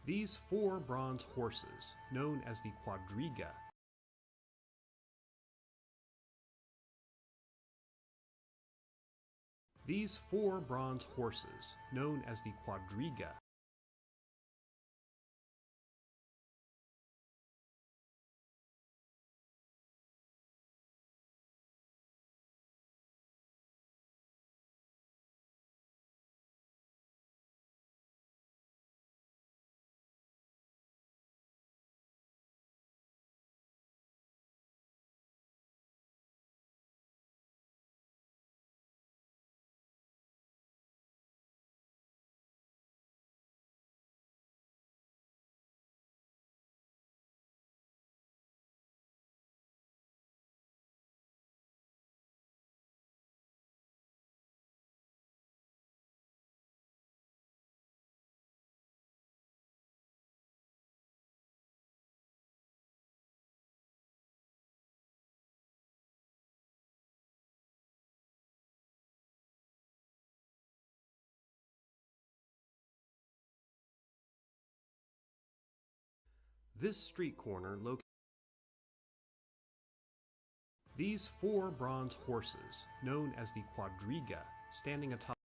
These 4 bronze horses, known as the quadriga, These 4 bronze horses, known as the quadriga, This street corner located These 4 bronze horses, known as the quadriga, standing atop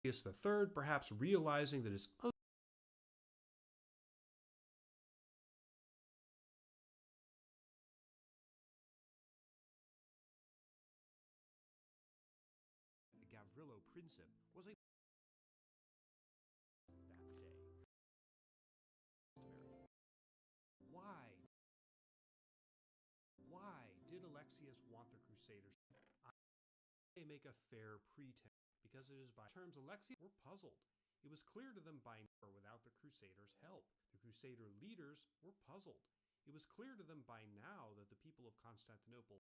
the third, perhaps realizing that his Gavrilo Princip was a that day. Why did Alexius want the Crusaders? They make a fair pretense, because it is by terms Alexius were puzzled. It was clear to them by now without the Crusaders' help. The Crusader leaders were puzzled. It was clear to them by now that the people of Constantinople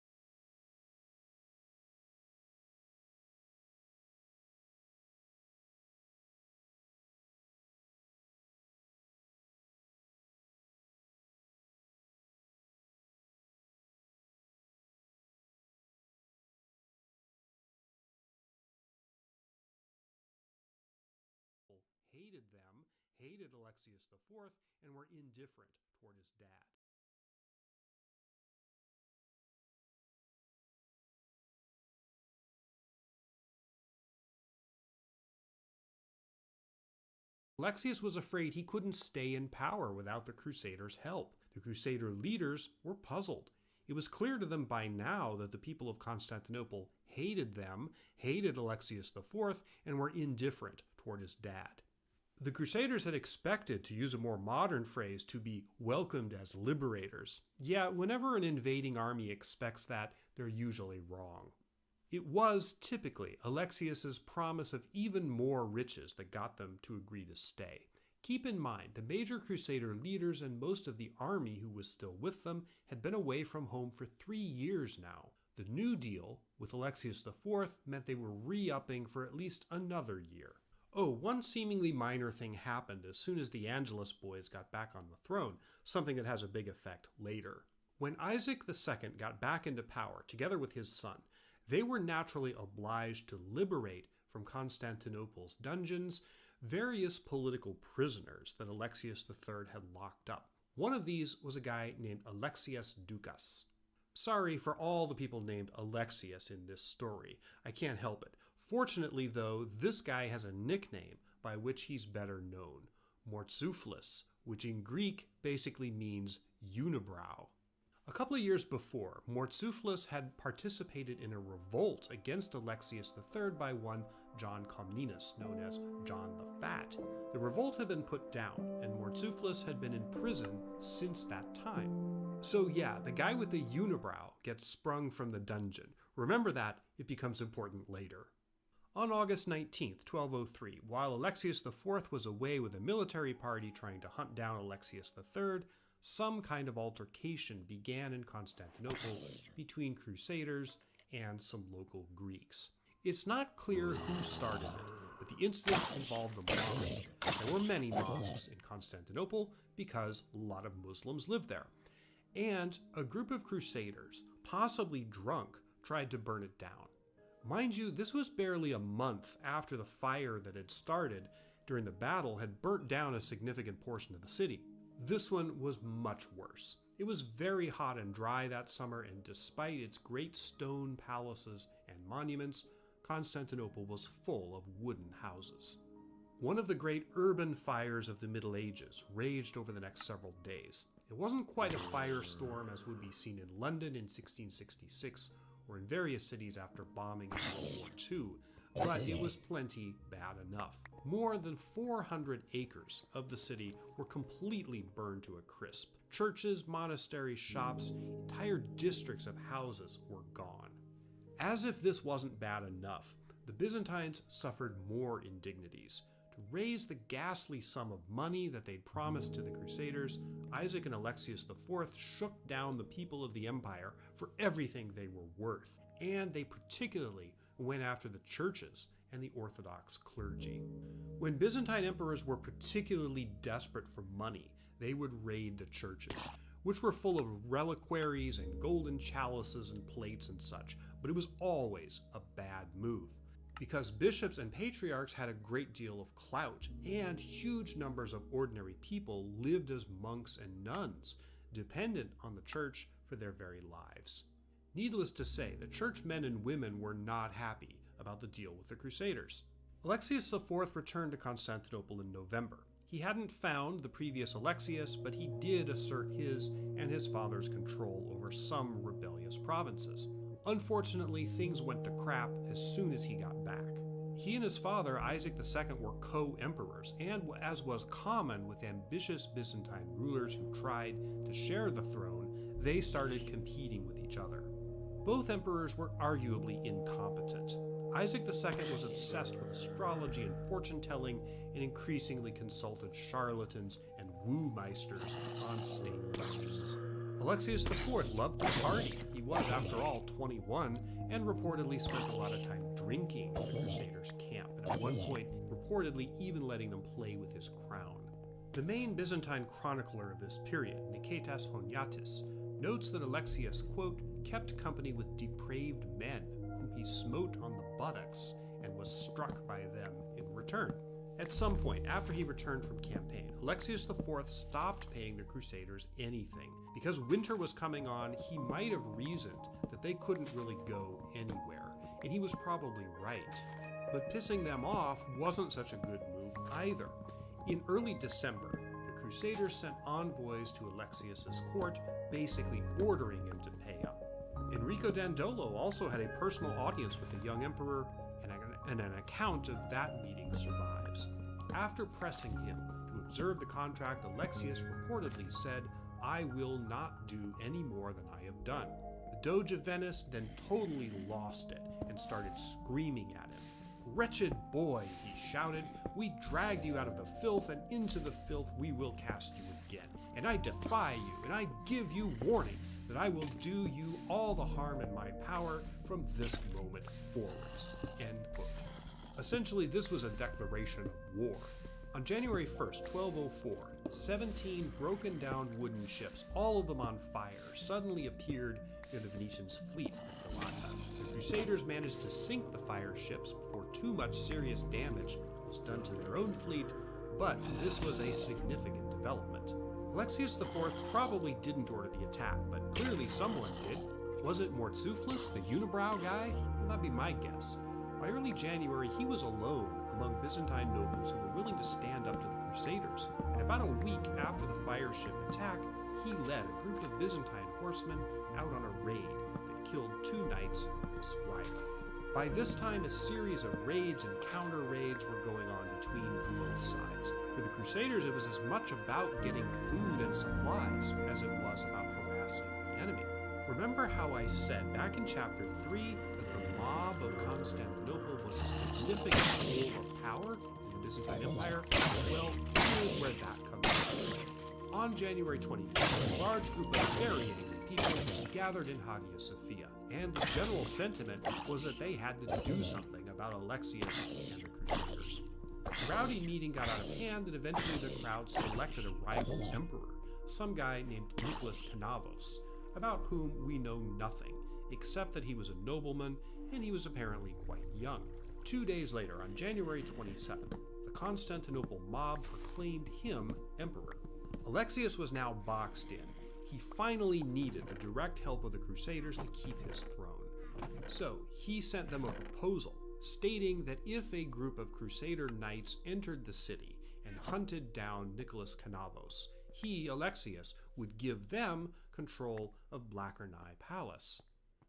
hated them, hated Alexius IV, and were indifferent toward his dad. Alexius was afraid he couldn't stay in power without the Crusaders' help. The Crusader leaders were puzzled. It was clear to them by now that the people of Constantinople hated them, hated Alexius IV, and were indifferent toward his dad. The Crusaders had expected, to use a more modern phrase, to be welcomed as liberators. Yet, whenever an invading army expects that, they're usually wrong. It was, typically, Alexius's promise of even more riches that got them to agree to stay. Keep in mind, the major Crusader leaders and most of the army who was still with them had been away from home for 3 years now. The new deal, with Alexius IV, meant they were re-upping for at least another year. Oh, one seemingly minor thing happened as soon as the Angelus boys got back on the throne, something that has a big effect later. When Isaac II got back into power, together with his son, they were naturally obliged to liberate from Constantinople's dungeons various political prisoners that Alexius III had locked up. One of these was a guy named Alexius Ducas. Sorry for all the people named Alexius in this story. I can't help it. Fortunately, though, this guy has a nickname by which he's better known, Mortzouflis, which in Greek basically means unibrow. A couple of years before, Murtzouphlis had participated in a revolt against Alexius III by one John Comnenus, known as John the Fat. The revolt had been put down, and Murtzouphlis had been in prison since that time. So yeah, the guy with the unibrow gets sprung from the dungeon. Remember that, it becomes important later. On August 19th, 1203, while Alexius IV was away with a military party trying to hunt down Alexius III, some kind of altercation began in Constantinople between Crusaders and some local Greeks. It's not clear who started it, but the incident involved a mosque. There were many mosques in Constantinople because a lot of Muslims lived there. And a group of Crusaders, possibly drunk, tried to burn it down. Mind you, this was barely a month after the fire that had started during the battle had burnt down a significant portion of the city. This one was much worse. It was very hot and dry that summer, and despite its great stone palaces and monuments, Constantinople was full of wooden houses. One of the great urban fires of the Middle Ages raged over the next several days. It wasn't quite a firestorm as would be seen in London in 1666 or in various cities after bombing in World War II, but it was plenty bad enough. More than 400 acres of the city were completely burned to a crisp. Churches, monasteries, shops, entire districts of houses were gone. As if this wasn't bad enough, the Byzantines suffered more indignities. To raise the ghastly sum of money that they'd promised to the Crusaders, Isaac and Alexius IV shook down the people of the empire for everything they were worth, and they particularly went after the churches and the Orthodox clergy. When Byzantine emperors were particularly desperate for money, they would raid the churches, which were full of reliquaries and golden chalices and plates and such, but it was always a bad move, because bishops and patriarchs had a great deal of clout, and huge numbers of ordinary people lived as monks and nuns, dependent on the church for their very lives. Needless to say, the churchmen and women were not happy about the deal with the Crusaders. Alexius IV returned to Constantinople in November. He hadn't found the previous Alexius, but he did assert his and his father's control over some rebellious provinces. Unfortunately, things went to crap as soon as he got back. He and his father, Isaac II, were co-emperors, and as was common with ambitious Byzantine rulers who tried to share the throne, they started competing with each other. Both emperors were arguably incompetent. Isaac II was obsessed with astrology and fortune-telling and increasingly consulted charlatans and woo-meisters on state questions. Alexius IV loved to party. He was, after all, 21 and reportedly spent a lot of time drinking in the Crusaders' camp, and at one point reportedly even letting them play with his crown. The main Byzantine chronicler of this period, Nicetas Honyatis, notes that Alexius, quote, kept company with depraved men, whom he smote on the buttocks and was struck by them in return. At some point, after he returned from campaign, Alexius IV stopped paying the Crusaders anything. Because winter was coming on, he might have reasoned that they couldn't really go anywhere, and he was probably right. But pissing them off wasn't such a good move either. In early December, the Crusaders sent envoys to Alexius's court, basically ordering him to pay up. Enrico Dandolo also had a personal audience with the young emperor, and an account of that meeting survives. After pressing him to observe the contract, Alexius reportedly said, "I will not do any more than I have done." The Doge of Venice then totally lost it and started screaming at him. "Wretched boy," he shouted, "we dragged you out of the filth, and into the filth we will cast you again. And I defy you, and I give you warning that I will do you all the harm in my power from this moment forwards." End quote. Essentially, this was a declaration of war. On January 1st, 1204, 17 broken down wooden ships, all of them on fire, suddenly appeared near the Venetians' fleet at Galata. The Crusaders managed to sink the fire ships before too much serious damage was done to their own fleet, but this was a significant development. Alexius IV probably didn't order the attack, but clearly someone did. Was it Murtzouphlis, the unibrow guy? Well, that'd be my guess. By early January, he was alone among Byzantine nobles who were willing to stand up to the Crusaders, and about a week after the fire ship attack, he led a group of Byzantine horsemen out on a raid that killed 2 knights and a squire. By this time, a series of raids and counter-raids were going on between both sides. For the Crusaders, it was as much about getting food and supplies as it was about harassing the enemy. Remember how I said back in chapter 3 that the mob of Constantinople was a significant pole of power in the Byzantine Empire? Well, here's where that comes into play. On January 25th, a large group of very angry people gathered in Hagia Sophia, and the general sentiment was that they had to do something about Alexius and the Crusaders. The rowdy meeting got out of hand, and eventually the crowd selected a rival emperor, some guy named Nicholas Canavos, about whom we know nothing, except that he was a nobleman and he was apparently quite young. 2 days later, on January 27th, the Constantinople mob proclaimed him emperor. Alexius was now boxed in. He finally needed the direct help of the Crusaders to keep his throne. So he sent them a proposal stating that if a group of Crusader knights entered the city and hunted down Nicholas Canavos, he, Alexius, would give them control of Blachernae Palace,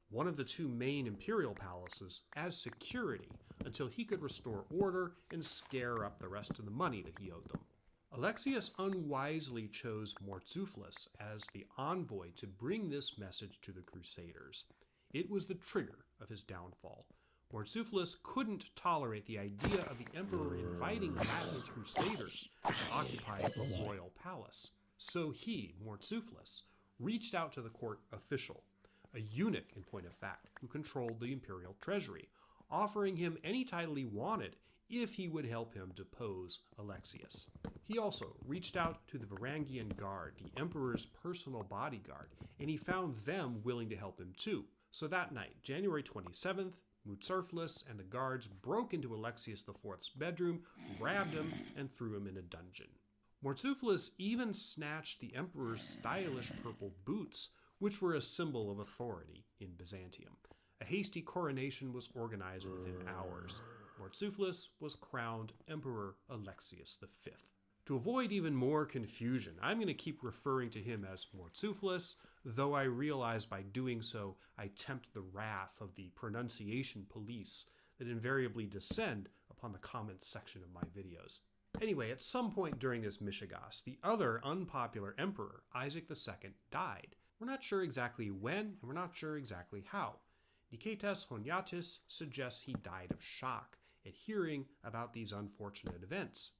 one of the 2 main imperial palaces, as security until he could restore order and scare up the rest of the money that he owed them. Alexius unwisely chose Murtzuphlus as the envoy to bring this message to the Crusaders. It was the trigger of his downfall. Murtzuphlus couldn't tolerate the idea of the emperor inviting Latin Crusaders to occupy the royal palace. So he, Murtzuphlus, reached out to the court official, a eunuch in point of fact, who controlled the imperial treasury, offering him any title he wanted if he would help him depose Alexius. He also reached out to the Varangian Guard, the emperor's personal bodyguard, and he found them willing to help him too. So that night, January 27th, Murtzuphlus and the guards broke into Alexius IV's bedroom, grabbed him, and threw him in a dungeon. Murtzuphlus even snatched the emperor's stylish purple boots, which were a symbol of authority in Byzantium. A hasty coronation was organized within hours. Murtzuphlus was crowned Emperor Alexius V. To avoid even more confusion, I'm going to keep referring to him as Murtzuphlus, though I realize by doing so I tempt the wrath of the pronunciation police that invariably descend upon the comments section of my videos. Anyway, at some point during this Mishigas, the other unpopular emperor, Isaac II, died. We're not sure exactly when, and we're not sure exactly how. Nicetas Honyatis suggests he died of shock at hearing about these unfortunate events.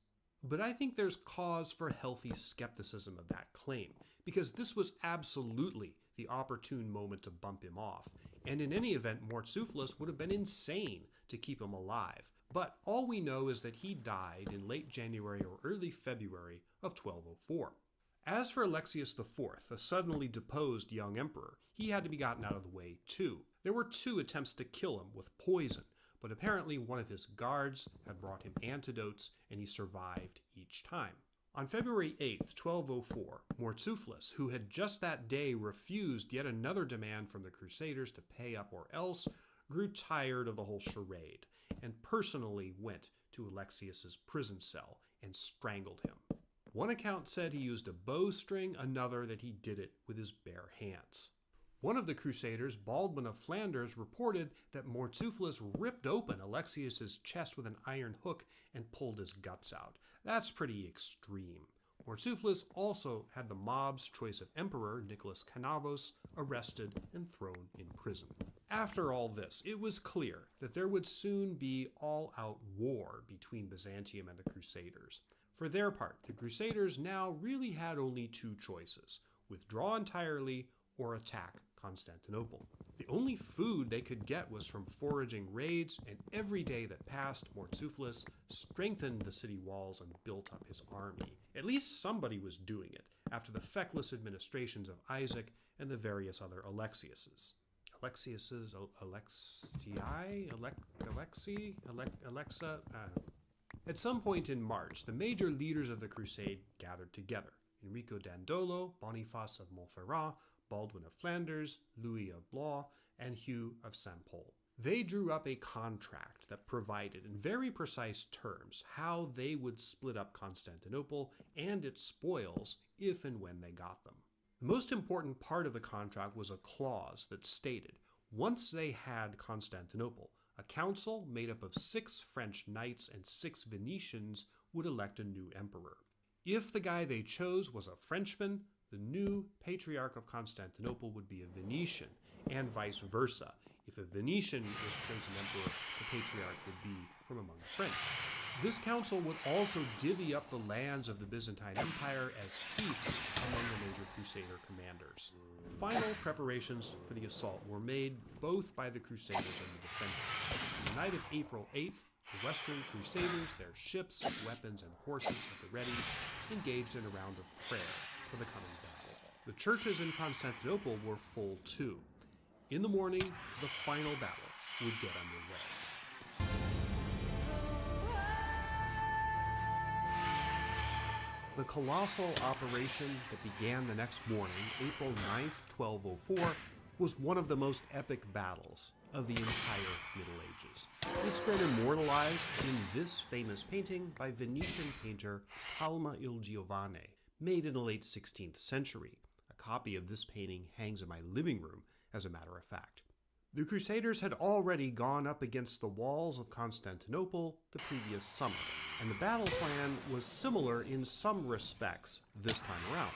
But I think there's cause for healthy skepticism of that claim, because this was absolutely the opportune moment to bump him off, and in any event, Murtzuphlus would have been insane to keep him alive. But all we know is that he died in late January or early February of 1204. As for Alexius IV, the suddenly deposed young emperor, he had to be gotten out of the way too. There were 2 attempts to kill him with poison, but apparently one of his guards had brought him antidotes and he survived each time. On February 8th, 1204, Murtzuphlus, who had just that day refused yet another demand from the Crusaders to pay up or else, grew tired of the whole charade and personally went to Alexius's prison cell and strangled him. One account said he used a bowstring, another that he did it with his bare hands. One of the Crusaders, Baldwin of Flanders, reported that Murtzuphlus ripped open Alexius's chest with an iron hook and pulled his guts out. That's pretty extreme. Murtzuphlus also had the mob's choice of emperor, Nicholas Canavos, arrested and thrown in prison. After all this, it was clear that there would soon be all-out war between Byzantium and the Crusaders. For their part, the Crusaders now really had only 2 choices: withdraw entirely or attack Constantinople. The only food they could get was from foraging raids, and every day that passed, Murtzuphlus strengthened the city walls and built up his army. At least somebody was doing it, after the feckless administrations of Isaac and the various other Alexiuses. Alexa? At some point in March, the major leaders of the crusade gathered together. Enrico Dandolo, Boniface of Montferrat, Baldwin of Flanders, Louis of Blois, and Hugh of Saint-Pol. They drew up a contract that provided in very precise terms how they would split up Constantinople and its spoils if and when they got them. The most important part of the contract was a clause that stated, once they had Constantinople, a council made up of 6 French knights and 6 Venetians would elect a new emperor. If the guy they chose was a Frenchman, the new Patriarch of Constantinople would be a Venetian, and vice versa. If a Venetian was chosen emperor, the Patriarch would be from among the French. This council would also divvy up the lands of the Byzantine Empire as fiefs among the major Crusader commanders. Final preparations for the assault were made both by the Crusaders and the defenders. On the night of April 8th, the Western Crusaders, their ships, weapons, and horses at the ready, engaged in a round of prayer for the coming battle. The churches in Constantinople were full too. In the morning, the final battle would get underway. The colossal operation that began the next morning, April 9th, 1204, was one of the most epic battles of the entire Middle Ages. It's been immortalized in this famous painting by Venetian painter Palma il Giovane, made in the late 16th century. A copy of this painting hangs in my living room, as a matter of fact. The Crusaders had already gone up against the walls of Constantinople the previous summer, and the battle plan was similar in some respects this time around.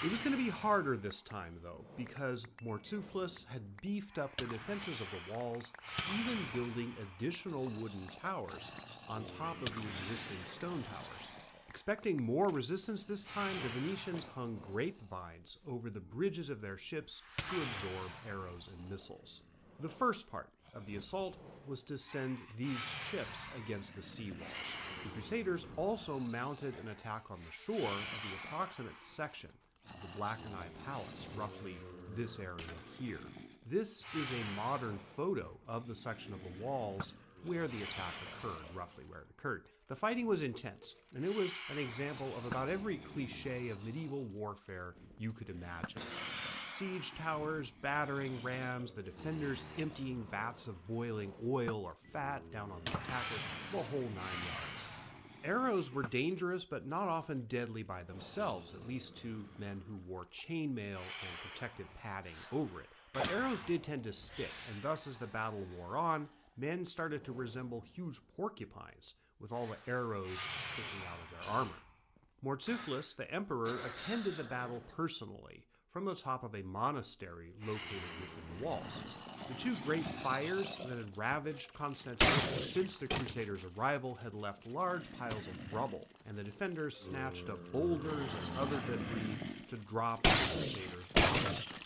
It was going to be harder this time, though, because Murtzuphlus had beefed up the defenses of the walls, even building additional wooden towers on top of the existing stone towers. Expecting more resistance this time, the Venetians hung grapevines over the bridges of their ships to absorb arrows and missiles. The first part of the assault was to send these ships against the seawalls. The Crusaders also mounted an attack on the shore of the approximate section of the Black Eye Palace, roughly this area here. This is a modern photo of the section of the walls where the attack occurred, roughly where it occurred. The fighting was intense, and it was an example of about every cliche of medieval warfare you could imagine. Siege towers, battering rams, the defenders emptying vats of boiling oil or fat down on the attackers, the whole 9 yards. Arrows were dangerous, but not often deadly by themselves, at least to men who wore chainmail and protective padding over it. But arrows did tend to stick, and thus as the battle wore on, men started to resemble huge porcupines, with all the arrows sticking out of their armor. Murtzuphlus, the emperor, attended the battle personally, from the top of a monastery located within the walls. The 2 great fires that had ravaged Constantinople since the Crusaders' arrival had left large piles of rubble, and the defenders snatched up boulders and other debris to drop on the Crusaders'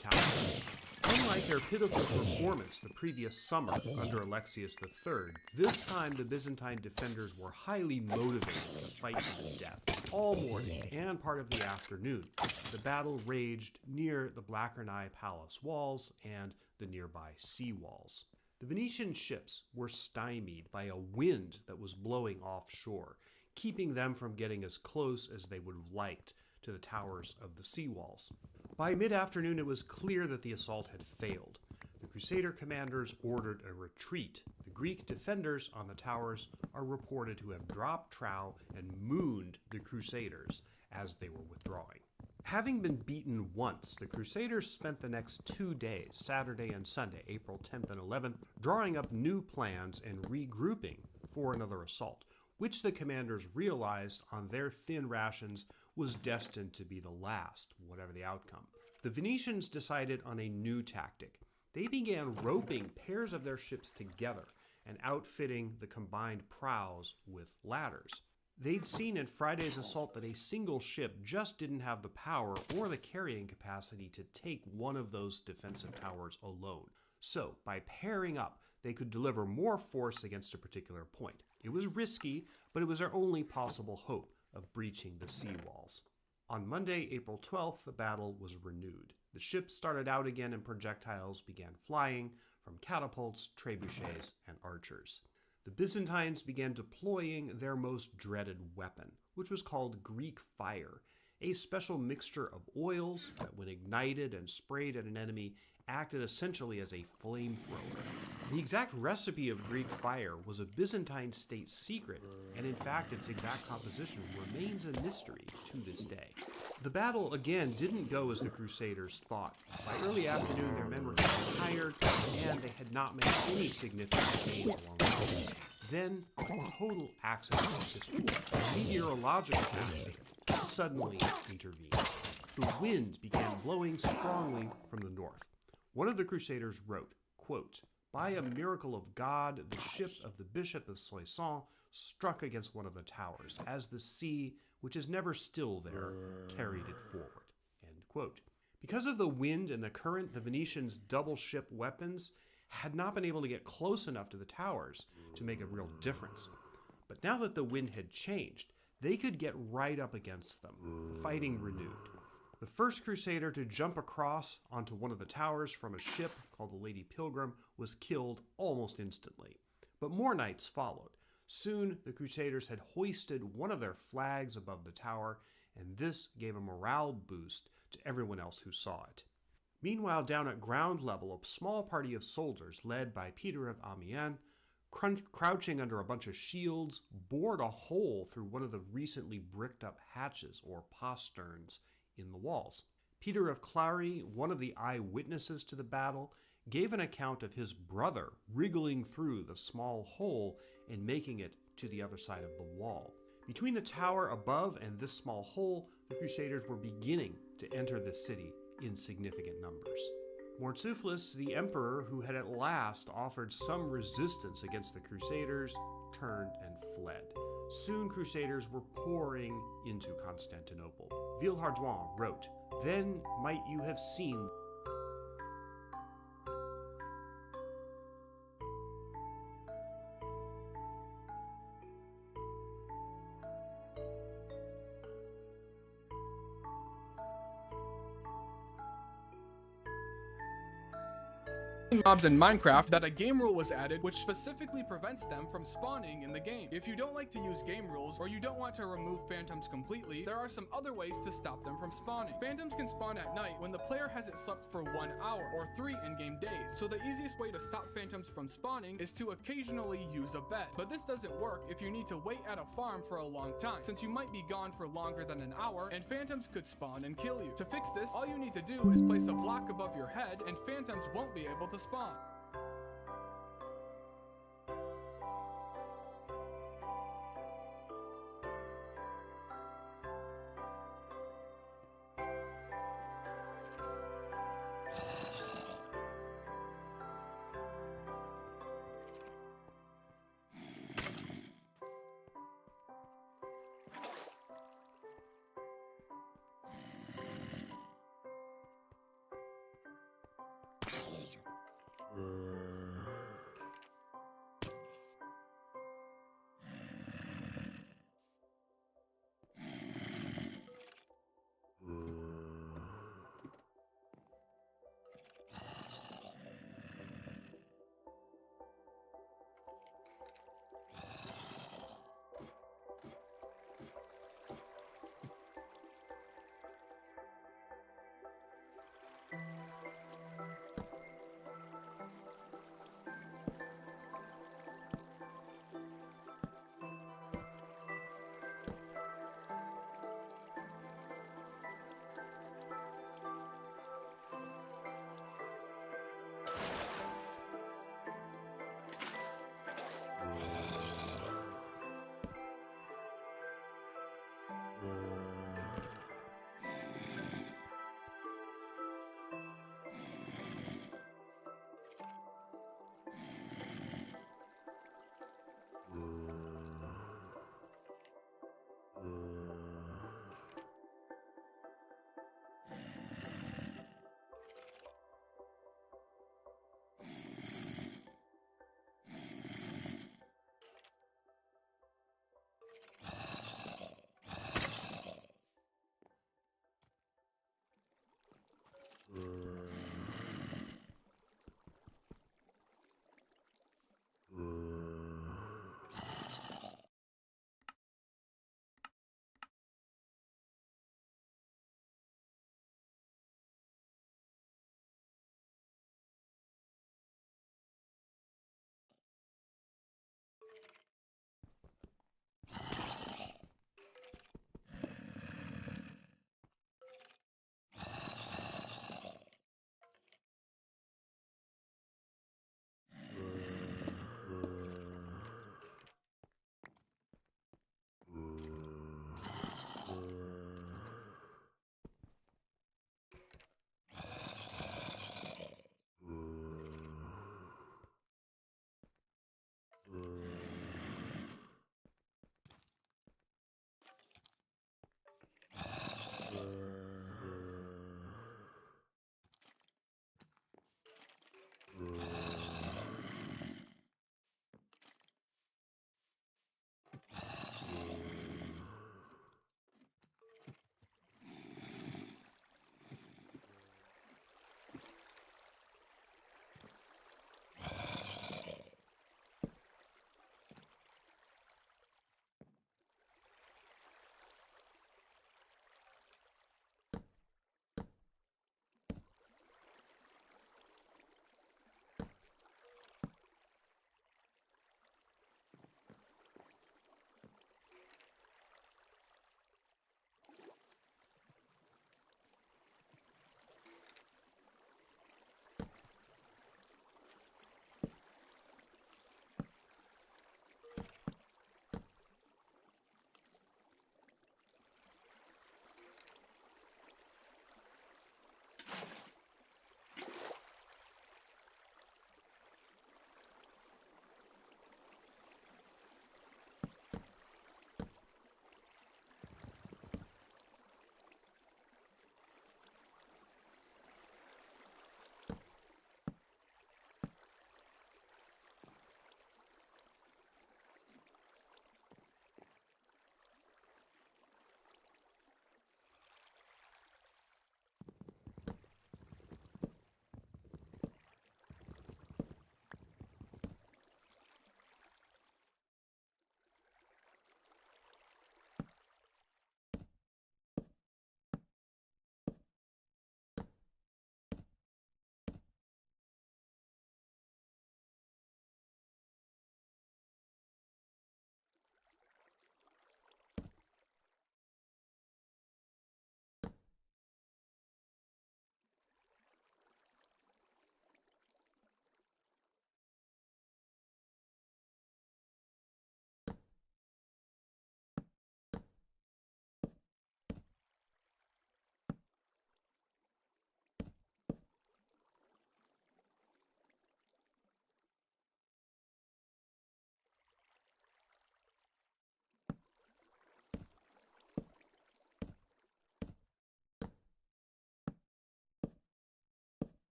towers. Unlike their pitiful performance the previous summer under Alexius III, this time the Byzantine defenders were highly motivated to fight to the death. All morning and part of the afternoon, the battle raged near the Black Eye Palace walls and the nearby sea walls. The Venetian ships were stymied by a wind that was blowing offshore, keeping them from getting as close as they would have liked to the towers of the sea walls. By mid-afternoon, it was clear that the assault had failed. The Crusader commanders ordered a retreat. The Greek defenders on the towers are reported to have dropped trow and mooned the Crusaders as they were withdrawing. Having been beaten once, the Crusaders spent the next 2 days, Saturday and Sunday, April 10th and 11th, drawing up new plans and regrouping for another assault, which the commanders realized on their thin rations was destined to be the last, whatever the outcome. The Venetians decided on a new tactic. They began roping pairs of their ships together and outfitting the combined prows with ladders. They'd seen in Friday's assault that a single ship just didn't have the power or the carrying capacity to take one of those defensive towers alone. So, by pairing up, they could deliver more force against a particular point. It was risky, but it was their only possible hope of breaching the sea walls. On Monday, April 12th, the battle was renewed. The ships started out again and projectiles began flying from catapults, trebuchets, and archers. The Byzantines began deploying their most dreaded weapon, which was called Greek fire, A special mixture of oils that, when ignited and sprayed at an enemy, acted essentially as a flamethrower. The exact recipe of Greek fire was a Byzantine state secret, and in fact its exact composition remains a mystery to this day. The battle again didn't go as the Crusaders thought. By early afternoon their men were getting tired, and they had not made any significant gains along the way. Then a total accident of history, a meteorological accident, suddenly intervened. The wind began blowing strongly from the north. One of the Crusaders wrote, quote, "By a miracle of God, the ship of the Bishop of Soissons struck against one of the towers, as the sea, which is never still there, carried it forward." End quote. Because of the wind and the current, the Venetians' double-ship weapons had not been able to get close enough to the towers to make a real difference. But now that the wind had changed, they could get right up against them. The fighting renewed. The first Crusader to jump across onto one of the towers from a ship called the Lady Pilgrim was killed almost instantly. But more knights followed. Soon, the Crusaders had hoisted one of their flags above the tower, and this gave a morale boost to everyone else who saw it. Meanwhile, down at ground level, a small party of soldiers, led by Peter of Amiens, crouching under a bunch of shields, bored a hole through one of the recently bricked up hatches, or posterns, in the walls. Peter of Clary, one of the eyewitnesses to the battle, gave an account of his brother wriggling through the small hole and making it to the other side of the wall. Between the tower above and this small hole, the Crusaders were beginning to enter the city in significant numbers. Murtzuphlus, the emperor who had at last offered some resistance against the Crusaders, turned and fled. Soon Crusaders were pouring into Constantinople. Villehardouin wrote, "Then might you have seen mobs in Minecraft that a game rule was added which specifically prevents them from spawning in the game. If you don't like to use game rules or you don't want to remove phantoms completely, there are some other ways to stop them from spawning. Phantoms can spawn at night when the player hasn't slept for 1 hour or 3 in-game days. So the easiest way to stop phantoms from spawning is to occasionally use a bed. But this doesn't work if you need to wait at a farm for a long time, since you might be gone for longer than an hour and phantoms could spawn and kill you. To fix this, all you need to do is place a block above your head and phantoms won't be able to spawn.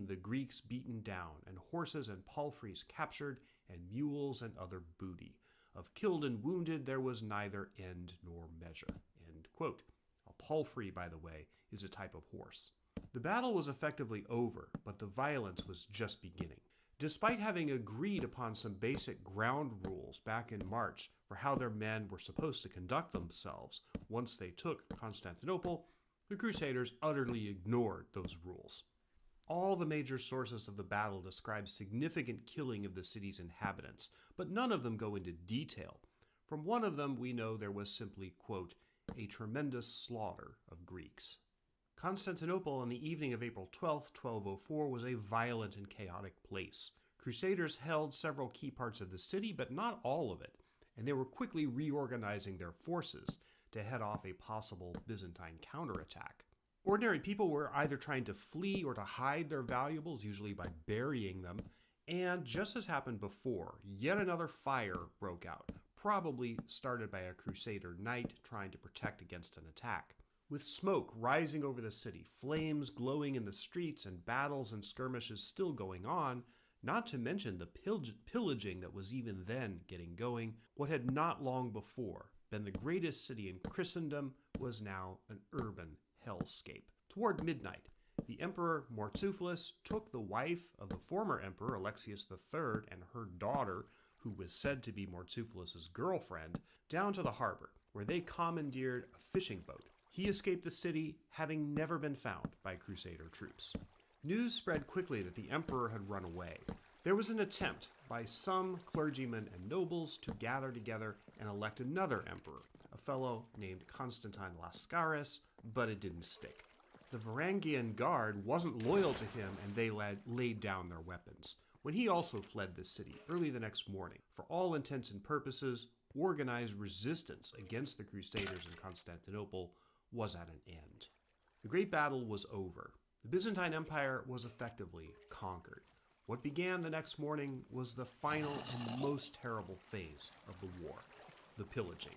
the Greeks beaten down, and horses and palfreys captured, and mules and other booty. Of killed and wounded there was neither end nor measure." End quote. A palfrey, by the way, is a type of horse. The battle was effectively over, but the violence was just beginning. Despite having agreed upon some basic ground rules back in March for how their men were supposed to conduct themselves once they took Constantinople, the Crusaders utterly ignored those rules. All the major sources of the battle describe significant killing of the city's inhabitants, but none of them go into detail. From one of them, we know there was simply, quote, "a tremendous slaughter of Greeks." Constantinople on the evening of April 12, 1204 was a violent and chaotic place. Crusaders held several key parts of the city, but not all of it, and they were quickly reorganizing their forces to head off a possible Byzantine counterattack. Ordinary people were either trying to flee or to hide their valuables, usually by burying them, and just as happened before, yet another fire broke out, probably started by a Crusader knight trying to protect against an attack. With smoke rising over the city, flames glowing in the streets, and battles and skirmishes still going on, not to mention the pillaging that was even then getting going, what had not long before been the greatest city in Christendom was now an urban hellscape. Toward midnight, the Emperor Murtzuphlus took the wife of the former emperor Alexius III and her daughter, who was said to be Murtzuphlus' girlfriend, down to the harbor, where they commandeered a fishing boat. He escaped the city, having never been found by Crusader troops. News spread quickly that the emperor had run away. There was an attempt by some clergymen and nobles to gather together and elect another emperor, a fellow named Constantine Lascaris, but it didn't stick. The Varangian Guard wasn't loyal to him, and they laid down their weapons. When he also fled the city early the next morning, for all intents and purposes, organized resistance against the Crusaders in Constantinople was at an end. The great battle was over. The Byzantine Empire was effectively conquered. What began the next morning was the final and most terrible phase of the war, the pillaging.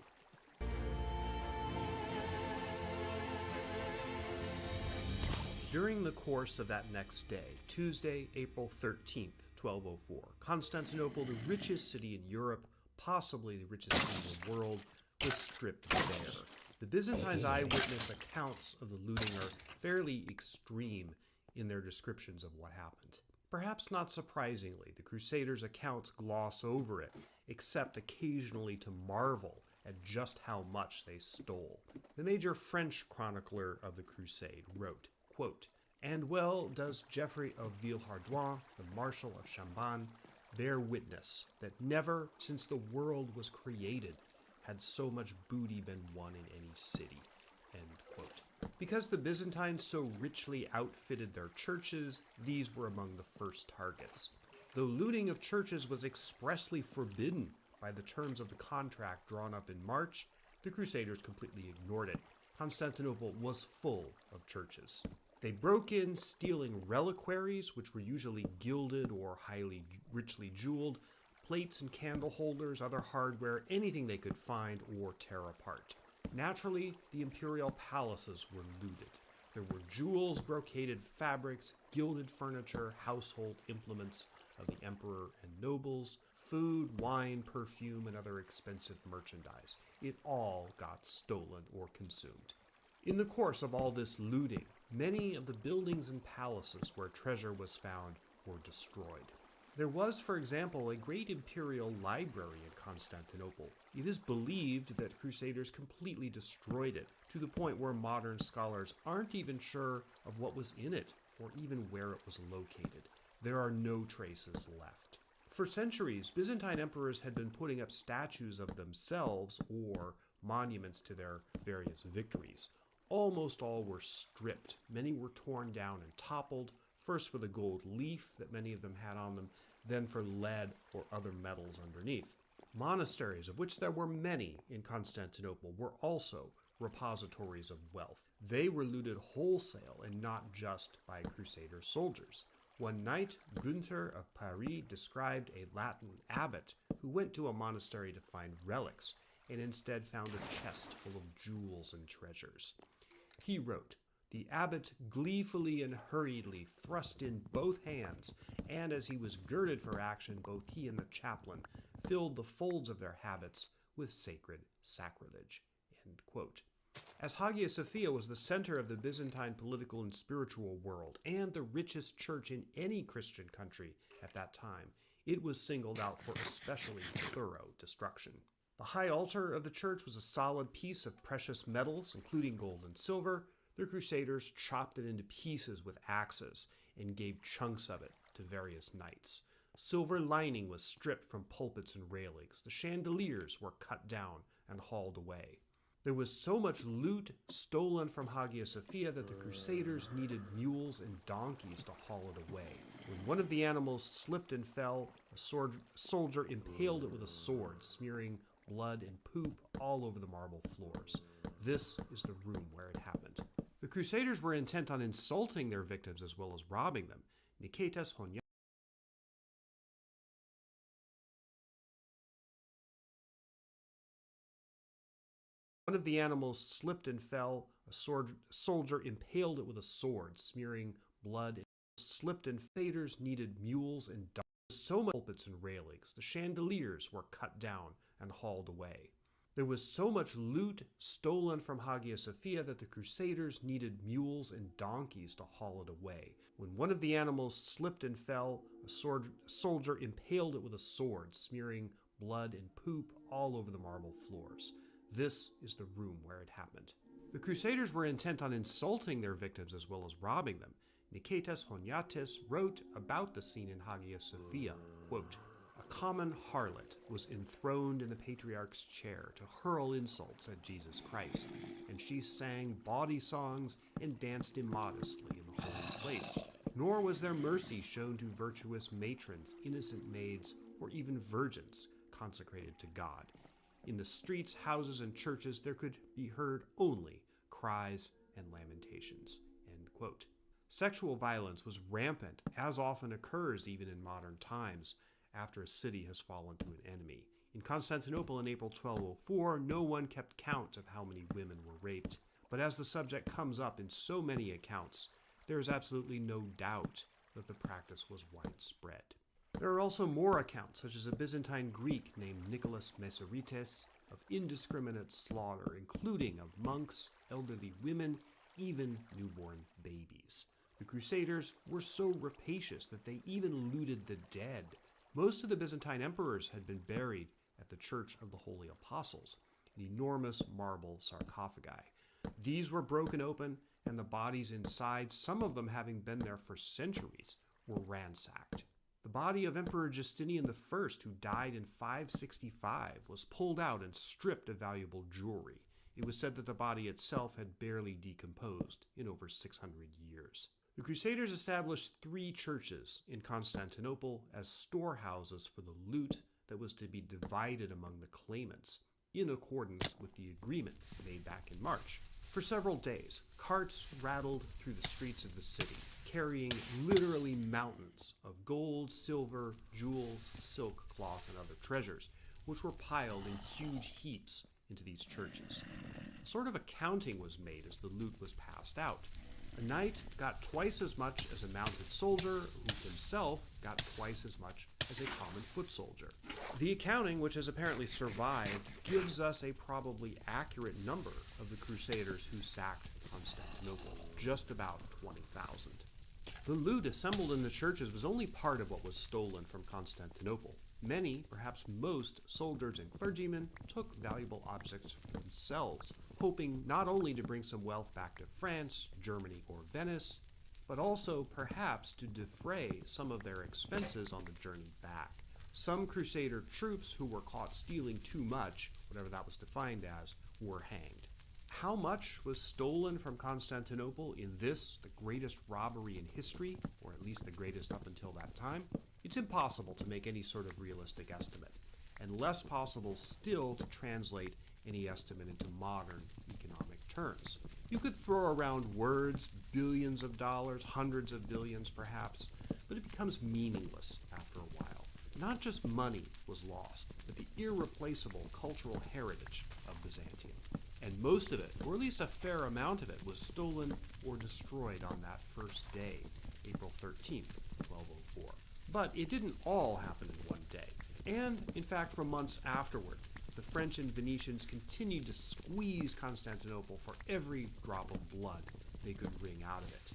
During the course of that next day, Tuesday, April 13th, 1204, Constantinople, the richest city in Europe, possibly the richest city in the world, was stripped bare. The Byzantines' eyewitness accounts of the looting are fairly extreme in their descriptions of what happened. Perhaps not surprisingly, the Crusaders' accounts gloss over it, except occasionally to marvel at just how much they stole. The major French chronicler of the crusade wrote, quote, "And well does Geoffrey of Villehardouin, the Marshal of Chambon, bear witness that never since the world was created had so much booty been won in any city." End quote. Because the Byzantines so richly outfitted their churches, these were among the first targets. Though looting of churches was expressly forbidden by the terms of the contract drawn up in March, the Crusaders completely ignored it. Constantinople was full of churches. They broke in, stealing reliquaries, which were usually gilded or highly richly jeweled, plates and candle holders, other hardware, anything they could find or tear apart. Naturally, the imperial palaces were looted. There were jewels, brocaded fabrics, gilded furniture, household implements of the emperor and nobles, food, wine, perfume, and other expensive merchandise. It all got stolen or consumed. In the course of all this looting, many of the buildings and palaces where treasure was found were destroyed. There was, for example, a great imperial library in Constantinople. It is believed that Crusaders completely destroyed it, to the point where modern scholars aren't even sure of what was in it, or even where it was located. There are no traces left. For centuries, Byzantine emperors had been putting up statues of themselves, or monuments to their various victories. Almost all were stripped. Many were torn down and toppled, first for the gold leaf that many of them had on them, then for lead or other metals underneath. Monasteries, of which there were many in Constantinople, were also repositories of wealth. They were looted wholesale and not just by Crusader soldiers. One night, Gunther of Paris described a Latin abbot who went to a monastery to find relics and instead found a chest full of jewels and treasures. He wrote, The abbot gleefully and hurriedly thrust in both hands, and as he was girded for action, both he and the chaplain filled the folds of their habits with sacred sacrilege." End quote. As Hagia Sophia was the center of the Byzantine political and spiritual world, and the richest church in any Christian country at that time, it was singled out for especially thorough destruction. The high altar of the church was a solid piece of precious metals, including gold and silver. The Crusaders chopped it into pieces with axes and gave chunks of it to various knights. Silver lining was stripped from pulpits and railings. The chandeliers were cut down and hauled away. There was so much loot stolen from Hagia Sophia that the Crusaders needed mules and donkeys to haul it away. When one of the animals slipped and fell, a soldier impaled it with a sword, smearing blood and poop all over the marble floors. This is the room where it happened. The Crusaders were intent on insulting their victims as well as robbing them. Niketas Honya. One of the animals slipped and fell. A soldier impaled it with a sword, smearing blood. Slipped and Crusaders needed mules and donkeys. So much pulpits and railings. The chandeliers were cut down and hauled away. There was so much loot stolen from Hagia Sophia that the Crusaders needed mules and donkeys to haul it away. When one of the animals slipped and fell, a soldier impaled it with a sword, smearing blood and poop all over the marble floors. This is the room where it happened. The Crusaders were intent on insulting their victims as well as robbing them. Niketas Honyates wrote about the scene in Hagia Sophia, quote, "A common harlot was enthroned in the patriarch's chair to hurl insults at Jesus Christ, and she sang bawdy songs and danced immodestly in the holy place. Nor was there mercy shown to virtuous matrons, innocent maids, or even virgins consecrated to God. In the streets, houses, and churches there could be heard only cries and lamentations." End quote. Sexual violence was rampant, as often occurs even in modern times after a city has fallen to an enemy. In Constantinople in April 1204, no one kept count of how many women were raped. But as the subject comes up in so many accounts, there is absolutely no doubt that the practice was widespread. There are also more accounts, such as a Byzantine Greek named Nicholas Mesorites, of indiscriminate slaughter, including of monks, elderly women, even newborn babies. The Crusaders were so rapacious that they even looted the dead. Most of the Byzantine emperors had been buried at the Church of the Holy Apostles, in enormous marble sarcophagi. These were broken open, and the bodies inside, some of them having been there for centuries, were ransacked. The body of Emperor Justinian I, who died in 565, was pulled out and stripped of valuable jewelry. It was said that the body itself had barely decomposed in over 600 years. The Crusaders established 3 churches in Constantinople as storehouses for the loot that was to be divided among the claimants, in accordance with the agreement made back in March. For several days, carts rattled through the streets of the city, carrying literally mountains of gold, silver, jewels, silk, cloth, and other treasures, which were piled in huge heaps into these churches. A sort of accounting was made as the loot was passed out. A knight got twice as much as a mounted soldier, who himself got twice as much as a common foot soldier. The accounting, which has apparently survived, gives us a probably accurate number of the Crusaders who sacked Constantinople, just about 20,000. The loot assembled in the churches was only part of what was stolen from Constantinople. Many, perhaps most, soldiers and clergymen took valuable objects for themselves, hoping not only to bring some wealth back to France, Germany, or Venice, but also perhaps to defray some of their expenses on the journey back. Some Crusader troops who were caught stealing too much, whatever that was defined as, were hanged. How much was stolen from Constantinople in this, the greatest robbery in history, or at least the greatest up until that time? It's impossible to make any sort of realistic estimate, and less possible still to translate any estimate into modern economic terms. You could throw around words, billions of dollars, hundreds of billions perhaps, but it becomes meaningless after a while. Not just money was lost, but the irreplaceable cultural heritage of Byzantium. and most of it, or at least a fair amount of it, was stolen or destroyed on that first day, April 13th, 1204. But it didn't all happen in one day, and in fact for months afterward. The French and Venetians continued to squeeze Constantinople for every drop of blood they could wring out of it.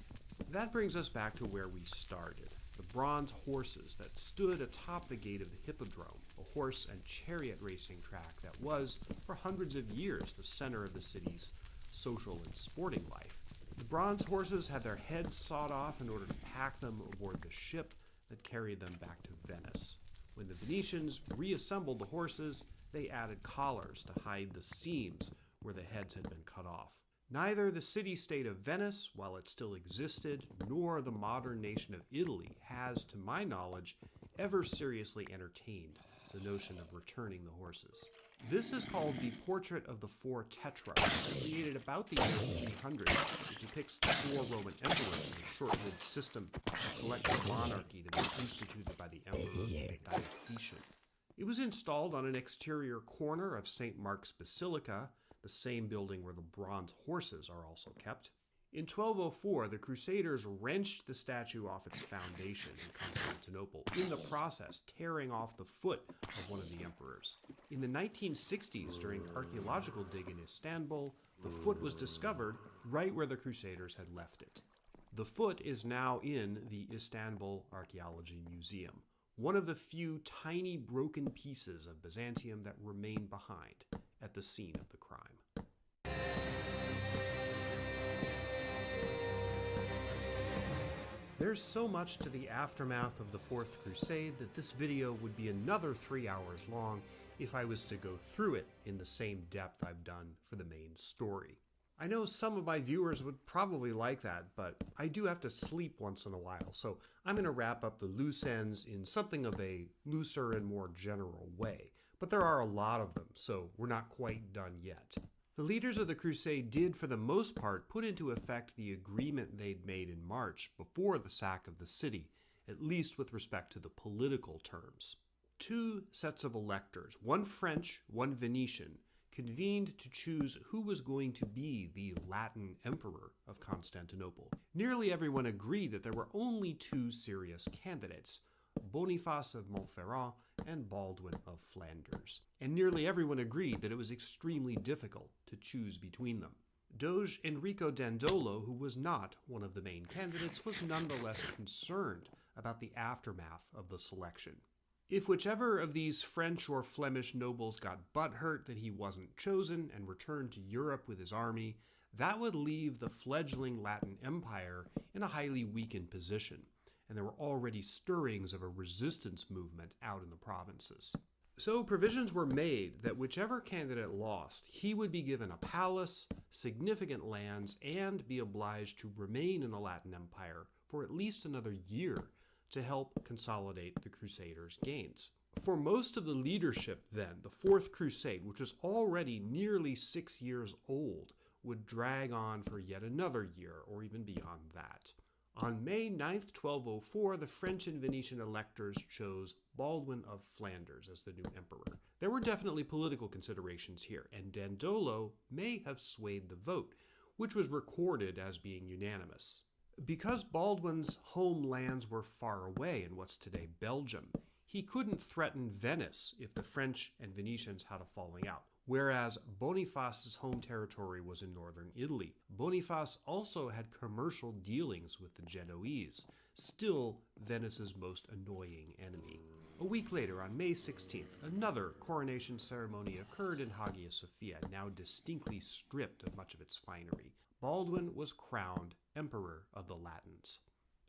That brings us back to where we started, the bronze horses that stood atop the gate of the Hippodrome, a horse and chariot racing track that was, for hundreds of years, the center of the city's social and sporting life. The bronze horses had their heads sawed off in order to pack them aboard the ship that carried them back to Venice. When the Venetians reassembled the horses, they added collars to hide the seams where the heads had been cut off. Neither the city-state of Venice, while it still existed, nor the modern nation of Italy has, to my knowledge, ever seriously entertained the notion of returning the horses. This is called the Portrait of the Four Tetrarchs, created about the year 300, which depicts the four Roman emperors in a short-lived system of collective monarchy that was instituted by the emperor Diocletian. It was installed on an exterior corner of St. Mark's Basilica, the same building where the bronze horses are also kept. In 1204, the Crusaders wrenched the statue off its foundation in Constantinople, in the process tearing off the foot of one of the emperors. In the 1960s, during archaeological dig in Istanbul, the foot was discovered right where the Crusaders had left it. The foot is now in the Istanbul Archaeology Museum, one of the few tiny broken pieces of Byzantium that remain behind at the scene of the crime. There's so much to the aftermath of the Fourth Crusade that this video would be another 3 hours long if I was to go through it in the same depth I've done for the main story. I know some of my viewers would probably like that, but I do have to sleep once in a while, so I'm going to wrap up the loose ends in something of a looser and more general way. But there are a lot of them, so we're not quite done yet. The leaders of the crusade did, for the most part, put into effect the agreement they'd made in March before the sack of the city, at least with respect to the political terms. Two sets of electors, one French, one Venetian, convened to choose who was going to be the Latin emperor of Constantinople. Nearly everyone agreed that there were only two serious candidates, Boniface of Montferrat and Baldwin of Flanders. And nearly everyone agreed that it was extremely difficult to choose between them. Doge Enrico Dandolo, who was not one of the main candidates, was nonetheless concerned about the aftermath of the selection. If whichever of these French or Flemish nobles got butthurt that he wasn't chosen and returned to Europe with his army, that would leave the fledgling Latin Empire in a highly weakened position, and there were already stirrings of a resistance movement out in the provinces. So provisions were made that whichever candidate lost, he would be given a palace, significant lands, and be obliged to remain in the Latin Empire for at least another year to help consolidate the Crusaders' gains. For most of the leadership then, the Fourth Crusade, which was already nearly 6 years old, would drag on for yet another year, or even beyond that. On May 9th, 1204, the French and Venetian electors chose Baldwin of Flanders as the new emperor. There were definitely political considerations here, and Dandolo may have swayed the vote, which was recorded as being unanimous. Because Baldwin's home lands were far away in what's today Belgium, he couldn't threaten Venice if the French and Venetians had a falling out, whereas Boniface's home territory was in northern Italy. Boniface also had commercial dealings with the Genoese, still Venice's most annoying enemy. A week later, on May 16th, another coronation ceremony occurred in Hagia Sophia, now distinctly stripped of much of its finery. Baldwin was crowned Emperor of the Latins.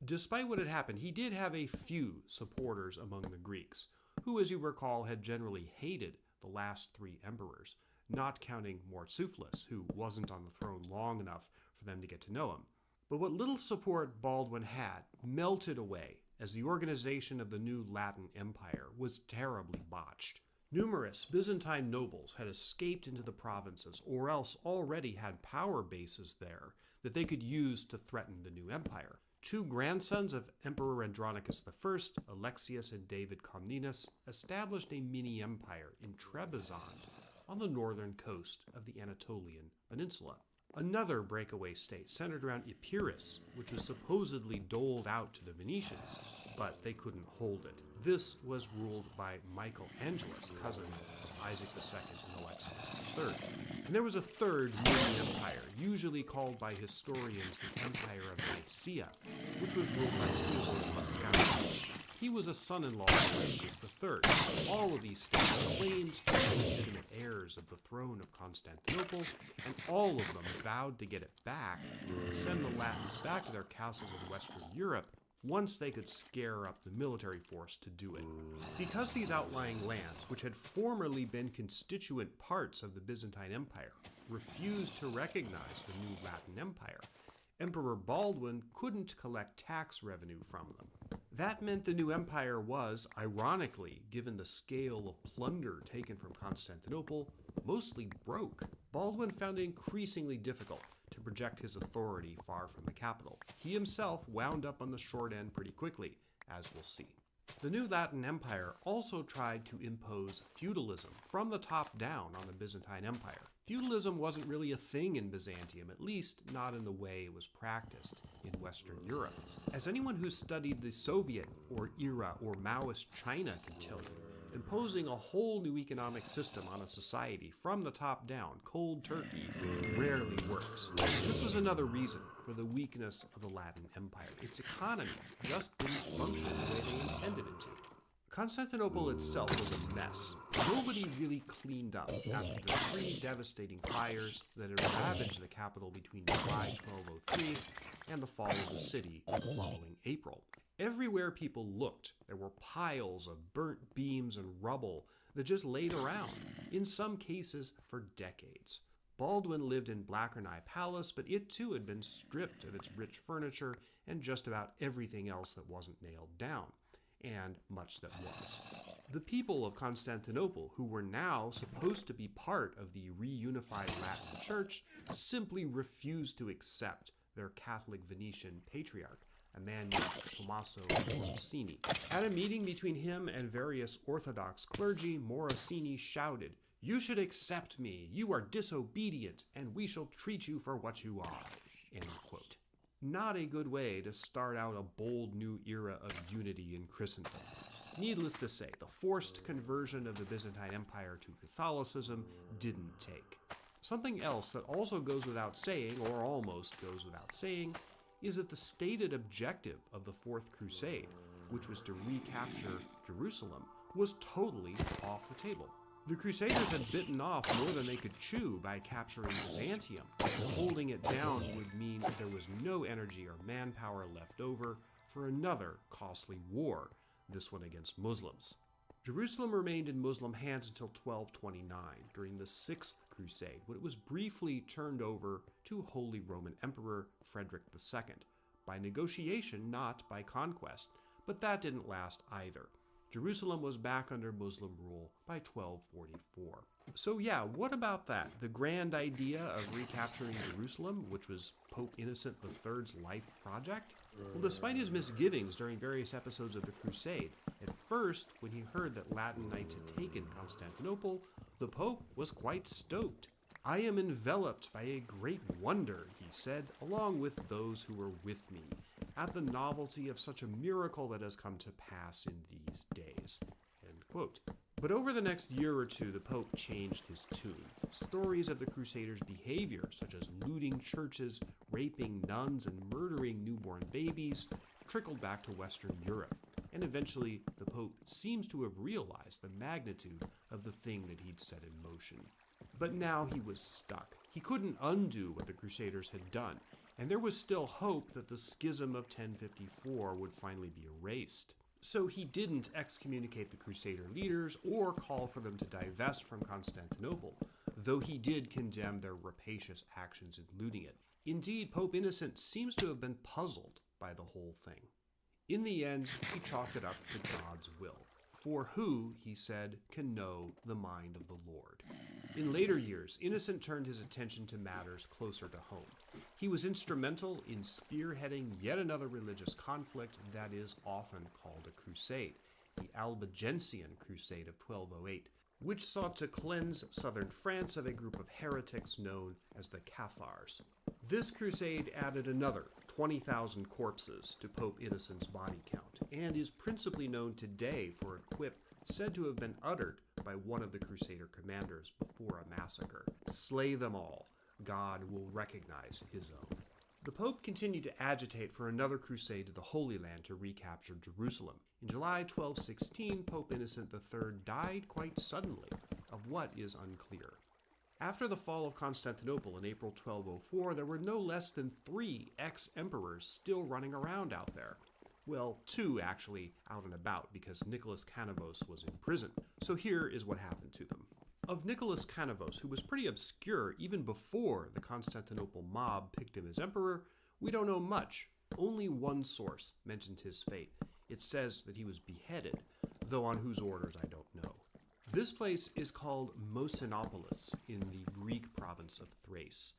Despite what had happened, he did have a few supporters among the Greeks, who, as you recall, had generally hated the last three emperors, not counting Murtzuphlus, who wasn't on the throne long enough for them to get to know him. But what little support Baldwin had melted away as the organization of the new Latin Empire was terribly botched. Numerous Byzantine nobles had escaped into the provinces, or else already had power bases there that they could use to threaten the new empire. Two grandsons of Emperor Andronicus I, Alexius and David Comnenus, established a mini-empire in Trebizond, on the northern coast of the Anatolian Peninsula. Another breakaway state centered around Epirus, which was supposedly doled out to the Venetians, but they couldn't hold it. This was ruled by Michael Angelus, cousin of Isaac II and Alexius III. And there was a third mini empire, usually called by historians the Empire of Nicaea, which was ruled by Theodore Pascal. He was a son-in-law of Alexius III. All of these states claimed to be legitimate heirs of the throne of Constantinople, and all of them vowed to get it back and send the Latins back to their castles in Western Europe once they could scare up the military force to do it. Because these outlying lands, which had formerly been constituent parts of the Byzantine Empire, refused to recognize the new Latin Empire, Emperor Baldwin couldn't collect tax revenue from them. That meant the new empire was, ironically, given the scale of plunder taken from Constantinople, mostly broke. Baldwin found it increasingly difficult to project his authority far from the capital. He himself wound up on the short end pretty quickly, as we'll see. The new Latin Empire also tried to impose feudalism from the top down on the Byzantine Empire. Feudalism wasn't really a thing in Byzantium, at least not in the way it was practiced in Western Europe. As anyone who's studied the Soviet or era or Maoist China can tell you, imposing a whole new economic system on a society from the top down, cold turkey, rarely works. This was another reason for the weakness of the Latin Empire. Its economy just didn't function the way they intended it to. Constantinople itself was a mess. Nobody really cleaned up after the three devastating fires that had ravaged the capital between July 1203 and the fall of the city the following April. Everywhere people looked, there were piles of burnt beams and rubble that just laid around, in some cases for decades. Baldwin lived in Blackerneye Palace, but it too had been stripped of its rich furniture and just about everything else that wasn't nailed down, and much that was. The people of Constantinople, who were now supposed to be part of the reunified Latin Church, simply refused to accept their Catholic Venetian patriarch, a man named Tommaso Morosini. At a meeting between him and various Orthodox clergy, Morosini shouted, "You should accept me. You are disobedient, and we shall treat you for what you are." End quote. Not a good way to start out a bold new era of unity in Christendom. Needless to say, the forced conversion of the Byzantine Empire to Catholicism didn't take. Something else that also goes without saying, or almost goes without saying, is that the stated objective of the Fourth Crusade, which was to recapture Jerusalem, was totally off the table. The Crusaders had bitten off more than they could chew by capturing Byzantium. Holding it down would mean that there was no energy or manpower left over for another costly war, this one against Muslims. Jerusalem remained in Muslim hands until 1229, during the Sixth Crusade, when it was briefly turned over to Holy Roman Emperor Frederick II, by negotiation, not by conquest, but that didn't last either. Jerusalem was back under Muslim rule by 1244. So yeah, what about that? The grand idea of recapturing Jerusalem, which was Pope Innocent III's life project? Well, despite his misgivings during various episodes of the Crusade, at first, when he heard that Latin knights had taken Constantinople, the Pope was quite stoked. "I am enveloped by a great wonder," he said, "along with those who were with me, at the novelty of such a miracle that has come to pass in these days." End quote. But over the next year or two, the Pope changed his tune. Stories of the Crusaders' behavior, such as looting churches, raping nuns, and murdering newborn babies, trickled back to Western Europe. And eventually, the Pope seems to have realized the magnitude of the thing that he'd set in motion. But now he was stuck. He couldn't undo what the Crusaders had done, and there was still hope that the schism of 1054 would finally be erased. So he didn't excommunicate the Crusader leaders or call for them to divest from Constantinople, though he did condemn their rapacious actions in looting it. Indeed, Pope Innocent seems to have been puzzled by the whole thing. In the end, he chalked it up to God's will. "For who," he said, "can know the mind of the Lord?" In later years, Innocent turned his attention to matters closer to home. He was instrumental in spearheading yet another religious conflict that is often called a crusade, the Albigensian Crusade of 1208, which sought to cleanse southern France of a group of heretics known as the Cathars. This crusade added another 20,000 corpses to Pope Innocent's body count, and is principally known today for a quip said to have been uttered by one of the Crusader commanders before a massacre: "Slay them all, God will recognize his own." The Pope continued to agitate for another crusade to the Holy Land to recapture Jerusalem. In July 1216, Pope Innocent III died quite suddenly, of what is unclear. After the fall of Constantinople in April 1204, there were no less than 3 ex-emperors still running around out there. Well, 2 actually out and about, because Nicholas Canavos was in prison. So here is what happened to them. Of Nicholas Canavos, who was pretty obscure even before the Constantinople mob picked him as emperor, we don't know much. Only one source mentions his fate. It says that he was beheaded, though on whose orders I don't know. This place is called Mosinopolis in the Greek province of Thrace.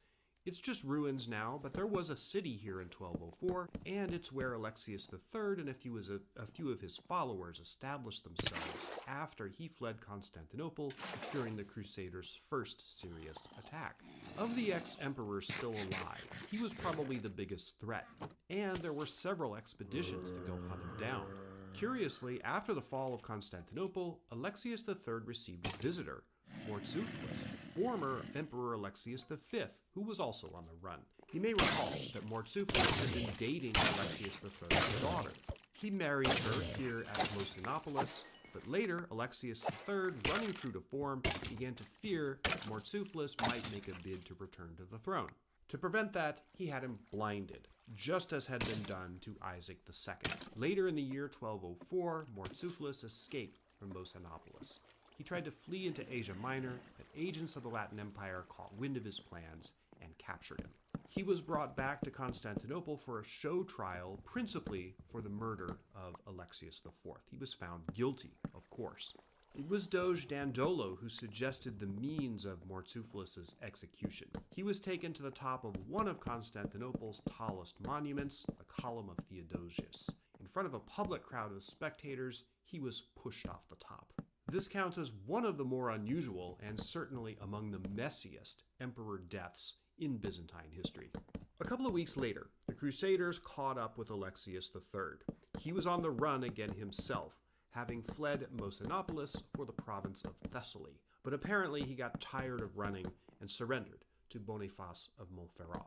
It's just ruins now, but there was a city here in 1204, and it's where Alexius III and a few of his followers established themselves after he fled Constantinople during the Crusaders' first serious attack. Of the ex-emperors still alive, he was probably the biggest threat, and there were several expeditions to go hunt him down. Curiously, after the fall of Constantinople, Alexius III received a visitor, Murtzuphlus, former Emperor Alexius V, who was also on the run. You may recall that Murtzuphlus had been dating Alexius III's daughter. He married her here at Mosinopolis, but later Alexius III, running true to form, began to fear that Murtzuphlus might make a bid to return to the throne. To prevent that, he had him blinded, just as had been done to Isaac II. Later in the year 1204, Murtzuphlus escaped from Mosinopolis. He tried to flee into Asia Minor, but agents of the Latin Empire caught wind of his plans and captured him. He was brought back to Constantinople for a show trial, principally for the murder of Alexius IV. He was found guilty, of course. It was Doge Dandolo who suggested the means of Murtzuphlus' execution. He was taken to the top of one of Constantinople's tallest monuments, the Column of Theodosius. In front of a public crowd of spectators, he was pushed off the top. This counts as one of the more unusual, and certainly among the messiest, emperor deaths in Byzantine history. A couple of weeks later, the Crusaders caught up with Alexius III. He was on the run again himself, having fled Mosinopolis for the province of Thessaly. But apparently he got tired of running and surrendered to Boniface of Montferrat,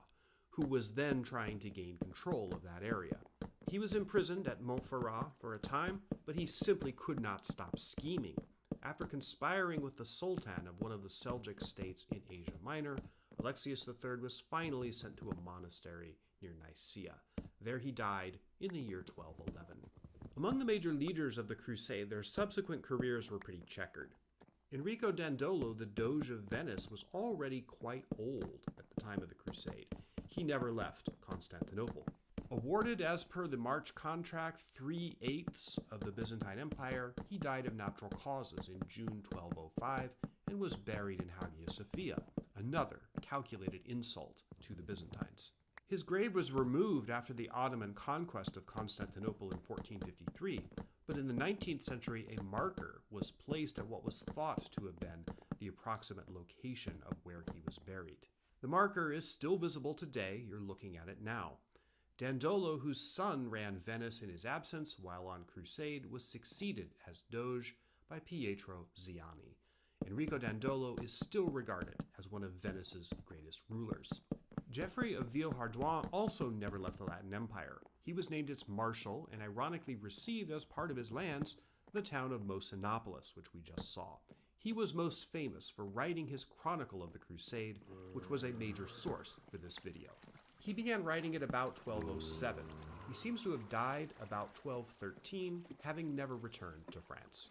who was then trying to gain control of that area. He was imprisoned at Montferrat for a time, but he simply could not stop scheming. After conspiring with the Sultan of one of the Seljuk states in Asia Minor, Alexius III was finally sent to a monastery near Nicaea. There he died in the year 1211. Among the major leaders of the crusade, their subsequent careers were pretty checkered. Enrico Dandolo, the Doge of Venice, was already quite old at the time of the crusade. He never left Constantinople. Awarded as per the March contract 3/8 of the Byzantine Empire, he died of natural causes in June 1205 and was buried in Hagia Sophia, another calculated insult to the Byzantines. His grave was removed after the Ottoman conquest of Constantinople in 1453, but in the 19th century a marker was placed at what was thought to have been the approximate location of where he was buried. The marker is still visible today. You're looking at it now. Dandolo, whose son ran Venice in his absence while on crusade, was succeeded as Doge by Pietro Ziani. Enrico Dandolo is still regarded as one of Venice's greatest rulers. Geoffrey of Villehardouin also never left the Latin Empire. He was named its marshal and ironically received as part of his lands the town of Mosinopolis, which we just saw. He was most famous for writing his Chronicle of the Crusade, which was a major source for this video. He began writing it about 1207. He seems to have died about 1213, having never returned to France.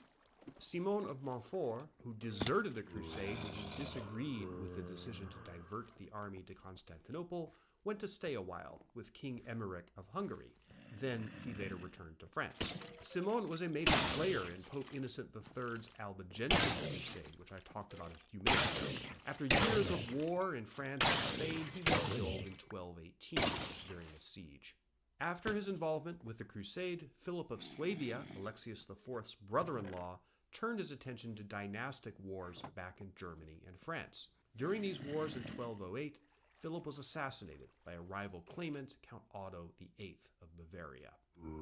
Simon of Montfort, who deserted the crusade when he disagreed with the decision to divert the army to Constantinople, went to stay a while with King Emmerich of Hungary. Then he later returned to France. Simon was a major player in Pope Innocent III's Albigensian crusade, which I talked about a few minutes ago. After years of war in France and Spain, he was killed in 1218 during a siege. After his involvement with the crusade, Philip of Swabia, Alexius IV's brother-in-law, turned his attention to dynastic wars back in Germany and France. During these wars in 1208, Philip was assassinated by a rival claimant, Count Otto VIII of Bavaria.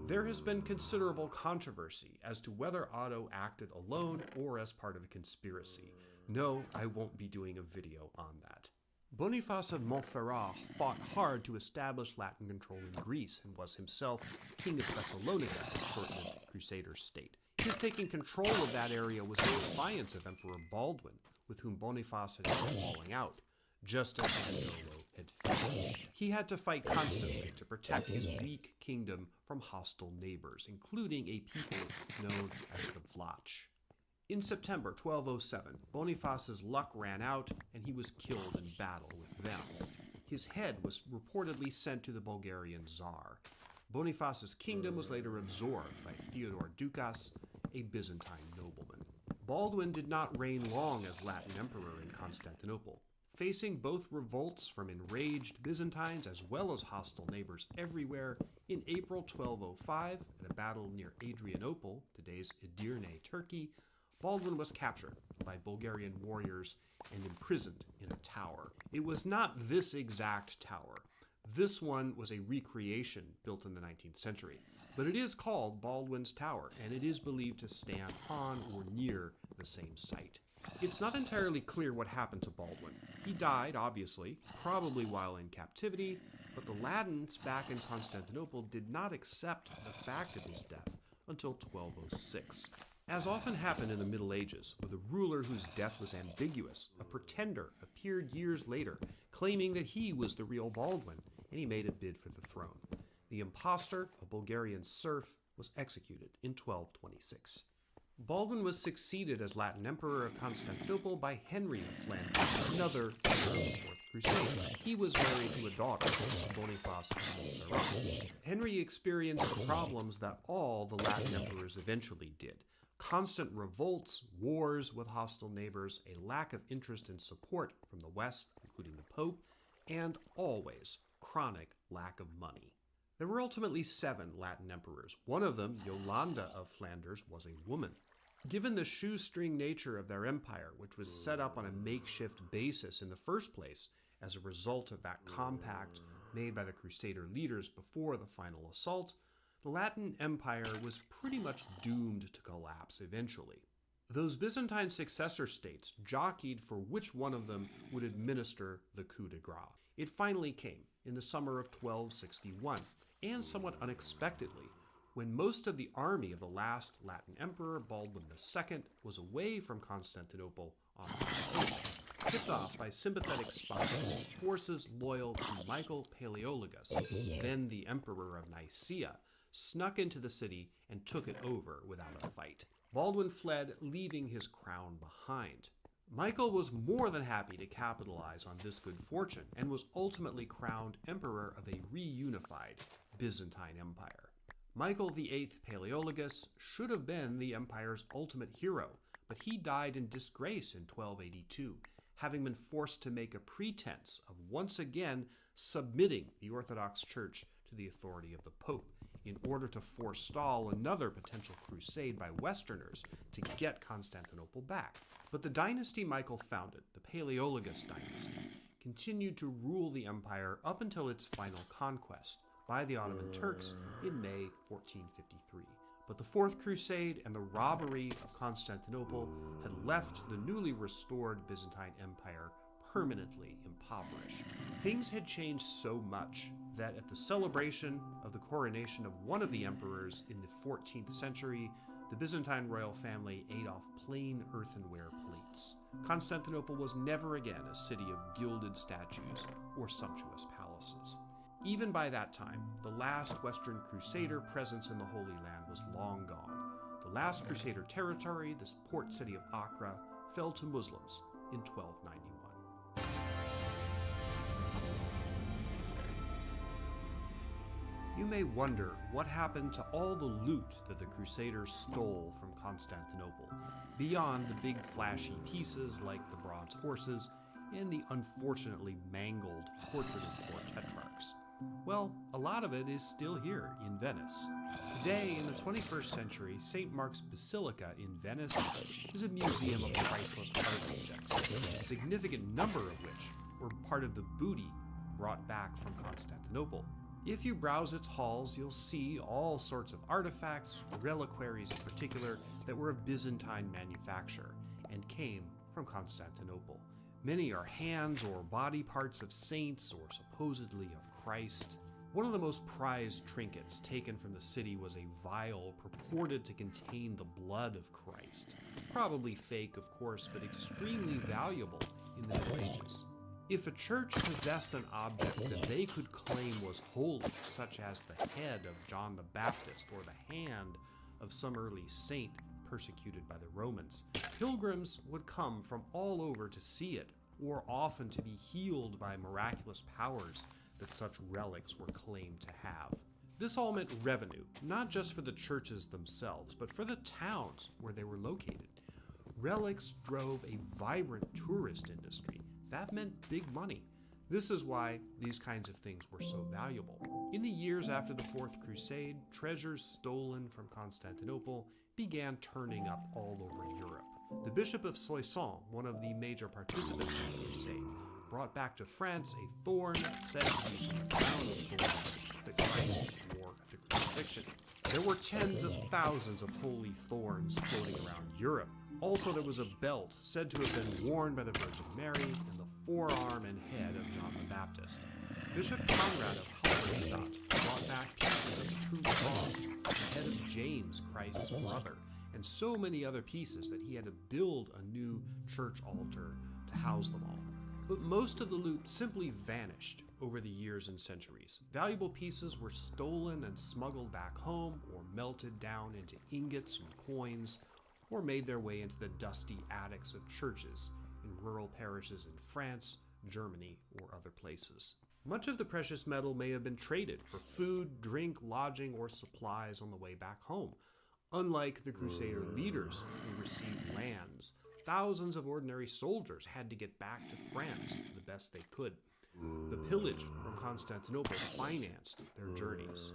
There has been considerable controversy as to whether Otto acted alone or as part of a conspiracy. No, I won't be doing a video on that. Boniface of Montferrat fought hard to establish Latin control in Greece and was himself king of Thessalonica, a short-lived crusader state. His taking control of that area was in defiance of Emperor Baldwin, with whom Boniface had been falling out, just as Dandolo had failed. He had to fight constantly to protect his weak kingdom from hostile neighbors, including a people known as the Vlach. In September 1207, Boniface's luck ran out and he was killed in battle with them. His head was reportedly sent to the Bulgarian Tsar. Boniface's kingdom was later absorbed by Theodore Ducas, a Byzantine nobleman. Baldwin did not reign long as Latin emperor in Constantinople. Facing both revolts from enraged Byzantines as well as hostile neighbors everywhere, in April 1205, at a battle near Adrianople, today's Edirne, Turkey, Baldwin was captured by Bulgarian warriors and imprisoned in a tower. It was not this exact tower. This one was a recreation built in the 19th century, but it is called Baldwin's Tower, and it is believed to stand on or near the same site. It's not entirely clear what happened to Baldwin. He died, obviously, probably while in captivity, but the Latins back in Constantinople did not accept the fact of his death until 1206. As often happened in the Middle Ages, with a ruler whose death was ambiguous, a pretender appeared years later, claiming that he was the real Baldwin, and he made a bid for the throne. The impostor, a Bulgarian serf, was executed in 1226. Baldwin was succeeded as Latin Emperor of Constantinople by Henry of Flanders, another Fourth Crusade. He was married to a daughter, Boniface of Montferrat. Henry experienced the problems that all the Latin emperors eventually did. Constant revolts, wars with hostile neighbors, a lack of interest and support from the West, including the Pope, and always chronic lack of money. There were ultimately 7 Latin emperors. One of them, Yolanda of Flanders, was a woman. Given the shoestring nature of their empire, which was set up on a makeshift basis in the first place as a result of that compact made by the Crusader leaders before the final assault, the Latin Empire was pretty much doomed to collapse eventually. Those Byzantine successor states jockeyed for which one of them would administer the coup de grace. It finally came in the summer of 1261, and somewhat unexpectedly, when most of the army of the last Latin emperor, Baldwin II, was away from Constantinople on vacation, tipped off by sympathetic spies, forces loyal to Michael Palaeologus, then the emperor of Nicaea, snuck into the city and took it over without a fight. Baldwin fled, leaving his crown behind. Michael was more than happy to capitalize on this good fortune and was ultimately crowned emperor of a reunified Byzantine Empire. Michael VIII Palaeologus should have been the empire's ultimate hero, but he died in disgrace in 1282, having been forced to make a pretense of once again submitting the Orthodox Church to the authority of the Pope, in order to forestall another potential crusade by Westerners to get Constantinople back. But the dynasty Michael founded, the Palaeologus dynasty, continued to rule the empire up until its final conquest by the Ottoman Turks in May 1453. But the Fourth Crusade and the robbery of Constantinople had left the newly restored Byzantine Empire permanently impoverished. Things had changed so much that at the celebration of the coronation of one of the emperors in the 14th century, the Byzantine royal family ate off plain earthenware plates. Constantinople was never again a city of gilded statues or sumptuous palaces. Even by that time, the last Western Crusader presence in the Holy Land was long gone. The last Crusader territory, the port city of Acre, fell to Muslims in 1291. You may wonder what happened to all the loot that the Crusaders stole from Constantinople, beyond the big flashy pieces like the bronze horses and the unfortunately mangled portrait of four tetrarchs. Well, a lot of it is still here in Venice. Today, in the 21st century, St. Mark's Basilica in Venice is a museum of priceless art objects, a significant number of which were part of the booty brought back from Constantinople. If you browse its halls, you'll see all sorts of artifacts, reliquaries in particular, that were of Byzantine manufacture and came from Constantinople. Many are hands or body parts of saints or supposedly of Christ. One of the most prized trinkets taken from the city was a vial purported to contain the blood of Christ. Probably fake, of course, but extremely valuable in the Middle Ages. If a church possessed an object that they could claim was holy, such as the head of John the Baptist or the hand of some early saint persecuted by the Romans, pilgrims would come from all over to see it, or often to be healed by miraculous powers that such relics were claimed to have. This all meant revenue, not just for the churches themselves, but for the towns where they were located. Relics drove a vibrant tourist industry. That meant big money. This is why these kinds of things were so valuable. In the years after the Fourth Crusade, treasures stolen from Constantinople began turning up all over Europe. The Bishop of Soissons, one of the major participants in the crusade, brought back to France a thorn said to be the crown of thorns that Christ wore at the crucifixion. There were tens of thousands of holy thorns floating around Europe. Also, there was a belt said to have been worn by the Virgin Mary in the forearm and head of John the Baptist. Bishop Conrad of Halberstadt brought back pieces of the true cross, the head of James, Christ's brother, and so many other pieces that he had to build a new church altar to house them all. But most of the loot simply vanished over the years and centuries. Valuable pieces were stolen and smuggled back home, or melted down into ingots and coins, or made their way into the dusty attics of churches in rural parishes in France, Germany, or other places. Much of the precious metal may have been traded for food, drink, lodging, or supplies on the way back home. Unlike the Crusader leaders who received lands, thousands of ordinary soldiers had to get back to France the best they could. The pillage from Constantinople financed their journeys.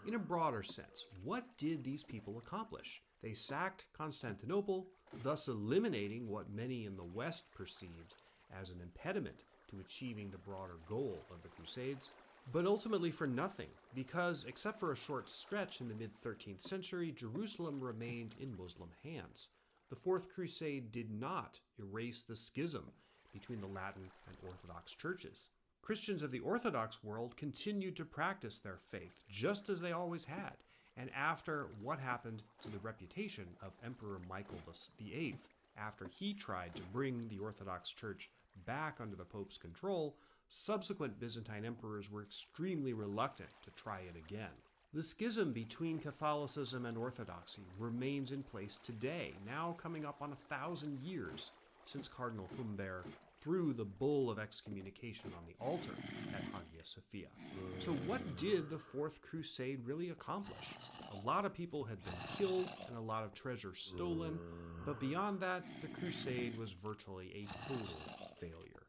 In a broader sense, what did these people accomplish? They sacked Constantinople, thus eliminating what many in the West perceived as an impediment to achieving the broader goal of the Crusades, but ultimately for nothing, because except for a short stretch in the mid-13th century, Jerusalem remained in Muslim hands. The Fourth Crusade did not erase the schism between the Latin and Orthodox churches. Christians of the Orthodox world continued to practice their faith just as they always had, and after what happened to the reputation of Emperor Michael VIII, after he tried to bring the Orthodox Church back under the Pope's control, subsequent Byzantine emperors were extremely reluctant to try it again. The schism between Catholicism and Orthodoxy remains in place today, now coming up on 1,000 years since Cardinal Humbert threw the bull of excommunication on the altar at Hagia Sophia. So what did the Fourth Crusade really accomplish? A lot of people had been killed and a lot of treasure stolen, but beyond that, the crusade was virtually a total failure.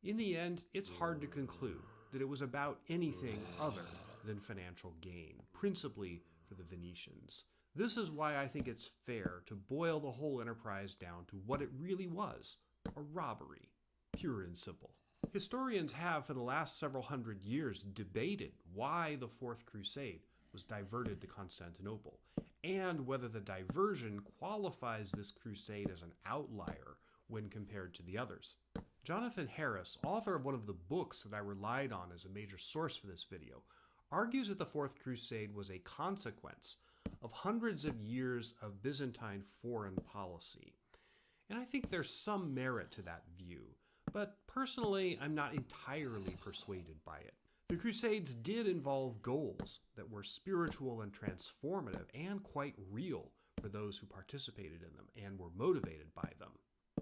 In the end, it's hard to conclude that it was about anything other than financial gain, principally for the Venetians. This is why I think it's fair to boil the whole enterprise down to what it really was, a robbery, pure and simple. Historians have for the last several hundred years debated why the Fourth Crusade was diverted to Constantinople, and whether the diversion qualifies this crusade as an outlier when compared to the others. Jonathan Harris, author of one of the books that I relied on as a major source for this video, argues that the Fourth Crusade was a consequence of hundreds of years of Byzantine foreign policy. And I think there's some merit to that view, but personally, I'm not entirely persuaded by it. The Crusades did involve goals that were spiritual and transformative and quite real for those who participated in them and were motivated by them.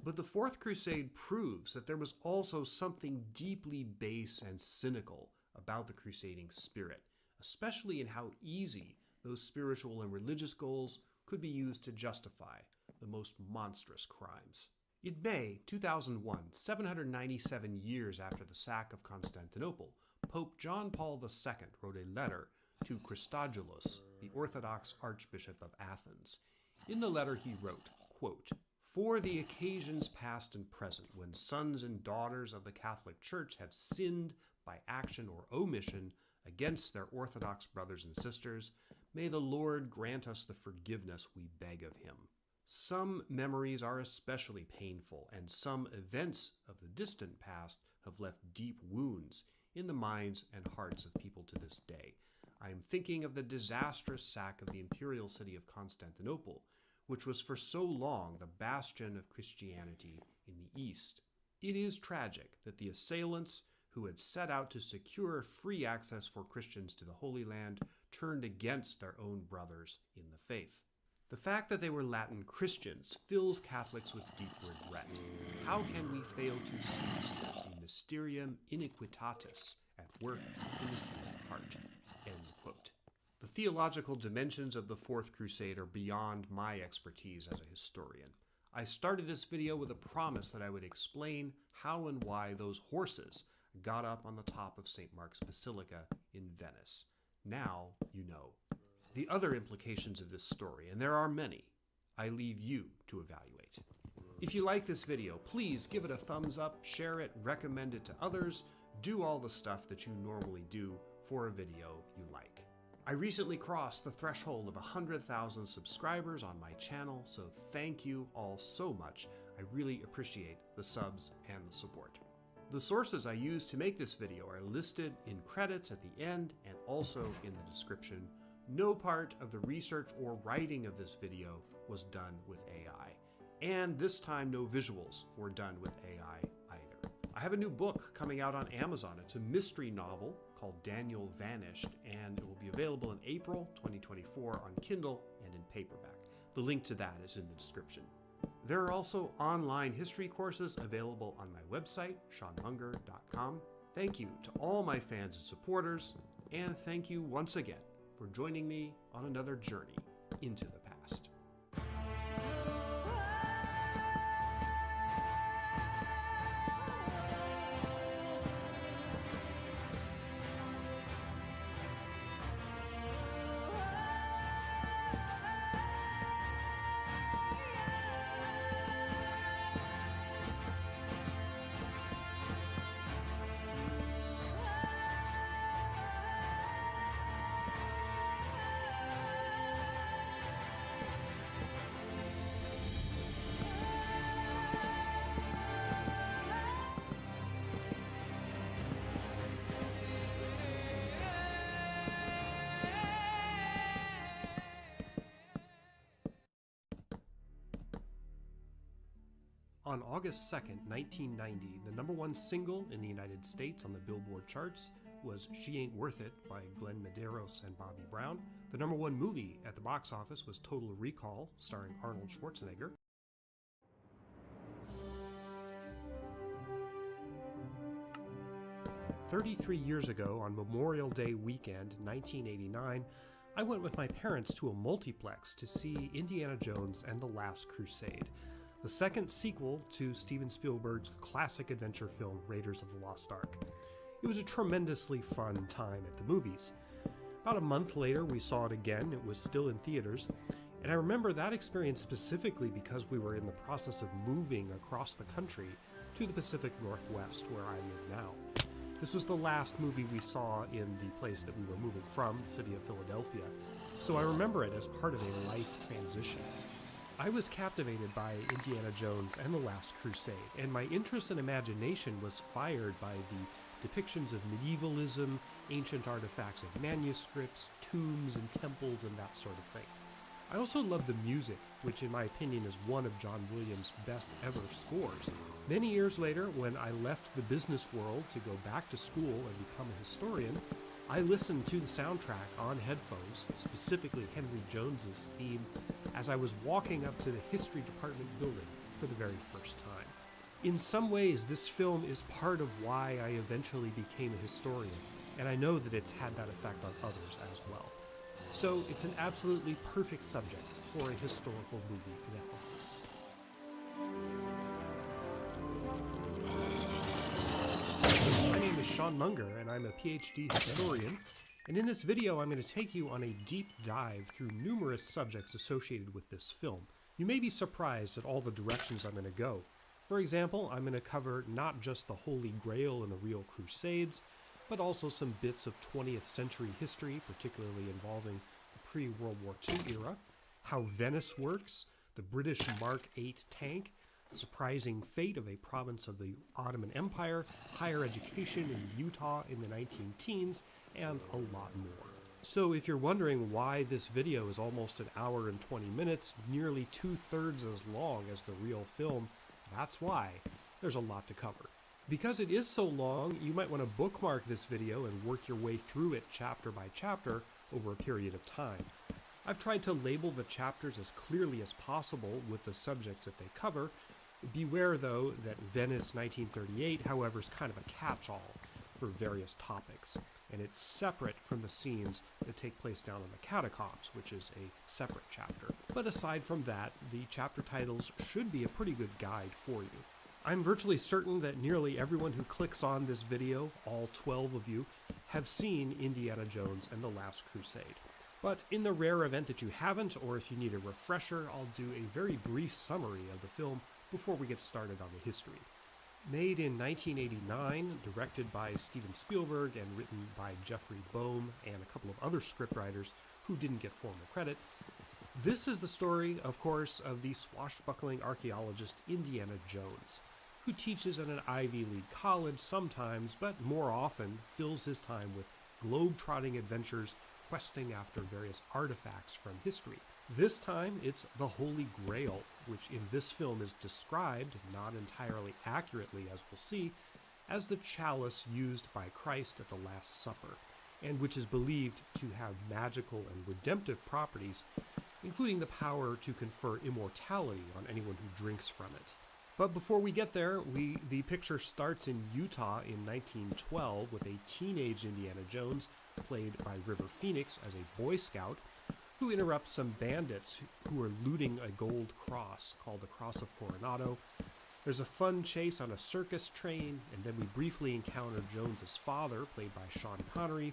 But the Fourth Crusade proves that there was also something deeply base and cynical about the crusading spirit, especially in how easy those spiritual and religious goals could be used to justify the most monstrous crimes. In May 2001, 797 years after the sack of Constantinople, Pope John Paul II wrote a letter to Christodulus, the Orthodox Archbishop of Athens. In the letter he wrote, quote, "For the occasions past and present, when sons and daughters of the Catholic Church have sinned by action or omission against their Orthodox brothers and sisters, may the Lord grant us the forgiveness we beg of him. Some memories are especially painful, and some events of the distant past have left deep wounds in the minds and hearts of people to this day. I am thinking of the disastrous sack of the imperial city of Constantinople, which was for so long the bastion of Christianity in the East. It is tragic that the assailants, who had set out to secure free access for Christians to the Holy Land, turned against their own brothers in the faith. The fact that they were Latin Christians fills Catholics with deep regret. How can we fail to see the mysterium iniquitatis at work in the human heart?" End quote. The theological dimensions of the Fourth Crusade are beyond my expertise as a historian. I started this video with a promise that I would explain how and why those horses got up on the top of St. Mark's Basilica in Venice. Now you know. The other implications of this story, and there are many, I leave you to evaluate. If you like this video, please give it a thumbs up, share it, recommend it to others, do all the stuff that you normally do for a video you like. I recently crossed the threshold of 100,000 subscribers on my channel, so thank you all so much. I really appreciate the subs and the support. The sources I used to make this video are listed in credits at the end and also in the description. No part of the research or writing of this video was done with AI. And this time no visuals were done with AI either. I have a new book coming out on Amazon. It's a mystery novel called Daniel Vanished, and it will be available in April 2024 on Kindle and in paperback. The link to that is in the description. There are also online history courses available on my website, seanmunger.com. Thank you to all my fans and supporters, and thank you once again for joining me on another journey into the past. On August 2nd, 1990, the #1 single in the United States on the Billboard charts was She Ain't Worth It by Glenn Medeiros and Bobby Brown. The #1 movie at the box office was Total Recall, starring Arnold Schwarzenegger. "33 years ago, on Memorial Day weekend, 1989, I went with my parents to a multiplex to see Indiana Jones and the Last Crusade, the second sequel to Steven Spielberg's classic adventure film Raiders of the Lost Ark. It was a tremendously fun time at the movies. About a month later, we saw it again. It was still in theaters, and I remember that experience specifically because we were in the process of moving across the country to the Pacific Northwest, where I live now. This was the last movie we saw in the place that we were moving from, the city of Philadelphia, so I remember it as part of a life transition. I was captivated by Indiana Jones and the Last Crusade, and my interest and imagination was fired by the depictions of medievalism, ancient artifacts of manuscripts, tombs and temples, and that sort of thing. I also loved the music, which in my opinion is one of John Williams' best ever scores. Many years later, when I left the business world to go back to school and become a historian, I listened to the soundtrack on headphones, specifically Henry Jones's theme, as I was walking up to the history department building for the very first time. In some ways, this film is part of why I eventually became a historian, and I know that it's had that effect on others as well. So it's an absolutely perfect subject for a historical movie analysis. My name is Sean Munger, and I'm a PhD historian, and in this video I'm going to take you on a deep dive through numerous subjects associated with this film. You may be surprised at all the directions I'm going to go. For example, I'm going to cover not just the Holy Grail and the real Crusades, but also some bits of 20th century history, particularly involving the pre-World War II era, how Venice works, the British Mark 8 tank, the surprising fate of a province of the Ottoman Empire, higher education in Utah in the 19-teens, and a lot more. So if you're wondering why this video is almost an hour and 20 minutes, nearly 2/3 as long as the real film, that's why. There's a lot to cover. Because it is so long, you might want to bookmark this video and work your way through it chapter by chapter over a period of time. I've tried to label the chapters as clearly as possible with the subjects that they cover. Beware, though, that Venice 1938, however, is kind of a catch-all for various topics, and it's separate from the scenes that take place down in the catacombs, which is a separate chapter. But aside from that, the chapter titles should be a pretty good guide for you. I'm virtually certain that nearly everyone who clicks on this video, all 12 of you, have seen Indiana Jones and the Last Crusade. But in the rare event that you haven't, or if you need a refresher, I'll do a very brief summary of the film before we get started on the history. Made in 1989, directed by Steven Spielberg and written by Jeffrey Boehm and a couple of other scriptwriters who didn't get formal credit, this is the story, of course, of the swashbuckling archaeologist Indiana Jones, who teaches at an Ivy League college sometimes, but more often fills his time with globe-trotting adventures questing after various artifacts from history. This time, it's the Holy Grail, which in this film is described, not entirely accurately as we'll see, as the chalice used by Christ at the Last Supper, and which is believed to have magical and redemptive properties, including the power to confer immortality on anyone who drinks from it. But before we get there, the picture starts in Utah in 1912 with a teenage Indiana Jones, played by River Phoenix as a Boy Scout, who interrupts some bandits who are looting a gold cross called the Cross of Coronado. There's a fun chase on a circus train, and then we briefly encounter Jones's father, played by Sean Connery,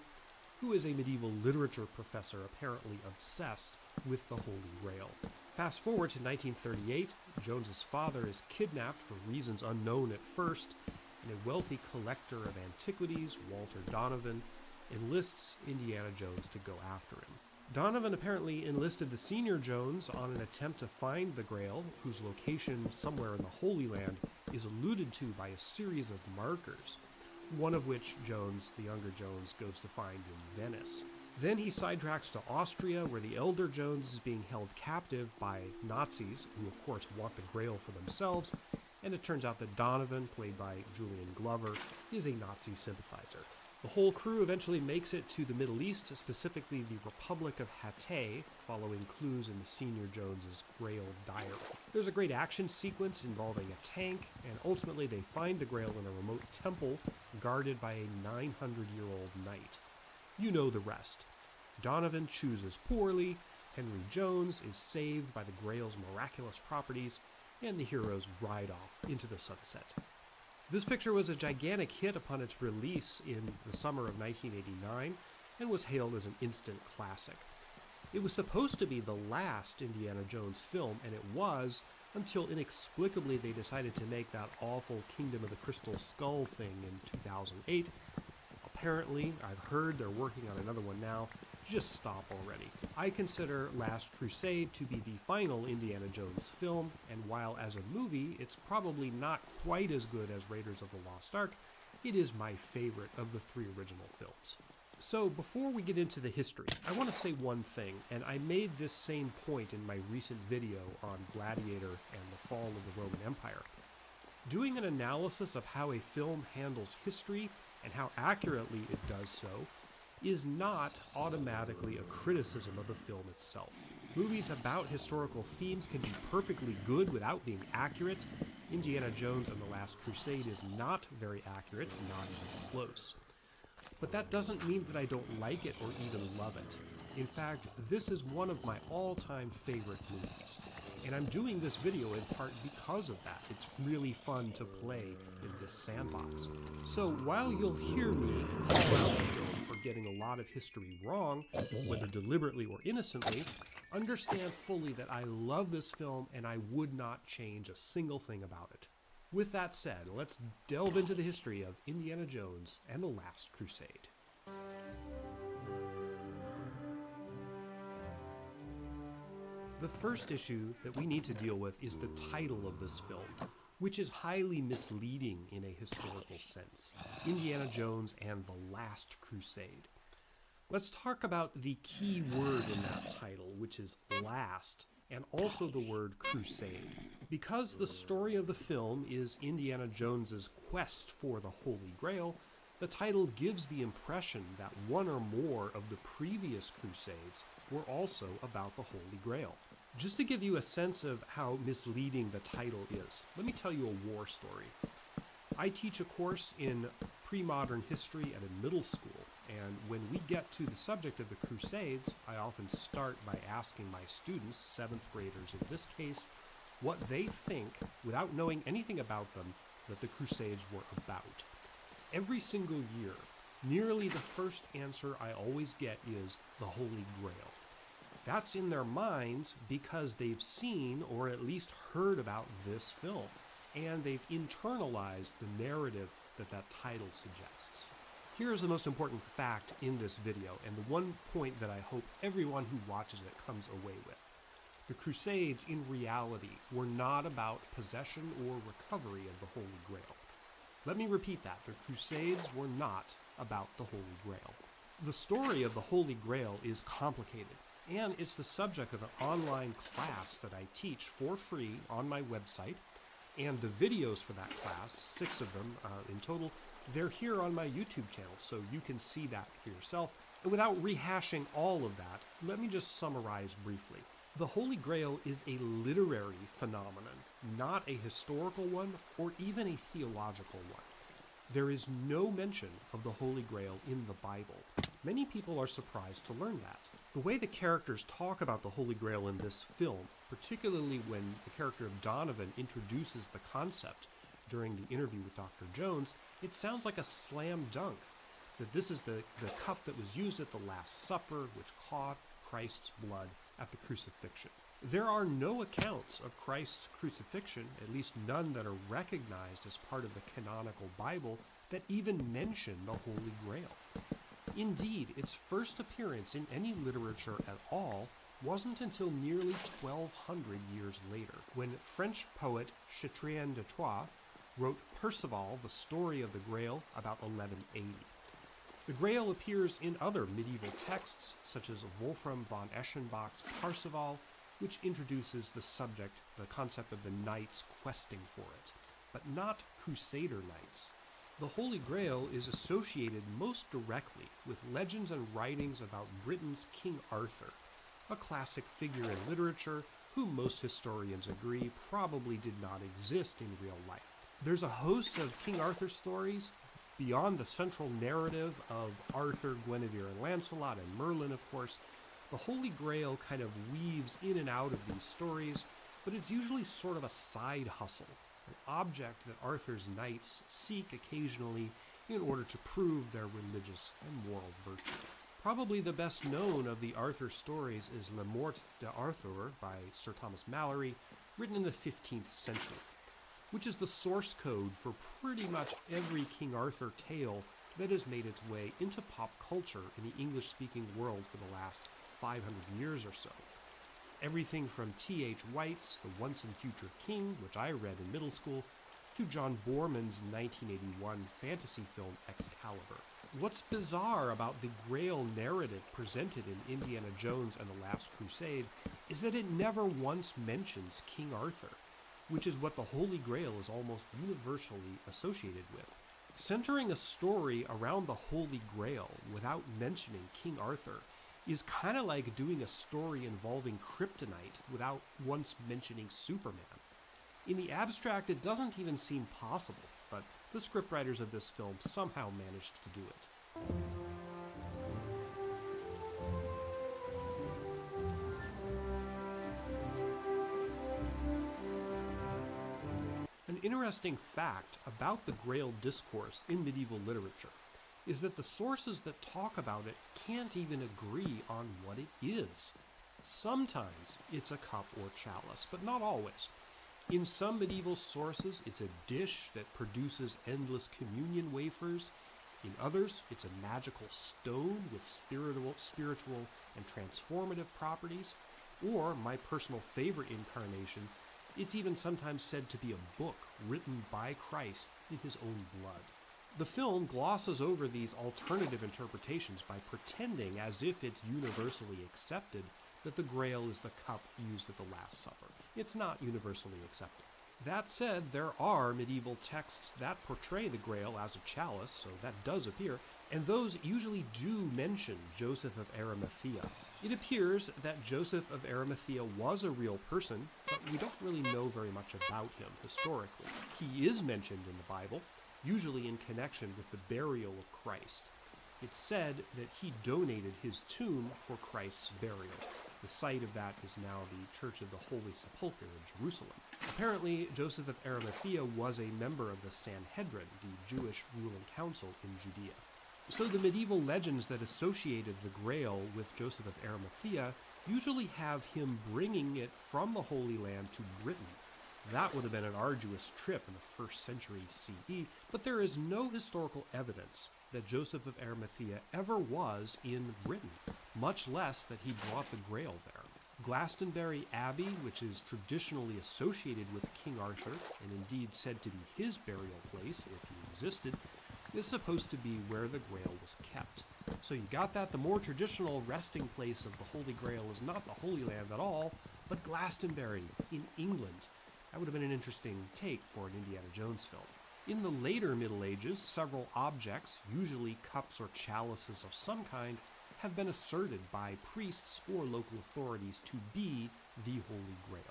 who is a medieval literature professor apparently obsessed with the Holy Grail. Fast forward to 1938, Jones's father is kidnapped for reasons unknown at first, and a wealthy collector of antiquities, Walter Donovan, enlists Indiana Jones to go after him. Donovan apparently enlisted the senior Jones on an attempt to find the Grail, whose location somewhere in the Holy Land is alluded to by a series of markers, one of which Jones, the younger Jones, goes to find in Venice. Then he sidetracks to Austria, where the elder Jones is being held captive by Nazis, who of course want the Grail for themselves, and it turns out that Donovan, played by Julian Glover, is a Nazi sympathizer. The whole crew eventually makes it to the Middle East, specifically the Republic of Hatay, following clues in the senior Jones's Grail diary. There's a great action sequence involving a tank, and ultimately they find the Grail in a remote temple guarded by a 900-year-old knight. You know the rest. Donovan chooses poorly, Henry Jones is saved by the Grail's miraculous properties, and the heroes ride off into the sunset. This picture was a gigantic hit upon its release in the summer of 1989 and was hailed as an instant classic. It was supposed to be the last Indiana Jones film, and it was, until inexplicably they decided to make that awful Kingdom of the Crystal Skull thing in 2008. Apparently, I've heard they're working on another one now. Just stop already. I consider Last Crusade to be the final Indiana Jones film, and while as a movie it's probably not quite as good as Raiders of the Lost Ark, it is my favorite of the three original films. So before we get into the history, I want to say one thing, and I made this same point in my recent video on Gladiator and the fall of the Roman Empire. Doing an analysis of how a film handles history and how accurately it does so is not automatically a criticism of the film itself. Movies about historical themes can be perfectly good without being accurate. Indiana Jones and the Last Crusade is not very accurate, not even close. But that doesn't mean that I don't like it or even love it. In fact, this is one of my all-time favorite movies. And I'm doing this video in part because of that. It's really fun to play in this sandbox. So while you'll hear me call out the film for getting a lot of history wrong, whether deliberately or innocently, understand fully that I love this film and I would not change a single thing about it. With that said, let's delve into the history of Indiana Jones and the Last Crusade. The first issue that we need to deal with is the title of this film, which is highly misleading in a historical sense. Indiana Jones and the Last Crusade. Let's talk about the key word in that title, which is last, and also the word crusade. Because the story of the film is Indiana Jones's quest for the Holy Grail, the title gives the impression that one or more of the previous crusades were also about the Holy Grail. Just to give you a sense of how misleading the title is, let me tell you a war story. I teach a course in pre-modern history at a middle school, and when we get to the subject of the Crusades, I often start by asking my students, 7th graders in this case, what they think, without knowing anything about them, that the Crusades were about. Every single year, nearly the first answer I always get is the Holy Grail. That's in their minds because they've seen or at least heard about this film, and they've internalized the narrative that that title suggests. Here is the most important fact in this video, and the one point that I hope everyone who watches it comes away with. The Crusades, in reality, were not about possession or recovery of the Holy Grail. Let me repeat that. The Crusades were not about the Holy Grail. The story of the Holy Grail is complicated, and it's the subject of an online class that I teach for free on my website, and the videos for that class, 6 of them in total, they're here on my YouTube channel, so you can see that for yourself. And without rehashing all of that, let me just summarize briefly. The Holy Grail is a literary phenomenon, not a historical one or even a theological one. There is no mention of the Holy Grail in the Bible. Many people are surprised to learn that. The way the characters talk about the Holy Grail in this film, particularly when the character of Donovan introduces the concept during the interview with Dr. Jones, it sounds like a slam dunk, that this is the cup that was used at the Last Supper, which caught Christ's blood at the crucifixion. There are no accounts of Christ's crucifixion, at least none that are recognized as part of the canonical Bible, that even mention the Holy Grail. Indeed, its first appearance in any literature at all wasn't until nearly 1200 years later, when French poet Chatrian de Troyes wrote Perceval, the story of the Grail, about 1180. The Grail appears in other medieval texts, such as Wolfram von Eschenbach's Parzival, which introduces the subject, the concept of the knights questing for it, but not crusader knights. The Holy Grail is associated most directly with legends and writings about Britain's King Arthur, a classic figure in literature who most historians agree probably did not exist in real life. There's a host of King Arthur stories beyond the central narrative of Arthur, Guinevere, and Lancelot, and Merlin, of course. The Holy Grail kind of weaves in and out of these stories, but it's usually sort of a side hustle, an object that Arthur's knights seek occasionally in order to prove their religious and moral virtue. Probably the best known of the Arthur stories is Le Morte d'Arthur by Sir Thomas Malory, written in the 15th century, which is the source code for pretty much every King Arthur tale that has made its way into pop culture in the English-speaking world for the last 500 years or so. Everything from T.H. White's The Once and Future King, which I read in middle school, to John Boorman's 1981 fantasy film Excalibur. What's bizarre about the Grail narrative presented in Indiana Jones and the Last Crusade is that it never once mentions King Arthur, which is what the Holy Grail is almost universally associated with. Centering a story around the Holy Grail without mentioning King Arthur is kind of like doing a story involving kryptonite without once mentioning Superman. In the abstract, it doesn't even seem possible, but the scriptwriters of this film somehow managed to do it. interesting fact about the Grail discourse in medieval literature is that the sources that talk about it can't even agree on what it is. Sometimes it's a cup or chalice, but not always. In some medieval sources, it's a dish that produces endless communion wafers. In others, it's a magical stone with spiritual and transformative properties. Or, my personal favorite incarnation, it's even sometimes said to be a book written by Christ in his own blood. The film glosses over these alternative interpretations by pretending as if it's universally accepted that the Grail is the cup used at the Last Supper. It's not universally accepted. That said, there are medieval texts that portray the Grail as a chalice, so that does appear, and those usually do mention Joseph of Arimathea. It appears that Joseph of Arimathea was a real person, but we don't really know very much about him historically. He is mentioned in the Bible, usually in connection with the burial of Christ. It's said that he donated his tomb for Christ's burial. The site of that is now the Church of the Holy Sepulchre in Jerusalem. Apparently, Joseph of Arimathea was a member of the Sanhedrin, the Jewish ruling council in Judea. So the medieval legends that associated the Grail with Joseph of Arimathea usually have him bringing it from the Holy Land to Britain. That would have been an arduous trip in the 1st century CE, but there is no historical evidence that Joseph of Arimathea ever was in Britain, much less that he brought the Grail there. Glastonbury Abbey, which is traditionally associated with King Arthur, and indeed said to be his burial place if he existed, is supposed to be where the Grail was kept. So you got that. The more traditional resting place of the Holy Grail is not the Holy Land at all, but Glastonbury in England. That would have been an interesting take for an Indiana Jones film. In the later Middle Ages, several objects, usually cups or chalices of some kind, have been asserted by priests or local authorities to be the Holy Grail.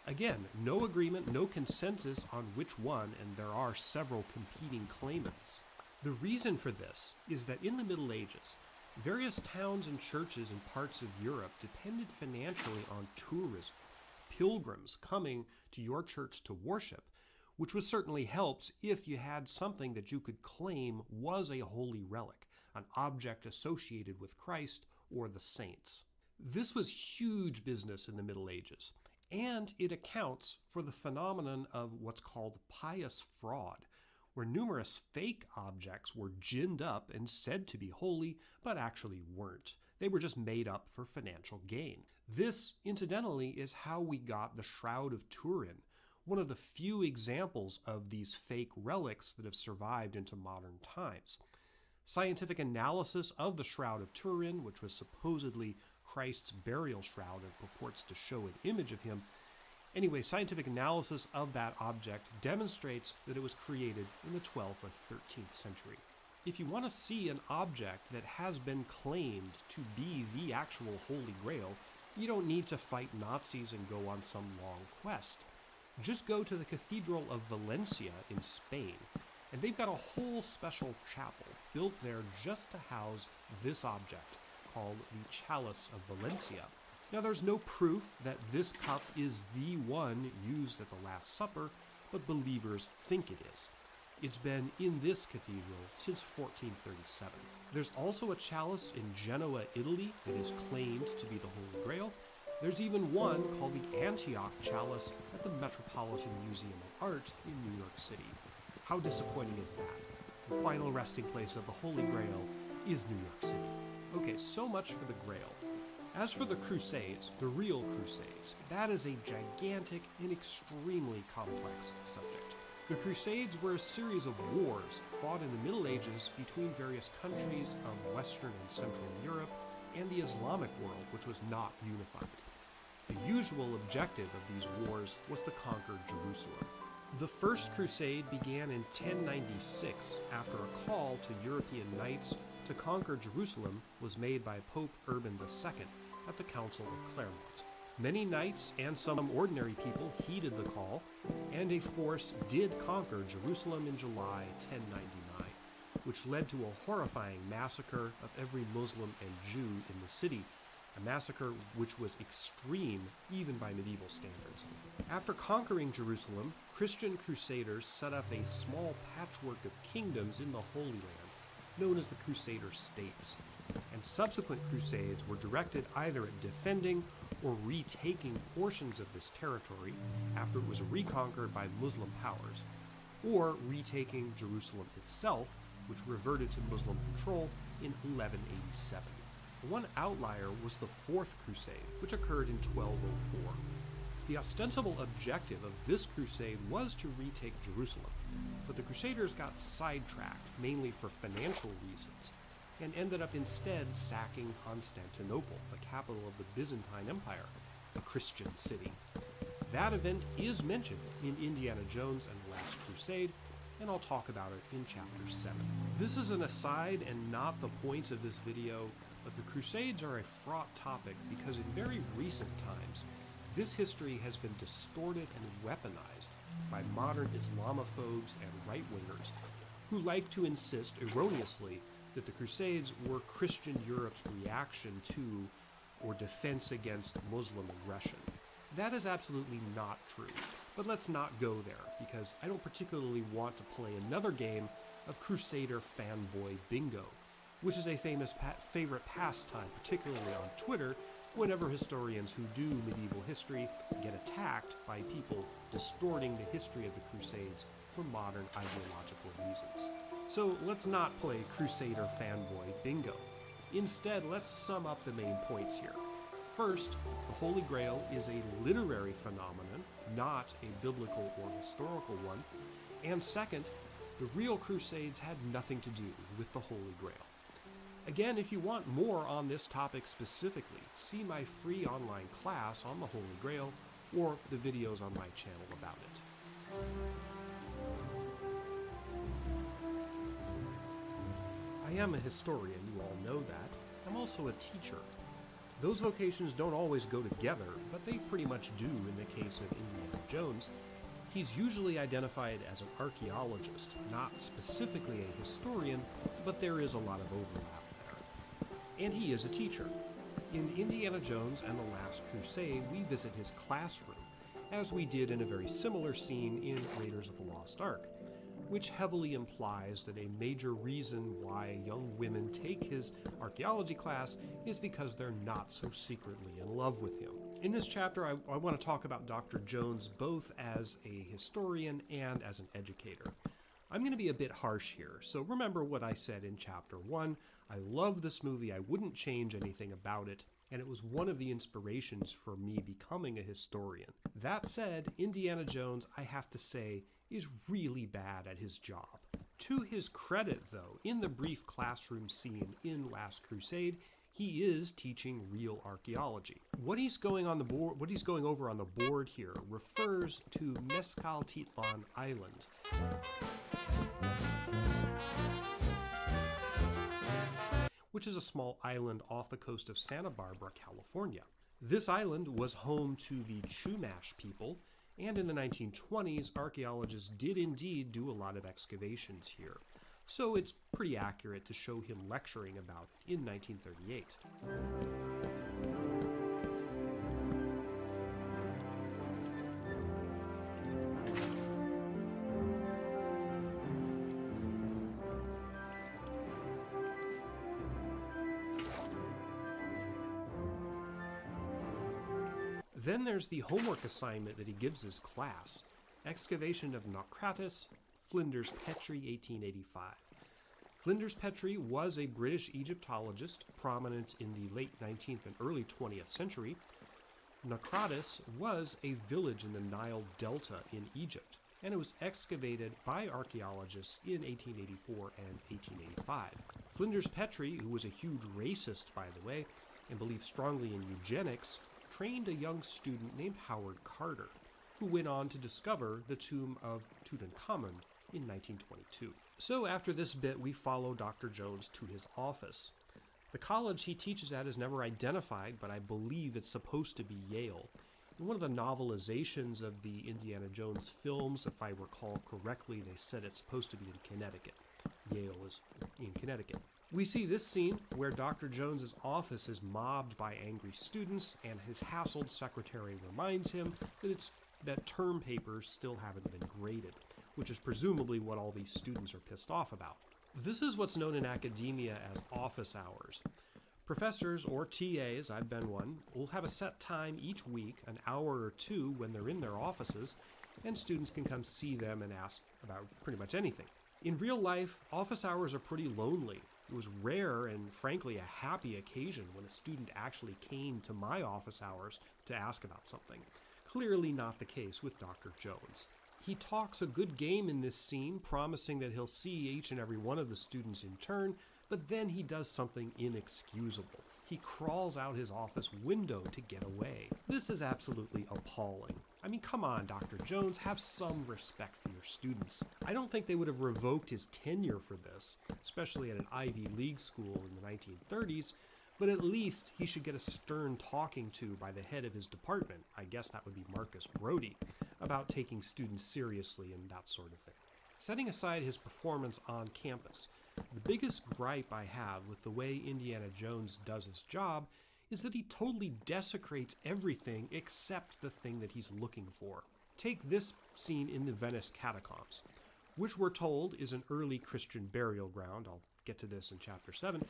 Again, no agreement, no consensus on which one, and there are several competing claimants. The reason for this is that in the Middle Ages, various towns and churches in parts of Europe depended financially on tourism, pilgrims coming to your church to worship, which was certainly helped if you had something that you could claim was a holy relic, an object associated with Christ or the saints. This was huge business in the Middle Ages, and it accounts for the phenomenon of what's called pious fraud, where numerous fake objects were ginned up and said to be holy, but actually weren't. They were just made up for financial gain. This, incidentally, is how we got the Shroud of Turin, one of the few examples of these fake relics that have survived into modern times. Scientific analysis of the Shroud of Turin, which was supposedly Christ's burial shroud and purports to show an image of him. Anyway, scientific analysis of that object demonstrates that it was created in the 12th or 13th century. If you want to see an object that has been claimed to be the actual Holy Grail, you don't need to fight Nazis and go on some long quest. Just go to the Cathedral of Valencia in Spain, and they've got a whole special chapel built there just to house this object, called the Chalice of Valencia. Now, there's no proof that this cup is the one used at the Last Supper, but believers think it is. It's been in this cathedral since 1437. There's also a chalice in Genoa, Italy, that is claimed to be the Holy Grail. There's even one called the Antioch Chalice at the Metropolitan Museum of Art in New York City. How disappointing is that? The final resting place of the Holy Grail is New York City. Okay, so much for the Grail. As for the Crusades, the real Crusades, that is a gigantic and extremely complex subject. The Crusades were a series of wars fought in the Middle Ages between various countries of Western and Central Europe and the Islamic world, which was not unified. The usual objective of these wars was to conquer Jerusalem. The First Crusade began in 1096 after a call to European knights to conquer Jerusalem was made by Pope Urban II at the Council of Clermont. Many knights and some ordinary people heeded the call, and a force did conquer Jerusalem in July 1099, which led to a horrifying massacre of every Muslim and Jew in the city. a massacre which was extreme even by medieval standards. After conquering Jerusalem, Christian crusaders set up a small patchwork of kingdoms in the Holy Land, known as the Crusader states, and subsequent crusades were directed either at defending or retaking portions of this territory after it was reconquered by Muslim powers, or retaking Jerusalem itself, which reverted to Muslim control in 1187. One outlier was the Fourth Crusade, which occurred in 1204. The ostensible objective of this crusade was to retake Jerusalem, but the Crusaders got sidetracked, mainly for financial reasons, and ended up instead sacking Constantinople, the capital of the Byzantine Empire, a Christian city. That event is mentioned in Indiana Jones and the Last Crusade, and I'll talk about it in Chapter 7. This is an aside and not the point of this video, but the Crusades are a fraught topic because in very recent times, this history has been distorted and weaponized by modern Islamophobes and right-wingers who like to insist erroneously that the Crusades were Christian Europe's reaction to or defense against Muslim aggression. That is absolutely not true, but let's not go there because I don't particularly want to play another game of Crusader fanboy bingo, which is a famous favorite pastime, particularly on Twitter, whenever historians who do medieval history get attacked by people distorting the history of the Crusades for modern ideological reasons. So let's not play Crusader fanboy bingo. Instead, let's sum up the main points here. First, the Holy Grail is a literary phenomenon, not a biblical or historical one. And second, the real Crusades had nothing to do with the Holy Grail. Again, if you want more on this topic specifically, see my free online class on the Holy Grail or the videos on my channel about it. I am a historian, you all know that. I'm also a teacher. Those vocations don't always go together, but they pretty much do in the case of Indiana Jones. He's usually identified as an archaeologist, not specifically a historian, but there is a lot of overlap there. And he is a teacher. In Indiana Jones and the Last Crusade, we visit his classroom, as we did in a very similar scene in Raiders of the Lost Ark, which heavily implies that a major reason why young women take his archaeology class is because they're not so secretly in love with him. In this chapter, I want to talk about Dr. Jones both as a historian and as an educator. I'm going to be a bit harsh here, so remember what I said in Chapter 1. I love this movie, I wouldn't change anything about it, and it was one of the inspirations for me becoming a historian. That said, Indiana Jones, I have to say, is really bad at his job. To his credit, though, in the brief classroom scene in Last Crusade, he is teaching real archaeology. What he's going over on the board here refers to Mescaltitlan Island. Which is a small island off the coast of Santa Barbara, California. This island was home to the Chumash people, and in the 1920s, archaeologists did indeed do a lot of excavations here. So it's pretty accurate to show him lecturing about it in 1938. Then there's the homework assignment that he gives his class, Excavation of Naucratis, Flinders Petrie, 1885. Flinders Petrie was a British Egyptologist prominent in the late 19th and early 20th century. Naucratis was a village in the Nile Delta in Egypt, and it was excavated by archaeologists in 1884 and 1885. Flinders Petrie, who was a huge racist, by the way, and believed strongly in eugenics, trained a young student named Howard Carter, who went on to discover the tomb of Tutankhamun in 1922. So after this bit, we follow Dr. Jones to his office. The college he teaches at is never identified, but I believe it's supposed to be Yale. In one of the novelizations of the Indiana Jones films, if I recall correctly, they said it's supposed to be in Connecticut. Yale is in Connecticut. We see this scene where Dr. Jones's office is mobbed by angry students, and his hassled secretary reminds him that term papers still haven't been graded, which is presumably what all these students are pissed off about. This is what's known in academia as office hours. Professors, or TAs, I've been one, will have a set time each week, an hour or two when they're in their offices, and students can come see them and ask about pretty much anything. In real life, office hours are pretty lonely. It was rare and frankly a happy occasion when a student actually came to my office hours to ask about something. Clearly not the case with Dr. Jones. He talks a good game in this scene, promising that he'll see each and every one of the students in turn, but then he does something inexcusable. He crawls out his office window to get away. This is absolutely appalling. I mean, come on, Dr. Jones, have some respect for your students. I don't think they would have revoked his tenure for this, especially at an Ivy League school in the 1930s, but at least he should get a stern talking to by the head of his department, I guess that would be Marcus Brody, about taking students seriously and that sort of thing. Setting aside his performance on campus, the biggest gripe I have with the way Indiana Jones does his job is that he totally desecrates everything except the thing that he's looking for. Take this scene in the Venice catacombs, which we're told is an early Christian burial ground. I'll get to this in chapter 7.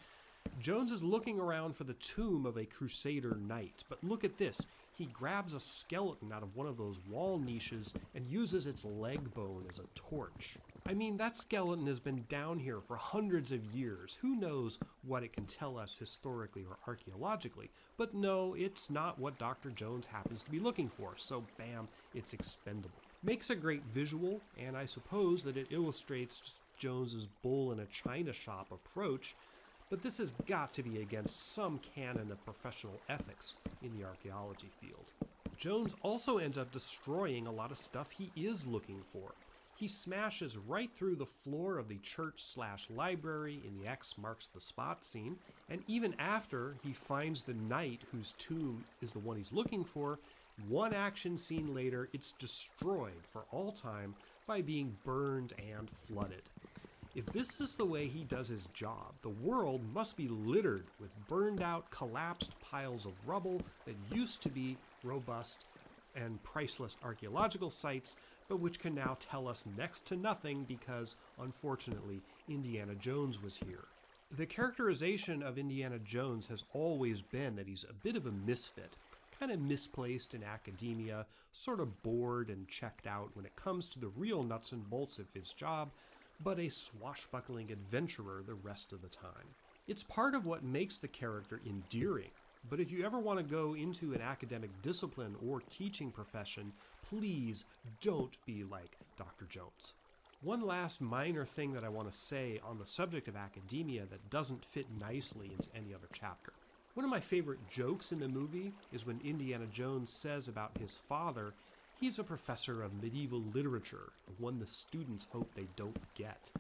Jones is looking around for the tomb of a Crusader knight, but look at this. He grabs a skeleton out of one of those wall niches and uses its leg bone as a torch. I mean, that skeleton has been down here for hundreds of years. Who knows what it can tell us historically or archaeologically? But no, it's not what Dr. Jones happens to be looking for, so bam, it's expendable. Makes a great visual, and I suppose that it illustrates Jones's bull in a china shop approach, but this has got to be against some canon of professional ethics in the archaeology field. Jones also ends up destroying a lot of stuff he is looking for. He smashes right through the floor of the church/library in the X marks the spot scene, and even after he finds the knight whose tomb is the one he's looking for, one action scene later, it's destroyed for all time by being burned and flooded. If this is the way he does his job, the world must be littered with burned out, collapsed piles of rubble that used to be robust and priceless archaeological sites, but which can now tell us next to nothing because, unfortunately, Indiana Jones was here. The characterization of Indiana Jones has always been that he's a bit of a misfit, kind of misplaced in academia, sort of bored and checked out when it comes to the real nuts and bolts of his job, but a swashbuckling adventurer the rest of the time. It's part of what makes the character endearing, but if you ever want to go into an academic discipline or teaching profession, please don't be like Dr. Jones. One last minor thing that I want to say on the subject of academia that doesn't fit nicely into any other chapter. One of my favorite jokes in the movie is when Indiana Jones says about his father, he's a professor of medieval literature, the one the students hope they don't get.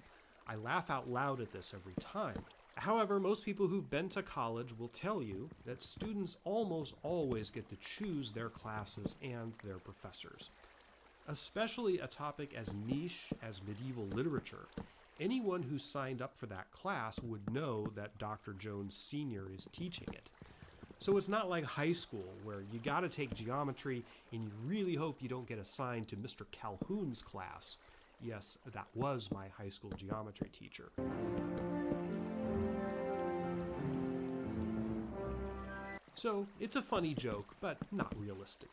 I laugh out loud at this every time. However, most people who've been to college will tell you that students almost always get to choose their classes and their professors. Especially a topic as niche as medieval literature. Anyone who signed up for that class would know that Dr. Jones Sr. is teaching it. So it's not like high school where you gotta take geometry and you really hope you don't get assigned to Mr. Calhoun's class. Yes, that was my high school geometry teacher. So it's a funny joke, but not realistic.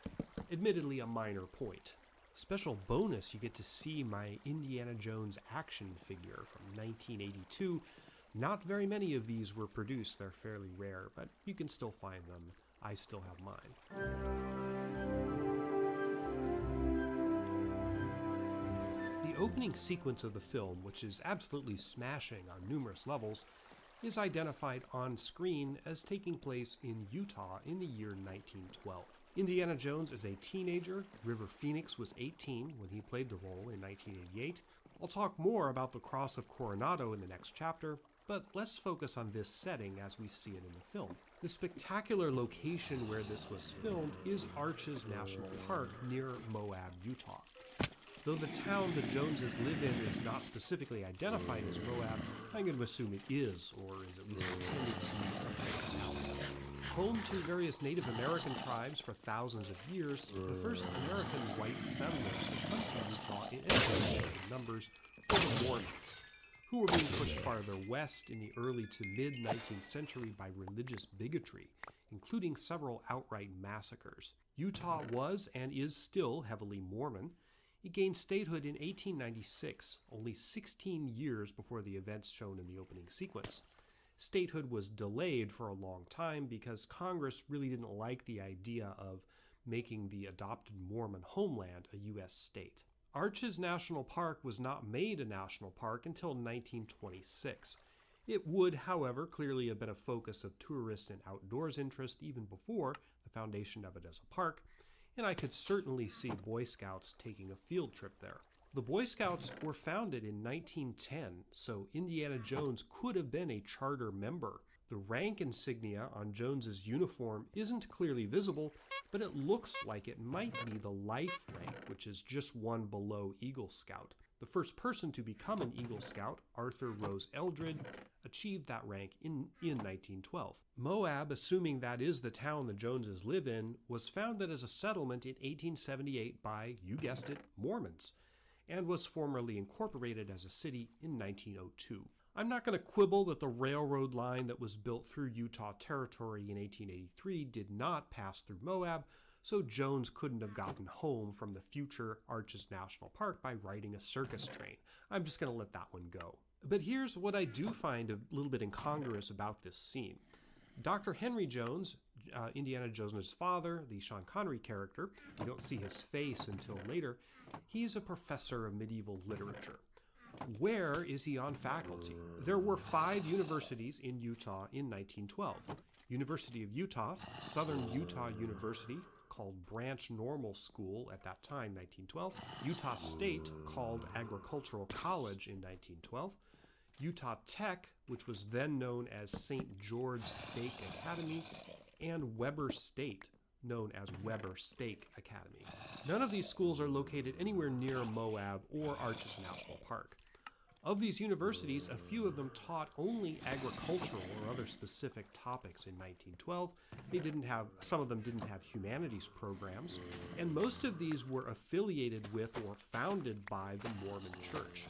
Admittedly a minor point. Special bonus, you get to see my Indiana Jones action figure from 1982. Not very many of these were produced, they're fairly rare, but you can still find them. I still have mine. The opening sequence of the film, which is absolutely smashing on numerous levels, is identified on screen as taking place in Utah in the year 1912. Indiana Jones is a teenager. River Phoenix was 18 when he played the role in 1988. I'll talk more about the Cross of Coronado in the next chapter, but let's focus on this setting as we see it in the film. The spectacular location where this was filmed is Arches National Park near Moab, Utah. Though the town the Joneses live in is not specifically identified as Moab, I'm going to assume it is, or is at least intended to be some kind of town. Home to various Native American tribes for thousands of years, the first American white settlers to come to Utah in any numbers were the Mormons, who were being pushed farther west in the early to mid-19th century by religious bigotry, including several outright massacres. Utah was and is still heavily Mormon. It gained statehood in 1896, only 16 years before the events shown in the opening sequence. Statehood was delayed for a long time because Congress really didn't like the idea of making the adopted Mormon homeland a U.S. state. Arches National Park was not made a national park until 1926. It would, however, clearly have been a focus of tourist and outdoors interest even before the foundation of it as a park, and I could certainly see Boy Scouts taking a field trip there. The Boy Scouts were founded in 1910, so Indiana Jones could have been a charter member. The rank insignia on Jones's uniform isn't clearly visible, but it looks like it might be the Life rank, which is just one below Eagle Scout. The first person to become an Eagle Scout, Arthur Rose Eldred, achieved that rank in 1912. Moab, assuming that is the town the Joneses live in, was founded as a settlement in 1878 by, you guessed it, Mormons, and was formally incorporated as a city in 1902. I'm not going to quibble that the railroad line that was built through Utah territory in 1883 did not pass through Moab, so Jones couldn't have gotten home from the future Arches National Park by riding a circus train. I'm just going to let that one go. But here's what I do find a little bit incongruous about this scene. Dr. Henry Jones, Indiana Jones' father, the Sean Connery character, you don't see his face until later, he's a professor of medieval literature. Where is he on faculty? There were 5 universities in Utah in 1912. University of Utah, Southern Utah University, called Branch Normal School at that time, 1912, Utah State, called Agricultural College in 1912, Utah Tech, which was then known as St. George Stake Academy, and Weber State, known as Weber Stake Academy. None of these schools are located anywhere near Moab or Arches National Park. Of these universities, a few of them taught only agricultural or other specific topics in 1912. Some of them didn't have humanities programs, and most of these were affiliated with or founded by the Mormon Church.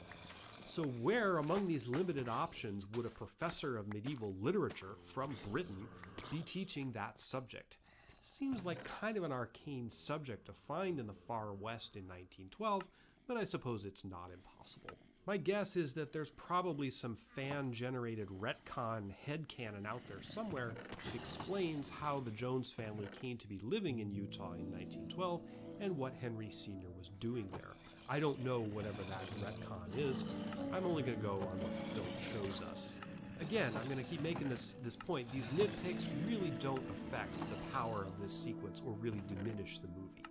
So where among these limited options would a professor of medieval literature from Britain be teaching that subject? Seems like kind of an arcane subject to find in the far west in 1912, but I suppose it's not impossible. My guess is that there's probably some fan-generated retcon headcanon out there somewhere that explains how the Jones family came to be living in Utah in 1912 and what Henry Sr. was doing there. I don't know whatever that retcon is. I'm only going to go on what the film shows us. Again, I'm going to keep making this point. These nitpicks really don't affect the power of this sequence or really diminish the movie.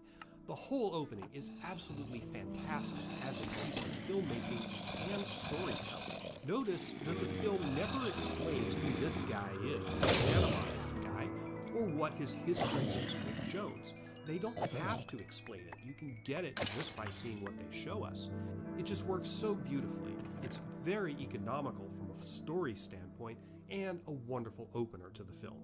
The whole opening is absolutely fantastic as a piece of filmmaking and storytelling. Notice that the film never explains who this guy is, the Panama guy, or what his history is with Jones. They don't have to explain it. You can get it just by seeing what they show us. It just works so beautifully. It's very economical from a story standpoint and a wonderful opener to the film.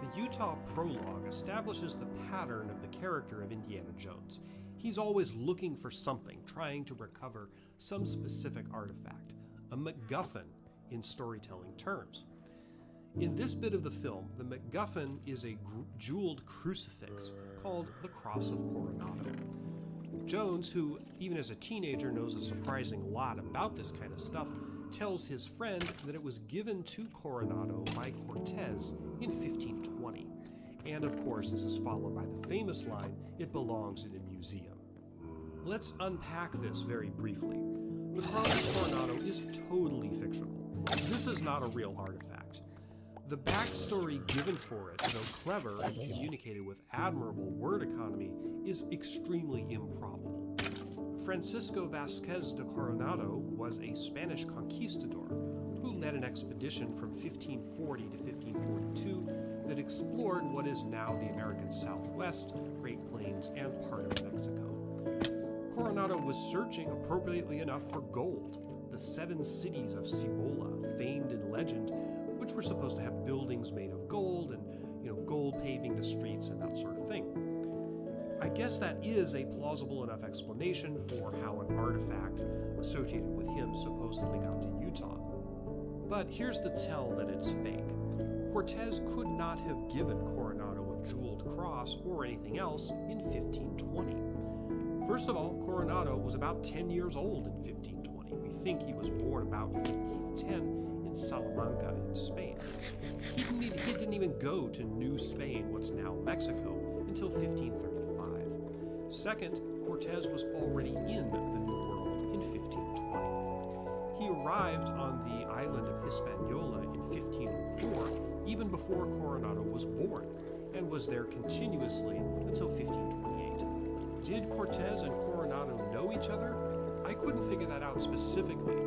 The Utah prologue establishes the pattern of the character of Indiana Jones. He's always looking for something, trying to recover some specific artifact, a MacGuffin in storytelling terms. In this bit of the film, the MacGuffin is a jeweled crucifix called the Cross of Coronado. Jones, who even as a teenager knows a surprising lot about this kind of stuff, tells his friend that it was given to Coronado by Cortez in 1520. And of course, this is followed by the famous line, "It belongs in a museum." Let's unpack this very briefly. The Cross of Coronado is totally fictional. This is not a real artifact. The backstory given for it, though clever and communicated with admirable word economy, is extremely improbable. Francisco Vasquez de Coronado was a Spanish conquistador who led an expedition from 1540 to 1542 that explored what is now the American Southwest, Great Plains, and part of Mexico. Coronado was searching, appropriately enough, for gold, the 7 cities of Cibola, famed in legend, which were supposed to have buildings made of gold and, gold paving the streets and that sort of thing. I guess that is a plausible enough explanation for how an artifact associated with him supposedly got to Utah. But here's the tell that it's fake. Cortez could not have given Coronado a jeweled cross or anything else in 1520. First of all, Coronado was about 10 years old in 1520. We think he was born about 1510 in Salamanca in Spain. He didn't even go to New Spain, what's now Mexico, until 1535. Second, Cortez was already in the New World in 1520. He arrived on the island of Hispaniola in 1504, even before Coronado was born, and was there continuously until 1528. Did Cortez and Coronado know each other? I couldn't figure that out specifically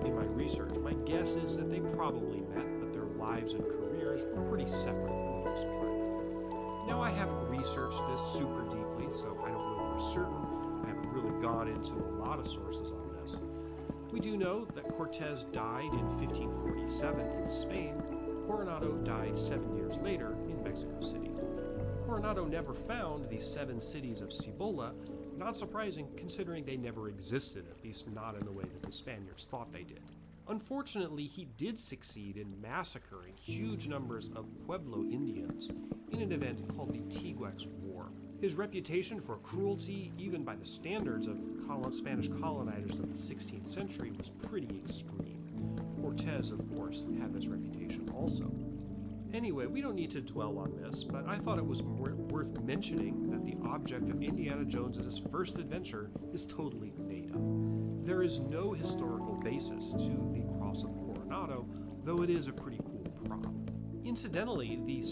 in my research. My guess is that they probably met, but their lives and careers were pretty separate for the most part. Now, I haven't researched this super deeply, so I don't know for certain. I haven't really gone into a lot of sources on this. We do know that Cortez died in 1547 in Spain. Coronado died 7 years later in Mexico City. Coronado never found the 7 cities of Cibola, not surprising considering they never existed, at least not in the way that the Spaniards thought they did. Unfortunately, he did succeed in massacring huge numbers of Pueblo Indians in an event called the Teguex War. His reputation for cruelty, even by the standards of Spanish colonizers of the 16th century, was pretty extreme. Cortez, of course, had this reputation also. Anyway, we don't need to dwell on this, but I thought it was worth mentioning that the object of Indiana Jones's first adventure is totally made up. There is no historical basis to the Cross of Coronado, though it is a pretty cool prop. Incidentally, the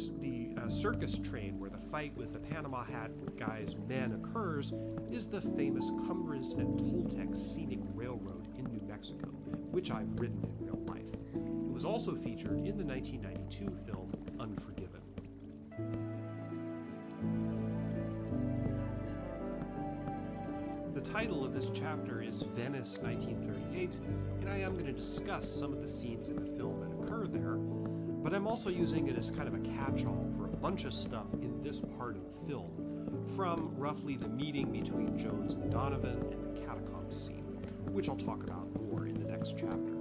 circus train where the fight with the Panama Hat guy's men occurs is the famous Cumbres and Toltec Scenic Railroad in New Mexico, which I've ridden in real life. It was also featured in the 1992 film Unforgiven. The title of this chapter is Venice 1938, and I am going to discuss some of the scenes in the film that occur there, but I'm also using it as kind of a catch-all for a bunch of stuff in this part of the film, from roughly the meeting between Jones and Donovan and the catacombs scene, which I'll talk about more in the next chapter.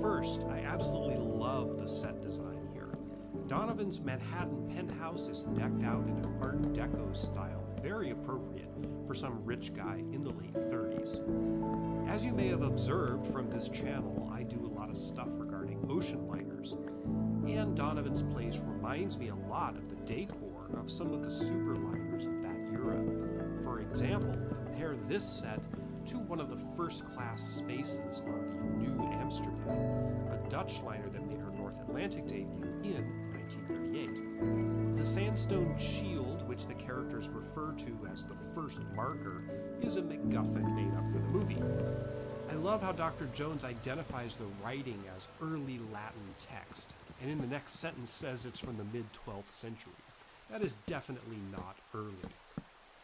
First, I absolutely love the set design here. Donovan's Manhattan penthouse is decked out in an Art Deco style, very appropriate for some rich guy in the late 30s. As you may have observed from this channel, I do a lot of stuff regarding ocean liners, and Donovan's place reminds me a lot of the decor of some of the superliners of that era. For example, compare this set to one of the first-class spaces on the New Amsterdam, a Dutch liner that made her North Atlantic debut in 1938. The sandstone shield, which the characters refer to as the first marker, is a MacGuffin made up for the movie. I love how Dr. Jones identifies the writing as early Latin text, and in the next sentence says it's from the mid-12th century. That is definitely not early.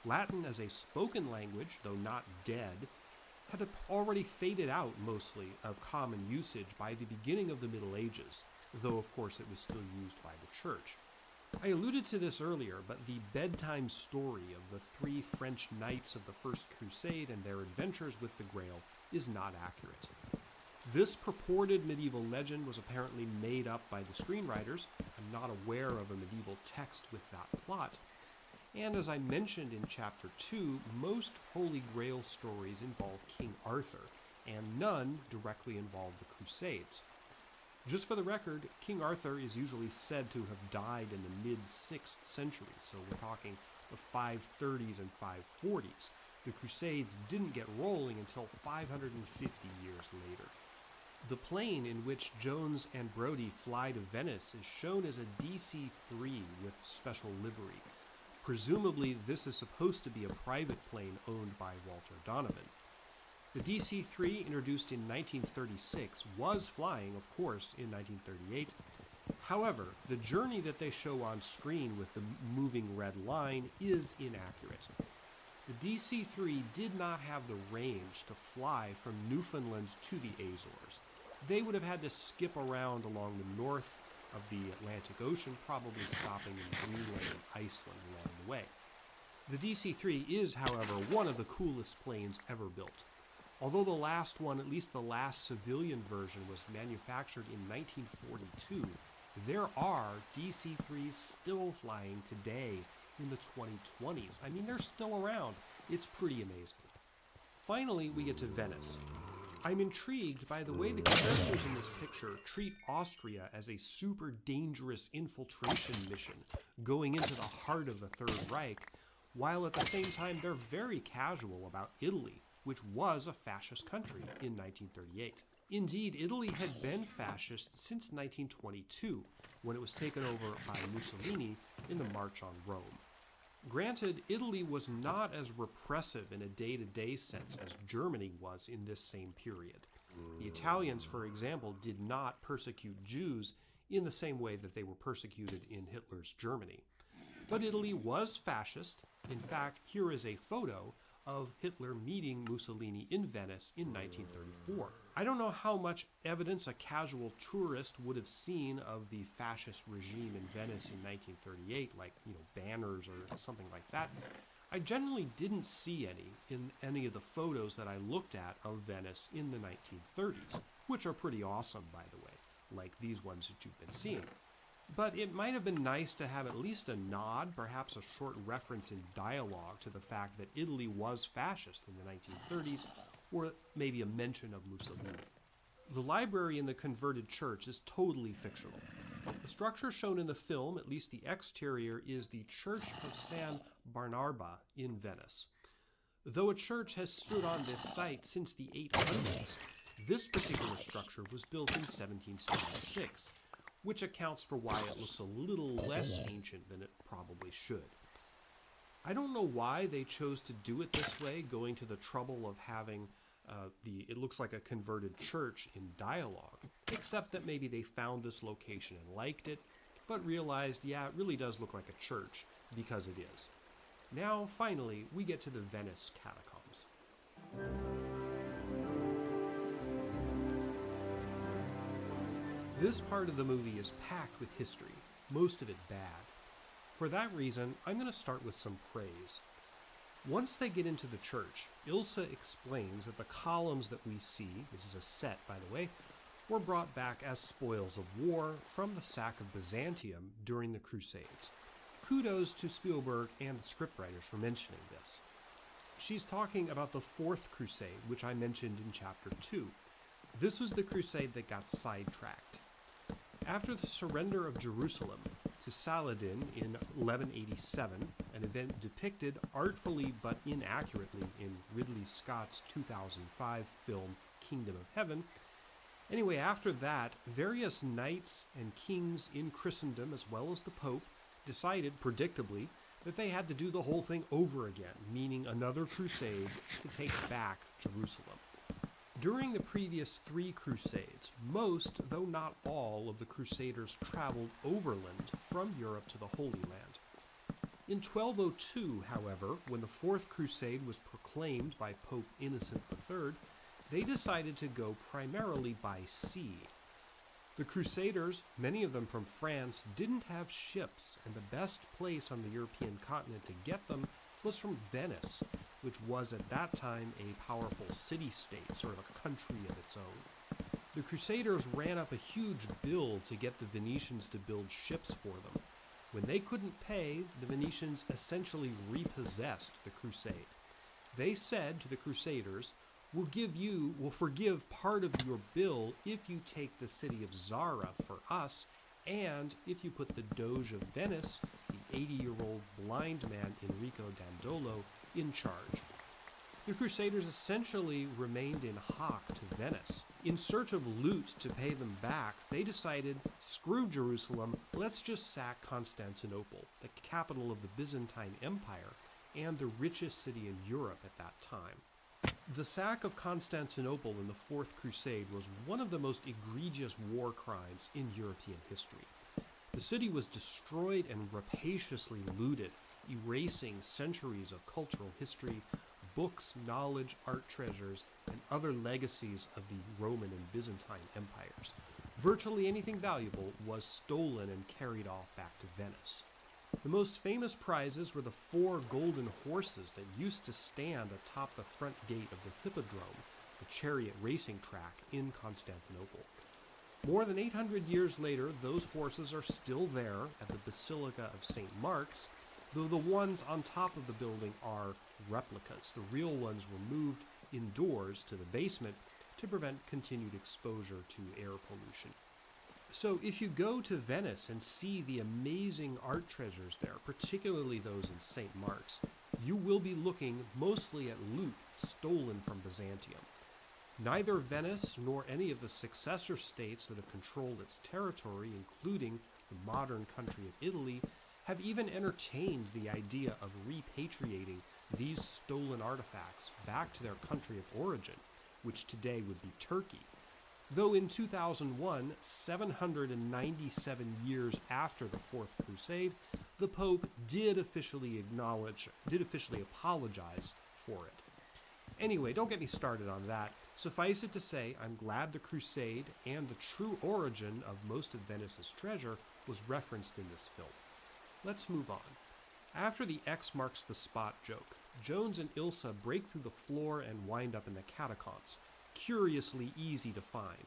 Latin as a spoken language, though not dead, had already faded out mostly of common usage by the beginning of the Middle Ages, though of course it was still used by the Church. I alluded to this earlier, but the bedtime story of the 3 French knights of the First Crusade and their adventures with the Grail is not accurate. This purported medieval legend was apparently made up by the screenwriters. I'm not aware of a medieval text with that plot. And as I mentioned in Chapter 2, most Holy Grail stories involve King Arthur, and none directly involve the Crusades. Just for the record, King Arthur is usually said to have died in the mid-6th century, so we're talking the 530s and 540s. The Crusades didn't get rolling until 550 years later. The plane in which Jones and Brody fly to Venice is shown as a DC-3 with special livery. Presumably, this is supposed to be a private plane owned by Walter Donovan. The DC-3, introduced in 1936, was flying, of course, in 1938. However, the journey that they show on screen with the moving red line is inaccurate. The DC-3 did not have the range to fly from Newfoundland to the Azores. They would have had to skip around along the north of the Atlantic Ocean, probably stopping in Greenland and Iceland along the way. The DC-3 is, however, one of the coolest planes ever built. Although the last one, at least the last civilian version, was manufactured in 1942, there are DC-3s still flying today in the 2020s. I mean, they're still around. It's pretty amazing. Finally, we get to Venice. I'm intrigued by the way the characters in this picture treat Austria as a super dangerous infiltration mission going into the heart of the Third Reich, while at the same time they're very casual about Italy, which was a fascist country in 1938. Indeed, Italy had been fascist since 1922, when it was taken over by Mussolini in the March on Rome. Granted, Italy was not as repressive in a day-to-day sense as Germany was in this same period. The Italians, for example, did not persecute Jews in the same way that they were persecuted in Hitler's Germany. But Italy was fascist. In fact, here is a photo of Hitler meeting Mussolini in Venice in 1934. I don't know how much evidence a casual tourist would have seen of the fascist regime in Venice in 1938, like, banners or something like that. I generally didn't see any in any of the photos that I looked at of Venice in the 1930s, which are pretty awesome, by the way, like these ones that you've been seeing. But it might have been nice to have at least a nod, perhaps a short reference in dialogue to the fact that Italy was fascist in the 1930s, or maybe a mention of Mussolini. The library in the converted church is totally fictional. The structure shown in the film, at least the exterior, is the Church of San Barnaba in Venice. Though a church has stood on this site since the 800s, this particular structure was built in 1776, which accounts for why it looks a little less ancient than it probably should. I don't know why they chose to do it this way, going to the trouble of having it looks like a converted church in dialogue, except that maybe they found this location and liked it, but realized, yeah, it really does look like a church, because it is. Now, finally, we get to the Venice catacombs. This part of the movie is packed with history, most of it bad. For that reason, I'm going to start with some praise. Once they get into the church, Ilsa explains that the columns that we see, this is a set by the way, were brought back as spoils of war from the sack of Byzantium during the Crusades. Kudos to Spielberg and the scriptwriters for mentioning this. She's talking about the Fourth Crusade, which I mentioned in Chapter 2. This was the crusade that got sidetracked. After the surrender of Jerusalem to Saladin in 1187, an event depicted artfully but inaccurately in Ridley Scott's 2005 film Kingdom of Heaven. Anyway, after that, various knights and kings in Christendom, as well as the Pope, decided, predictably, that they had to do the whole thing over again, meaning another crusade to take back Jerusalem. During the previous 3 crusades, most, though not all, of the crusaders traveled overland from Europe to the Holy Land. In 1202, however, when the Fourth Crusade was proclaimed by Pope Innocent III, they decided to go primarily by sea. The crusaders, many of them from France, didn't have ships, and the best place on the European continent to get them was from Venice, which was at that time a powerful city-state, sort of a country of its own. The Crusaders ran up a huge bill to get the Venetians to build ships for them. When they couldn't pay, the Venetians essentially repossessed the crusade. They said to the Crusaders, we'll forgive part of your bill if you take the city of Zara for us, and if you put the Doge of Venice, the 80-year-old blind man Enrico Dandolo, in charge. The Crusaders essentially remained in hock to Venice. In search of loot to pay them back, they decided, screw Jerusalem, let's just sack Constantinople, the capital of the Byzantine Empire, and the richest city in Europe at that time. The sack of Constantinople in the Fourth Crusade was one of the most egregious war crimes in European history. The city was destroyed and rapaciously looted, erasing centuries of cultural history, books, knowledge, art treasures, and other legacies of the Roman and Byzantine empires. Virtually anything valuable was stolen and carried off back to Venice. The most famous prizes were the 4 golden horses that used to stand atop the front gate of the Hippodrome, the chariot racing track in Constantinople. More than 800 years later, those horses are still there at the Basilica of St. Mark's, though the ones on top of the building are replicas. The real ones were moved indoors to the basement to prevent continued exposure to air pollution. So if you go to Venice and see the amazing art treasures there, particularly those in St. Mark's, you will be looking mostly at loot stolen from Byzantium. Neither Venice nor any of the successor states that have controlled its territory, including the modern country of Italy, have even entertained the idea of repatriating these stolen artifacts back to their country of origin, which today would be Turkey. Though in 2001, 797 years after the Fourth Crusade, the Pope did officially apologize for it. Anyway, don't get me started on that. Suffice it to say, I'm glad the Crusade and the true origin of most of Venice's treasure was referenced in this film. Let's move on. After the X marks the spot joke, Jones and Ilsa break through the floor and wind up in the catacombs. Curiously easy to find.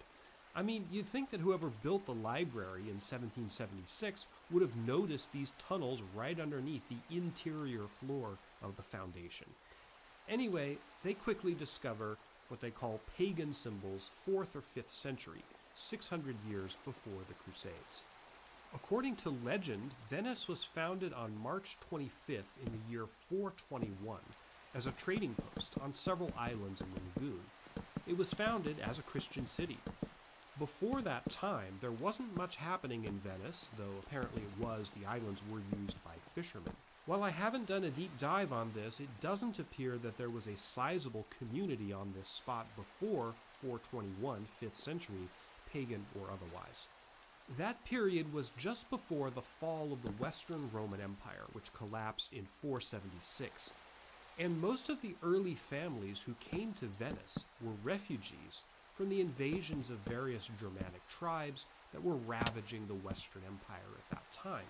I mean, you'd think that whoever built the library in 1776 would have noticed these tunnels right underneath the interior floor of the foundation. Anyway, they quickly discover what they call pagan symbols 4th or 5th century, 600 years before the Crusades. According to legend, Venice was founded on March 25th in the year 421 as a trading post on several islands in the lagoon. It was founded as a Christian city. Before that time, there wasn't much happening in Venice, though apparently it was. The islands were used by fishermen. While I haven't done a deep dive on this, it doesn't appear that there was a sizable community on this spot before 421, 5th century, pagan or otherwise. That period was just before the fall of the Western Roman Empire, which collapsed in 476. And most of the early families who came to Venice were refugees from the invasions of various Germanic tribes that were ravaging the Western Empire at that time.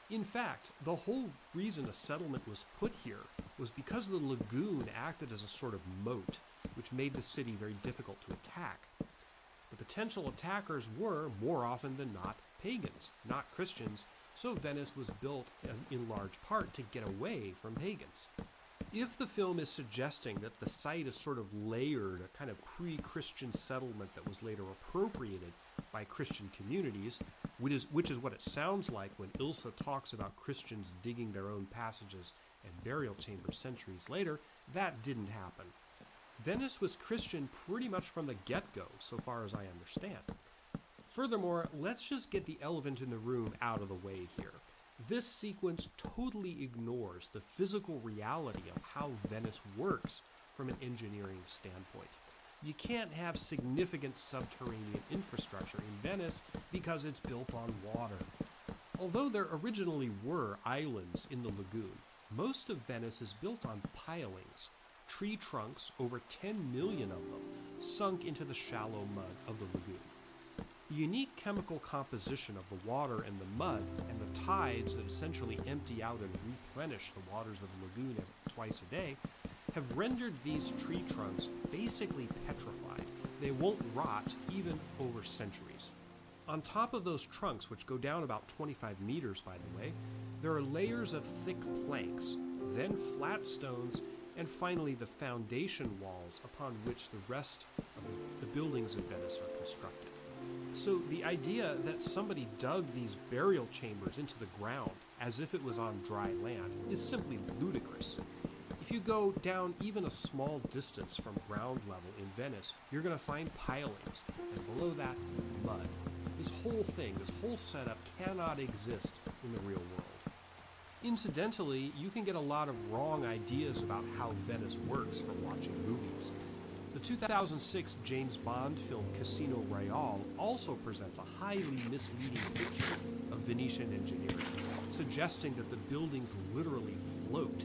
In fact, the whole reason a settlement was put here was because the lagoon acted as a sort of moat, which made the city very difficult to attack. The potential attackers were, more often than not, pagans, not Christians, so Venice was built in large part to get away from pagans. If the film is suggesting that the site is sort of layered, a kind of pre-Christian settlement that was later appropriated by Christian communities, which is what it sounds like when Ilsa talks about Christians digging their own passages and burial chambers centuries later, that didn't happen. Venice was Christian pretty much from the get-go, so far as I understand. Furthermore, let's just get the elephant in the room out of the way here. This sequence totally ignores the physical reality of how Venice works from an engineering standpoint. You can't have significant subterranean infrastructure in Venice because it's built on water. Although there originally were islands in the lagoon, most of Venice is built on pilings, tree trunks, over 10 million of them, sunk into the shallow mud of the lagoon. The unique chemical composition of the water and the mud, and the tides that essentially empty out and replenish the waters of the lagoon twice a day, have rendered these tree trunks basically petrified. They won't rot even over centuries. On top of those trunks, which go down about 25 meters by the way, there are layers of thick planks, then flat stones, and finally the foundation walls upon which the rest of the buildings in Venice are constructed. So the idea that somebody dug these burial chambers into the ground as if it was on dry land is simply ludicrous. If you go down even a small distance from ground level in Venice, you're going to find pilings, and below that, mud. This whole thing, this whole setup cannot exist in the real world. Incidentally, you can get a lot of wrong ideas about how Venice works from watching movies. The 2006 James Bond film Casino Royale also presents a highly misleading picture of Venetian engineering, suggesting that the buildings literally float.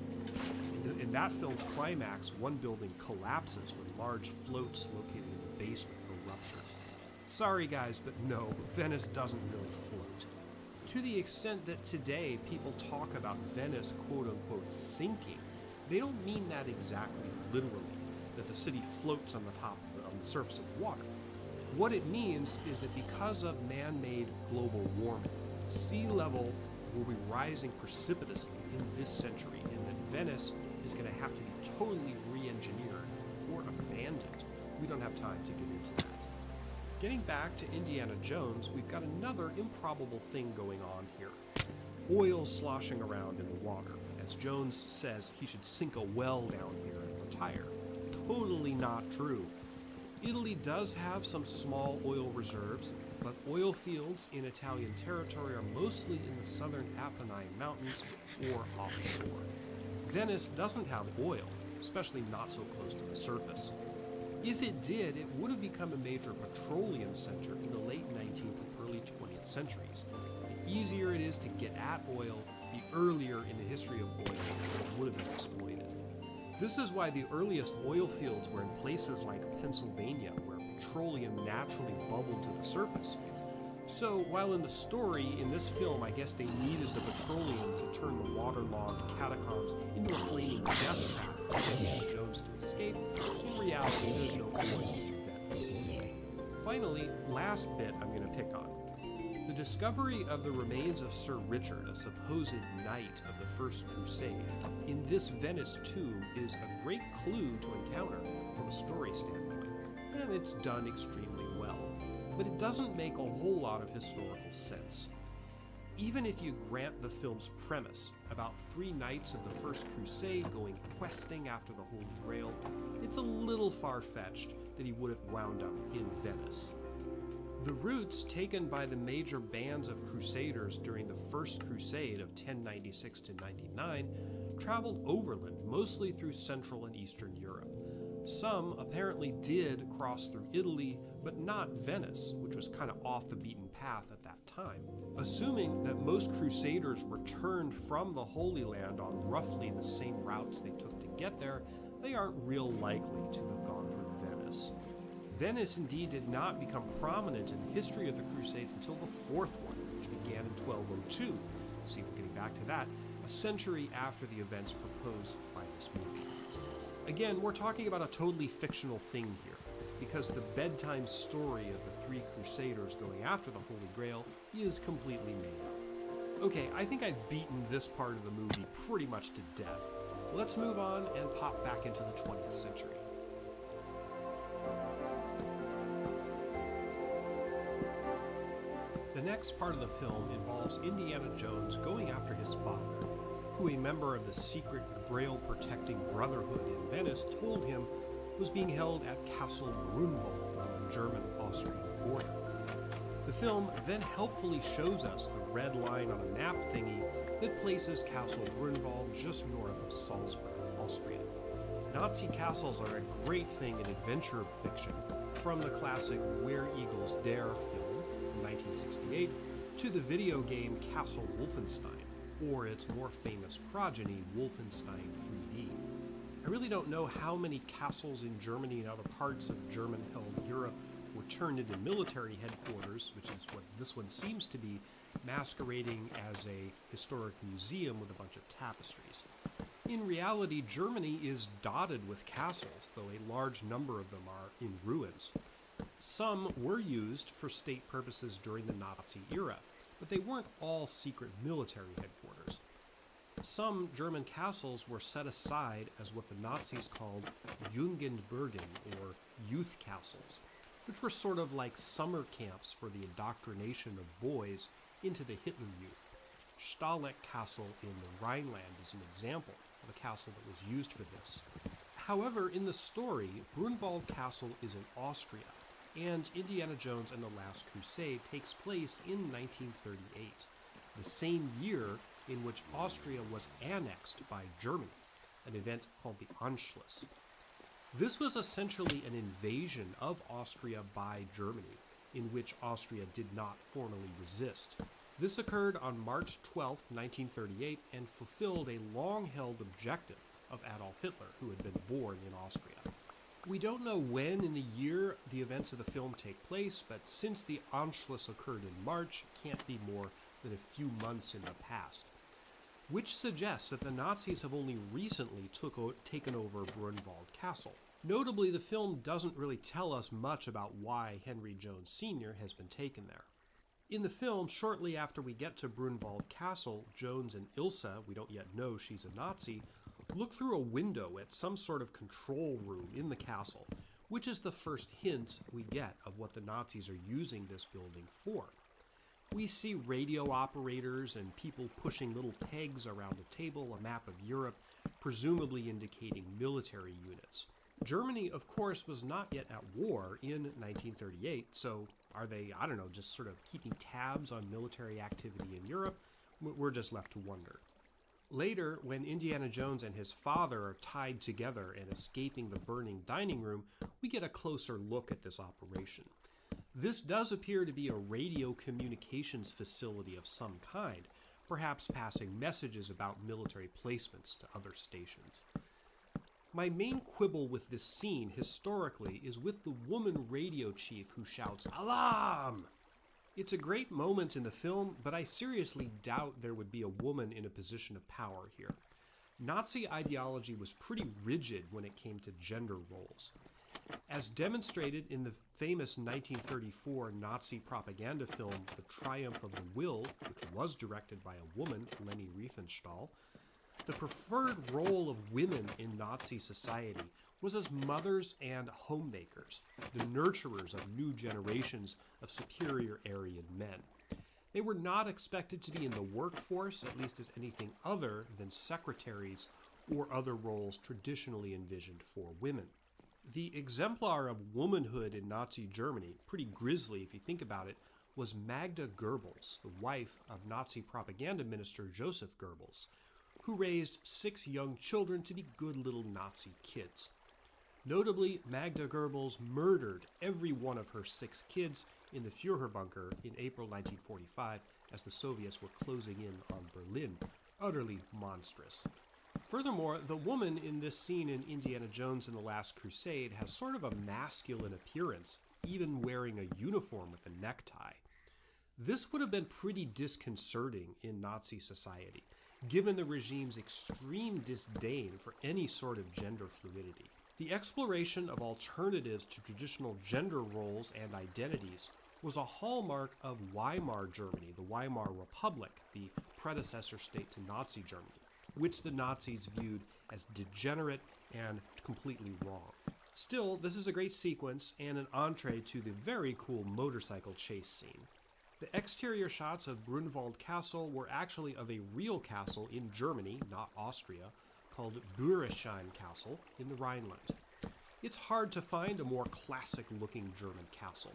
In that film's climax, one building collapses when large floats located in the basement go rupture. Sorry guys, but no, Venice doesn't really float. To the extent that today people talk about Venice quote-unquote sinking, they don't mean that exactly literally, that the city floats on the surface of water. What it means is that because of man-made global warming, sea level will be rising precipitously in this century, and that Venice is going to have to be totally re-engineered or abandoned. We don't have time to get into that. Getting back to Indiana Jones, we've got another improbable thing going on here. Oil sloshing around in the water, as Jones says he should sink a well down here and retire. Totally not true. Italy does have some small oil reserves, but oil fields in Italian territory are mostly in the southern Apennine Mountains or offshore. Venice doesn't have oil, especially not so close to the surface. If it did, it would have become a major petroleum center in the late 19th and early 20th centuries. The easier it is to get at oil, the earlier in the history of oil it would have been exploited. This is why the earliest oil fields were in places like Pennsylvania, where petroleum naturally bubbled to the surface. So, while in the story, in this film, I guess they needed the petroleum to turn the waterlogged catacombs into a flaming death trap for Indiana Jones to escape, in reality, there's no oil in Venice. Finally, last bit I'm going to pick on. The discovery of the remains of Sir Richard, a supposed knight of the First Crusade, in this Venice tomb is a great clue to encounter from a story standpoint, and it's done extremely well. But it doesn't make a whole lot of historical sense. Even if you grant the film's premise about 3 knights of the First Crusade going questing after the Holy Grail, it's a little far-fetched that he would have wound up in Venice. The routes taken by the major bands of crusaders during the First Crusade of 1096 to 99 traveled overland, mostly through Central and Eastern Europe. Some apparently did cross through Italy, but not Venice, which was kind of off the beaten path at that time. Assuming that most crusaders returned from the Holy Land on roughly the same routes they took to get there, they aren't real likely to have gone through Venice. Venice indeed did not become prominent in the history of the Crusades until the fourth one, which began in 1202. See, we're getting back to that, a century after the events proposed by this movie. Again, we're talking about a totally fictional thing here, because the bedtime story of the 3 crusaders going after the Holy Grail is completely made up. Okay, I think I've beaten this part of the movie pretty much to death. Let's move on and pop back into the 20th century. The next part of the film involves Indiana Jones going after his father, who a member of the secret Grail-protecting Brotherhood in Venice told him was being held at Castle Grunwald on the German-Austrian border. The film then helpfully shows us the red line on a map thingy that places Castle Grunwald just north of Salzburg, Austria. Nazi castles are a great thing in adventure fiction, from the classic Where Eagles Dare film from 1968 to the video game Castle Wolfenstein, or its more famous progeny, Wolfenstein 3D. I really don't know how many castles in Germany and other parts of German-held Europe were turned into military headquarters, which is what this one seems to be, masquerading as a historic museum with a bunch of tapestries. In reality, Germany is dotted with castles, though a large number of them are in ruins. Some were used for state purposes during the Nazi era, but they weren't all secret military headquarters. Some German castles were set aside as what the Nazis called Jugendburgen, or youth castles, which were sort of like summer camps for the indoctrination of boys into the Hitler Youth. Stahleck Castle in the Rhineland is an example of a castle that was used for this. However, in the story, Grunwald Castle is in Austria, and Indiana Jones and the Last Crusade takes place in 1938, the same year in which Austria was annexed by Germany, an event called the Anschluss. This was essentially an invasion of Austria by Germany, in which Austria did not formally resist. This occurred on March 12, 1938, and fulfilled a long-held objective of Adolf Hitler, who had been born in Austria. We don't know when in the year the events of the film take place, but since the Anschluss occurred in March, it can't be more than a few months in the past, which suggests that the Nazis have only recently taken over Brunwald Castle. Notably, the film doesn't really tell us much about why Henry Jones Sr. has been taken there. In the film, shortly after we get to Brunwald Castle, Jones and Ilse, we don't yet know she's a Nazi, look through a window at some sort of control room in the castle, which is the first hint we get of what the Nazis are using this building for. We see radio operators and people pushing little pegs around a table, a map of Europe, presumably indicating military units. Germany, of course, was not yet at war in 1938, so are they, I don't know, just sort of keeping tabs on military activity in Europe? We're just left to wonder. Later, when Indiana Jones and his father are tied together and escaping the burning dining room, we get a closer look at this operation. This does appear to be a radio communications facility of some kind, perhaps passing messages about military placements to other stations. My main quibble with this scene, historically, is with the woman radio chief who shouts, "Alarm!" It's a great moment in the film, but I seriously doubt there would be a woman in a position of power here. Nazi ideology was pretty rigid when it came to gender roles. As demonstrated in the famous 1934 Nazi propaganda film The Triumph of the Will, which was directed by a woman, Leni Riefenstahl, the preferred role of women in Nazi society was as mothers and homemakers, the nurturers of new generations of superior Aryan men. They were not expected to be in the workforce, at least as anything other than secretaries or other roles traditionally envisioned for women. The exemplar of womanhood in Nazi Germany, pretty grisly if you think about it, was Magda Goebbels, the wife of Nazi propaganda minister Joseph Goebbels, who raised 6 young children to be good little Nazi kids. Notably, Magda Goebbels murdered every one of her 6 kids in the Führer bunker in April 1945 as the Soviets were closing in on Berlin. Utterly monstrous. Furthermore, the woman in this scene in Indiana Jones and the Last Crusade has sort of a masculine appearance, even wearing a uniform with a necktie. This would have been pretty disconcerting in Nazi society, given the regime's extreme disdain for any sort of gender fluidity. The exploration of alternatives to traditional gender roles and identities was a hallmark of Weimar Germany, the Weimar Republic, the predecessor state to Nazi Germany, which the Nazis viewed as degenerate and completely wrong. Still, this is a great sequence and an entree to the very cool motorcycle chase scene. The exterior shots of Brunwald Castle were actually of a real castle in Germany, not Austria, called Bühreschein Castle in the Rhineland. It's hard to find a more classic-looking German castle.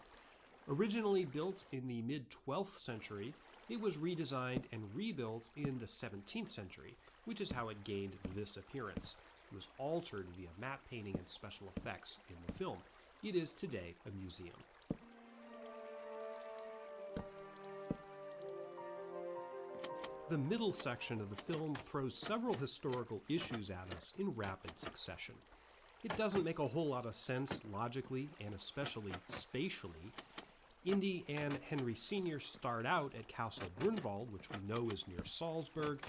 Originally built in the mid-12th century, it was redesigned and rebuilt in the 17th century, which is how it gained this appearance. It was altered via matte painting and special effects in the film. It is today a museum. The middle section of the film throws several historical issues at us in rapid succession. It doesn't make a whole lot of sense logically and especially spatially. Indy and Henry Sr. start out at Castle Brunwald, which we know is near Salzburg.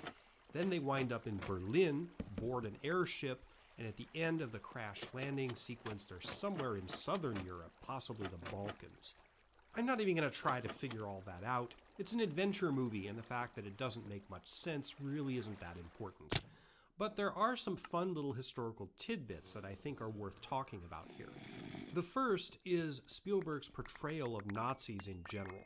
Then they wind up in Berlin, board an airship, and at the end of the crash landing sequence, they're somewhere in southern Europe, possibly the Balkans. I'm not even going to try to figure all that out. It's an adventure movie, and the fact that it doesn't make much sense really isn't that important. But there are some fun little historical tidbits that I think are worth talking about here. The first is Spielberg's portrayal of Nazis in general.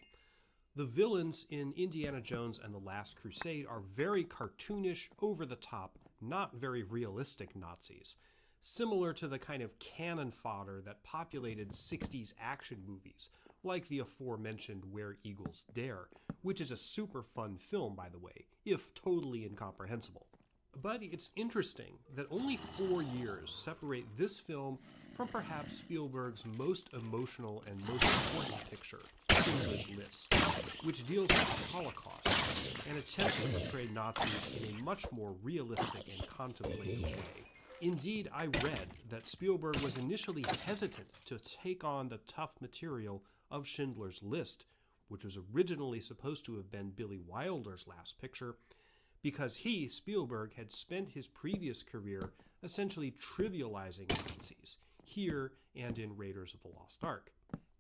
The villains in Indiana Jones and the Last Crusade are very cartoonish, over-the-top, not very realistic Nazis, similar to the kind of cannon fodder that populated 60s action movies, like the aforementioned Where Eagles Dare, which is a super fun film, by the way, if totally incomprehensible. But it's interesting that only 4 years separate this film from perhaps Spielberg's most emotional and most important picture, Schindler's List, which deals with the Holocaust and attempts to portray Nazis in a much more realistic and contemplative way. Indeed, I read that Spielberg was initially hesitant to take on the tough material of Schindler's List, which was originally supposed to have been Billy Wilder's last picture, because he, Spielberg, had spent his previous career essentially trivializing Nazis, here and in Raiders of the Lost Ark.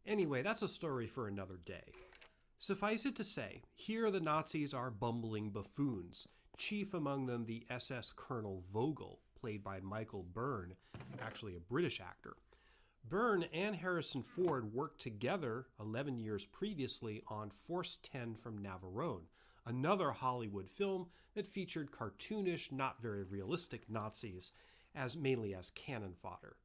Anyway, that's a story for another day. Suffice it to say, here the Nazis are bumbling buffoons, chief among them the SS Colonel Vogel, played by Michael Byrne, actually a British actor. Byrne and Harrison Ford worked together 11 years previously on Force 10 from Navarone, another Hollywood film that featured cartoonish, not very realistic Nazis, mainly as cannon fodder.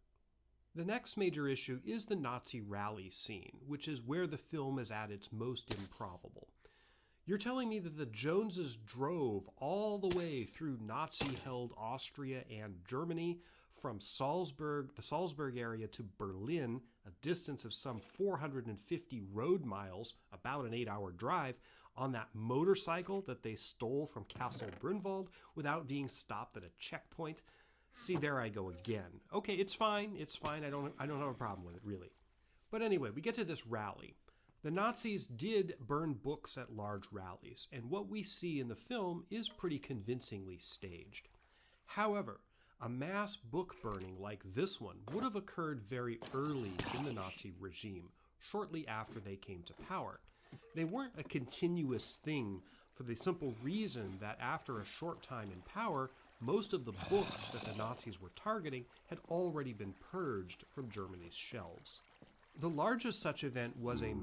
The next major issue is the Nazi rally scene, which is where the film is at its most improbable. You're telling me that the Joneses drove all the way through Nazi-held Austria and Germany from the Salzburg area to Berlin, a distance of some 450 road miles, about an 8-hour drive, on that motorcycle that they stole from Castle Brunwald without being stopped at a checkpoint? See, there I go again. Okay, it's fine. I don't have a problem with it, really. But anyway, we get to this rally. The Nazis did burn books at large rallies, and what we see in the film is pretty convincingly staged. However, a mass book burning like this one would have occurred very early in the Nazi regime, shortly after they came to power. They weren't a continuous thing for the simple reason that after a short time in power, most of the books that the Nazis were targeting had already been purged from Germany's shelves. The largest such event was a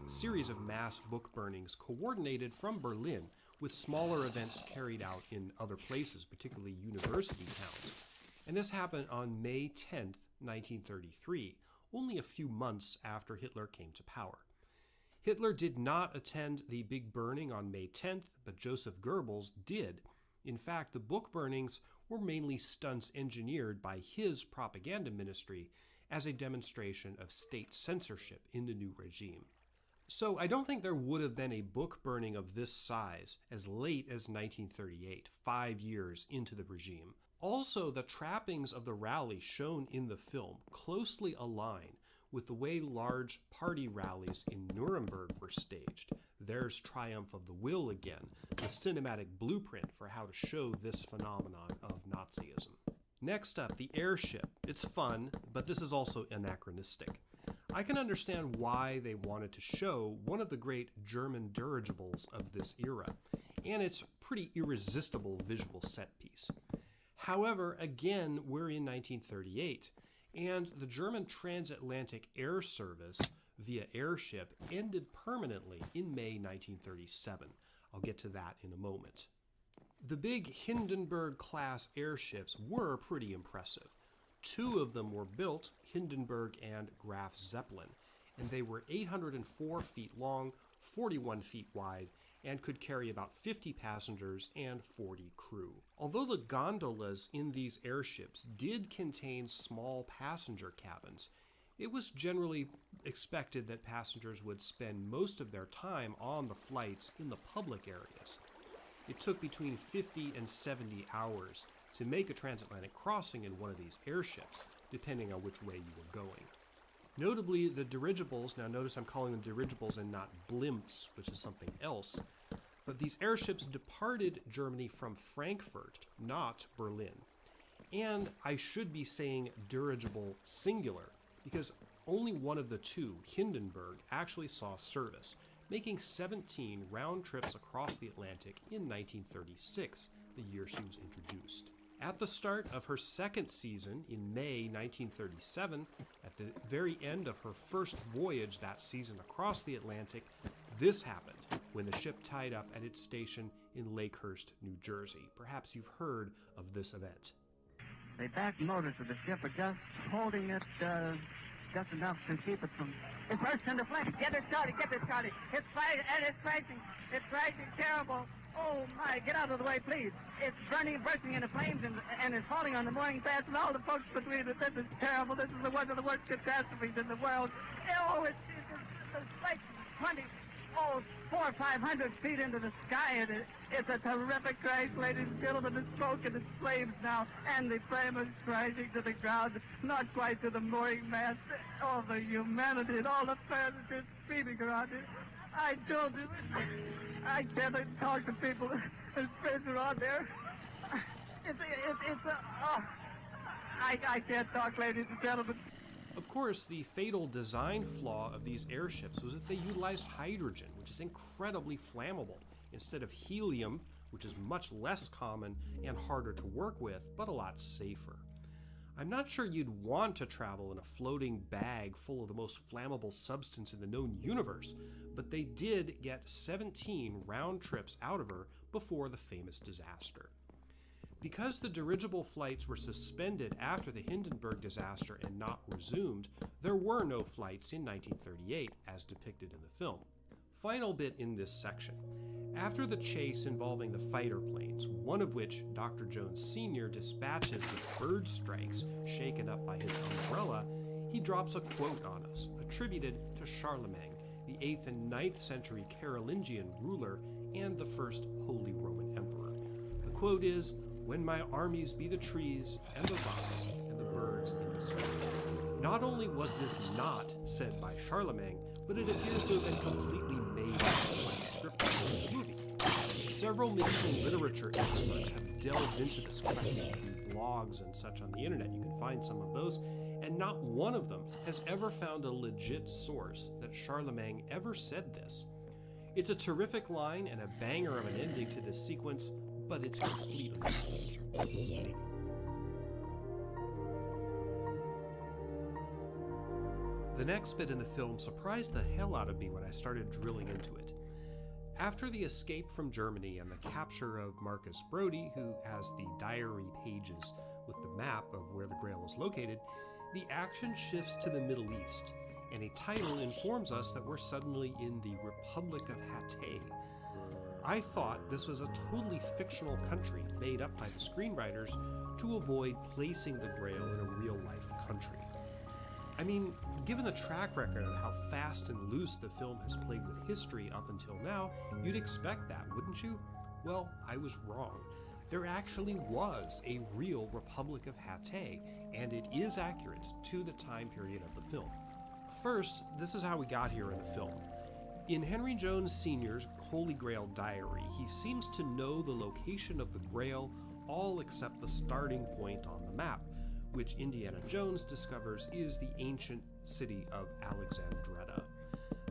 series of mass book burnings coordinated from Berlin, with smaller events carried out in other places, particularly university towns. And this happened on May 10, 1933, only a few months after Hitler came to power. Hitler did not attend the big burning on May 10th, but Joseph Goebbels did. In fact, the book burnings were mainly stunts engineered by his propaganda ministry as a demonstration of state censorship in the new regime. So I don't think there would have been a book burning of this size as late as 1938, 5 years into the regime. Also, the trappings of the rally shown in the film closely align with the way large party rallies in Nuremberg were staged. There's Triumph of the Will again, the cinematic blueprint for how to show this phenomenon of Nazism. Next up, the airship. It's fun, but this is also anachronistic. I can understand why they wanted to show one of the great German dirigibles of this era, and its pretty irresistible visual set piece. However, again, we're in 1938, and the German transatlantic air service via airship ended permanently in May 1937. I'll get to that in a moment. The big Hindenburg-class airships were pretty impressive. 2 of them were built, Hindenburg and Graf Zeppelin, and they were 804 feet long, 41 feet wide, and could carry about 50 passengers and 40 crew. Although the gondolas in these airships did contain small passenger cabins, it was generally expected that passengers would spend most of their time on the flights in the public areas. It took between 50 and 70 hours to make a transatlantic crossing in one of these airships, depending on which way you were going. Notably, the dirigibles, now notice I'm calling them dirigibles and not blimps, which is something else, but these airships departed Germany from Frankfurt, not Berlin. And I should be saying dirigible singular, because only one of the 2, Hindenburg, actually saw service, making 17 round trips across the Atlantic in 1936, the year she was introduced. At the start of her second season in May 1937, at the very end of her first voyage that season across the Atlantic, this happened when the ship tied up at its station in Lakehurst, New Jersey. Perhaps you've heard of this event. The back motors of the ship are just holding it just enough to keep it from... It bursts into flames. Get it started, get it started. It's fighting, and it's crashing. It's crashing terrible. Oh, my, get out of the way, please. It's burning, bursting into flames, and it's falling on the mooring fast, and all the folks between it. This is terrible. This is one of the worst catastrophes in the world. Oh, it's like 20, 400 or 500 feet into the sky, and it's a terrific crash, ladies and gentlemen. The smoke and the flames now, and the flame is crashing to the ground, not quite to the mooring mast. All the humanity and all the passengers screaming around it. I told you, I can't talk to people. There's friends around there. I can't talk, ladies and gentlemen. Of course, the fatal design flaw of these airships was that they utilized hydrogen, which is incredibly flammable, instead of helium, which is much less common and harder to work with, but a lot safer. I'm not sure you'd want to travel in a floating bag full of the most flammable substance in the known universe, but they did get 17 round trips out of her before the famous disaster. Because the dirigible flights were suspended after the Hindenburg disaster and not resumed, there were no flights in 1938 as depicted in the film. Final bit in this section. After the chase involving the fighter planes, one of which Dr. Jones Sr. dispatches with bird strikes shaken up by his umbrella, he drops a quote on us, attributed to Charlemagne, the 8th and 9th century Carolingian ruler and the first Holy Roman Emperor. The quote is, "When my armies be the trees and the rocks and the birds in the sky." Not only was this not said by Charlemagne, but it appears to have been completely made up by the scriptwriters of the movie. Several medieval literature experts have delved into this question in blogs and such on the internet. You can find some of those, and not one of them has ever found a legit source that Charlemagne ever said this. It's a terrific line and a banger of an ending to this sequence, but it's completely The next bit in the film surprised the hell out of me when I started drilling into it. After the escape from Germany and the capture of Marcus Brody, who has the diary pages with the map of where the Grail is located, the action shifts to the Middle East, and a title informs us that we're suddenly in the Republic of Hatay. I thought this was a totally fictional country made up by the screenwriters to avoid placing the Grail in a real-life country. I mean, given the track record of how fast and loose the film has played with history up until now, you'd expect that, wouldn't you? Well, I was wrong. There actually was a real Republic of Hatay, and it is accurate to the time period of the film. First, this is how we got here in the film. In Henry Jones Sr.'s Holy Grail diary, he seems to know the location of the Grail all except the starting point on the map, which Indiana Jones discovers is the ancient city of Alexandretta.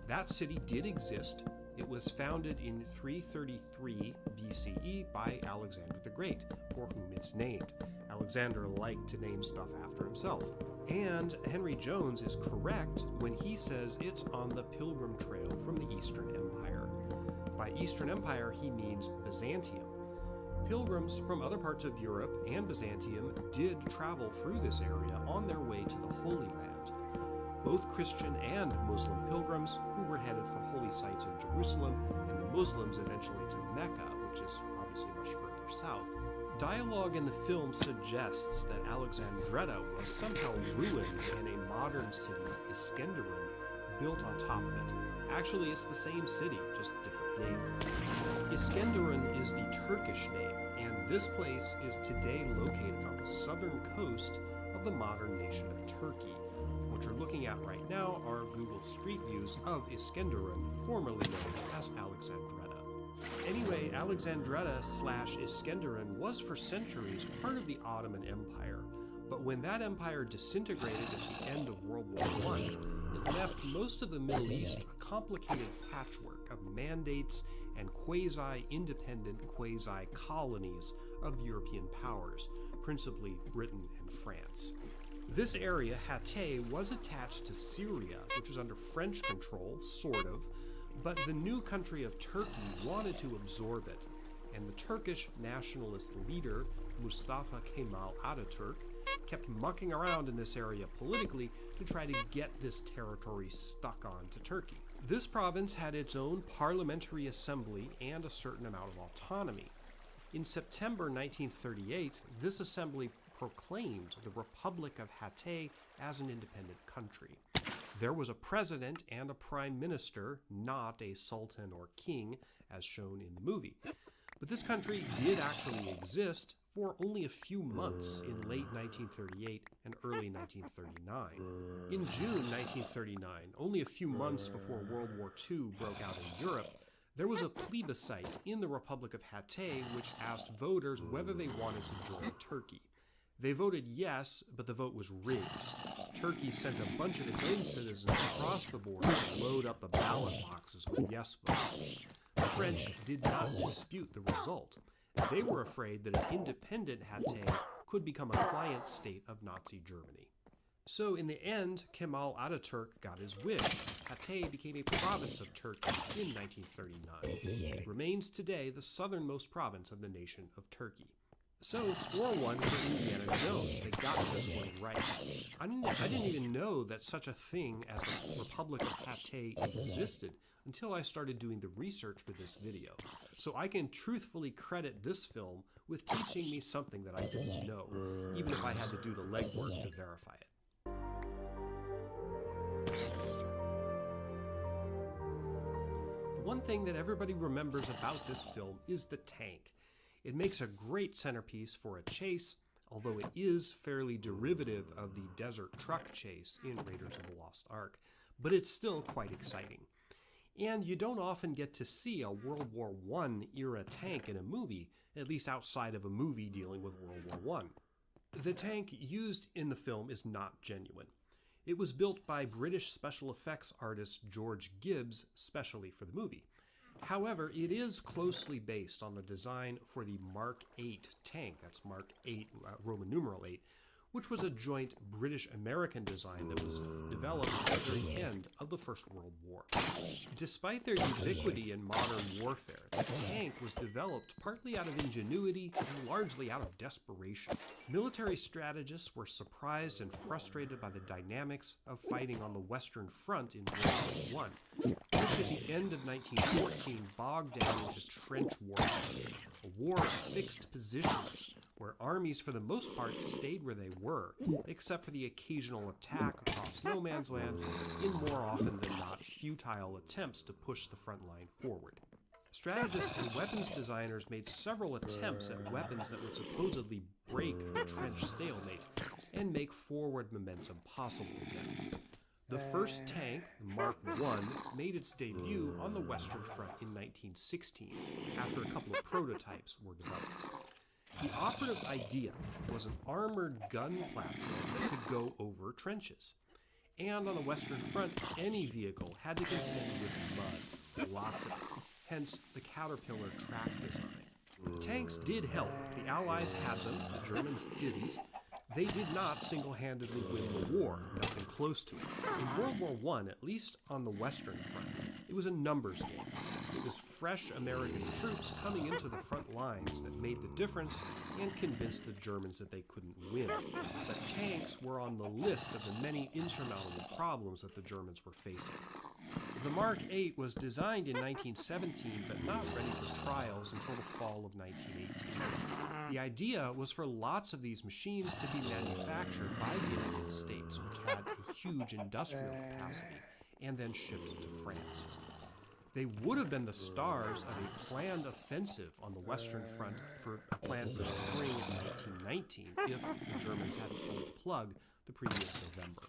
That city did exist. It was founded in 333 BCE by Alexander the Great, for whom it's named. Alexander liked to name stuff after himself. And Henry Jones is correct when he says it's on the Pilgrim Trail from the Eastern Empire. By Eastern Empire, he means Byzantium. Pilgrims from other parts of Europe and Byzantium did travel through this area on their way to the Holy Land. Both Christian and Muslim pilgrims who were headed for holy sites in Jerusalem, and the Muslims eventually to Mecca, which is obviously much further south. Dialogue in the film suggests that Alexandretta was somehow ruined and a modern city, Iskenderun, built on top of it. Actually, it's the same city, just different name. Iskenderun is the Turkish name, and this place is today located on the southern coast of the modern nation of Turkey. What you're looking at right now are Google Street Views of Iskenderun, formerly known as Alexandretta. Anyway, Alexandretta/Iskenderun was for centuries part of the Ottoman Empire, but when that empire disintegrated at the end of World War I, it left most of the Middle East a complicated patchwork of mandates and quasi-independent quasi-colonies of European powers, principally Britain and France. This area, Hatay, was attached to Syria, which was under French control, sort of, but the new country of Turkey wanted to absorb it, and the Turkish nationalist leader, Mustafa Kemal Ataturk, kept mucking around in this area politically to try to get this territory stuck on to Turkey. This province had its own parliamentary assembly and a certain amount of autonomy. In September 1938, this assembly proclaimed the Republic of Hatay as an independent country. There was a president and a prime minister, not a sultan or king, as shown in the movie. But this country did actually exist for only a few months in late 1938 and early 1939. In June 1939, only a few months before World War II broke out in Europe, there was a plebiscite in the Republic of Hatay which asked voters whether they wanted to join Turkey. They voted yes, but the vote was rigged. Turkey sent a bunch of its own citizens across the border to load up the ballot boxes with yes votes. The French did not dispute the result. They were afraid that an independent Hatay could become a client state of Nazi Germany. So in the end, Kemal Ataturk got his wish. Hatay became a province of Turkey in 1939. It remains today the southernmost province of the nation of Turkey. So, score one for Indiana Jones. They got this one right. I didn't even know that such a thing as the Republic of Hatay existed until I started doing the research for this video. So I can truthfully credit this film with teaching me something that I didn't know, even if I had to do the legwork to verify it. The one thing that everybody remembers about this film is the tank. It makes a great centerpiece for a chase, although it is fairly derivative of the desert truck chase in Raiders of the Lost Ark, but it's still quite exciting. And you don't often get to see a World War I era tank in a movie, at least outside of a movie dealing with World War I. The tank used in the film is not genuine. It was built by British special effects artist George Gibbs specially for the movie. However, it is closely based on the design for the Mark 8 tank, that's Mark 8, Roman numeral 8, which was a joint British-American design that was developed at the very end of the First World War. Despite their ubiquity in modern warfare, the tank was developed partly out of ingenuity and largely out of desperation. Military strategists were surprised and frustrated by the dynamics of fighting on the Western Front in World War I, which at the end of 1914 bogged down into trench warfare, a war of fixed positions, where armies for the most part stayed where they were, except for the occasional attack across no man's land in more often than not futile attempts to push the front line forward. Strategists and weapons designers made several attempts at weapons that would supposedly break the trench stalemate and make forward momentum possible again. The first tank, the Mark I, made its debut on the Western Front in 1916, after a couple of prototypes were developed. The operative idea was an armored gun platform that could go over trenches. And on the Western Front, any vehicle had to contend with mud, lots of it, hence the Caterpillar track design. The tanks did help. The Allies had them, the Germans didn't. They did not single-handedly win the war, nothing close to it. In World War I, at least on the Western Front, it was a numbers game. It was fresh American troops coming into the front lines that made the difference and convinced the Germans that they couldn't win. But tanks were on the list of the many insurmountable problems that the Germans were facing. The Mark 8 was designed in 1917, but not ready for trials until the fall of 1918. The idea was for lots of these machines to be manufactured by the United States, which had a huge industrial capacity, and then shipped to France. They would have been the stars of a planned offensive on the Western Front planned for spring of 1919 if the Germans hadn't pulled the plug the previous November.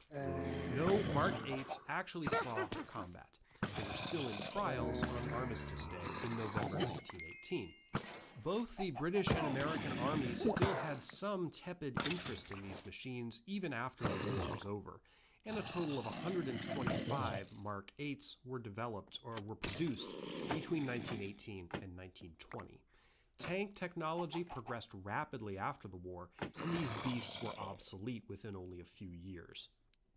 No Mark 8s actually saw combat. They were still in trials on Armistice Day in November 1918. Both the British and American armies still had some tepid interest in these machines even after the war was over, and a total of 125 Mark 8s were developed or were produced between 1918 and 1920. Tank technology progressed rapidly after the war, and these beasts were obsolete within only a few years.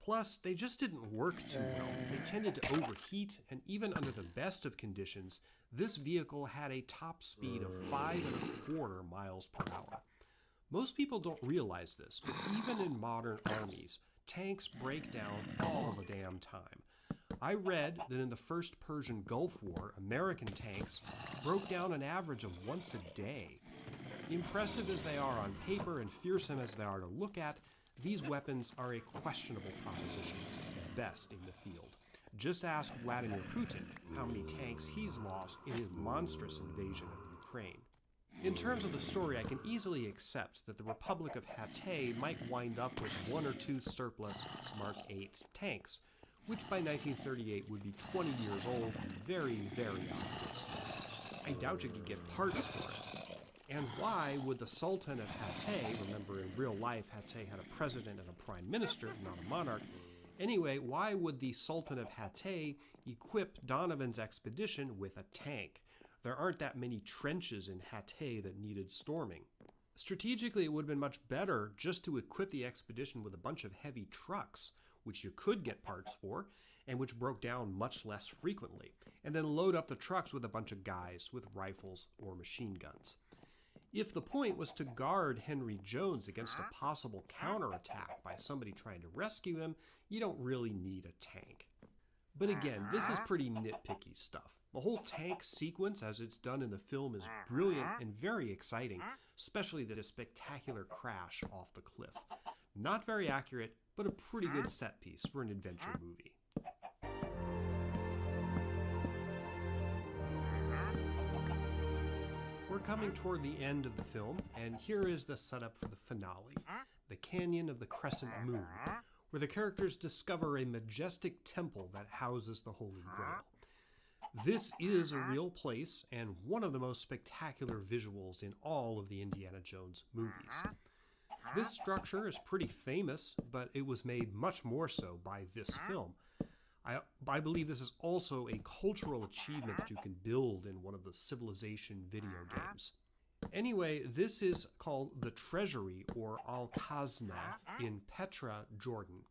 Plus, they just didn't work too well. They tended to overheat, and even under the best of conditions, this vehicle had a top speed of 5.25 miles per hour. Most people don't realize this, but even in modern armies, tanks break down all the damn time. I read that in the first Persian Gulf War, American tanks broke down an average of once a day. Impressive as they are on paper and fearsome as they are to look at, these weapons are a questionable proposition, at best in the field. Just ask Vladimir Putin how many tanks he's lost in his monstrous invasion of Ukraine. In terms of the story, I can easily accept that the Republic of Hatay might wind up with one or two surplus Mark 8 tanks, which by 1938 would be 20 years old and very, very outdated. I doubt you could get parts for it. And why would the Sultan of Hatay, remember in real life Hatay had a president and a prime minister, not a monarch, anyway, why would the Sultan of Hatay equip Donovan's expedition with a tank? There aren't that many trenches in Hatay that needed storming. Strategically, it would have been much better just to equip the expedition with a bunch of heavy trucks, which you could get parts for, and which broke down much less frequently, and then load up the trucks with a bunch of guys with rifles or machine guns. If the point was to guard Henry Jones against a possible counterattack by somebody trying to rescue him, you don't really need a tank. But again, this is pretty nitpicky stuff. The whole tank sequence as it's done in the film is brilliant and very exciting, especially the spectacular crash off the cliff. Not very accurate, but a pretty good set piece for an adventure movie. We're coming toward the end of the film, and here is the setup for the finale, the Canyon of the Crescent Moon, where the characters discover a majestic temple that houses the Holy Grail. This is a real place and one of the most spectacular visuals in all of the Indiana Jones movies. This structure is pretty famous, but it was made much more so by this film. I believe this is also a cultural achievement that you can build in one of the Civilization video games. Anyway, this is called the Treasury, or Al-Khazna, in Petra, Jordan.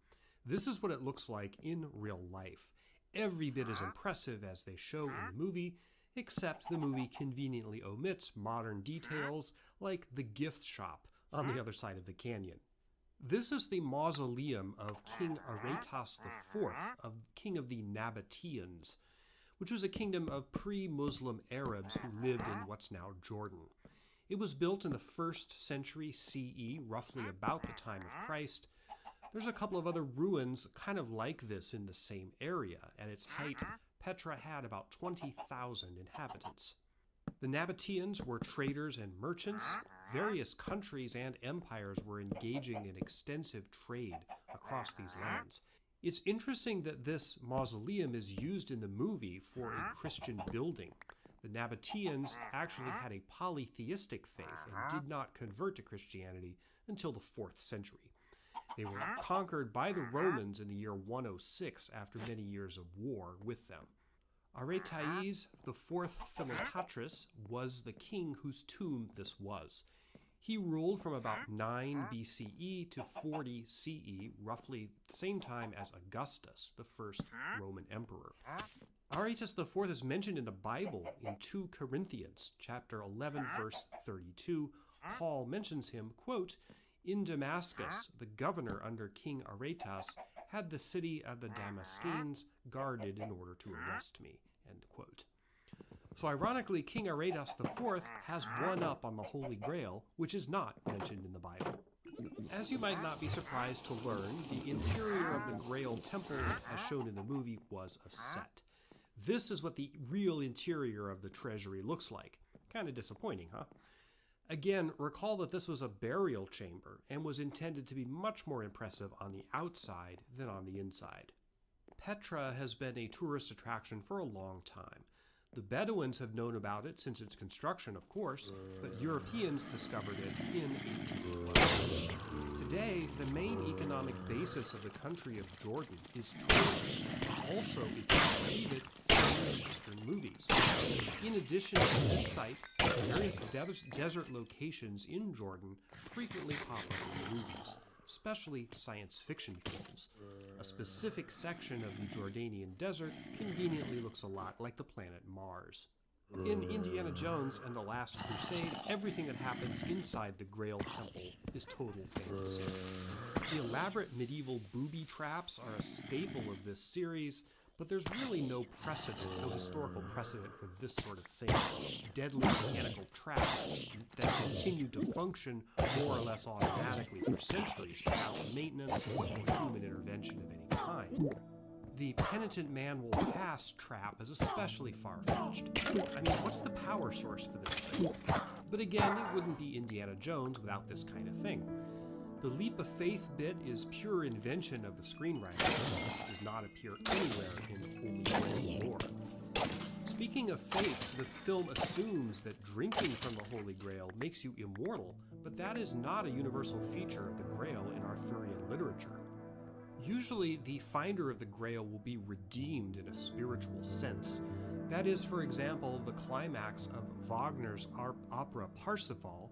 This is what it looks like in real life. Every bit as impressive as they show in the movie, except the movie conveniently omits modern details like the gift shop on the other side of the canyon. This is the mausoleum of King Aretas IV, king of the Nabateans, which was a kingdom of pre-Muslim Arabs who lived in what's now Jordan. It was built in the 1st century CE, roughly about the time of Christ. There's a couple of other ruins kind of like this in the same area. At its height, Petra had about 20,000 inhabitants. The Nabateans were traders and merchants. Various countries and empires were engaging in extensive trade across these lands. It's interesting that this mausoleum is used in the movie for a Christian building. The Nabateans actually had a polytheistic faith and did not convert to Christianity until the 4th century. They were conquered by the Romans in the year 106 after many years of war with them. Aretais IV Philopatris was the king whose tomb this was. He ruled from about 9 BCE to 40 CE, roughly the same time as Augustus, the first Roman emperor. Aretas IV is mentioned in the Bible in 2 Corinthians, chapter 11, verse 32. Paul mentions him, quote, "In Damascus, the governor under King Aretas had the city of the Damascenes guarded in order to arrest me," end quote. So ironically, King Aretas IV has one up on the Holy Grail, which is not mentioned in the Bible. As you might not be surprised to learn, the interior of the Grail Temple, as shown in the movie, was a set. This is what the real interior of the treasury looks like. Kind of disappointing, huh? Again, recall that this was a burial chamber and was intended to be much more impressive on the outside than on the inside. Petra has been a tourist attraction for a long time. The Bedouins have known about it since its construction, of course, but Europeans discovered it in 1812. Today, the main economic basis of the country of Jordan is tourism. Also, it's repeated in Eastern movies. In addition to this site, various desert locations in Jordan frequently pop up in movies, especially science fiction films. A specific section of the Jordanian desert conveniently looks a lot like the planet Mars. In Indiana Jones and the Last Crusade, everything that happens inside the Grail Temple is total fantasy. The elaborate medieval booby traps are a staple of this series, but there's really no historical precedent for this sort of thing. Deadly mechanical traps that continue to function more or less automatically for centuries without maintenance or human intervention of any kind. The penitent man will pass trap is especially far-fetched. I mean, what's the power source for this thing? But again, it wouldn't be Indiana Jones without this kind of thing. The leap of faith bit is pure invention of the screenwriter. This does not appear anywhere in the Holy Grail lore. Speaking of faith, the film assumes that drinking from the Holy Grail makes you immortal, but that is not a universal feature of the Grail in Arthurian literature. Usually, the finder of the Grail will be redeemed in a spiritual sense. That is, for example, the climax of Wagner's opera Parsifal,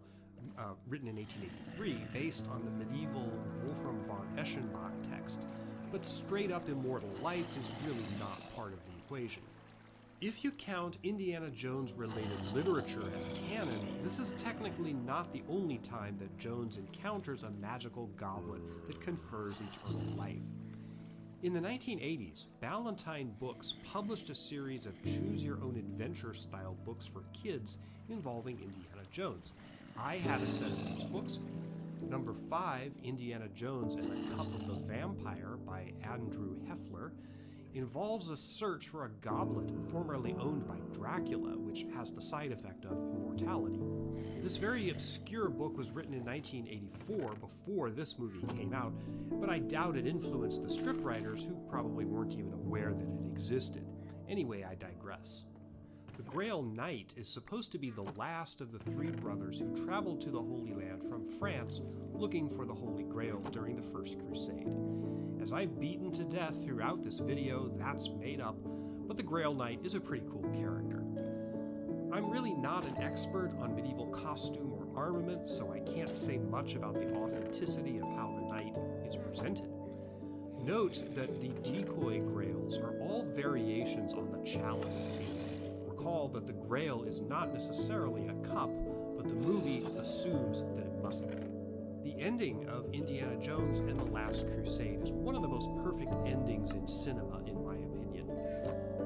written in 1883, based on the medieval Wolfram von Eschenbach text, but straight-up immortal life is really not part of the equation. If you count Indiana Jones-related literature as canon, this is technically not the only time that Jones encounters a magical goblet that confers eternal life. In the 1980s, Ballantine Books published a series of choose-your-own-adventure-style books for kids involving Indiana Jones. I had a set of these books. Number 5, Indiana Jones and the Cup of the Vampire by Andrew Heffler, involves a search for a goblet formerly owned by Dracula, which has the side effect of immortality. This very obscure book was written in 1984, before this movie came out, but I doubt it influenced the scriptwriters, who probably weren't even aware that it existed. Anyway, I digress. The Grail Knight is supposed to be the last of the 3 brothers who traveled to the Holy Land from France looking for the Holy Grail during the First Crusade. As I've beaten to death throughout this video, that's made up, but the Grail Knight is a pretty cool character. I'm really not an expert on medieval costume or armament, so I can't say much about the authenticity of how the knight is presented. Note that the decoy grails are all variations on the chalice theme. Recall that the Grail is not necessarily a cup, but the movie assumes that it must be. The ending of Indiana Jones and the Last Crusade is one of the most perfect endings in cinema, in my opinion.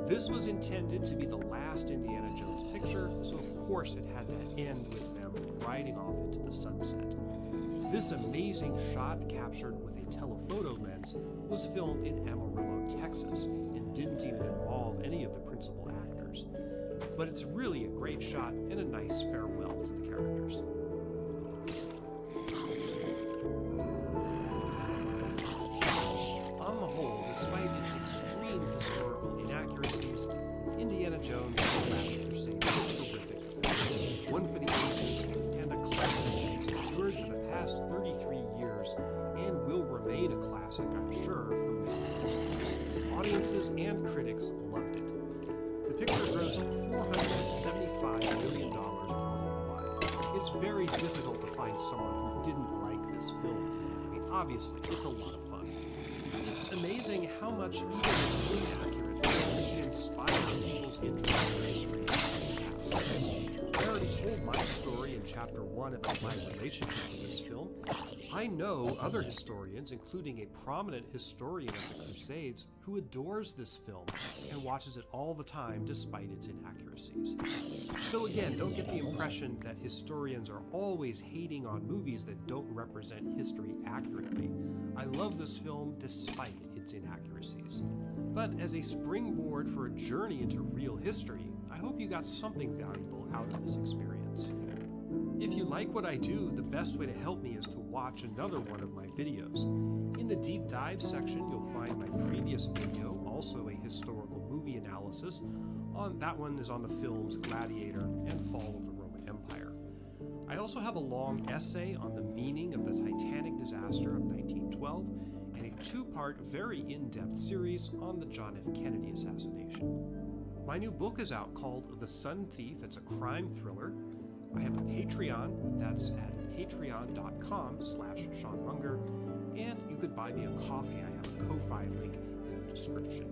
This was intended to be the last Indiana Jones picture, so of course it had to end with them riding off into the sunset. This amazing shot, captured with a telephoto lens, was filmed in Amarillo, Texas, and didn't even involve any of the principal actors. But it's really a great shot and a nice farewell to the characters. On the whole, despite its extreme historical inaccuracies, Indiana Jones and the Last Crusade is a terrific film, one for the ages and a classic that has endured for the past 33 years and will remain a classic, I'm sure, for many. Audiences and critics loved it. The picture grossed $475 million worldwide. It's very difficult to find someone who didn't like this film. I mean, obviously, it's a lot of fun. It's amazing how much even an inaccurate film can inspire people's interest in history in the past. I already told my story in Chapter 1 about my relationship with this film. I know other historians, including a prominent historian of the Crusades, who adores this film and watches it all the time despite its inaccuracies. So again, don't get the impression that historians are always hating on movies that don't represent history accurately. I love this film despite its inaccuracies. But as a springboard for a journey into real history, I hope you got something valuable out of this experience. If you like what I do, the best way to help me is to watch another one of my videos. In the deep dive section, you'll find my previous video, also a historical movie analysis. That one is on the films Gladiator and Fall of the Roman Empire. I also have a long essay on the meaning of the Titanic disaster of 1912, and a 2-part, very in-depth series on the John F. Kennedy assassination. My new book is out called The Sun Thief. It's a crime thriller. I have a Patreon, that's at patreon.com/Sean Munger, and you could buy me a coffee. I have a Ko-Fi link in the description.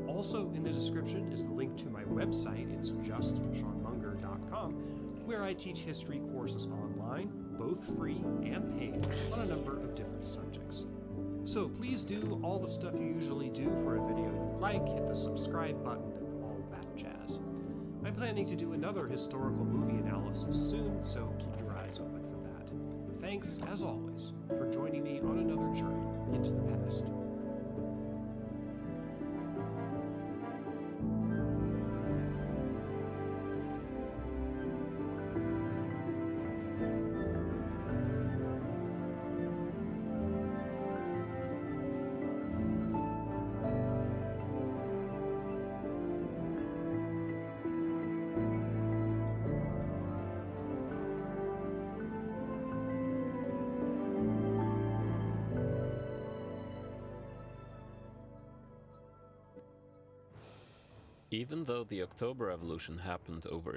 Also in the description is the link to my website. It's justseanmunger.com, where I teach history courses online, both free and paid, on a number of different subjects. So please do all the stuff you usually do for a video you like, hit the subscribe button, and all that jazz. I'm planning to do another historical movie analysis soon, so keep your eyes open for that. Thanks, as always, for joining me on another journey into the past. Even though the October Revolution happened over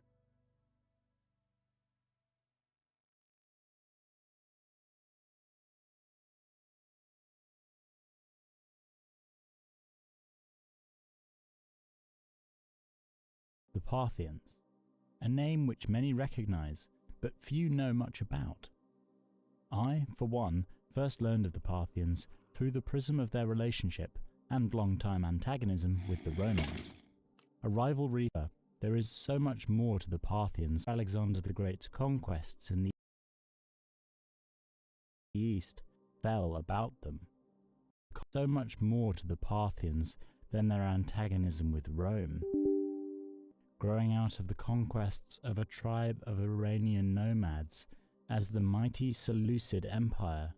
the Parthians, a name which many recognize but few know much about. I, for one, first learned of the Parthians through the prism of their relationship and long-time antagonism with the Romans. A rivalry. There is so much more to the Parthians. Alexander the Great's conquests in the east fell about them. So much more to the Parthians than their antagonism with Rome. Growing out of the conquests of a tribe of Iranian nomads as the mighty Seleucid Empire,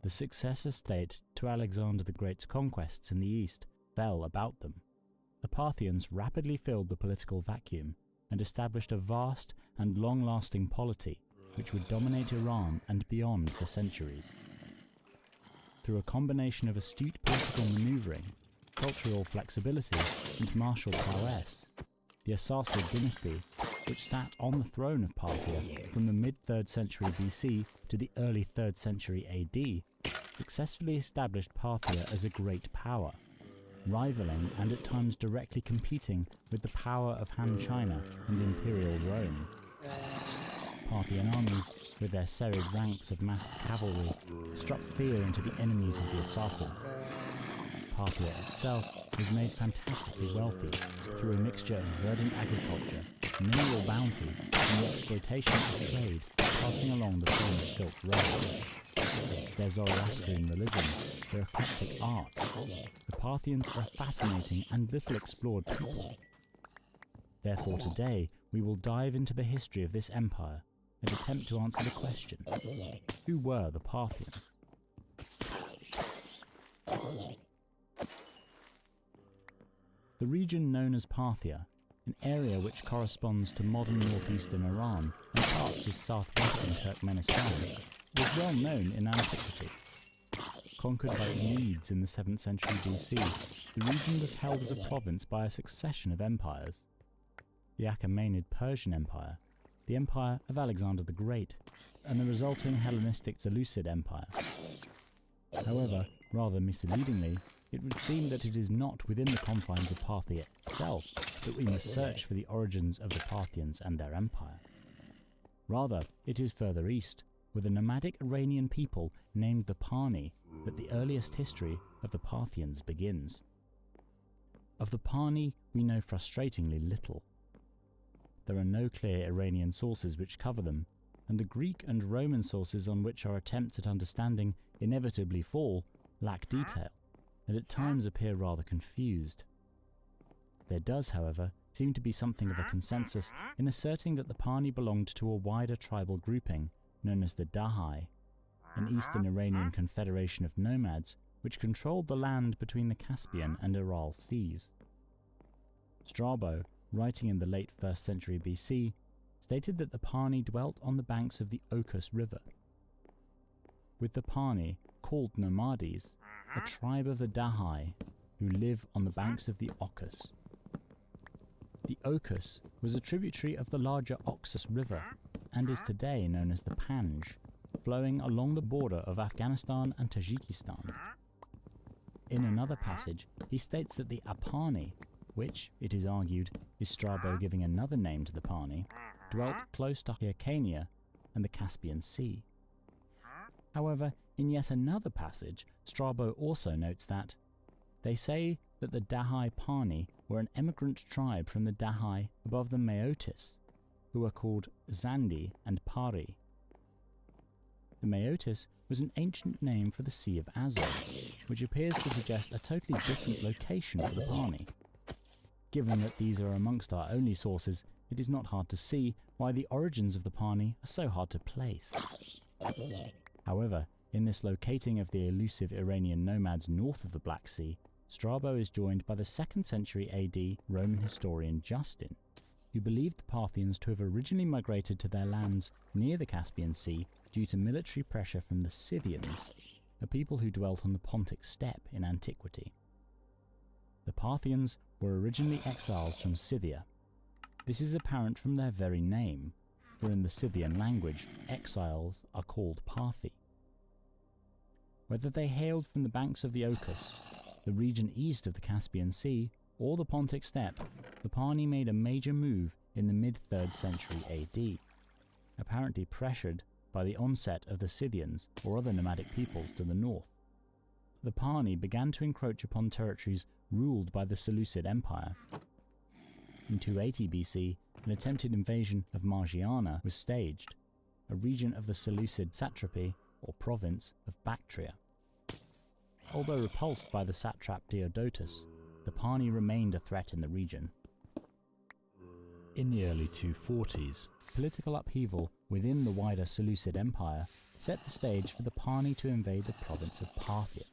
the successor state to Alexander the Great's conquests in the east fell about them. The Parthians rapidly filled the political vacuum and established a vast and long-lasting polity which would dominate Iran and beyond for centuries. Through a combination of astute political maneuvering, cultural flexibility, and martial prowess, the Arsacid dynasty, which sat on the throne of Parthia from the mid-3rd century BC to the early 3rd century AD, successfully established Parthia as a great power, rivaling and at times directly competing with the power of Han China and Imperial Rome. Parthian armies, with their serried ranks of massed cavalry, struck fear into the enemies of the Assassins. Parthia itself was made fantastically wealthy through a mixture of verdant agriculture, mineral bounty, and the exploitation of trade passing along the famous Silk Road. Their Zoroastrian religion, their eclectic art, the Parthians are a fascinating and little explored people. Therefore today we will dive into the history of this empire and attempt to answer the question, who were the Parthians? The region known as Parthia, an area which corresponds to modern northeastern Iran and parts of southwestern Turkmenistan, was well known in antiquity. Conquered by the Medes in the 7th century BC, the region was held as a province by a succession of empires. The Achaemenid Persian Empire, the Empire of Alexander the Great, and the resulting Hellenistic Seleucid Empire. However, rather misleadingly, it would seem that it is not within the confines of Parthia itself that we must search for the origins of the Parthians and their empire. Rather, it is further east, with a nomadic Iranian people named the Pani, that the earliest history of the Parthians begins. Of the Pani, we know frustratingly little. There are no clear Iranian sources which cover them, and the Greek and Roman sources on which our attempts at understanding inevitably fall lack detail, and at times appear rather confused. There does, however, seem to be something of a consensus in asserting that the Pani belonged to a wider tribal grouping known as the Dahai, an eastern Iranian confederation of nomads which controlled the land between the Caspian and Aral seas. Strabo, writing in the late 1st century BC, stated that the Pani dwelt on the banks of the Okus River. With the Pani, called Nomades, a tribe of the Dahai who live on the banks of the Okus. The Okus was a tributary of the larger Oxus River and is today known as the Panj, flowing along the border of Afghanistan and Tajikistan. In another passage, he states that the Apani, which, it is argued, is Strabo giving another name to the Pani, dwelt close to Hyrcania and the Caspian Sea. However, in yet another passage, Strabo also notes that they say that the Dahai Pani were an emigrant tribe from the Dahai above the Maeotis, who were called Zandi and Pari. The Maeotis was an ancient name for the Sea of Azov, which appears to suggest a totally different location for the Pani. Given that these are amongst our only sources, it is not hard to see why the origins of the Pani are so hard to place. However, in this locating of the elusive Iranian nomads north of the Black Sea, Strabo is joined by the 2nd century AD Roman historian Justin, who believed the Parthians to have originally migrated to their lands near the Caspian Sea due to military pressure from the Scythians, a people who dwelt on the Pontic steppe in antiquity. The Parthians were originally exiles from Scythia. This is apparent from their very name, for in the Scythian language, exiles are called Parthi. Whether they hailed from the banks of the Okus, the region east of the Caspian Sea, or the Pontic steppe, the Pani made a major move in the mid-3rd century AD, apparently pressured by the onset of the Scythians or other nomadic peoples to the north. The Pani began to encroach upon territories ruled by the Seleucid Empire. In 280 BC, an attempted invasion of Margiana was staged, a region of the Seleucid satrapy or province of Bactria. Although repulsed by the satrap Theodotus, the Pani remained a threat in the region. In the early 240s, political upheaval within the wider Seleucid Empire set the stage for the Pani to invade the province of Parthia.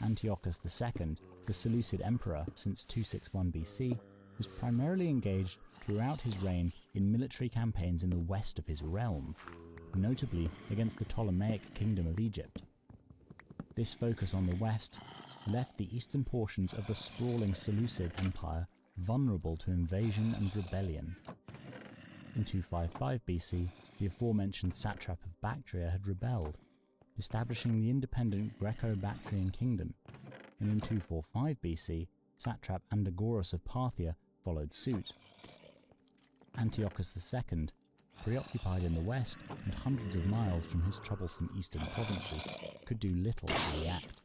Antiochus II, the Seleucid emperor since 261 BC, was primarily engaged throughout his reign in military campaigns in the west of his realm, notably against the Ptolemaic kingdom of Egypt. This focus on the west left the eastern portions of the sprawling Seleucid Empire vulnerable to invasion and rebellion. In 255 BC, the aforementioned satrap of Bactria had rebelled, establishing the independent Greco-Bactrian kingdom, and in 245 BC, satrap Andagoras of Parthia followed suit. Antiochus II, preoccupied in the west and hundreds of miles from his troublesome eastern provinces, could do little to react.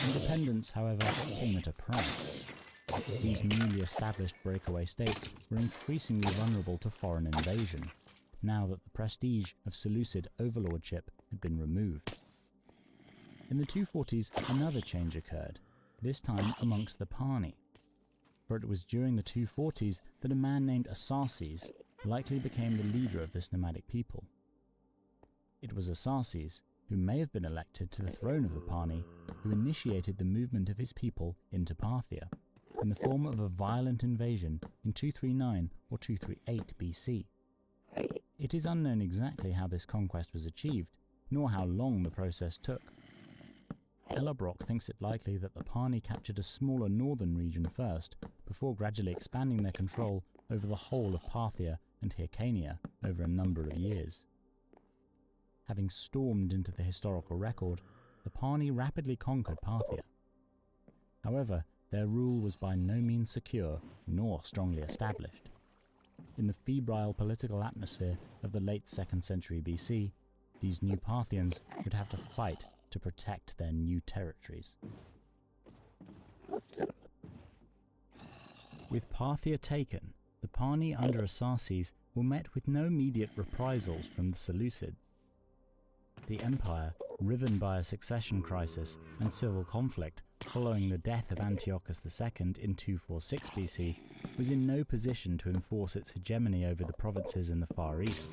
Independence, however, came at a price. These newly established breakaway states were increasingly vulnerable to foreign invasion, now that the prestige of Seleucid overlordship had been removed. In the 240s, another change occurred, this time amongst the Pani, for it was during the 240s that a man named Asaces likely became the leader of this nomadic people. It was Asaces, who may have been elected to the throne of the Pani, who initiated the movement of his people into Parthia, in the form of a violent invasion in 239 or 238 BC. It is unknown exactly how this conquest was achieved, nor how long the process took. Ella Brock thinks it likely that the Pani captured a smaller northern region first, before gradually expanding their control over the whole of Parthia and Hyrcania over a number of years. Having stormed into the historical record, the Pani rapidly conquered Parthia. However, their rule was by no means secure nor strongly established. In the febrile political atmosphere of the late 2nd century BC, these new Parthians would have to fight to protect their new territories. With Parthia taken, the Pani under Asaces were met with no immediate reprisals from the Seleucids. The empire, riven by a succession crisis and civil conflict following the death of Antiochus II in 246 BC, was in no position to enforce its hegemony over the provinces in the Far East.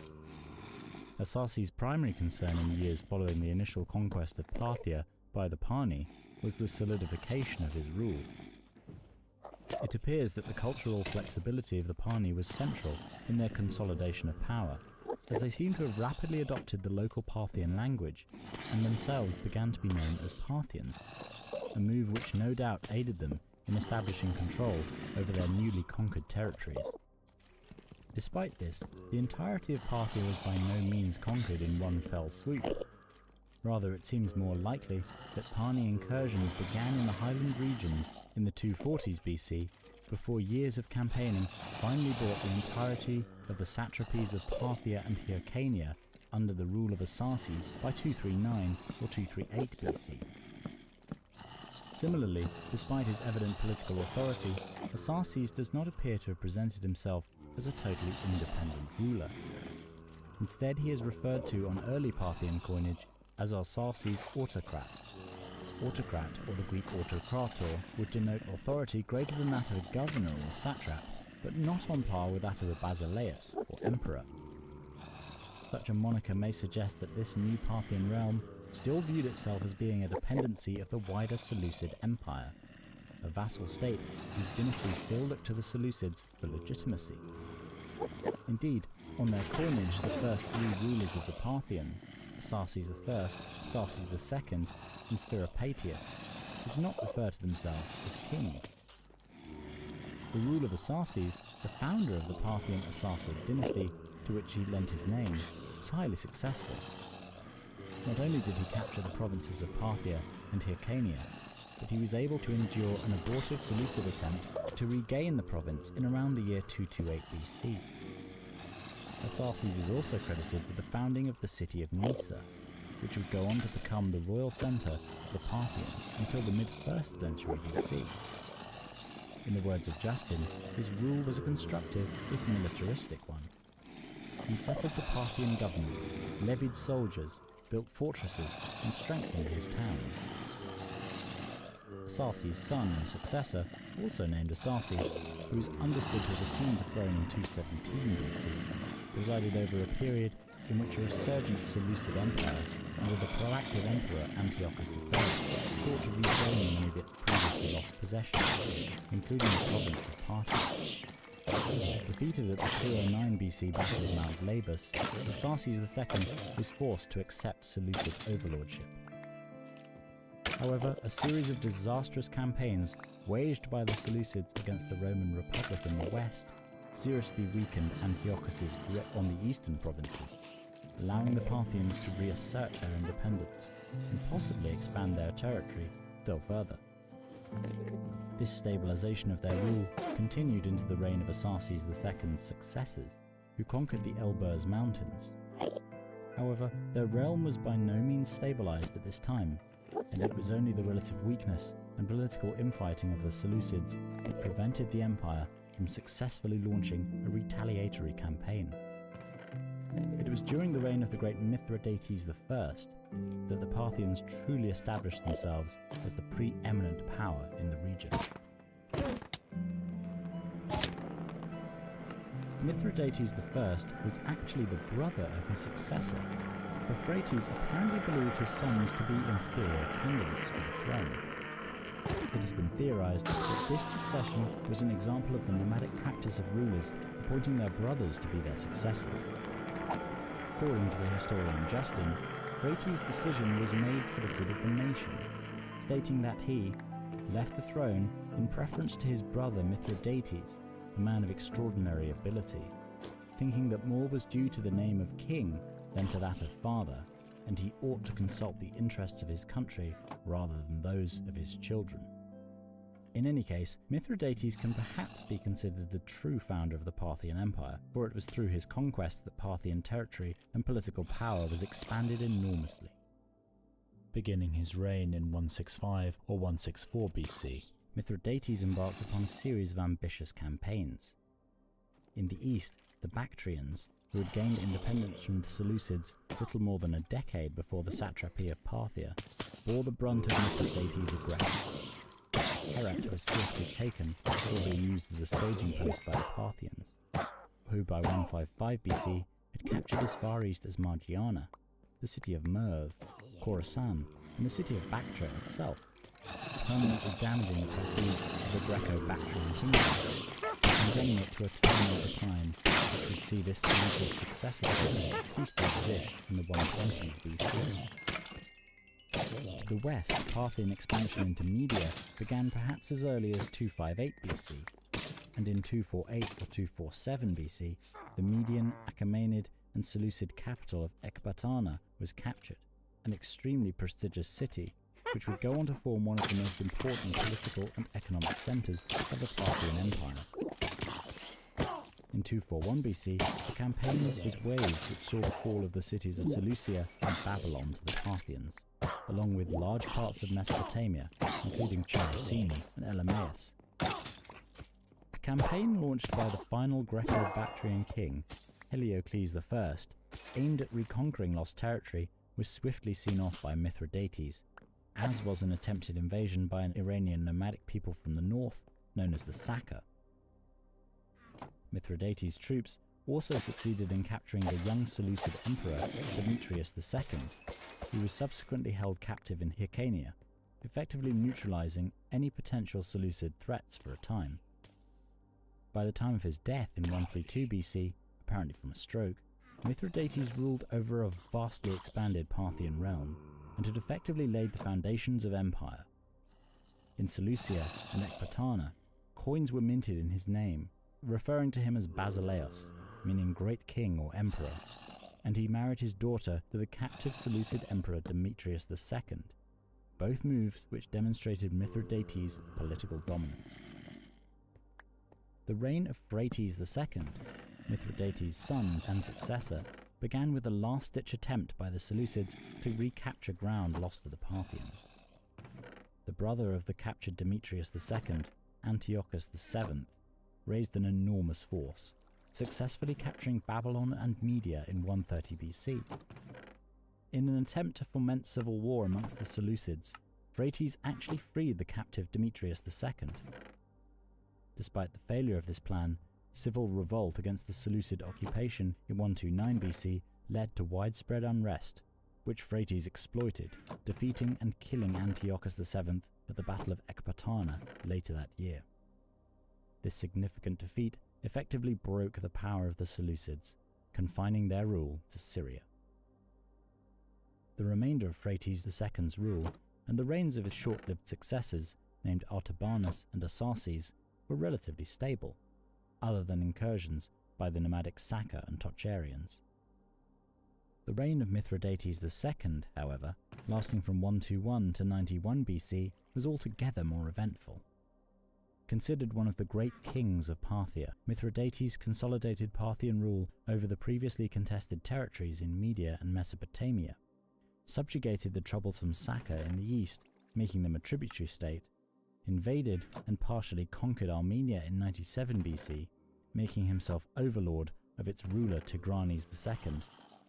Asaces' primary concern in the years following the initial conquest of Parthia by the Pani was the solidification of his rule. It appears that the cultural flexibility of the Pani was central in their consolidation of power, as they seem to have rapidly adopted the local Parthian language and themselves began to be known as Parthians, a move which no doubt aided them in establishing control over their newly conquered territories. Despite this, the entirety of Parthia was by no means conquered in one fell swoop. Rather, it seems more likely that Pani incursions began in the highland regions in the 240s BC, before years of campaigning finally brought the entirety of the satrapies of Parthia and Hyrcania under the rule of Asaces by 239 or 238 BC. Similarly, despite his evident political authority, Asaces does not appear to have presented himself as a totally independent ruler. Instead, he is referred to on early Parthian coinage as Asaces autocrat. Autocrat, or the Greek autokrator, would denote authority greater than that of a governor or satrap, but not on par with that of a basileus, or emperor. Such a moniker may suggest that this new Parthian realm still viewed itself as being a dependency of the wider Seleucid Empire, a vassal state whose dynasty still looked to the Seleucids for legitimacy. Indeed, on their coinage, the first three rulers of the Parthians, Asaces I, Asaces II, and Pheropatius, did not refer to themselves as kings. The rule of Asaces, the founder of the Parthian Asacid dynasty, to which he lent his name, was highly successful. Not only did he capture the provinces of Parthia and Hyrcania, but he was able to endure an abortive Seleucid attempt to regain the province in around the year 228 BC. Asaces is also credited with the founding of the city of Nysa, which would go on to become the royal centre of the Parthians until the mid-1st century BC. In the words of Justin, his rule was a constructive, if militaristic one. He settled the Parthian government, levied soldiers, built fortresses, and strengthened his towns. Asaces' son and successor, also named Asaces, who is understood to have assumed the throne in 217 BC, presided over a period in which a resurgent Seleucid empire under the proactive emperor Antiochus III sought to reclaim many of its previously lost possessions, including the province of Parthia. Defeated at the 209 BC Battle of Mount Labus, Asaces II was forced to accept Seleucid overlordship. However, a series of disastrous campaigns waged by the Seleucids against the Roman Republic in the west seriously weakened Antiochus's grip on the eastern provinces, allowing the Parthians to reassert their independence and possibly expand their territory still further. This stabilization of their rule continued into the reign of Asaces II's successors, who conquered the Elburz Mountains. However, their realm was by no means stabilized at this time, and it was only the relative weakness and political infighting of the Seleucids that prevented the empire from successfully launching a retaliatory campaign. It was during the reign of the great Mithridates I that the Parthians truly established themselves as the preeminent power in the region. Mithridates I was actually the brother of his successor. Euphrates apparently believed his sons to be inferior candidates for the throne. It has been theorized that this succession was an example of the nomadic practice of rulers appointing their brothers to be their successors. According to the historian Justin, Euphrates' decision was made for the good of the nation, stating that he left the throne in preference to his brother Mithridates, a man of extraordinary ability, thinking that more was due to the name of king than to that of father, and he ought to consult the interests of his country rather than those of his children. In any case, Mithridates can perhaps be considered the true founder of the Parthian Empire, for it was through his conquest that Parthian territory and political power was expanded enormously. Beginning his reign in 165 or 164 BC, Mithridates embarked upon a series of ambitious campaigns. In the east, the Bactrians, who had gained independence from the Seleucids little more than a decade before the satrapy of Parthia, bore the brunt of Mithridates' aggression. Herat was swiftly taken before being used as a staging post by the Parthians, who by 155 BC had captured as far east as Margiana, the city of Merv, Khorasan, and the city of Bactria itself, permanently damaging the prestige of the Greco-Bactrian kingdom, condemning it to a terminal decline which would see this Seleucid successor cease to exist in the 120s BC. To the west, Parthian expansion into Media began perhaps as early as 258 BC, and in 248 or 247 BC, the Median, Achaemenid, and Seleucid capital of Ecbatana was captured, an extremely prestigious city, which would go on to form one of the most important political and economic centres of the Parthian Empire. In 241 BC, a campaign was waged which saw the fall of the cities of Seleucia and Babylon to the Parthians, along with large parts of Mesopotamia, including Characini and Elymais. A campaign launched by the final Greco-Bactrian king, Heliocles I, aimed at reconquering lost territory, was swiftly seen off by Mithridates, as was an attempted invasion by an Iranian nomadic people from the north, known as the Saka. Mithridates' troops also succeeded in capturing the young Seleucid emperor Demetrius II, who was subsequently held captive in Hyrcania, effectively neutralizing any potential Seleucid threats for a time. By the time of his death in 132 BC, apparently from a stroke, Mithridates ruled over a vastly expanded Parthian realm and had effectively laid the foundations of empire. In Seleucia and Ecbatana, coins were minted in his name, referring to him as Basileus, meaning great king or emperor, and he married his daughter to the captive Seleucid emperor Demetrius II, both moves which demonstrated Mithridates' political dominance. The reign of Phraates II, Mithridates' son and successor, began with a last-ditch attempt by the Seleucids to recapture ground lost to the Parthians. The brother of the captured Demetrius II, Antiochus VII, raised an enormous force, successfully capturing Babylon and Media in 130 BC. In an attempt to foment civil war amongst the Seleucids, Phraates actually freed the captive Demetrius II. Despite the failure of this plan, civil revolt against the Seleucid occupation in 129 BC led to widespread unrest, which Phraates exploited, defeating and killing Antiochus VII at the Battle of Ecbatana later that year. This significant defeat effectively broke the power of the Seleucids, confining their rule to Syria. The remainder of Phraates II's rule, and the reigns of his short-lived successors, named Artabanus and Arsaces, were relatively stable, other than incursions by the nomadic Saka and Tocharians. The reign of Mithridates II, however, lasting from 121 to 91 BC, was altogether more eventful. Considered one of the great kings of Parthia, Mithridates consolidated Parthian rule over the previously contested territories in Media and Mesopotamia, subjugated the troublesome Saka in the east, making them a tributary state, invaded and partially conquered Armenia in 97 BC, making himself overlord of its ruler Tigranes II,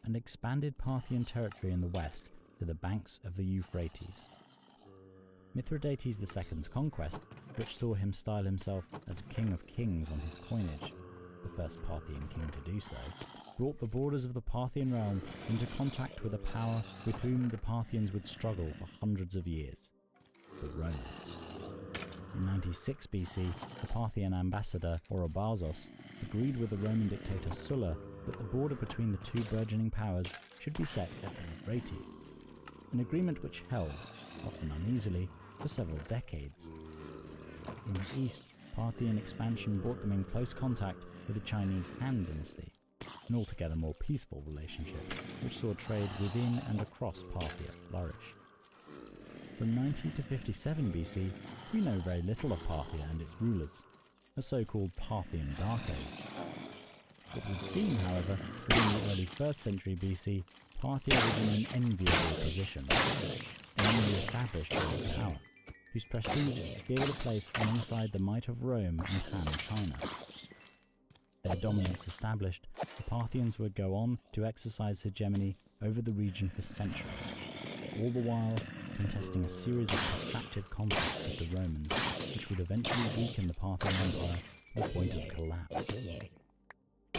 and expanded Parthian territory in the west to the banks of the Euphrates. Mithridates II's conquest, which saw him style himself as King of Kings on his coinage, the first Parthian king to do so, brought the borders of the Parthian realm into contact with a power with whom the Parthians would struggle for hundreds of years: the Romans. In 96 BC, the Parthian ambassador Orobazos agreed with the Roman dictator Sulla that the border between the two burgeoning powers should be set at the Euphrates, an agreement which held, often uneasily, for several decades. In the east, Parthian expansion brought them in close contact with the Chinese Han dynasty, an altogether more peaceful relationship, which saw trade within and across Parthia flourish. From 90 to 57 BC, we know very little of Parthia and its rulers, a so-called Parthian Dark Age. It would seem, however, that in the early 1st century BC, Parthia was in an enviable position, a newly established world power, whose prestige gave it a place alongside the might of Rome and Han China. Their dominance established, the Parthians would go on to exercise hegemony over the region for centuries, all the while contesting a series of protracted conflicts with the Romans, which would eventually weaken the Parthian Empire to the point of collapse.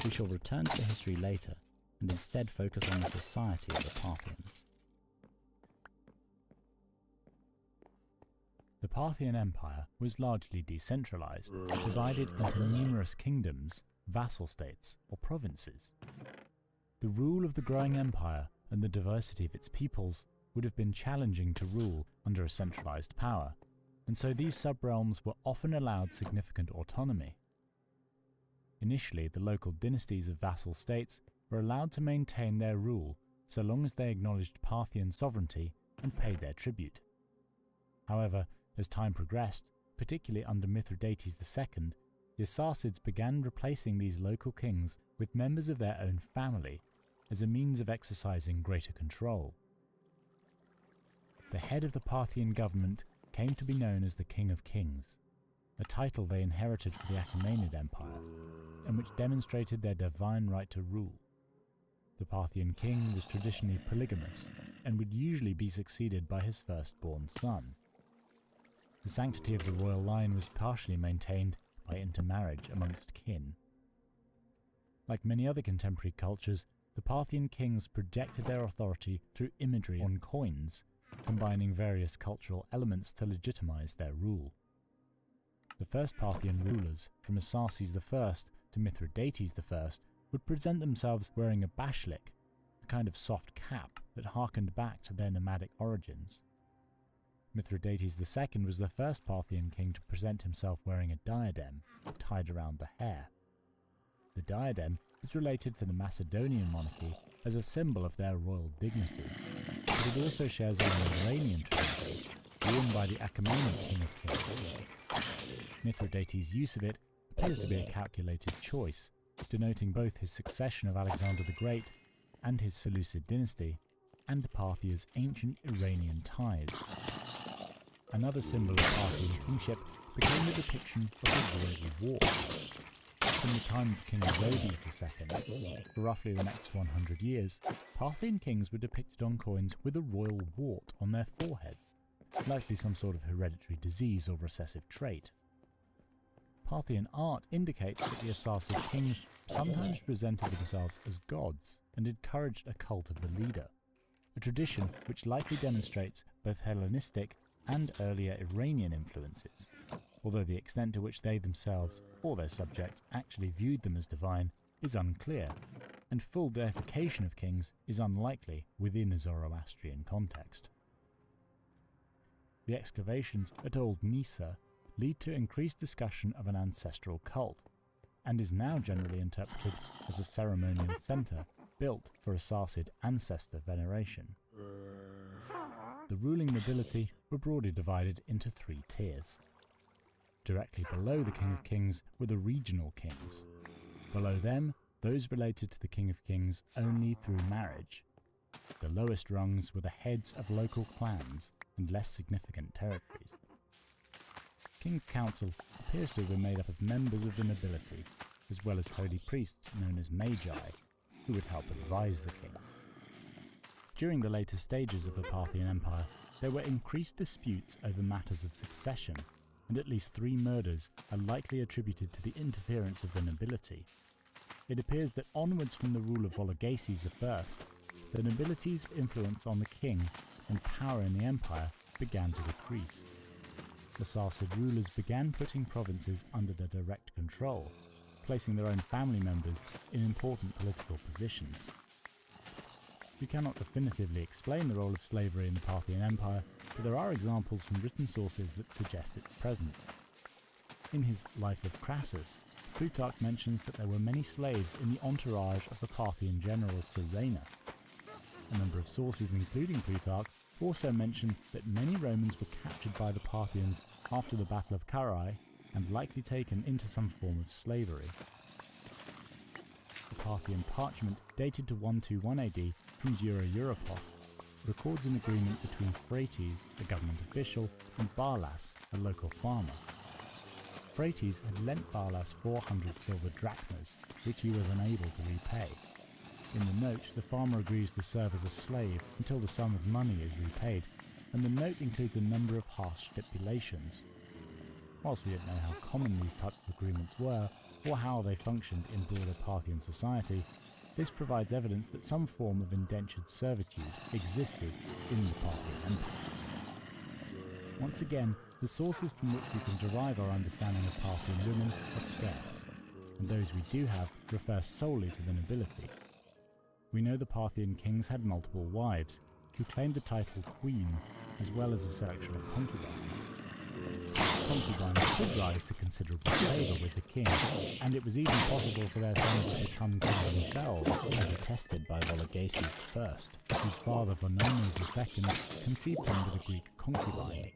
We shall return to the history later, and instead focus on the society of the Parthians. The Parthian Empire was largely decentralized, divided into numerous kingdoms, vassal states, or provinces. The rule of the growing empire and the diversity of its peoples would have been challenging to rule under a centralized power, and so these sub-realms were often allowed significant autonomy. Initially, the local dynasties of vassal states were allowed to maintain their rule so long as they acknowledged Parthian sovereignty and paid their tribute. However, as time progressed, particularly under Mithridates II, the Assassids began replacing these local kings with members of their own family as a means of exercising greater control. The head of the Parthian government came to be known as the King of Kings, a title they inherited from the Achaemenid Empire, and which demonstrated their divine right to rule. The Parthian king was traditionally polygamous and would usually be succeeded by his firstborn son. The sanctity of the royal line was partially maintained by intermarriage amongst kin. Like many other contemporary cultures, the Parthian kings projected their authority through imagery on coins, combining various cultural elements to legitimize their rule. The first Parthian rulers, from Arsaces I to Mithridates I, would present themselves wearing a bashlik, a kind of soft cap that harkened back to their nomadic origins. Mithridates II was the first Parthian king to present himself wearing a diadem tied around the hair. The diadem is related to the Macedonian monarchy as a symbol of their royal dignity, but it also shares an Iranian tradition, worn by the Achaemenid king of kings. Mithridates' use of it appears to be a calculated choice, denoting both his succession of Alexander the Great and his Seleucid dynasty, and Parthia's ancient Iranian ties. Another symbol of Parthian kingship became the depiction of the royal war. From the time of King Rhodes II, for roughly the next 100 years, Parthian kings were depicted on coins with a royal wart on their forehead, likely some sort of hereditary disease or recessive trait. Parthian art indicates that the Assassid kings sometimes presented themselves as gods and encouraged a cult of the leader, a tradition which likely demonstrates both Hellenistic and earlier Iranian influences, although the extent to which they themselves or their subjects actually viewed them as divine is unclear, and full deification of kings is unlikely within a Zoroastrian context. The excavations at Old Nisa lead to increased discussion of an ancestral cult, and is now generally interpreted as a ceremonial centre built for Assassid ancestor veneration. The ruling nobility were broadly divided into three tiers. Directly below the King of Kings were the regional kings. Below them, those related to the King of Kings only through marriage. The lowest rungs were the heads of local clans and less significant territories. King's Council appears to have been made up of members of the nobility, as well as holy priests known as magi, who would help advise the king. During the later stages of the Parthian Empire, there were increased disputes over matters of succession, and at least 3 murders are likely attributed to the interference of the nobility. It appears that onwards from the rule of Vologases I, the nobility's influence on the king and power in the empire began to decrease. The Assassid rulers began putting provinces under their direct control, placing their own family members in important political positions. We cannot definitively explain the role of slavery in the Parthian Empire, but there are examples from written sources that suggest its presence. In his Life of Crassus, Plutarch mentions that there were many slaves in the entourage of the Parthian general Surena. A number of sources, including Plutarch, also mention that many Romans were captured by the Parthians after the Battle of Carrhae and likely taken into some form of slavery. The Parthian parchment, dated to 121 AD from Dura Europos, records an agreement between Phraates, a government official, and Barlas, a local farmer. Phraates had lent Barlas 400 silver drachmas, which he was unable to repay. In the note, the farmer agrees to serve as a slave until the sum of money is repaid, and the note includes a number of harsh stipulations. Whilst we don't know how common these types of agreements were, or how they functioned in broader Parthian society, this provides evidence that some form of indentured servitude existed in the Parthian Empire. Once again, the sources from which we can derive our understanding of Parthian women are scarce, and those we do have refer solely to the nobility. We know the Parthian kings had multiple wives, who claimed the title queen, as well as a selection of concubines. concubines could rise to considerable favour with the king, and it was even possible for their sons to become kings themselves, as attested by Vologases I, whose father Vonones II conceived him with a Greek concubine.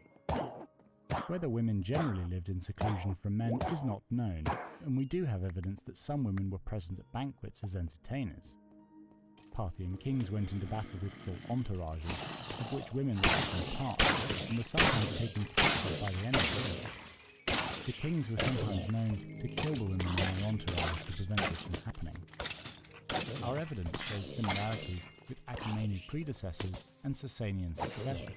Whether women generally lived in seclusion from men is not known, and we do have evidence that some women were present at banquets as entertainers. Parthian kings went into battle with full entourages, of which women were often part, and were sometimes taken captive by the enemy. The kings were sometimes known to kill the women in their entourage to prevent this from happening. Our evidence shows similarities with Achaemenid predecessors and Sasanian successors,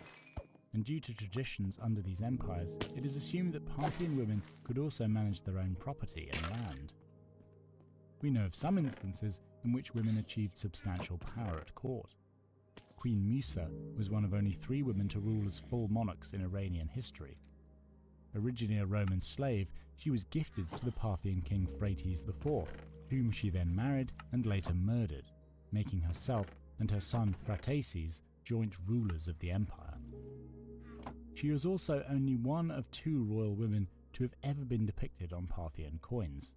and due to traditions under these empires, it is assumed that Parthian women could also manage their own property and land. We know of some instances in which women achieved substantial power at court. Queen Musa was one of only 3 women to rule as full monarchs in Iranian history. Originally a Roman slave, she was gifted to the Parthian king Phraates IV, whom she then married and later murdered, making herself and her son Phraataces joint rulers of the empire. She was also only one of 2 royal women to have ever been depicted on Parthian coins,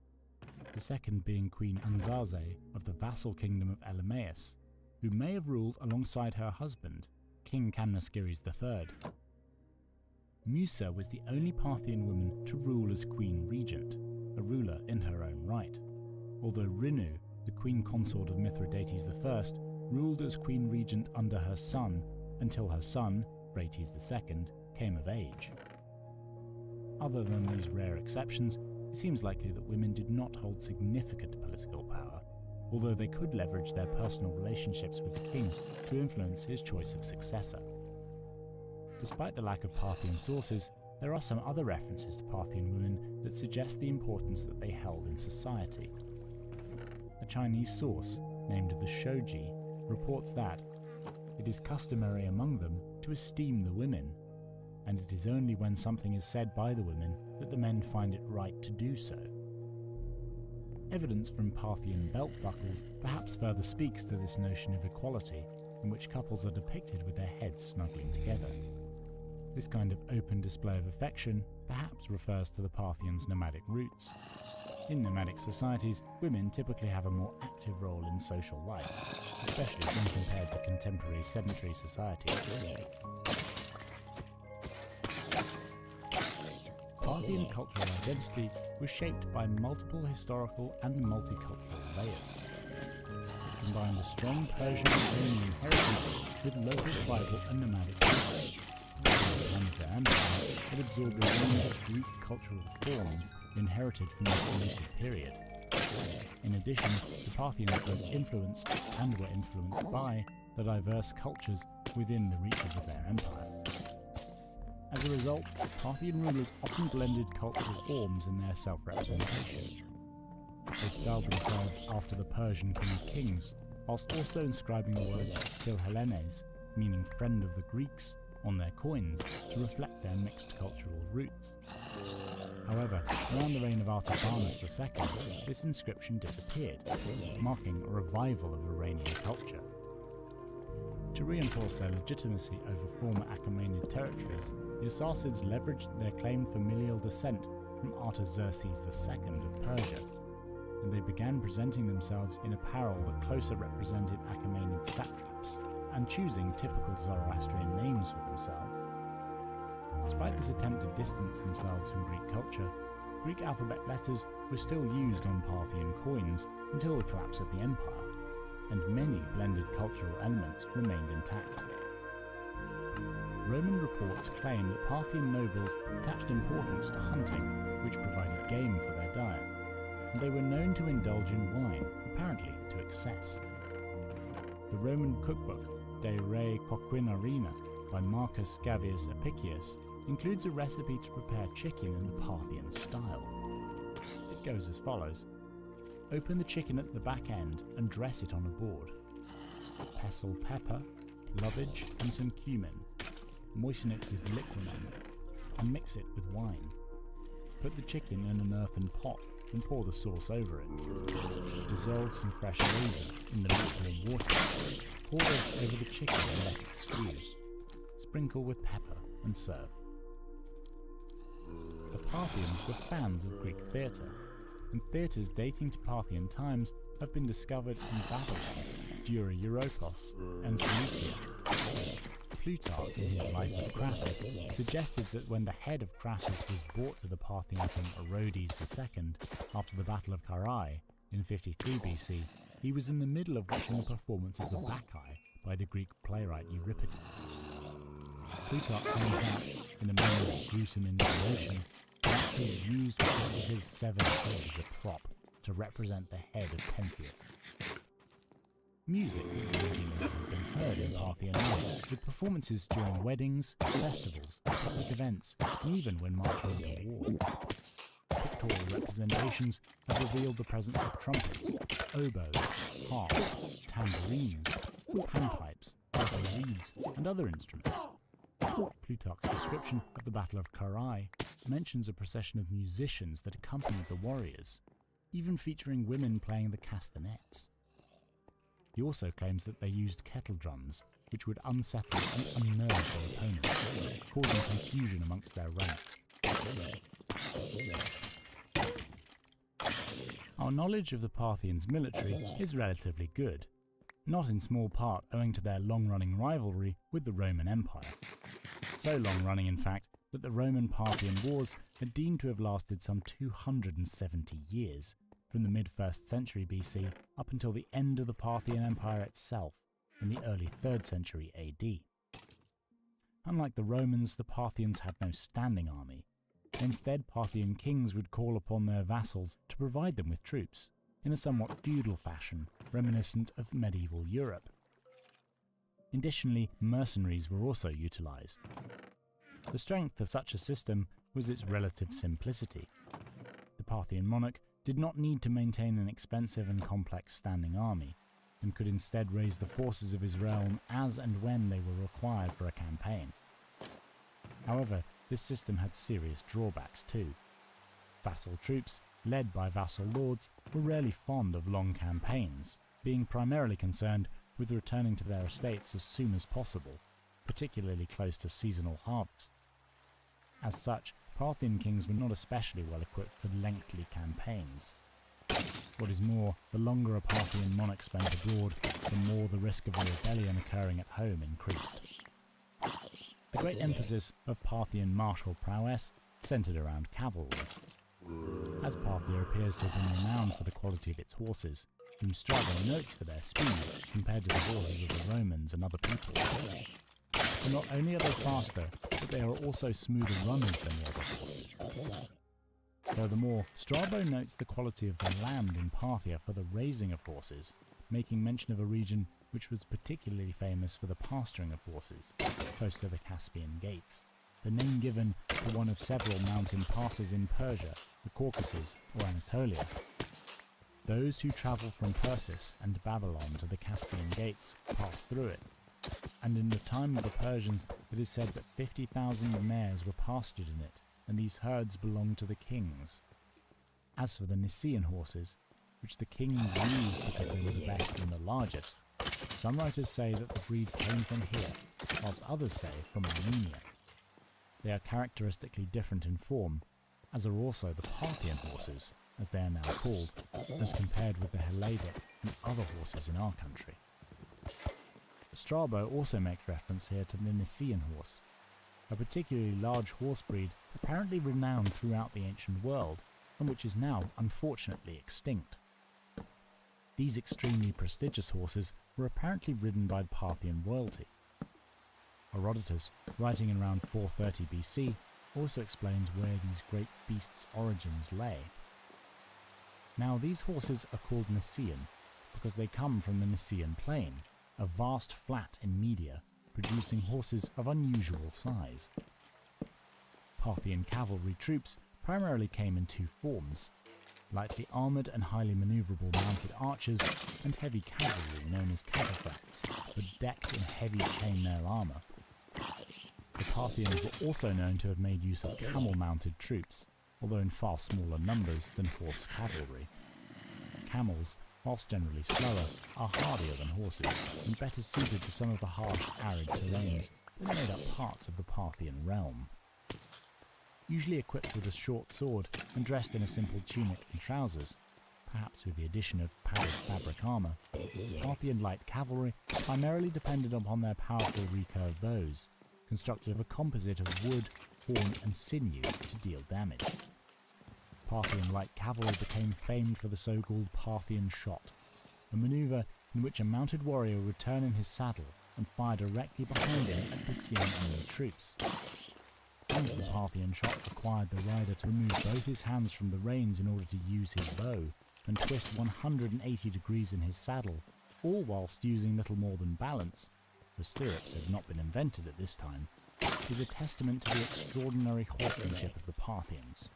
the second being Queen Anzase of the vassal kingdom of Elymais, who may have ruled alongside her husband, King Camnasciris III. Musa was the only Parthian woman to rule as queen regent, a ruler in her own right, although Rinu, the queen consort of Mithridates I, ruled as queen regent under her son until her son, Phraates II, came of age. Other than these rare exceptions, it seems likely that women did not hold significant political power, although they could leverage their personal relationships with the king to influence his choice of successor. Despite the lack of Parthian sources, there are some other references to Parthian women that suggest the importance that they held in society. A Chinese source, named the Shoji, reports that it is customary among them to esteem the women, and it is only when something is said by the women that the men find it right to do so. Evidence from Parthian belt buckles perhaps further speaks to this notion of equality, in which couples are depicted with their heads snuggling together. This kind of open display of affection perhaps refers to the Parthians' nomadic roots. In nomadic societies, women typically have a more active role in social life, especially when compared to contemporary sedentary societies. Parthian cultural identity was shaped by multiple historical and multicultural layers. It combined a strong Persian and Iranian heritage with local tribal and nomadic roots. The Hamza Empire had absorbed a range of Greek cultural forms inherited from the Seleucid period. In addition, the Parthians both influenced and were influenced by the diverse cultures within the reaches of their empire. As a result, Parthian rulers often blended cultural forms in their self-representation. They styled themselves after the Persian king of kings, whilst also inscribing the words Philhellenes, meaning friend of the Greeks, on their coins to reflect their mixed cultural roots. However, around the reign of Artabanus II, this inscription disappeared, marking a revival of Iranian culture. To reinforce their legitimacy over former Achaemenid territories, the Arssacids leveraged their claimed familial descent from Artaxerxes II of Persia, and they began presenting themselves in apparel that closer represented Achaemenid satraps, and choosing typical Zoroastrian names for themselves. Despite this attempt to distance themselves from Greek culture, Greek alphabet letters were still used on Parthian coins until the collapse of the empire, and many blended cultural elements remained intact. Roman reports claim that Parthian nobles attached importance to hunting, which provided game for their diet, and they were known to indulge in wine, apparently to excess. The Roman cookbook De Re Coquinarina by Marcus Gavius Apicius includes a recipe to prepare chicken in the Parthian style. It goes as follows. Open the chicken at the back end and dress it on a board. Pestle pepper, lovage and some cumin. Moisten it with liquamen and mix it with wine. Put the chicken in an earthen pot and pour the sauce over it. Dissolve some fresh raisin in the lukewarm water. Pour this over the chicken and let it stew. Sprinkle with pepper and serve. The Parthians were fans of Greek theatre, and theatres dating to Parthian times have been discovered in Babylon, Dura Europos, and Cilicia. Plutarch, in his Life of Crassus, suggested that when the head of Crassus was brought to the Parthian king Orodes II after the Battle of Carrhae in 53 BC, he was in the middle of watching the performance of the Bacchae by the Greek playwright Euripides. Plutarch claims that, in a moment of gruesome indignation, Heracles used his severed head as a prop to represent the head of Pentheus. Music has been heard in Parthian art, with performances during weddings, festivals, public events, and even when marching in war. Pictorial representations have revealed the presence of trumpets, oboes, harps, tambourines, panpipes, vocal reeds, and other instruments. Plutarch's description of the Battle of Carrhae mentions a procession of musicians that accompanied the warriors, even featuring women playing the castanets. He also claims that they used kettle drums, which would unsettle and unnerve their opponents, causing confusion amongst their ranks. Our knowledge of the Parthians' military is relatively good, not in small part owing to their long-running rivalry with the Roman Empire. So long-running, in fact, that the Roman-Parthian wars are deemed to have lasted some 270 years, from the mid-1st century BC up until the end of the Parthian Empire itself, in the early 3rd century AD. Unlike the Romans, the Parthians had no standing army. Instead, Parthian kings would call upon their vassals to provide them with troops, in a somewhat feudal fashion, reminiscent of medieval Europe. Additionally, mercenaries were also utilised. The strength of such a system was its relative simplicity. The Parthian monarch did not need to maintain an expensive and complex standing army, and could instead raise the forces of his realm as and when they were required for a campaign. However, this system had serious drawbacks too. Vassal troops, led by vassal lords, were rarely fond of long campaigns, being primarily concerned with returning to their estates as soon as possible, particularly close to seasonal harvests. As such, Parthian kings were not especially well equipped for lengthy campaigns. What is more, the longer a Parthian monarch spent abroad, the more the risk of a rebellion occurring at home increased. The great emphasis of Parthian martial prowess centred around cavalry. As Parthia appears to have been renowned for the quality of its horses, whom Strabo notes for their speed compared to the horses of the Romans and other peoples. And not only are they faster, but they are also smoother runners than the other horses. Furthermore, Strabo notes the quality of the land in Parthia for the raising of horses, making mention of a region which was particularly famous for the pasturing of horses, close to the Caspian Gates, the name given to one of several mountain passes in Persia, the Caucasus, or Anatolia. Those who travel from Persis and Babylon to the Caspian Gates pass through it, and in the time of the Persians it is said that 50,000 mares were pastured in it, and these herds belonged to the kings. As for the Nicaean horses, which the kings used because they were the best and the largest, some writers say that the breed came from here, whilst others say from Armenia. They are characteristically different in form, as are also the Parthian horses, as they are now called, as compared with the Helladic and other horses in our country. Strabo also makes reference here to the Nicaean horse, a particularly large horse breed apparently renowned throughout the ancient world, and which is now unfortunately extinct. These extremely prestigious horses were apparently ridden by Parthian royalty. Herodotus, writing in around 430 BC, also explains where these great beasts' origins lay. Now these horses are called Nicaean because they come from the Nicaean plain, a vast flat in Media, producing horses of unusual size. Parthian cavalry troops primarily came in two forms: lightly armoured and highly manoeuvrable mounted archers, and heavy cavalry known as cataphracts, but decked in heavy chainmail armour. The Parthians were also known to have made use of camel-mounted troops, although in far smaller numbers than horse cavalry. Camels, whilst generally slower, are hardier than horses, and better suited to some of the harsh, arid terrains that made up parts of the Parthian realm. usually equipped with a short sword and dressed in a simple tunic and trousers, perhaps with the addition of padded fabric armour. Parthian light cavalry primarily depended upon their powerful recurve bows, constructed of a composite of wood, horn and sinew to deal damage. Parthian light cavalry became famed for the so-called Parthian shot, a manoeuvre in which a mounted warrior would turn in his saddle and fire directly behind him at pursuing enemy troops. As the Parthian shot required the rider to remove both his hands from the reins in order to use his bow and twist 180 degrees in his saddle, all whilst using little more than balance, for stirrups had not been invented at this time, is a testament to the extraordinary horsemanship of the Parthians.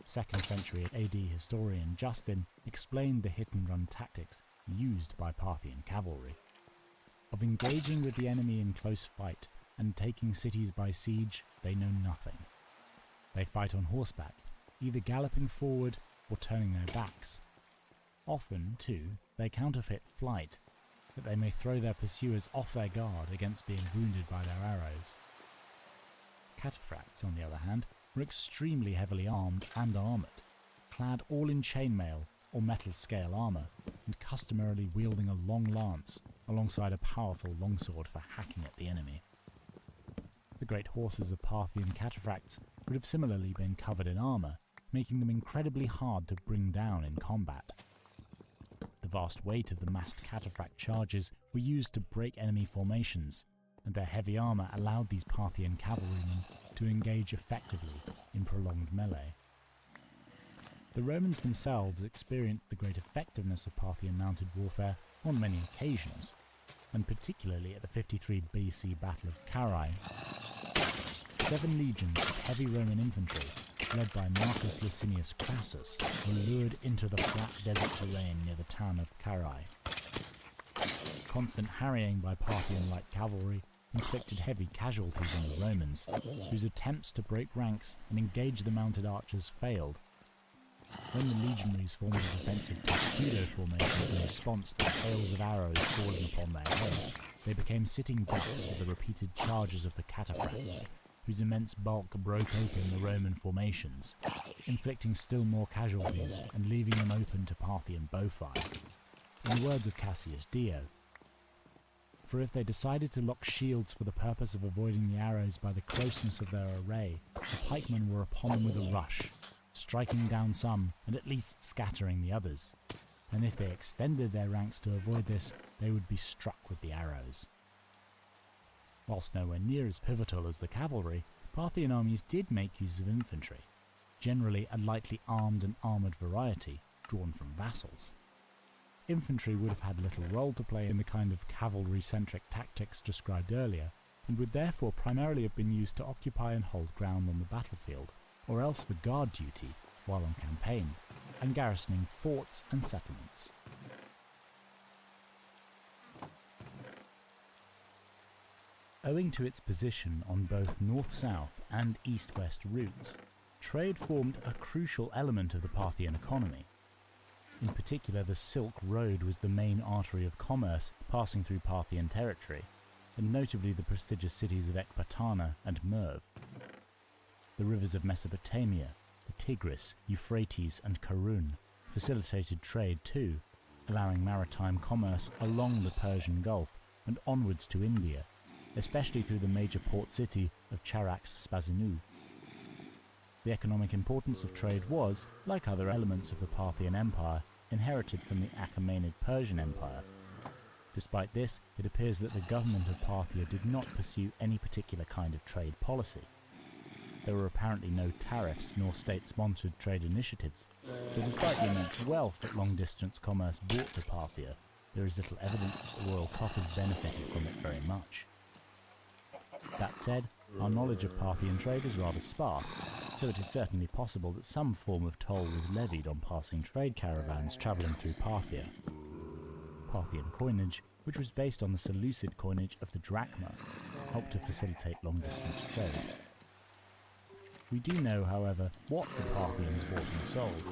2nd century AD historian Justin explained the hit-and-run tactics used by Parthian cavalry. Of engaging with the enemy in close fight and taking cities by siege, they know nothing. They fight on horseback, either galloping forward or turning their backs. Often, too, they counterfeit flight, that they may throw their pursuers off their guard against being wounded by their arrows. Cataphracts, on the other hand, were extremely heavily armed and armoured, clad all in chainmail or metal scale armour, and customarily wielding a long lance alongside a powerful longsword for hacking at the enemy. The great horses of Parthian cataphracts would have similarly been covered in armour, making them incredibly hard to bring down in combat. The vast weight of the massed cataphract charges were used to break enemy formations, and their heavy armour allowed these Parthian cavalrymen to engage effectively in prolonged melee. The Romans themselves experienced the great effectiveness of Parthian mounted warfare on many occasions, and particularly at the 53 BC Battle of Carrhae. 7 legions of heavy Roman infantry, led by Marcus Licinius Crassus, were lured into the flat desert terrain near the town of Carrhae. Constant harrying by Parthian light cavalry inflicted heavy casualties on the Romans, whose attempts to break ranks and engage the mounted archers failed. When the legionaries formed a defensive Testudo formation in response to hails of arrows falling upon their heads, they became sitting ducks for the repeated charges of the cataphracts, whose immense bulk broke open the Roman formations, inflicting still more casualties and leaving them open to Parthian bowfire. In the words of Cassius Dio, "For if they decided to lock shields for the purpose of avoiding the arrows by the closeness of their array, the pikemen were upon them with a rush, striking down some and at least scattering the others, and if they extended their ranks to avoid this, they would be struck with the arrows." Whilst nowhere near as pivotal as the cavalry, Parthian armies did make use of infantry, generally a lightly armed and armoured variety drawn from vassals. Infantry would have had little role to play in the kind of cavalry-centric tactics described earlier, and would therefore primarily have been used to occupy and hold ground on the battlefield, or else for guard duty while on campaign, and garrisoning forts and settlements. Owing to its position on both north-south and east-west routes, trade formed a crucial element of the Parthian economy. In particular, the Silk Road was the main artery of commerce passing through Parthian territory, and notably the prestigious cities of Ecbatana and Merv. The rivers of Mesopotamia, the Tigris, Euphrates and Karun, facilitated trade too, allowing maritime commerce along the Persian Gulf and onwards to India, especially through the major port city of Charax-Spasinu. The economic importance of trade was, like other elements of the Parthian Empire, inherited from the Achaemenid Persian Empire. Despite this, it appears that the government of Parthia did not pursue any particular kind of trade policy. There were apparently no tariffs nor state-sponsored trade initiatives, but despite the immense wealth that long-distance commerce brought to Parthia, there is little evidence that the royal coffers benefited from it very much. That said, our knowledge of Parthian trade is rather sparse, so it is certainly possible that some form of toll was levied on passing trade caravans travelling through Parthia. Parthian coinage, which was based on the Seleucid coinage of the drachma, helped to facilitate long-distance trade. We do know, however, what the Parthians bought and sold: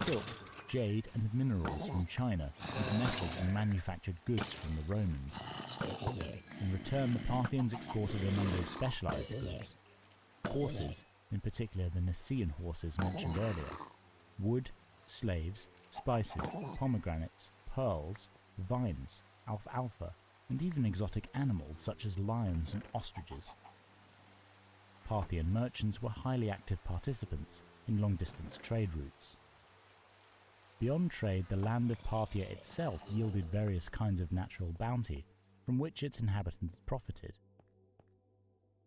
silk, jade and minerals from China, and metals and manufactured goods from the Romans. In return, the Parthians exported a number of specialised goods: horses, in particular the Nicaean horses mentioned earlier, wood, slaves, spices, pomegranates, pearls, vines, alfalfa, and even exotic animals such as lions and ostriches. Parthian merchants were highly active participants in long-distance trade routes. Beyond trade, the land of Parthia itself yielded various kinds of natural bounty from which its inhabitants profited.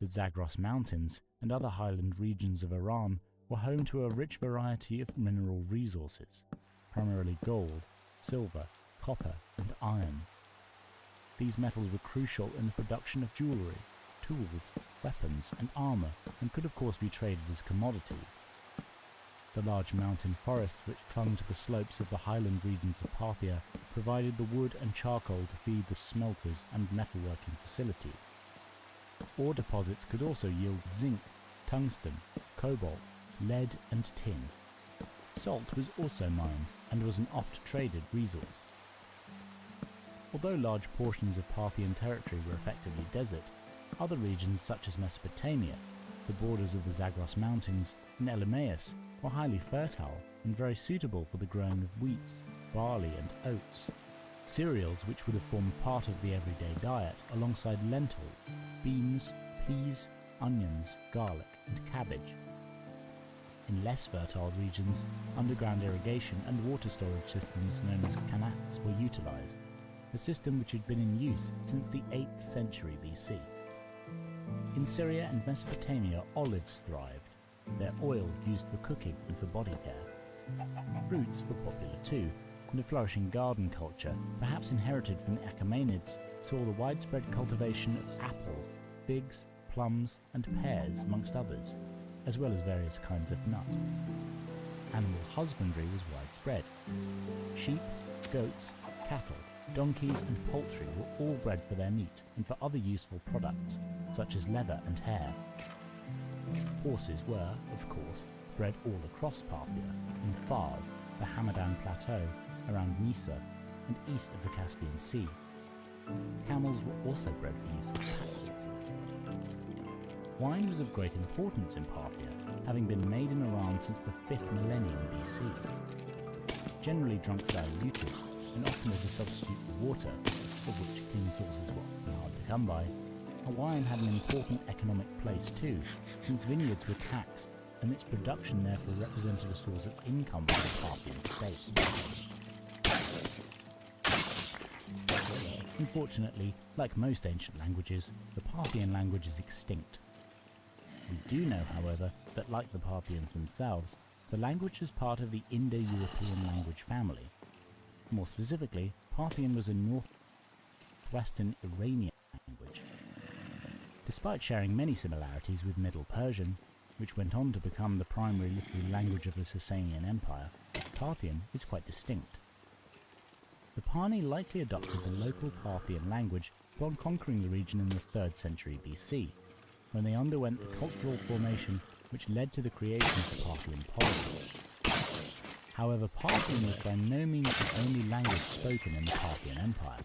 The Zagros Mountains and other highland regions of Iran were home to a rich variety of mineral resources, primarily gold, silver, copper, and iron. These metals were crucial in the production of jewellery, tools, weapons, and armour, and could of course be traded as commodities. The large mountain forests which clung to the slopes of the highland regions of Parthia provided the wood and charcoal to feed the smelters and metalworking facilities. Ore deposits could also yield zinc, tungsten, cobalt, lead, and tin. Salt was also mined and was an oft-traded resource. Although large portions of Parthian territory were effectively desert, other regions such as Mesopotamia, the borders of the Zagros Mountains, and Elymais were highly fertile and very suitable for the growing of wheats, barley, and oats, cereals which would have formed part of the everyday diet alongside lentils, beans, peas, onions, garlic, and cabbage. In less fertile regions, underground irrigation and water storage systems known as qanats were utilised, a system which had been in use since the 8th century BC. In Syria and Mesopotamia, olives thrived, their oil used for cooking and for body care. Fruits were popular too, and a flourishing garden culture, perhaps inherited from the Achaemenids, saw the widespread cultivation of apples, figs, plums, and pears, amongst others, as well as various kinds of nut. Animal husbandry was widespread. Sheep, goats, cattle, donkeys, and poultry were all bred for their meat and for other useful products, such as leather and hair. Horses were, of course, bred all across Parthia, in Fars, the Hamadan Plateau, around Nisa, and east of the Caspian Sea. Camels were also bred for use as pack horses. Wine was of great importance in Parthia, having been made in Iran since the 5th millennium BC. Generally drunk diluted, and often as a substitute for water, of which clean sources were often hard to come by, wine had an important economic place too, since vineyards were taxed, and its production therefore represented a source of income for the Parthian state. Unfortunately, like most ancient languages, the Parthian language is extinct. We do know, however, that like the Parthians themselves, the language is part of the Indo-European language family. More specifically, Parthian was a northwestern Iranian language. Despite sharing many similarities with Middle Persian, which went on to become the primary literary language of the Sasanian Empire, Parthian is quite distinct. The Parni likely adopted the local Parthian language upon conquering the region in the 3rd century BC, when they underwent the cultural formation which led to the creation of the Parthian polity. However, Parthian was by no means the only language spoken in the Parthian Empire.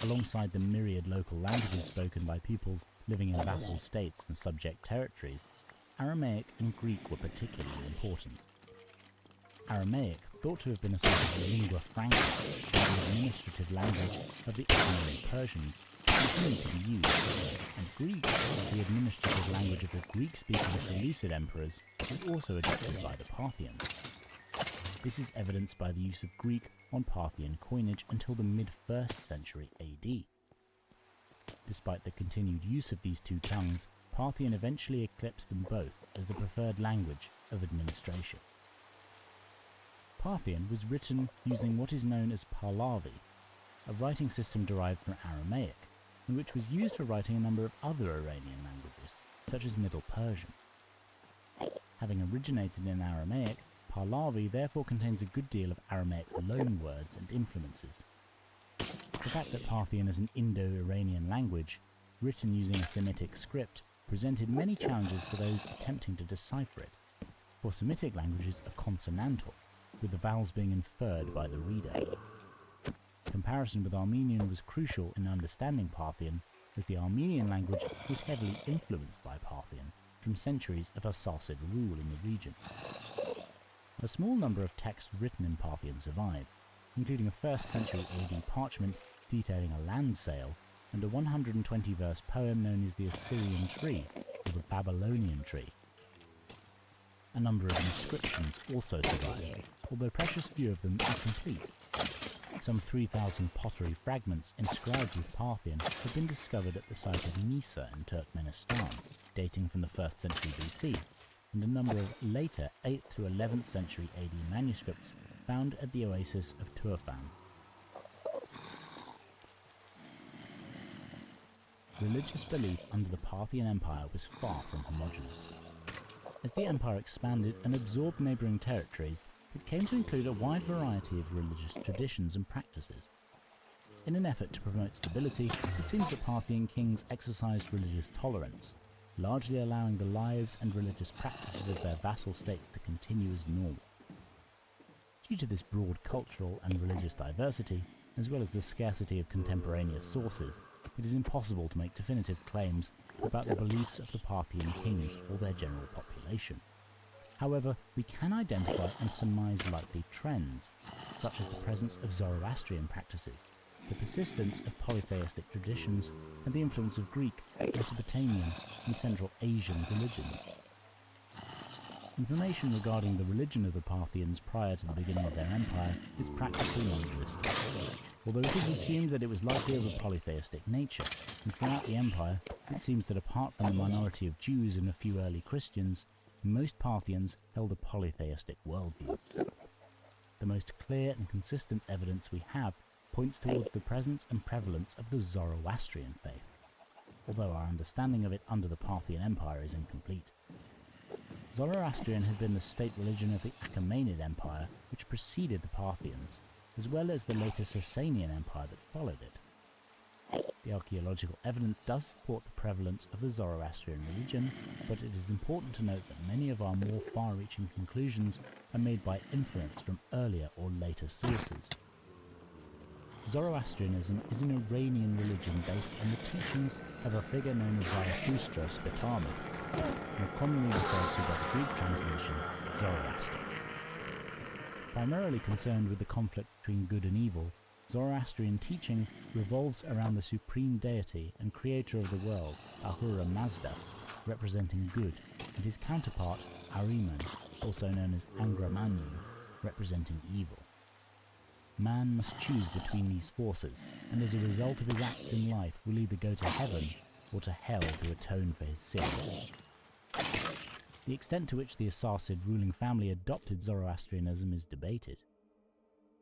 Alongside the myriad local languages spoken by peoples living in vassal states and subject territories, Aramaic and Greek were particularly important. Aramaic, thought to have been a sort of lingua franca, the administrative language of the Achaemenid Persians, continued to be used, and Greek, the administrative language of the Greek-speaking Seleucid emperors, was also adopted by the Parthians. This is evidenced by the use of Greek on Parthian coinage until the mid-1st century AD. Despite the continued use of these two tongues, Parthian eventually eclipsed them both as the preferred language of administration. Parthian was written using what is known as Pahlavi, a writing system derived from Aramaic, and which was used for writing a number of other Iranian languages, such as Middle Persian. Having originated in Aramaic, Pahlavi therefore contains a good deal of Aramaic loanwords and influences. The fact that Parthian is an Indo-Iranian language, written using a Semitic script, presented many challenges for those attempting to decipher it, for Semitic languages are consonantal, with the vowels being inferred by the reader. Comparison with Armenian was crucial in understanding Parthian, as the Armenian language was heavily influenced by Parthian, from centuries of Arsacid rule in the region. A small number of texts written in Parthian survive, including a 1st century AD parchment detailing a land sale and a 120-verse poem known as the Assyrian Tree, or the Babylonian Tree. A number of inscriptions also survive, although precious few of them are complete. Some 3,000 pottery fragments inscribed with Parthian have been discovered at the site of Nisa in Turkmenistan, dating from the 1st century BC, and a number of later 8th to 11th century AD manuscripts found at the oasis of Turfan. Religious belief under the Parthian Empire was far from homogeneous. As the empire expanded and absorbed neighbouring territories, it came to include a wide variety of religious traditions and practices. In an effort to promote stability, it seems that Parthian kings exercised religious tolerance, largely allowing the lives and religious practices of their vassal states to continue as normal. Due to this broad cultural and religious diversity, as well as the scarcity of contemporaneous sources, it is impossible to make definitive claims about the beliefs of the Parthian kings or their general population. However, we can identify and surmise likely trends, such as the presence of Zoroastrian practices, the persistence of polytheistic traditions, and the influence of Greek, Mesopotamian, and Central Asian religions. Information regarding the religion of the Parthians prior to the beginning of their empire is practically non-existent. Although it is assumed that it was likely of a polytheistic nature, and throughout the empire, it seems that apart from the minority of Jews and a few early Christians, most Parthians held a polytheistic worldview. The most clear and consistent evidence we have points towards the presence and prevalence of the Zoroastrian faith, although our understanding of it under the Parthian Empire is incomplete. Zoroastrian had been the state religion of the Achaemenid Empire, which preceded the Parthians, as well as the later Sasanian Empire that followed it. The archaeological evidence does support the prevalence of the Zoroastrian religion, but it is important to note that many of our more far-reaching conclusions are made by influence from earlier or later sources. Zoroastrianism is an Iranian religion based on the teachings of a figure known as Zarathustra Spitama, more commonly referred to by the Greek translation, Zoroaster. Primarily concerned with the conflict between good and evil, Zoroastrian teaching revolves around the supreme deity and creator of the world, Ahura Mazda, representing good, and his counterpart, Ahriman, also known as Angramanyu, representing evil. Man must choose between these forces, and as a result of his acts in life will either go to heaven or to hell to atone for his sins. The extent to which the Arsacid ruling family adopted Zoroastrianism is debated.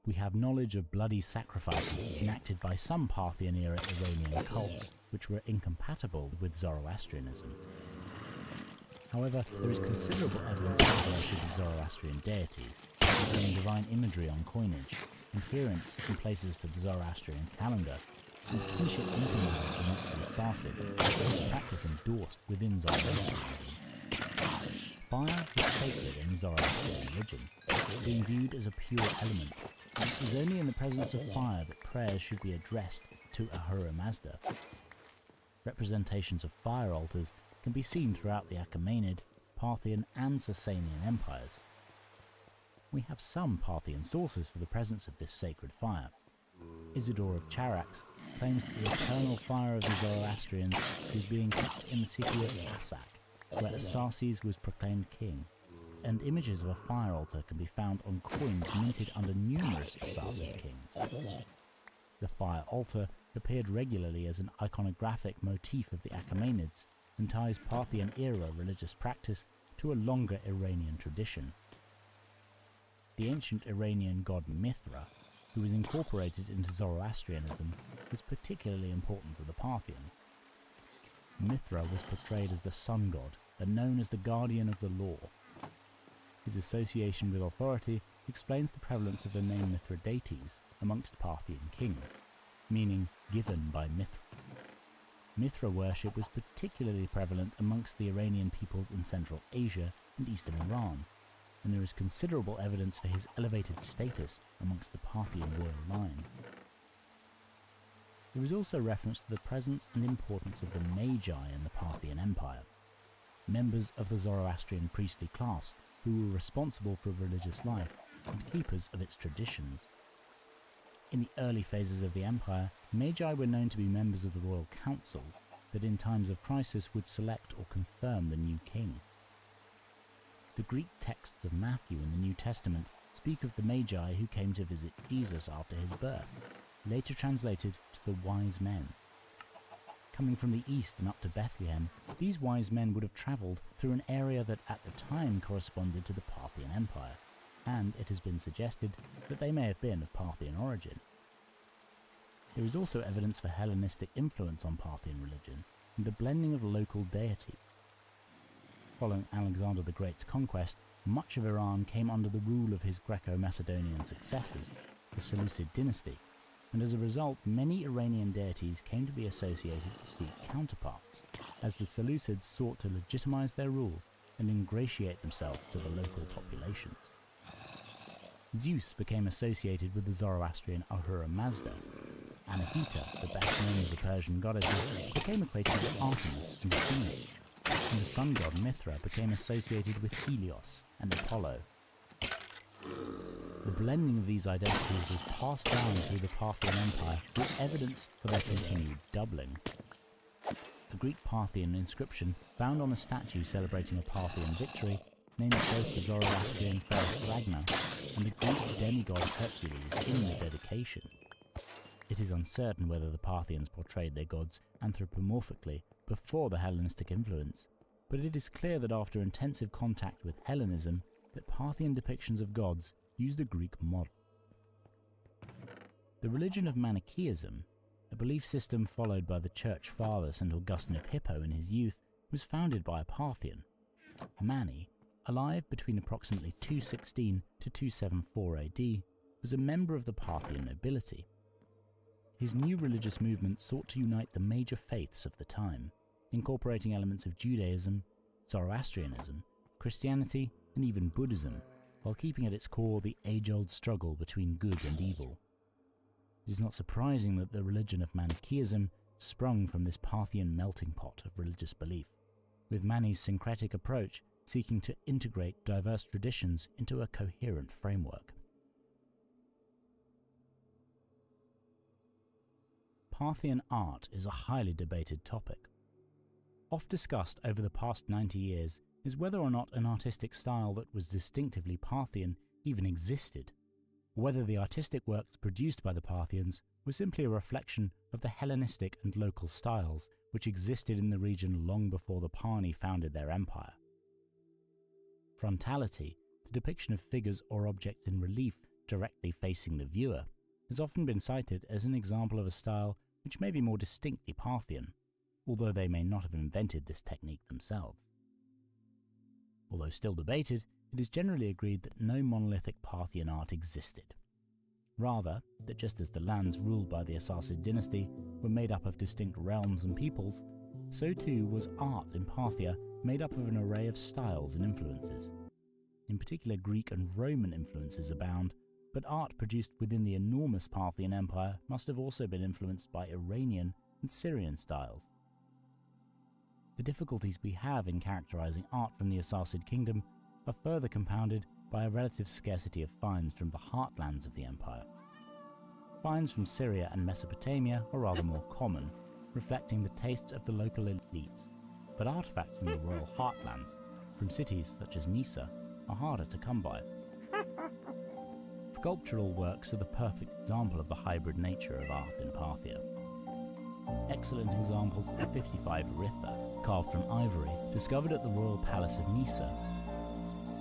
We have knowledge of bloody sacrifices enacted by some Parthian-era Iranian cults, which were incompatible with Zoroastrianism. However, there is considerable evidence of the worship of Zoroastrian deities, including divine imagery on coinage, adherence in places to the Zoroastrian calendar, and kinship intermarriage amongst the Arsacid, a practice endorsed within Zoroastrianism. Fire is sacred in Zoroastrian religion, being viewed as a pure element. It is only in the presence of fire that prayers should be addressed to Ahura Mazda. Representations of fire altars can be seen throughout the Achaemenid, Parthian and Sasanian empires. We have some Parthian sources for the presence of this sacred fire. Isidore of Charax claims that the eternal fire of the Zoroastrians is being kept in the city of Asak, where Asasis was proclaimed king, and images of a fire altar can be found on coins minted under numerous Assasid kings. The fire altar appeared regularly as an iconographic motif of the Achaemenids and ties Parthian-era religious practice to a longer Iranian tradition. The ancient Iranian god Mithra, who was incorporated into Zoroastrianism, was particularly important to the Parthians. Mithra was portrayed as the sun god and known as the guardian of the law. His association with authority explains the prevalence of the name Mithridates amongst Parthian kings, meaning given by Mithra. Mithra worship was particularly prevalent amongst the Iranian peoples in Central Asia and eastern Iran, and there is considerable evidence for his elevated status amongst the Parthian royal line. There is also reference to the presence and importance of the Magi in the Parthian Empire. members of the Zoroastrian priestly class who were responsible for religious life and keepers of its traditions. In the early phases of the empire, magi were known to be members of the royal councils that in times of crisis would select or confirm the new king. The Greek texts of Matthew in the New Testament speak of the magi who came to visit Jesus after his birth, later translated to the wise men. Coming from the east and up to Bethlehem, these wise men would have travelled through an area that at the time corresponded to the Parthian Empire, and it has been suggested that they may have been of Parthian origin. There is also evidence for Hellenistic influence on Parthian religion and the blending of local deities. Following Alexander the Great's conquest, much of Iran came under the rule of his Greco-Macedonian successors, the Seleucid dynasty, and as a result many Iranian deities came to be associated with Greek counterparts, as the Seleucids sought to legitimize their rule and ingratiate themselves to the local populations. Zeus became associated with the Zoroastrian Ahura Mazda. Anahita, the best known of the Persian goddesses, became equated with Artemis and Athena, and the sun god Mithra became associated with Helios and Apollo. The blending of these identities was passed down through the Parthian Empire with evidence for their continued doubling. A Greek Parthian inscription found on a statue celebrating a Parthian victory named both the Zoroastrian Pharaoh Ragnar and the Greek demigod Hercules in the dedication. It is uncertain whether the Parthians portrayed their gods anthropomorphically before the Hellenistic influence, but it is clear that after intensive contact with Hellenism, that Parthian depictions of gods used a Greek model. The religion of Manichaeism, a belief system followed by the church father St. Augustine of Hippo in his youth, was founded by a Parthian. Mani, alive between approximately 216 to 274 AD, was a member of the Parthian nobility. His new religious movement sought to unite the major faiths of the time, incorporating elements of Judaism, Zoroastrianism, Christianity, and even Buddhism, while keeping at its core the age-old struggle between good and evil. It is not surprising that the religion of Manichaeism sprung from this Parthian melting pot of religious belief, with Mani's syncretic approach seeking to integrate diverse traditions into a coherent framework. Parthian art is a highly debated topic. Oft discussed over the past 90 years is whether or not an artistic style that was distinctively Parthian even existed, or whether the artistic works produced by the Parthians were simply a reflection of the Hellenistic and local styles which existed in the region long before the Parni founded their empire. Frontality, the depiction of figures or objects in relief directly facing the viewer, has often been cited as an example of a style which may be more distinctly Parthian, although they may not have invented this technique themselves. Although still debated, it is generally agreed that no monolithic Parthian art existed. Rather, that just as the lands ruled by the Assassid dynasty were made up of distinct realms and peoples, so too was art in Parthia made up of an array of styles and influences. In particular, Greek and Roman influences abound, but art produced within the enormous Parthian Empire must have also been influenced by Iranian and Syrian styles. The difficulties we have in characterizing art from the Assassid kingdom are further compounded by a relative scarcity of finds from the heartlands of the empire. Finds from Syria and Mesopotamia are rather more common, reflecting the tastes of the local elites, but artifacts from the royal heartlands, from cities such as Nisa, are harder to come by. Sculptural works are the perfect example of the hybrid nature of art in Parthia. Excellent examples are 55 Ritha, carved from ivory, discovered at the royal palace of Nisa.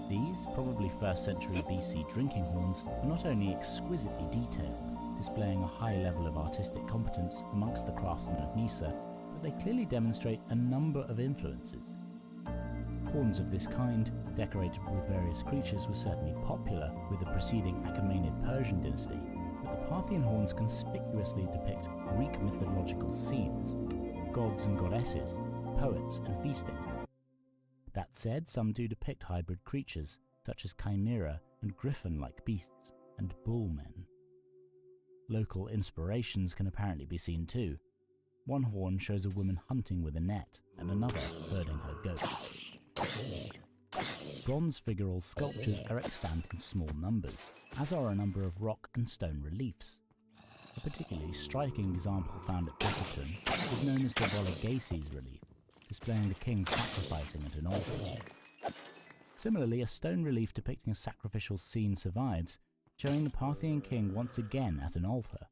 These, probably 1st century BC drinking horns, are not only exquisitely detailed, displaying a high level of artistic competence amongst the craftsmen of Nisa, but they clearly demonstrate a number of influences. Horns of this kind, decorated with various creatures, were certainly popular with the preceding Achaemenid Persian dynasty, but the Parthian horns conspicuously depict Greek mythological scenes, gods and goddesses, poets and feasting. That said, some do depict hybrid creatures, such as chimera and griffin-like beasts, and bullmen. Local inspirations can apparently be seen too. One horn shows a woman hunting with a net, and another herding her goats. Bronze figural sculptures are extant in small numbers, as are a number of rock and stone reliefs. A particularly striking example found at Bickerton is known as the Wallahi relief, displaying the king sacrificing at an altar. Similarly, a stone relief depicting a sacrificial scene survives, showing the Parthian king once again at an altar.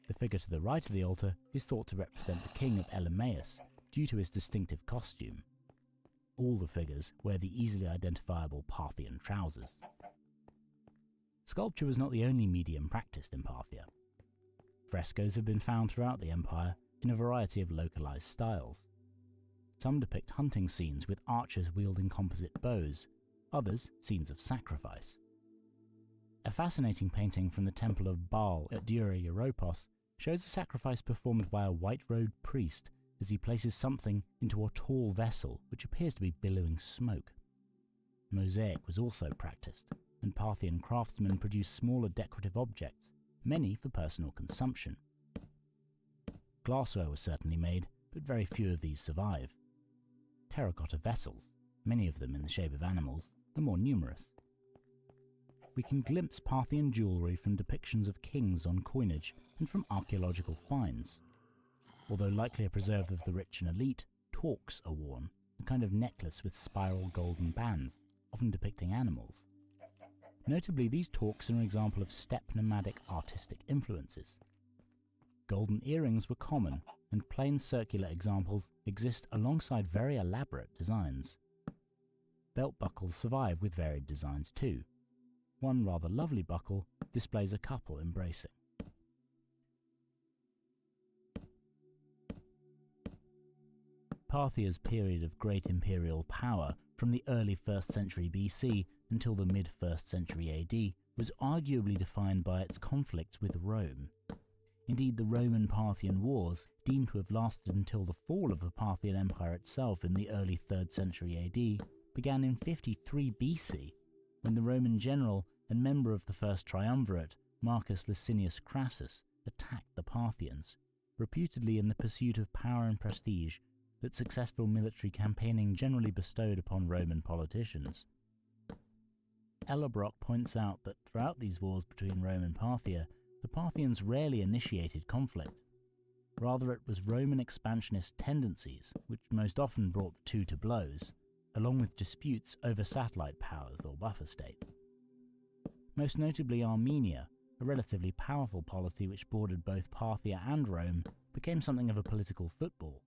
The figure to the right of the altar is thought to represent the king of Elymais, due to his distinctive costume. All the figures wear the easily identifiable Parthian trousers. Sculpture was not the only medium practiced in Parthia. Frescoes have been found throughout the empire in a variety of localized styles. Some depict hunting scenes with archers wielding composite bows, others scenes of sacrifice. A fascinating painting from the temple of Baal at Dura Europos shows a sacrifice performed by a white-robed priest as he places something into a tall vessel which appears to be billowing smoke. Mosaic was also practiced, and Parthian craftsmen produced smaller decorative objects, many for personal consumption. Glassware was certainly made, but very few of these survive. Terracotta vessels, many of them in the shape of animals, are more numerous. We can glimpse Parthian jewellery from depictions of kings on coinage and from archaeological finds. Although likely a preserve of the rich and elite, torques are worn, a kind of necklace with spiral golden bands, often depicting animals. Notably, these torques are an example of steppe nomadic artistic influences. Golden earrings were common, and plain circular examples exist alongside very elaborate designs. Belt buckles survive with varied designs too. One rather lovely buckle displays a couple embracing. Parthia's period of great imperial power, from the early 1st century BC until the mid-1st century AD, was arguably defined by its conflicts with Rome. Indeed, the Roman-Parthian Wars, deemed to have lasted until the fall of the Parthian Empire itself in the early 3rd century AD, began in 53 BC, when the Roman general and member of the First Triumvirate, Marcus Licinius Crassus, attacked the Parthians, reputedly in the pursuit of power and prestige that successful military campaigning generally bestowed upon Roman politicians. Ellerbrock points out that throughout these wars between Rome and Parthia, the Parthians rarely initiated conflict. Rather, it was Roman expansionist tendencies which most often brought the two to blows, along with disputes over satellite powers or buffer states. Most notably, Armenia, a relatively powerful polity which bordered both Parthia and Rome, became something of a political football,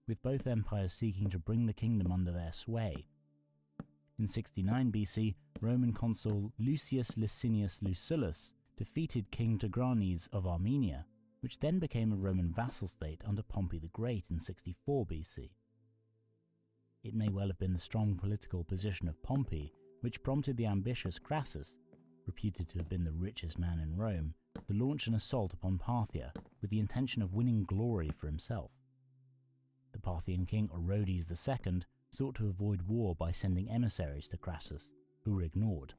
with both empires seeking to bring the kingdom under their sway. In 69 BC, Roman consul Lucius Licinius Lucullus defeated King Tigranes of Armenia, which then became a Roman vassal state under Pompey the Great in 64 BC. It may well have been the strong political position of Pompey which prompted the ambitious Crassus, reputed to have been the richest man in Rome, to launch an assault upon Parthia with the intention of winning glory for himself. The Parthian king Orodes II sought to avoid war by sending emissaries to Crassus, who were ignored.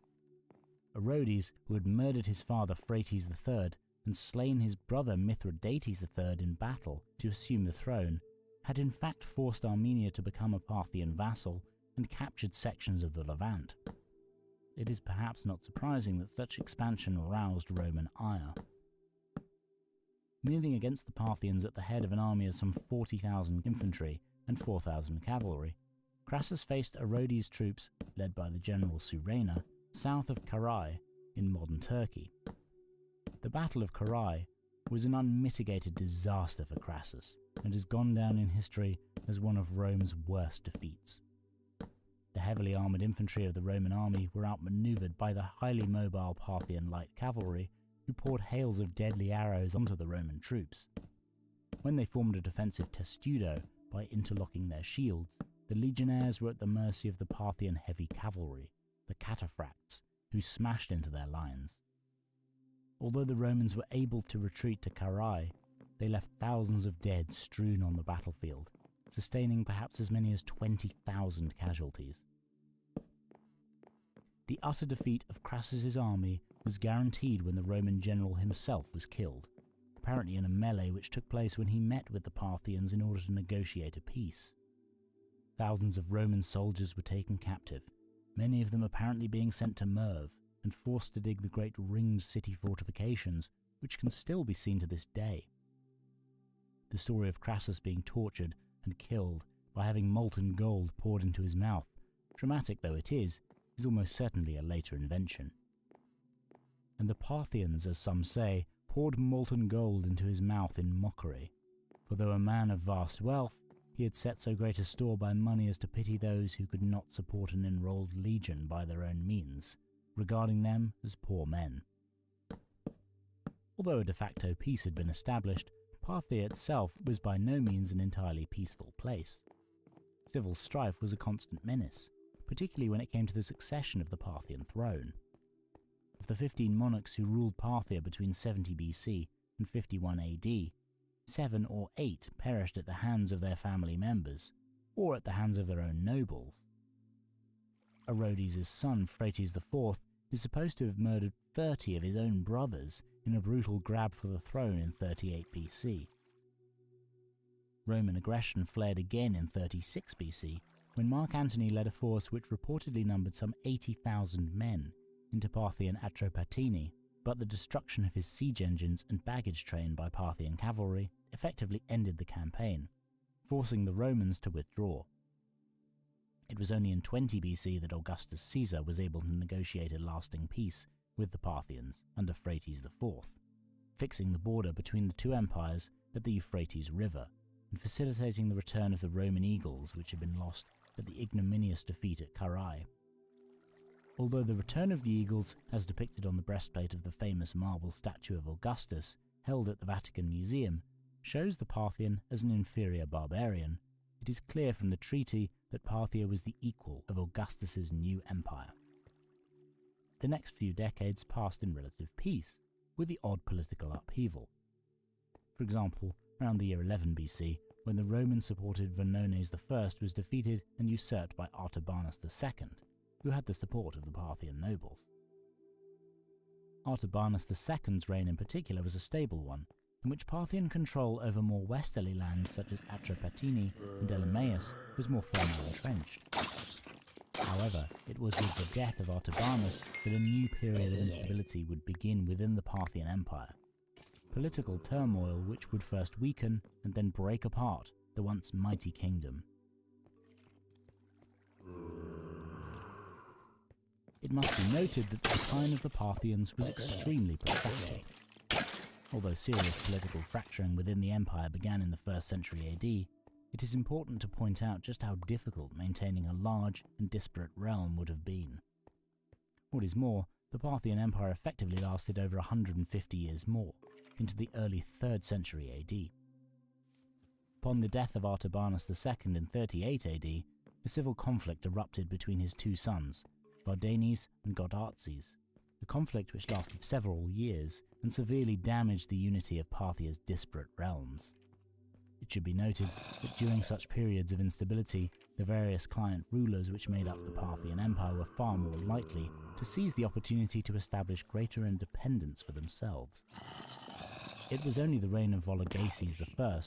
Orodes, who had murdered his father Phraates III and slain his brother Mithridates III in battle to assume the throne, had in fact forced Armenia to become a Parthian vassal and captured sections of the Levant. It is perhaps not surprising that such expansion aroused Roman ire. Moving against the Parthians at the head of an army of some 40,000 infantry and 4,000 cavalry, Crassus faced Orodes' troops, led by the general Surena, south of Carrhae in modern Turkey. The Battle of Carrhae was an unmitigated disaster for Crassus and has gone down in history as one of Rome's worst defeats. The heavily armoured infantry of the Roman army were outmaneuvered by the highly mobile Parthian light cavalry, who poured hails of deadly arrows onto the Roman troops. When they formed a defensive testudo by interlocking their shields, the legionaries were at the mercy of the Parthian heavy cavalry, the cataphracts, who smashed into their lines. Although the Romans were able to retreat to Carrhae, they left thousands of dead strewn on the battlefield, sustaining perhaps as many as 20,000 casualties. The utter defeat of Crassus's army was guaranteed when the Roman general himself was killed, apparently in a melee which took place when he met with the Parthians in order to negotiate a peace. Thousands of Roman soldiers were taken captive, many of them apparently being sent to Merv and forced to dig the great ringed city fortifications, which can still be seen to this day. The story of Crassus being tortured and killed by having molten gold poured into his mouth, dramatic though it is almost certainly a later invention. And the Parthians, as some say, poured molten gold into his mouth in mockery, for though a man of vast wealth, he had set so great a store by money as to pity those who could not support an enrolled legion by their own means, regarding them as poor men. Although a de facto peace had been established, Parthia itself was by no means an entirely peaceful place. Civil strife was a constant menace, particularly when it came to the succession of the Parthian throne. Of the 15 monarchs who ruled Parthia between 70 BC and 51 AD, 7 or 8 perished at the hands of their family members, or at the hands of their own nobles. Orodes' son, Phraates IV, is supposed to have murdered 30 of his own brothers in a brutal grab for the throne in 38 BC. Roman aggression flared again in 36 BC, when Mark Antony led a force which reportedly numbered some 80,000 men into Parthian Atropatene, but the destruction of his siege engines and baggage train by Parthian cavalry effectively ended the campaign, forcing the Romans to withdraw. It was only in 20 BC that Augustus Caesar was able to negotiate a lasting peace with the Parthians under Phraates IV, fixing the border between the two empires at the Euphrates River, and facilitating the return of the Roman eagles which had been lost at the ignominious defeat at Carrhae. Although the return of the eagles, as depicted on the breastplate of the famous marble statue of Augustus held at the Vatican Museum, shows the Parthian as an inferior barbarian, it is clear from the treaty that Parthia was the equal of Augustus's new empire. The next few decades passed in relative peace, with the odd political upheaval. For example, around the year 11 BC, when the Roman-supported Vonones I was defeated and usurped by Artabanus II, who had the support of the Parthian nobles. Artabanus II's reign in particular was a stable one, in which Parthian control over more westerly lands such as Atropatene and Elymais was more firmly entrenched. However, it was with the death of Artabanus that a new period of instability would begin within the Parthian Empire. Political turmoil which would first weaken and then break apart the once mighty kingdom. It must be noted that the decline of the Parthians was extremely protracted. Although serious political fracturing within the empire began in the 1st century AD, it is important to point out just how difficult maintaining a large and disparate realm would have been. What is more, the Parthian Empire effectively lasted over 150 years more, into the early 3rd century AD. Upon the death of Artabanus II in 38 AD, a civil conflict erupted between his two sons, Vardanes and Godarzes, a conflict which lasted several years and severely damaged the unity of Parthia's disparate realms. It should be noted that during such periods of instability, the various client rulers which made up the Parthian Empire were far more likely to seize the opportunity to establish greater independence for themselves. It was only the reign of Vologases I,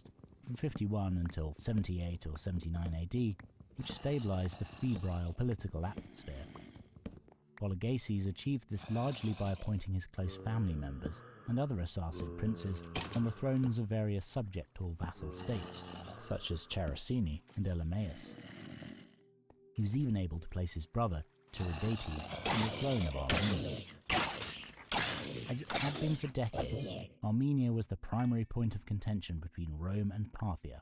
from 51 until 78 or 79 AD, which stabilized the febrile political atmosphere. Vologases achieved this largely by appointing his close family members and other Arsacid princes on the thrones of various subject or vassal states, such as Characini and Elymais. He was even able to place his brother, Tiridates, on the throne of Armenia. As it had been for decades, Armenia was the primary point of contention between Rome and Parthia,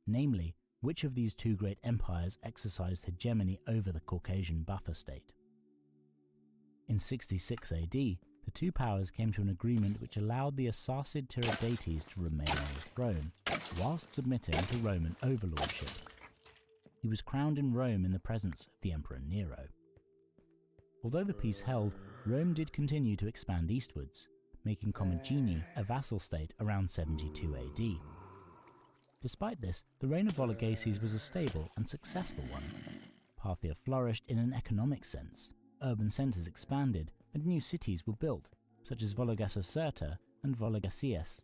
namely, which of these two great empires exercised hegemony over the Caucasian buffer state. In 66 AD, the two powers came to an agreement which allowed the Arsacid Tiridates to remain on the throne, whilst submitting to Roman overlordship. He was crowned in Rome in the presence of the Emperor Nero. Although the peace held, Rome did continue to expand eastwards, making Commagene a vassal state around 72 AD. Despite this, the reign of Vologases was a stable and successful one. Parthia flourished in an economic sense. Urban centres expanded and new cities were built, such as Vologasecerta and Vologasias.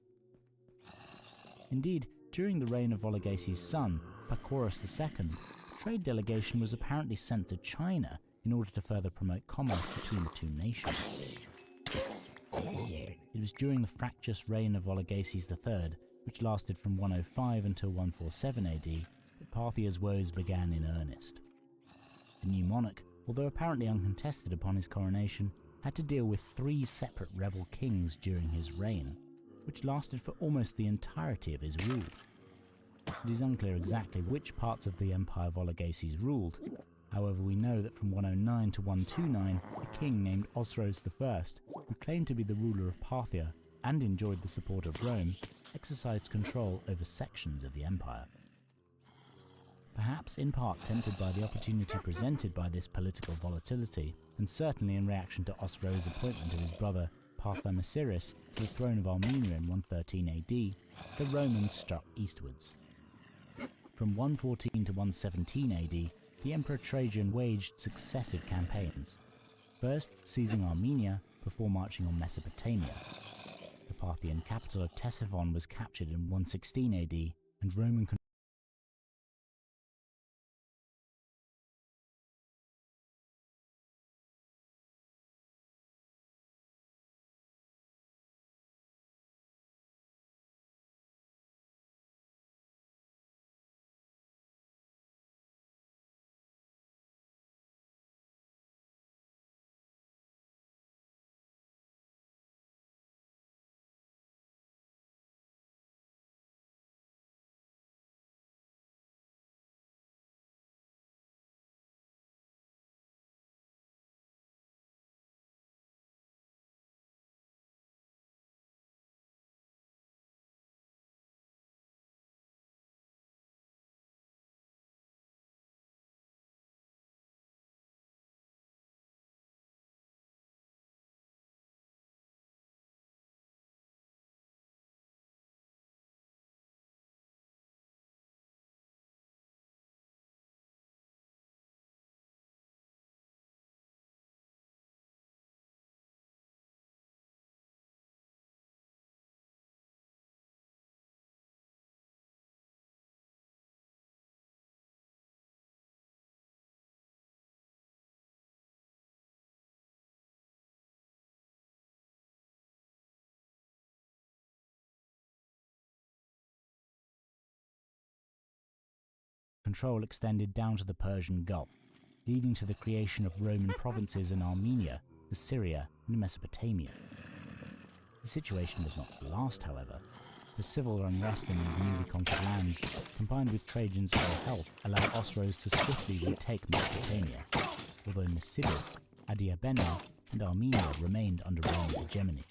Indeed, during the reign of Vologases' son, Pacorus II, a trade delegation was apparently sent to China in order to further promote commerce between the two nations. It was during the fractious reign of Vologases III, which lasted from 105 until 147 AD, that Parthia's woes began in earnest. The new monarch, although apparently uncontested upon his coronation, had to deal with 3 separate rebel kings during his reign, which lasted for almost the entirety of his rule. It is unclear exactly which parts of the empire Vologases ruled. However, we know that from 109 to 129, a king named Osroes I, who claimed to be the ruler of Parthia and enjoyed the support of Rome, exercised control over sections of the empire. Perhaps in part tempted by the opportunity presented by this political volatility, and certainly in reaction to Osroes' appointment of his brother Parthamasiris to the throne of Armenia in 113 AD, the Romans struck eastwards. From 114 to 117 AD, the Emperor Trajan waged successive campaigns, first seizing Armenia before marching on Mesopotamia. The Parthian capital of Ctesiphon was captured in 116 AD, and Roman control extended down to the Persian Gulf, leading to the creation of Roman provinces in Armenia, Assyria, and Mesopotamia. The situation was not to last, however. The civil unrest in these newly conquered lands, combined with Trajan's ill health, allowed Osroes to swiftly retake Mesopotamia, although Nisibis, Adiabene, and Armenia remained under Roman hegemony.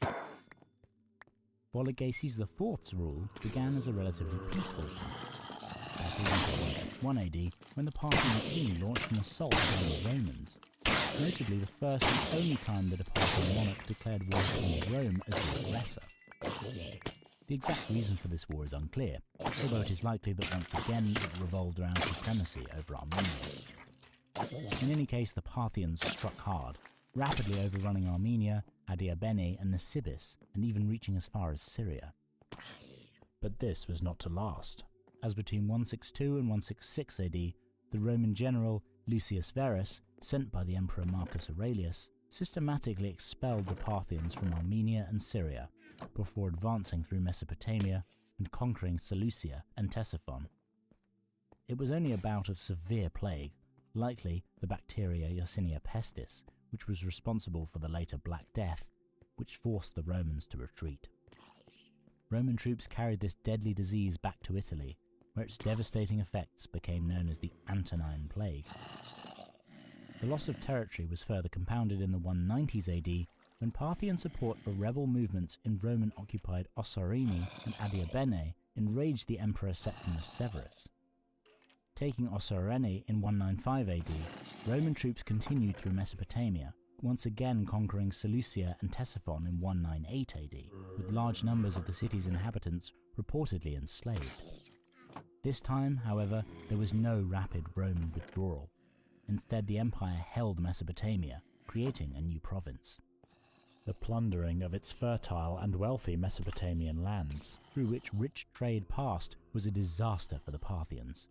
Vologases IV's rule began as a relatively peaceful one, until 161 AD, when the Parthian king launched an assault on the Romans, notably the first and only time that a Parthian monarch declared war upon Rome as the aggressor. The exact reason for this war is unclear, although it is likely that once again it revolved around supremacy over Armenia. In any case, the Parthians struck hard, rapidly overrunning Armenia, Adiabene, and Nisibis, and even reaching as far as Syria. But this was not to last, as between 162 and 166 AD, the Roman general Lucius Verus, sent by the Emperor Marcus Aurelius, systematically expelled the Parthians from Armenia and Syria, before advancing through Mesopotamia and conquering Seleucia and Ctesiphon. It was only a bout of severe plague, likely the bacteria Yersinia pestis, which was responsible for the later Black Death, which forced the Romans to retreat. Roman troops carried this deadly disease back to Italy, where its devastating effects became known as the Antonine Plague. The loss of territory was further compounded in the 190s AD, when Parthian support for rebel movements in Roman-occupied Ossorini and Adiabene enraged the Emperor Septimus Severus. Taking Ossorini in 195 AD, Roman troops continued through Mesopotamia, once again conquering Seleucia and Ctesiphon in 198 AD, with large numbers of the city's inhabitants reportedly enslaved. This time, however, there was no rapid Roman withdrawal. Instead, the empire held Mesopotamia, creating a new province. The plundering of its fertile and wealthy Mesopotamian lands, through which rich trade passed, was a disaster for the Parthians.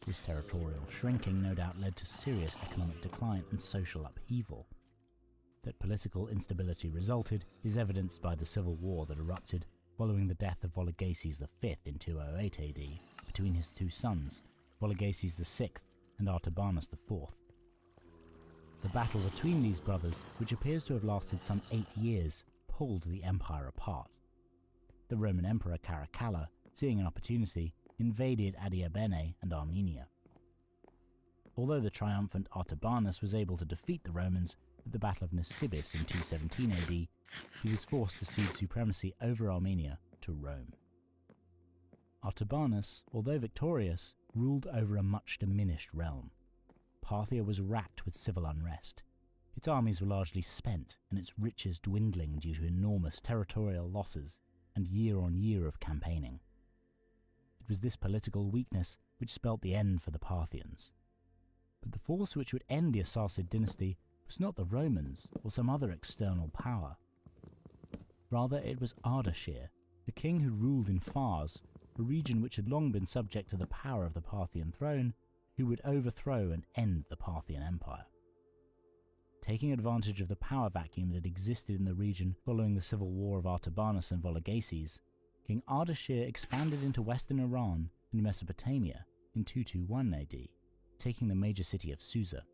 This territorial shrinking no doubt led to serious economic decline and social upheaval. That political instability resulted is evidenced by the civil war that erupted following the death of Vologases V in 208 AD between his two sons, Vologases VI and Artabanus IV. The battle between these brothers, which appears to have lasted some 8 years, pulled the empire apart. The Roman Emperor Caracalla, seeing an opportunity, invaded Adiabene and Armenia. Although the triumphant Artabanus was able to defeat the Romans at the Battle of Nisibis in 217 AD, he was forced to cede supremacy over Armenia to Rome. Artabanus, although victorious, ruled over a much diminished realm. Parthia was racked with civil unrest. Its armies were largely spent and its riches dwindling due to enormous territorial losses and year-on-year of campaigning. It was this political weakness which spelt the end for the Parthians. But the force which would end the Arsacid dynasty was not the Romans or some other external power. Rather, it was Ardashir, the king who ruled in Fars, a region which had long been subject to the power of the Parthian throne, who would overthrow and end the Parthian Empire. Taking advantage of the power vacuum that existed in the region following the civil war of Artabanus and Vologases, King Ardashir expanded into western Iran and Mesopotamia in 221 AD, taking the major city of Susa.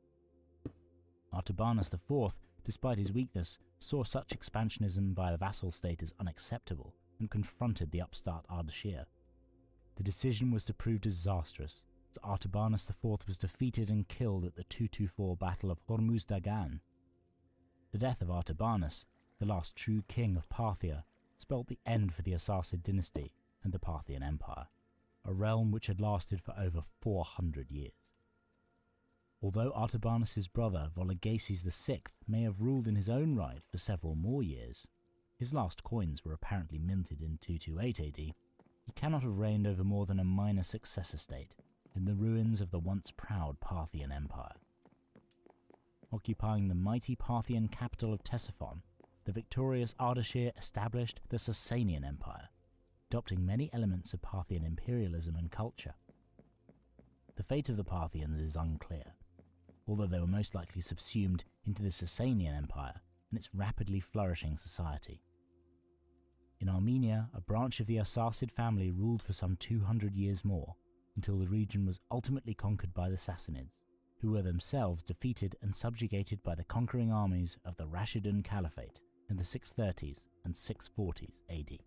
Artabanus IV, despite his weakness, saw such expansionism by a vassal state as unacceptable and confronted the upstart Ardashir. The decision was to prove disastrous, as Artabanus IV was defeated and killed at the 224 Battle of Hormuzdagan. The death of Artabanus, the last true king of Parthia, spelt the end for the Arsacid dynasty and the Parthian Empire, a realm which had lasted for over 400 years. Although Artabanus' brother Vologases VI may have ruled in his own right for several more years, his last coins were apparently minted in 228 AD, he cannot have reigned over more than a minor successor state in the ruins of the once proud Parthian Empire. Occupying the mighty Parthian capital of Ctesiphon, the victorious Ardashir established the Sasanian Empire, adopting many elements of Parthian imperialism and culture. The fate of the Parthians is unclear, although they were most likely subsumed into the Sasanian Empire and its rapidly flourishing society. In Armenia, a branch of the Arsacid family ruled for some 200 years more, until the region was ultimately conquered by the Sassanids, who were themselves defeated and subjugated by the conquering armies of the Rashidun Caliphate in the 630s and 640s AD.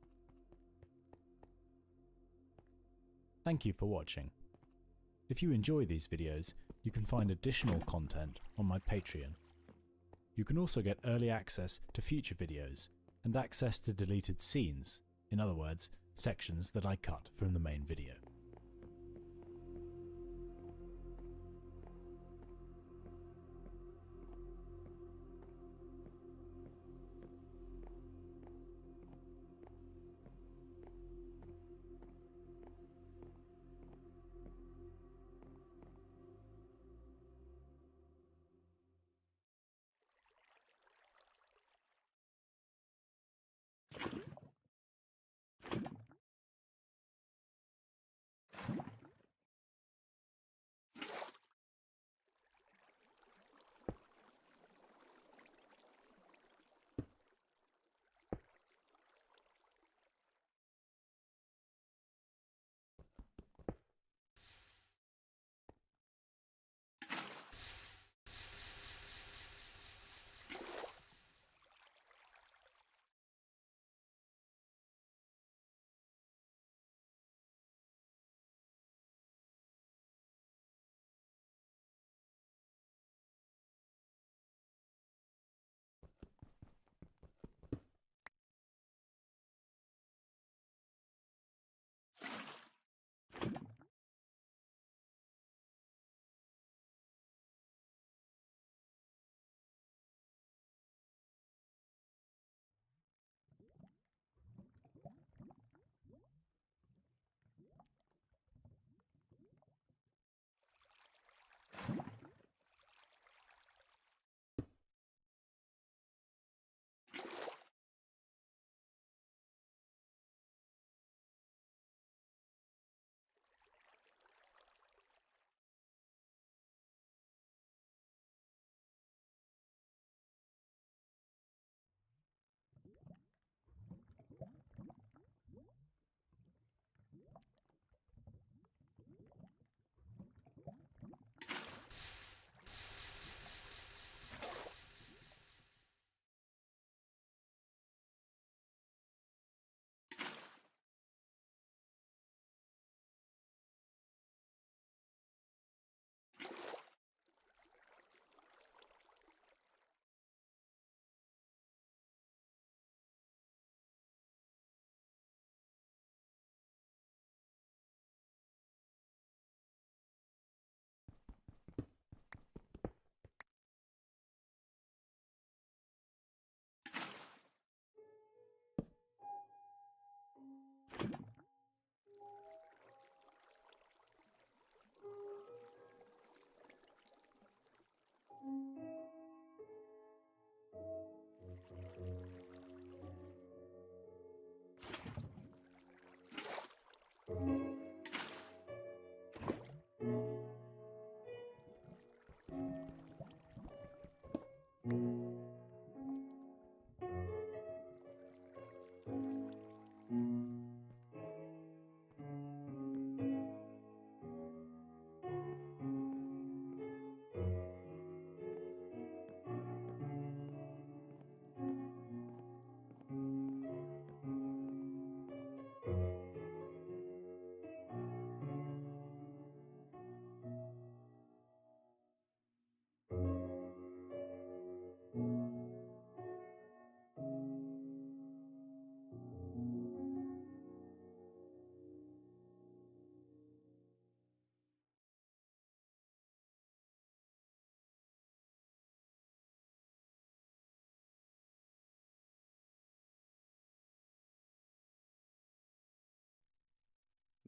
Thank you for watching. If you enjoy these videos, you can find additional content on my Patreon. You can also get early access to future videos and access to deleted scenes, in other words, sections that I cut from the main video.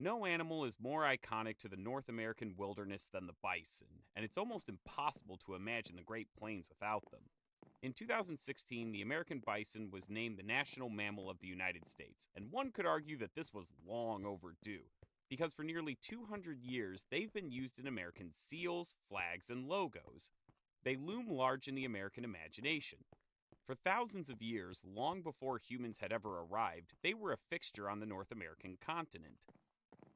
No animal is more iconic to the North American wilderness than the bison, and it's almost impossible to imagine the Great Plains without them. In 2016, the American bison was named the national mammal of the United States, and one could argue that this was long overdue, because for nearly 200 years they've been used in American seals, flags, and logos. They loom large in the American imagination. For thousands of years, long before humans had ever arrived, they were a fixture on the North American continent.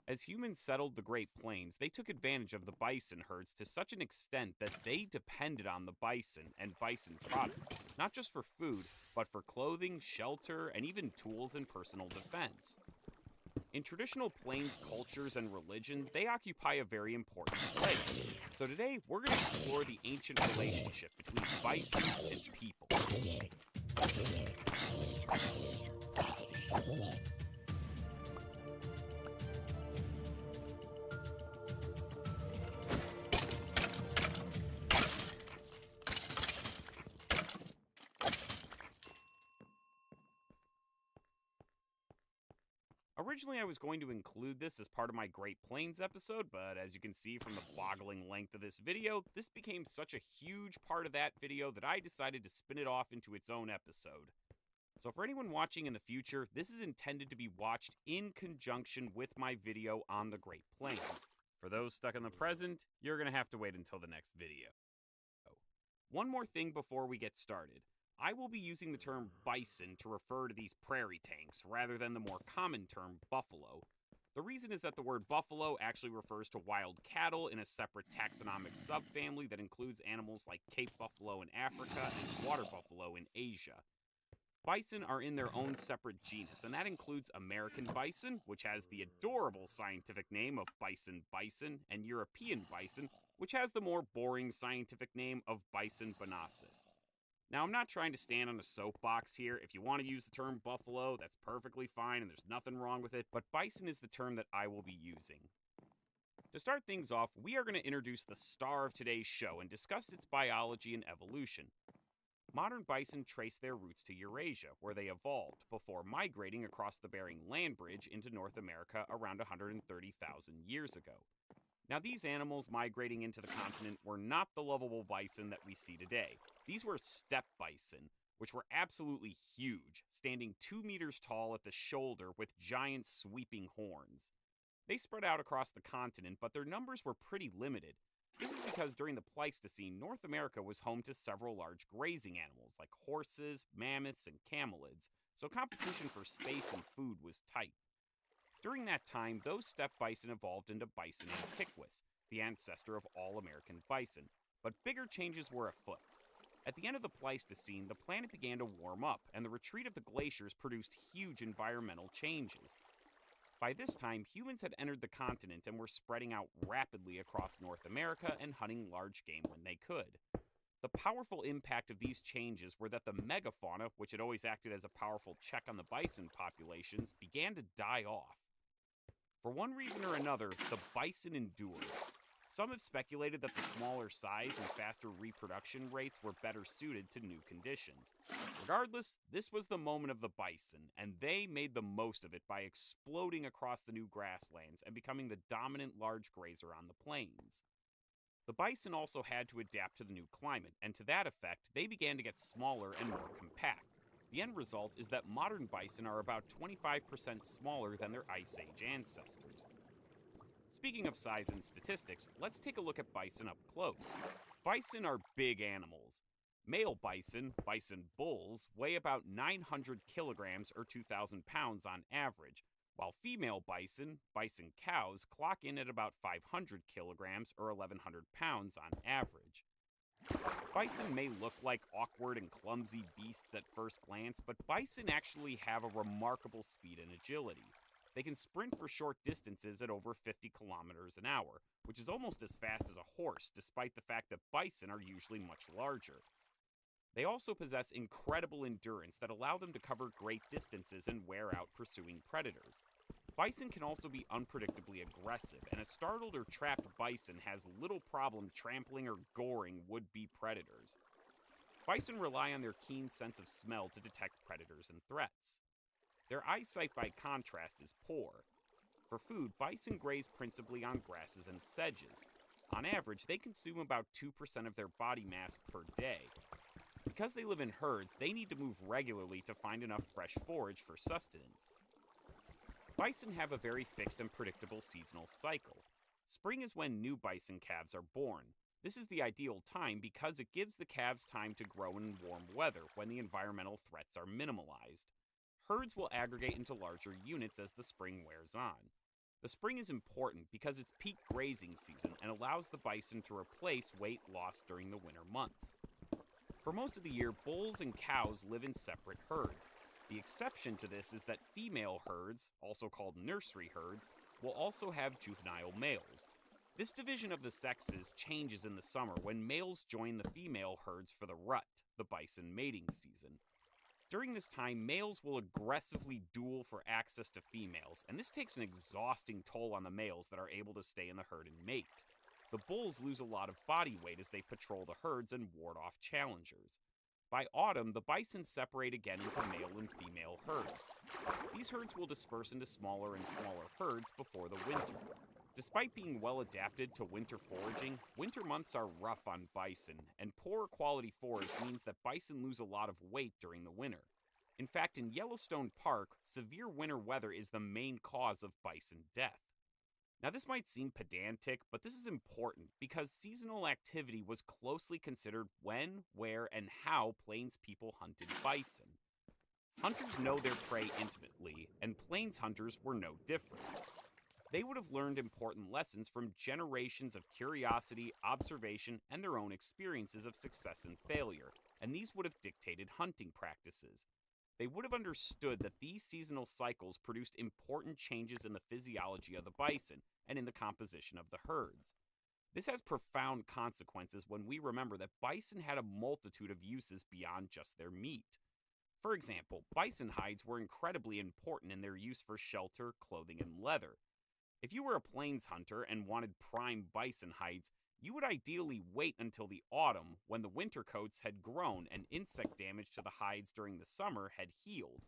As humans settled the Great Plains, they took advantage of the bison herds to such an extent that they depended on the bison and bison products, not just for food, but for clothing, shelter, and even tools and personal defense. In traditional Plains cultures and religion, they occupy a very important place. So today, we're going to explore the ancient relationship between bison and people. Originally, I was going to include this as part of my Great Plains episode, but as you can see from the boggling length of this video, this became such a huge part of that video that I decided to spin it off into its own episode. So for anyone watching in the future, this is intended to be watched in conjunction with my video on the Great Plains. For those stuck in the present, you're going to have to wait until the next video. One more thing before we get started. I will be using the term bison to refer to these prairie tanks, rather than the more common term buffalo. The reason is that the word buffalo actually refers to wild cattle in a separate taxonomic subfamily that includes animals like Cape buffalo in Africa and water buffalo in Asia. Bison are in their own separate genus, and that includes American bison, which has the adorable scientific name of bison bison, and European bison, which has the more boring scientific name of Bison bonasus. Now, I'm not trying to stand on a soapbox here. If you want to use the term buffalo, that's perfectly fine and there's nothing wrong with it, but bison is the term that I will be using. To start things off, we are going to introduce the star of today's show and discuss its biology and evolution. Modern bison trace their roots to Eurasia, where they evolved, before migrating across the Bering Land Bridge into North America around 130,000 years ago. Now, these animals migrating into the continent were not the lovable bison that we see today. These were steppe bison, which were absolutely huge, standing 2 meters tall at the shoulder with giant sweeping horns. They spread out across the continent, but their numbers were pretty limited. This is because during the Pleistocene, North America was home to several large grazing animals like horses, mammoths, and camelids, so competition for space and food was tight. During that time, those steppe bison evolved into Bison antiquus, the ancestor of all American bison, but bigger changes were afoot. At the end of the Pleistocene, the planet began to warm up, and the retreat of the glaciers produced huge environmental changes. By this time, humans had entered the continent and were spreading out rapidly across North America and hunting large game when they could. The powerful impact of these changes were that the megafauna, which had always acted as a powerful check on the bison populations, began to die off. For one reason or another, the bison endured. Some have speculated that the smaller size and faster reproduction rates were better suited to new conditions. Regardless, this was the moment of the bison, and they made the most of it by exploding across the new grasslands and becoming the dominant large grazer on the plains. The bison also had to adapt to the new climate, and to that effect, they began to get smaller and more compact. The end result is that modern bison are about 25% smaller than their Ice Age ancestors. Speaking of size and statistics, let's take a look at bison up close. Bison are big animals. Male bison, bison bulls, weigh about 900 kilograms or 2,000 pounds on average, while female bison, bison cows, clock in at about 500 kilograms or 1,100 pounds on average. Bison may look like awkward and clumsy beasts at first glance, but bison actually have a remarkable speed and agility. They can sprint for short distances at over 50 kilometers an hour, which is almost as fast as a horse, despite the fact that bison are usually much larger. They also possess incredible endurance that allow them to cover great distances and wear out pursuing predators. Bison can also be unpredictably aggressive, and a startled or trapped bison has little problem trampling or goring would-be predators. Bison rely on their keen sense of smell to detect predators and threats. Their eyesight, by contrast, is poor. For food, bison graze principally on grasses and sedges. On average, they consume about 2% of their body mass per day. Because they live in herds, they need to move regularly to find enough fresh forage for sustenance. Bison have a very fixed and predictable seasonal cycle. Spring is when new bison calves are born. This is the ideal time because it gives the calves time to grow in warm weather when the environmental threats are minimalized. Herds will aggregate into larger units as the spring wears on. The spring is important because it's peak grazing season and allows the bison to replace weight lost during the winter months. For most of the year, bulls and cows live in separate herds. The exception to this is that female herds, also called nursery herds, will also have juvenile males. This division of the sexes changes in the summer when males join the female herds for the rut, the bison mating season. During this time, males will aggressively duel for access to females, and this takes an exhausting toll on the males that are able to stay in the herd and mate. The bulls lose a lot of body weight as they patrol the herds and ward off challengers. By autumn, the bison separate again into male and female herds. These herds will disperse into smaller and smaller herds before the winter. Despite being well adapted to winter foraging, winter months are rough on bison, and poor quality forage means that bison lose a lot of weight during the winter. In fact, in Yellowstone Park, severe winter weather is the main cause of bison death. Now, this might seem pedantic, but this is important because seasonal activity was closely considered when, where, and how Plains people hunted bison. Hunters know their prey intimately, and Plains hunters were no different. They would have learned important lessons from generations of curiosity, observation, and their own experiences of success and failure, and these would have dictated hunting practices. They would have understood that these seasonal cycles produced important changes in the physiology of the bison and in the composition of the herds. This has profound consequences when we remember that bison had a multitude of uses beyond just their meat. For example, bison hides were incredibly important in their use for shelter, clothing, and leather. If you were a plains hunter and wanted prime bison hides, you would ideally wait until the autumn when the winter coats had grown and insect damage to the hides during the summer had healed.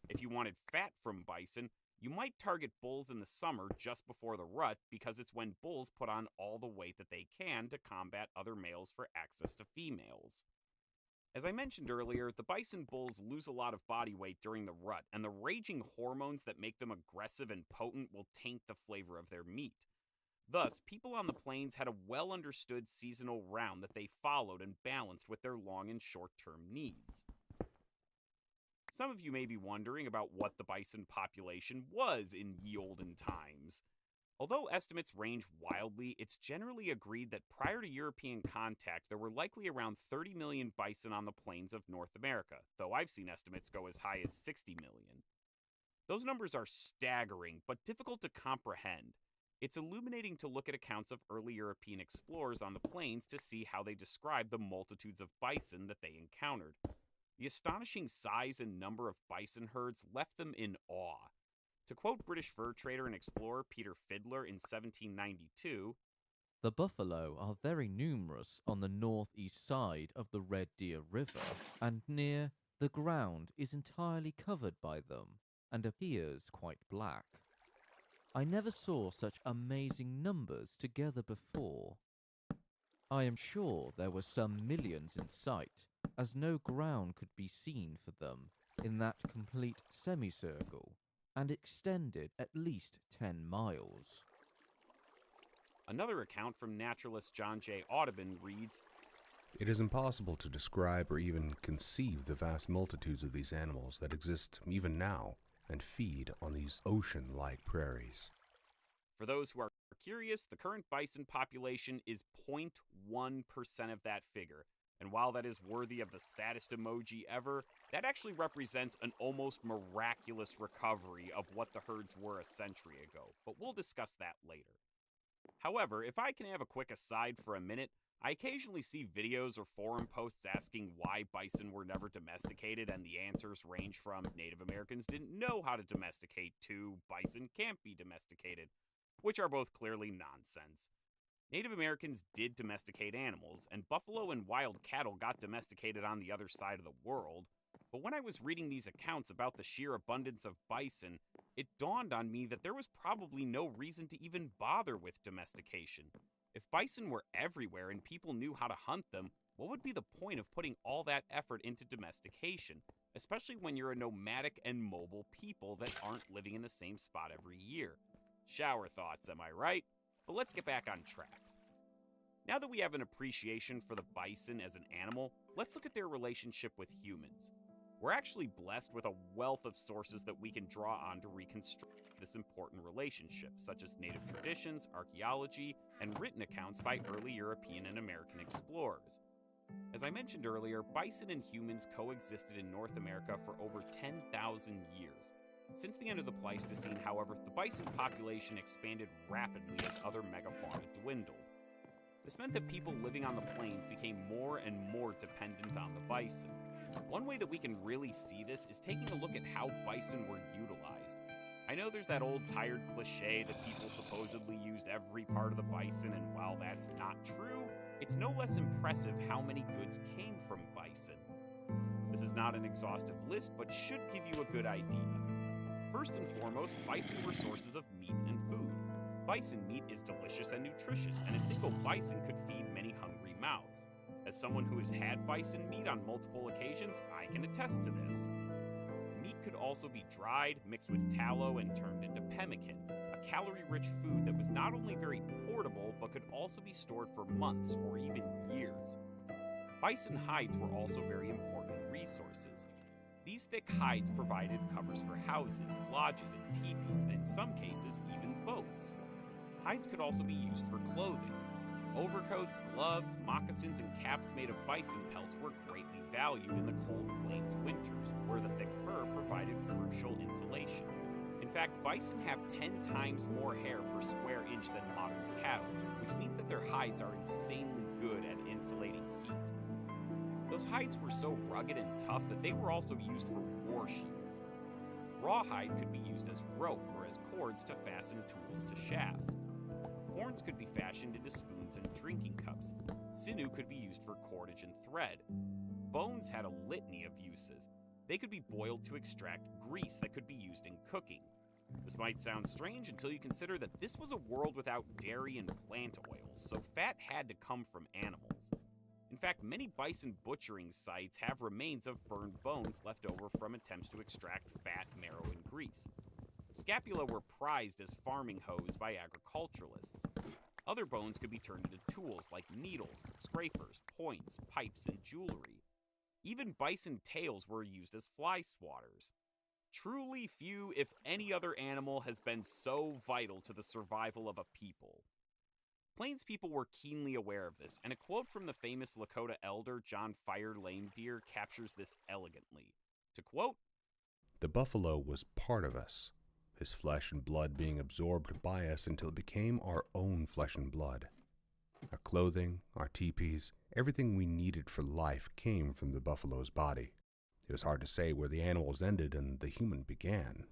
If you wanted fat from bison, you might target bulls in the summer just before the rut because it's when bulls put on all the weight that they can to combat other males for access to females. As I mentioned earlier, the bison bulls lose a lot of body weight during the rut, and the raging hormones that make them aggressive and potent will taint the flavor of their meat. Thus, people on the plains had a well-understood seasonal round that they followed and balanced with their long and short-term needs. Some of you may be wondering about what the bison population was in ye olden times. Although estimates range wildly, it's generally agreed that prior to European contact, there were likely around 30 million bison on the plains of North America, though I've seen estimates go as high as 60 million. Those numbers are staggering, but difficult to comprehend. It's illuminating to look at accounts of early European explorers on the plains to see how they describe the multitudes of bison that they encountered. The astonishing size and number of bison herds left them in awe. To quote British fur trader and explorer Peter Fiddler in 1792, "The buffalo are very numerous on the northeast side of the Red Deer River, and near the ground is entirely covered by them, and appears quite black. I never saw such amazing numbers together before. I am sure there were some millions in sight, as no ground could be seen for them in that complete semicircle, and extended at least 10 miles. Another account from naturalist John J. Audubon reads, "It is impossible to describe or even conceive the vast multitudes of these animals that exist even now and feed on these ocean-like prairies." For those who are curious, the current bison population is 0.1% of that figure. And while that is worthy of the saddest emoji ever, that actually represents an almost miraculous recovery of what the herds were a century ago. But we'll discuss that later. However, if I can have a quick aside for a minute, I occasionally see videos or forum posts asking why bison were never domesticated, and the answers range from Native Americans didn't know how to domesticate to bison can't be domesticated, which are both clearly nonsense. Native Americans did domesticate animals, and buffalo and wild cattle got domesticated on the other side of the world. But when I was reading these accounts about the sheer abundance of bison, it dawned on me that there was probably no reason to even bother with domestication. If bison were everywhere and people knew how to hunt them, what would be the point of putting all that effort into domestication, especially when you're a nomadic and mobile people that aren't living in the same spot every year? Shower thoughts, am I right? But let's get back on track. Now that we have an appreciation for the bison as an animal, let's look at their relationship with humans. We're actually blessed with a wealth of sources that we can draw on to reconstruct this important relationship, such as native traditions, archaeology, and written accounts by early European and American explorers. As I mentioned earlier, bison and humans coexisted in North America for over 10,000 years. Since the end of the Pleistocene, however, the bison population expanded rapidly as other megafauna dwindled. This meant that people living on the plains became more and more dependent on the bison. One way that we can really see this is taking a look at how bison were utilized. I know there's that old tired cliche that people supposedly used every part of the bison, and while that's not true, it's no less impressive how many goods came from bison. This is not an exhaustive list, but should give you a good idea. First and foremost, bison were sources of meat and food. Bison meat is delicious and nutritious, and a single bison could feed many hungry mouths. As someone who has had bison meat on multiple occasions, I can attest to this. Meat could also be dried, mixed with tallow, and turned into pemmican, a calorie-rich food that was not only very portable, but could also be stored for months or even years. Bison hides were also very important resources. These thick hides provided covers for houses, lodges, and teepees, and in some cases, even boats. Hides could also be used for clothing. Overcoats, gloves, moccasins, and caps made of bison pelts were greatly valued in the cold plains winters, where the thick fur provided crucial insulation. In fact, bison have 10 times more hair per square inch than modern cattle, which means that their hides are insanely good at insulating heat. Those hides were so rugged and tough that they were also used for war shields. Rawhide could be used as rope or as cords to fasten tools to shafts. Horns could be fashioned into spoons and drinking cups. Sinew could be used for cordage and thread. Bones had a litany of uses. They could be boiled to extract grease that could be used in cooking. This might sound strange until you consider that this was a world without dairy and plant oils, so fat had to come from animals. In fact, many bison butchering sites have remains of burned bones left over from attempts to extract fat, marrow, and grease. Scapula were prized as farming hoes by agriculturalists. Other bones could be turned into tools like needles, scrapers, points, pipes, and jewelry. Even bison tails were used as fly swatters. Truly few, if any other animal has been so vital to the survival of a people. Plains people were keenly aware of this, and a quote from the famous Lakota elder John Fire Lame Deer captures this elegantly. To quote, "The buffalo was part of us, his flesh and blood being absorbed by us until it became our own flesh and blood. Our clothing, our teepees, everything we needed for life came from the buffalo's body. It was hard to say where the animals ended and the human began."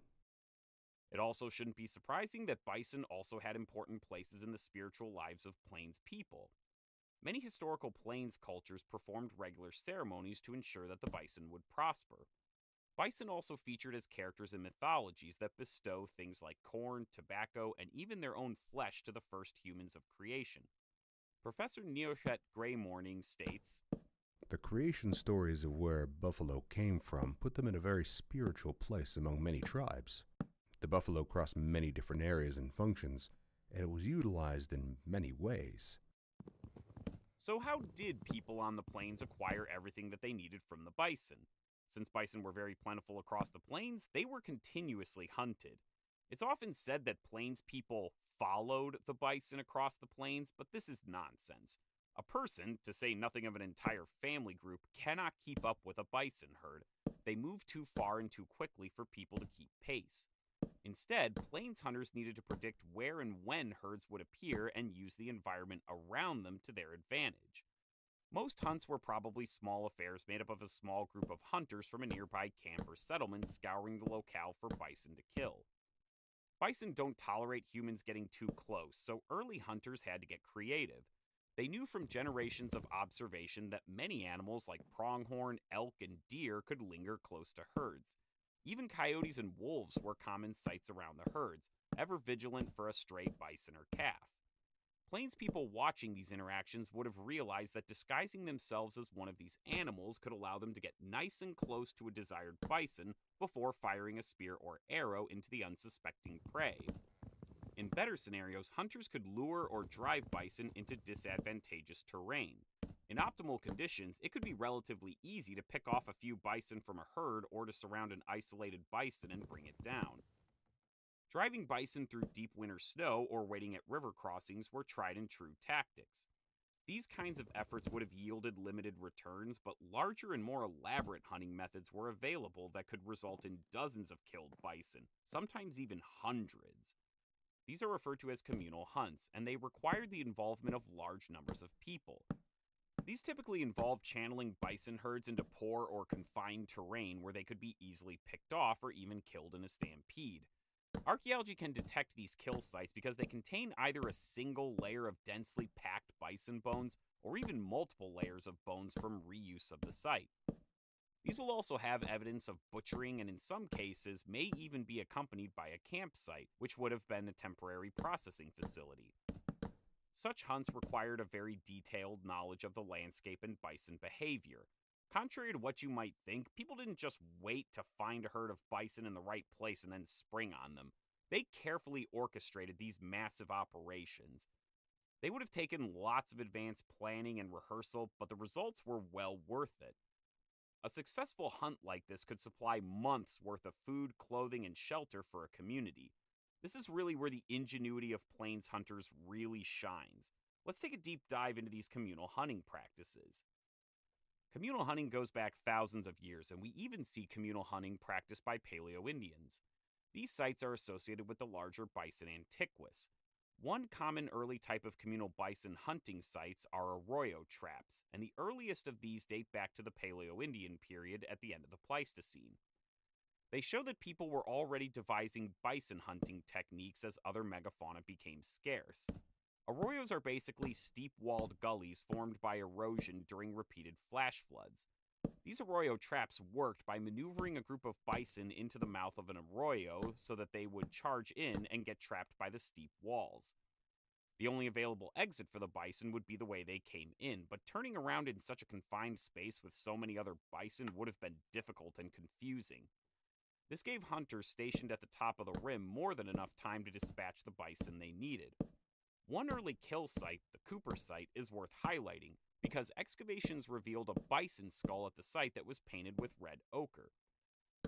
It also shouldn't be surprising that bison also had important places in the spiritual lives of Plains people. Many historical Plains cultures performed regular ceremonies to ensure that the bison would prosper. Bison also featured as characters in mythologies that bestow things like corn, tobacco, and even their own flesh to the first humans of creation. Professor Neoshet Graymorning states, "The creation stories of where buffalo came from put them in a very spiritual place among many tribes. The buffalo crossed many different areas and functions, and it was utilized in many ways." So how did people on the plains acquire everything that they needed from the bison? Since bison were very plentiful across the plains, they were continuously hunted. It's often said that plains people followed the bison across the plains, but this is nonsense. A person, to say nothing of an entire family group, cannot keep up with a bison herd. They move too far and too quickly for people to keep pace. Instead, plains hunters needed to predict where and when herds would appear and use the environment around them to their advantage. Most hunts were probably small affairs made up of a small group of hunters from a nearby camp or settlement scouring the locale for bison to kill. Bison don't tolerate humans getting too close, so early hunters had to get creative. They knew from generations of observation that many animals like pronghorn, elk, and deer could linger close to herds. Even coyotes and wolves were common sights around the herds, ever vigilant for a stray bison or calf. Plains people watching these interactions would have realized that disguising themselves as one of these animals could allow them to get nice and close to a desired bison before firing a spear or arrow into the unsuspecting prey. In better scenarios, hunters could lure or drive bison into disadvantageous terrain. In optimal conditions, it could be relatively easy to pick off a few bison from a herd or to surround an isolated bison and bring it down. Driving bison through deep winter snow or waiting at river crossings were tried and true tactics. These kinds of efforts would have yielded limited returns, but larger and more elaborate hunting methods were available that could result in dozens of killed bison, sometimes even hundreds. These are referred to as communal hunts, and they required the involvement of large numbers of people. These typically involved channeling bison herds into poor or confined terrain where they could be easily picked off or even killed in a stampede. Archaeology can detect these kill sites because they contain either a single layer of densely packed bison bones or even multiple layers of bones from reuse of the site. These will also have evidence of butchering and in some cases may even be accompanied by a campsite, which would have been a temporary processing facility. Such hunts required a very detailed knowledge of the landscape and bison behavior. Contrary to what you might think, people didn't just wait to find a herd of bison in the right place and then spring on them. They carefully orchestrated these massive operations. They would have taken lots of advanced planning and rehearsal, but the results were well worth it. A successful hunt like this could supply months' worth of food, clothing, and shelter for a community. This is really where the ingenuity of plains hunters really shines. Let's take a deep dive into these communal hunting practices. Communal hunting goes back thousands of years, and we even see communal hunting practiced by Paleo-Indians. These sites are associated with the larger bison antiquus. One common early type of communal bison hunting sites are arroyo traps, and the earliest of these date back to the Paleo-Indian period at the end of the Pleistocene. They show that people were already devising bison hunting techniques as other megafauna became scarce. Arroyos are basically steep-walled gullies formed by erosion during repeated flash floods. These arroyo traps worked by maneuvering a group of bison into the mouth of an arroyo so that they would charge in and get trapped by the steep walls. The only available exit for the bison would be the way they came in, but turning around in such a confined space with so many other bison would have been difficult and confusing. This gave hunters stationed at the top of the rim more than enough time to dispatch the bison they needed. One early kill site, the Cooper site, is worth highlighting because excavations revealed a bison skull at the site that was painted with red ochre.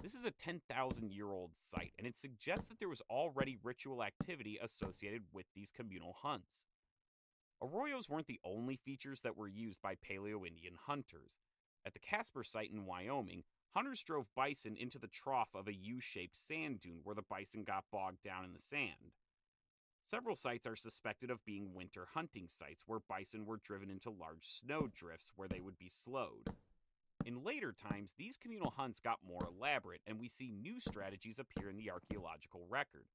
This is a 10,000-year-old site, and it suggests that there was already ritual activity associated with these communal hunts. Arroyos weren't the only features that were used by Paleo-Indian hunters. At the Casper site in Wyoming, hunters drove bison into the trough of a U-shaped sand dune where the bison got bogged down in the sand. Several sites are suspected of being winter hunting sites where bison were driven into large snow drifts where they would be slowed. In later times, these communal hunts got more elaborate, and we see new strategies appear in the archaeological record.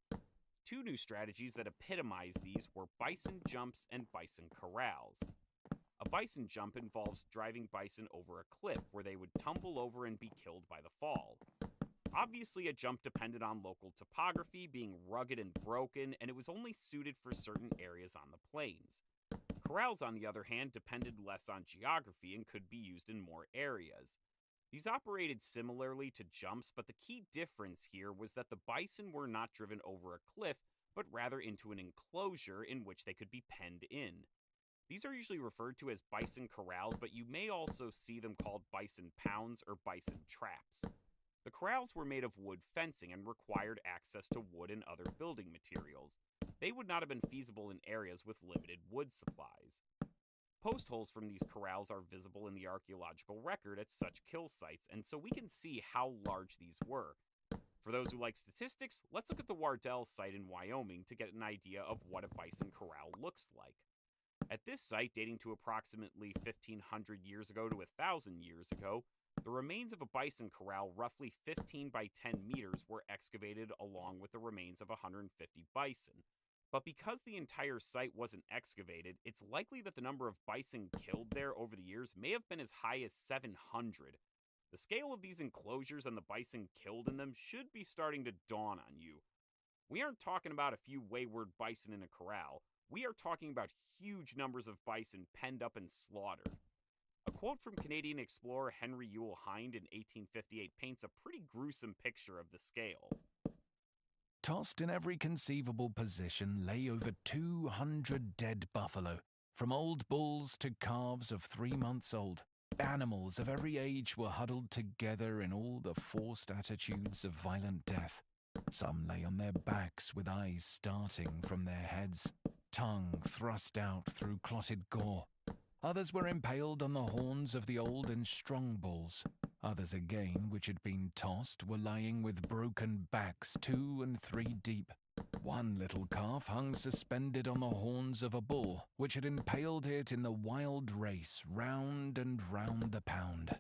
Two new strategies that epitomize these were bison jumps and bison corrals. A bison jump involves driving bison over a cliff where they would tumble over and be killed by the fall. Obviously, a jump depended on local topography, being rugged and broken, and it was only suited for certain areas on the plains. Corrals, on the other hand, depended less on geography and could be used in more areas. These operated similarly to jumps, but the key difference here was that the bison were not driven over a cliff, but rather into an enclosure in which they could be penned in. These are usually referred to as bison corrals, but you may also see them called bison pounds or bison traps. The corrals were made of wood fencing and required access to wood and other building materials. They would not have been feasible in areas with limited wood supplies. Post holes from these corrals are visible in the archaeological record at such kill sites, and so we can see how large these were. For those who like statistics, let's look at the Wardell site in Wyoming to get an idea of what a bison corral looks like. At this site, dating to approximately 1,500 years ago to 1,000 years ago, the remains of a bison corral roughly 15 by 10 meters were excavated along with the remains of 150 bison. But because the entire site wasn't excavated, it's likely that the number of bison killed there over the years may have been as high as 700. The scale of these enclosures and the bison killed in them should be starting to dawn on you. We aren't talking about a few wayward bison in a corral. We are talking about huge numbers of bison penned up and slaughtered. A quote from Canadian explorer Henry Yule Hind in 1858 paints a pretty gruesome picture of the scale. Tossed in every conceivable position lay over 200 dead buffalo, from old bulls to calves of 3 months old. Animals of every age were huddled together in all the forced attitudes of violent death. Some lay on their backs with eyes starting from their heads, tongue thrust out through clotted gore. Others were impaled on the horns of the old and strong bulls. Others again, which had been tossed, were lying with broken backs 2 and 3 deep. One little calf hung suspended on the horns of a bull, which had impaled it in the wild race round and round the pound.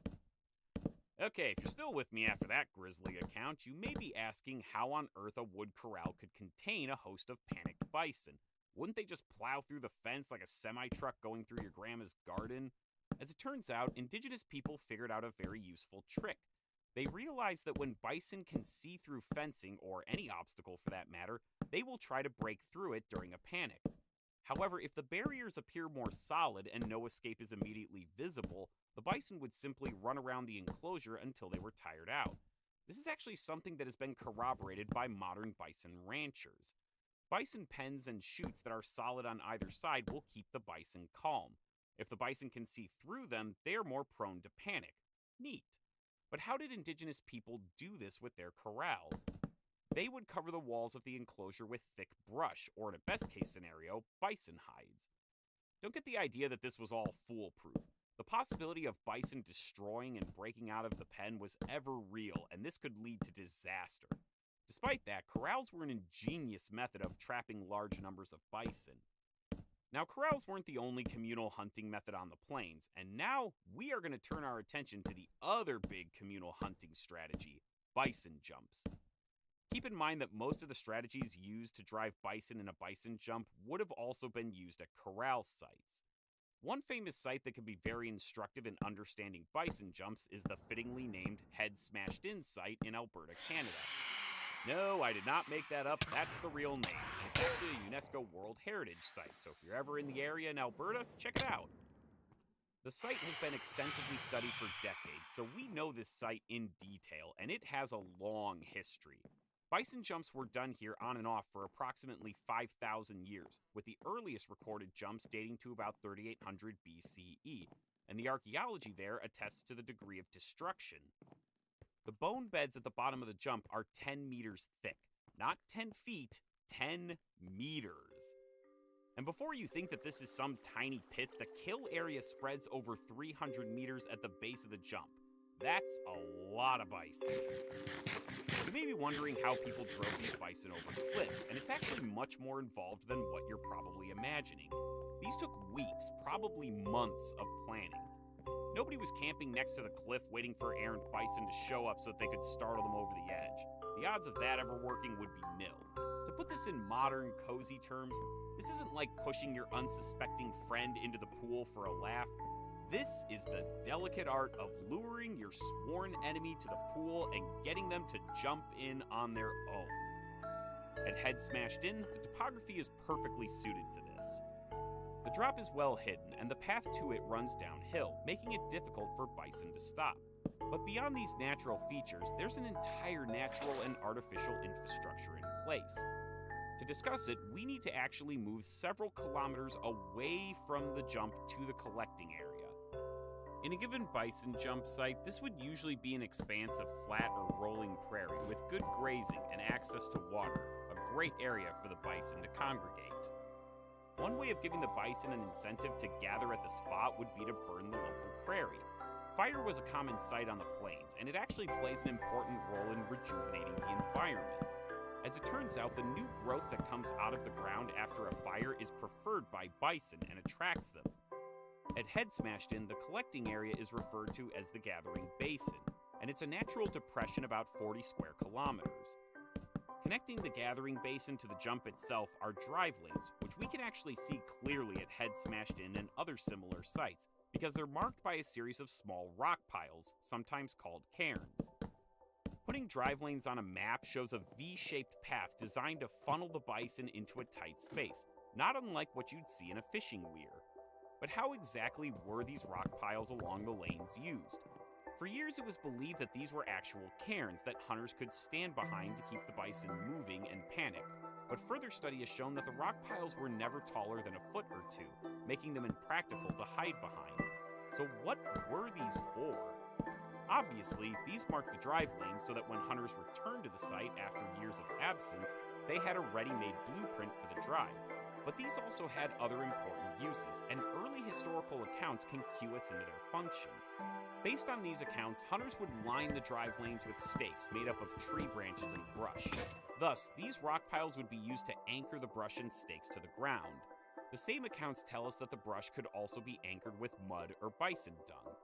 Okay, if you're still with me after that grisly account, you may be asking how on earth a wood corral could contain a host of panicked bison. Wouldn't they just plow through the fence like a semi-truck going through your grandma's garden? As it turns out, indigenous people figured out a very useful trick. They realized that when bison can see through fencing, or any obstacle for that matter, they will try to break through it during a panic. However, if the barriers appear more solid and no escape is immediately visible, the bison would simply run around the enclosure until they were tired out. This is actually something that has been corroborated by modern bison ranchers. Bison pens and chutes that are solid on either side will keep the bison calm. If the bison can see through them, they are more prone to panic. Neat. But how did indigenous people do this with their corrals? They would cover the walls of the enclosure with thick brush, or in a best-case scenario, bison hides. Don't get the idea that this was all foolproof. The possibility of bison destroying and breaking out of the pen was ever real, and this could lead to disaster. Despite that, corrals were an ingenious method of trapping large numbers of bison. Now, corrals weren't the only communal hunting method on the plains, and now we are going to turn our attention to the other big communal hunting strategy, bison jumps. Keep in mind that most of the strategies used to drive bison in a bison jump would have also been used at corral sites. One famous site that can be very instructive in understanding bison jumps is the fittingly named Head Smashed In site in Alberta, Canada. No, I did not make that up. That's the real name, and it's actually a UNESCO World Heritage Site, so if you're ever in the area in Alberta, check it out. The site has been extensively studied for decades, so we know this site in detail, and it has a long history. Bison jumps were done here on and off for approximately 5,000 years, with the earliest recorded jumps dating to about 3800 BCE, and the archaeology there attests to the degree of destruction. The bone beds at the bottom of the jump are 10 meters thick. Not 10 feet, 10 meters. And before you think that this is some tiny pit, the kill area spreads over 300 meters at the base of the jump. That's a lot of bison. You may be wondering how people drove these bison over cliffs, and it's actually much more involved than what you're probably imagining. These took weeks, probably months of planning. Nobody was camping next to the cliff waiting for errant bison to show up so that they could startle them over the edge. The odds of that ever working would be nil. To put this in modern, cozy terms, this isn't like pushing your unsuspecting friend into the pool for a laugh. This is the delicate art of luring your sworn enemy to the pool and getting them to jump in on their own. At Head Smashed In, the topography is perfectly suited to this. The drop is well hidden, and the path to it runs downhill, making it difficult for bison to stop. But beyond these natural features, there's an entire natural and artificial infrastructure in place. To discuss it, we need to actually move several kilometers away from the jump to the collecting area. In a given bison jump site, this would usually be an expanse of flat or rolling prairie with good grazing and access to water, a great area for the bison to congregate. One way of giving the bison an incentive to gather at the spot would be to burn the local prairie. Fire was a common sight on the plains, and it actually plays an important role in rejuvenating the environment. As it turns out, the new growth that comes out of the ground after a fire is preferred by bison and attracts them. At Head Smashed In, the collecting area is referred to as the Gathering Basin, and it's a natural depression about 40 square kilometers. Connecting the Gathering Basin to the jump itself are drive lanes, which we can actually see clearly at Head Smashed In and other similar sites, because they're marked by a series of small rock piles, sometimes called cairns. Putting drive lanes on a map shows a V-shaped path designed to funnel the bison into a tight space, not unlike what you'd see in a fishing weir. But how exactly were these rock piles along the lanes used? For years it was believed that these were actual cairns that hunters could stand behind to keep the bison moving and panic, but further study has shown that the rock piles were never taller than a foot or two, making them impractical to hide behind. So what were these for? Obviously, these marked the drive lanes so that when hunters returned to the site after years of absence, they had a ready-made blueprint for the drive. But these also had other important uses, and early historical accounts can cue us into their function. Based on these accounts, hunters would line the drive lanes with stakes made up of tree branches and brush. Thus, these rock piles would be used to anchor the brush and stakes to the ground. The same accounts tell us that the brush could also be anchored with mud or bison dung.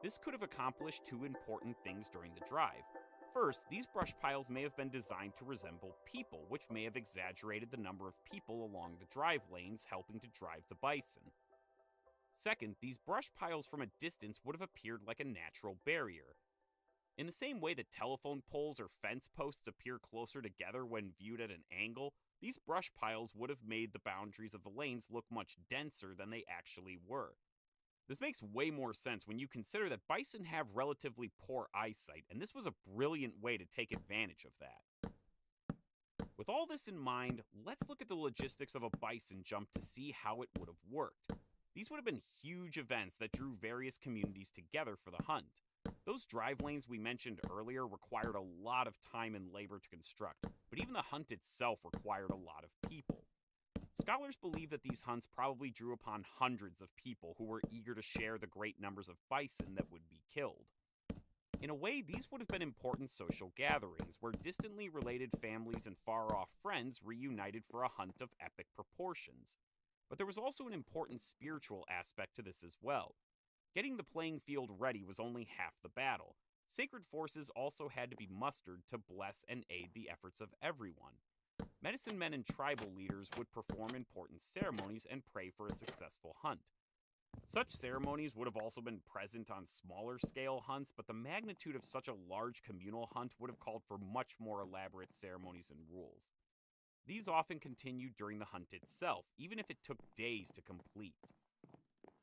This could have accomplished two important things during the drive. First, these brush piles may have been designed to resemble people, which may have exaggerated the number of people along the drive lanes helping to drive the bison. Second, these brush piles from a distance would have appeared like a natural barrier. In the same way that telephone poles or fence posts appear closer together when viewed at an angle, these brush piles would have made the boundaries of the lanes look much denser than they actually were. This makes way more sense when you consider that bison have relatively poor eyesight, and this was a brilliant way to take advantage of that. With all this in mind, let's look at the logistics of a bison jump to see how it would have worked. These would have been huge events that drew various communities together for the hunt. Those drive lanes we mentioned earlier required a lot of time and labor to construct, but even the hunt itself required a lot of people. Scholars believe that these hunts probably drew upon hundreds of people who were eager to share the great numbers of bison that would be killed. In a way, these would have been important social gatherings where distantly related families and far-off friends reunited for a hunt of epic proportions. But there was also an important spiritual aspect to this as well. Getting the playing field ready was only half the battle. Sacred forces also had to be mustered to bless and aid the efforts of everyone. Medicine men and tribal leaders would perform important ceremonies and pray for a successful hunt. Such ceremonies would have also been present on smaller scale hunts, but the magnitude of such a large communal hunt would have called for much more elaborate ceremonies and rules. These often continued during the hunt itself, even if it took days to complete.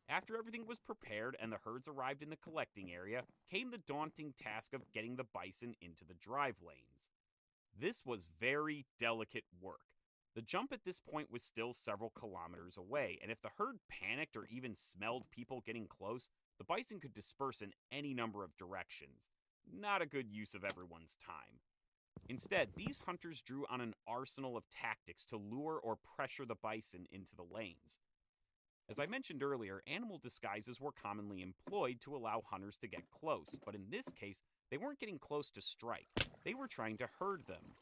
After everything was prepared and the herds arrived in the collecting area, came the daunting task of getting the bison into the drive lanes. This was very delicate work. The jump at this point was still several kilometers away, and if the herd panicked or even smelled people getting close, the bison could disperse in any number of directions. Not a good use of everyone's time. Instead, these hunters drew on an arsenal of tactics to lure or pressure the bison into the lanes. As I mentioned earlier, animal disguises were commonly employed to allow hunters to get close, but in this case, they weren't getting close to strike. They were trying to herd them.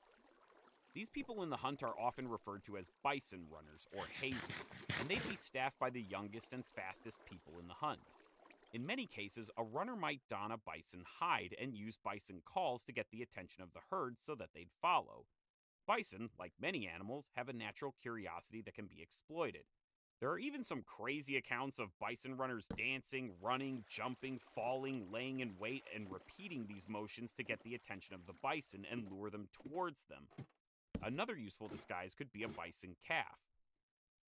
These people in the hunt are often referred to as bison runners, or hazers, and they'd be staffed by the youngest and fastest people in the hunt. In many cases, a runner might don a bison hide and use bison calls to get the attention of the herd so that they'd follow. Bison, like many animals, have a natural curiosity that can be exploited. There are even some crazy accounts of bison runners dancing, running, jumping, falling, laying in wait, and repeating these motions to get the attention of the bison and lure them towards them. Another useful disguise could be a bison calf.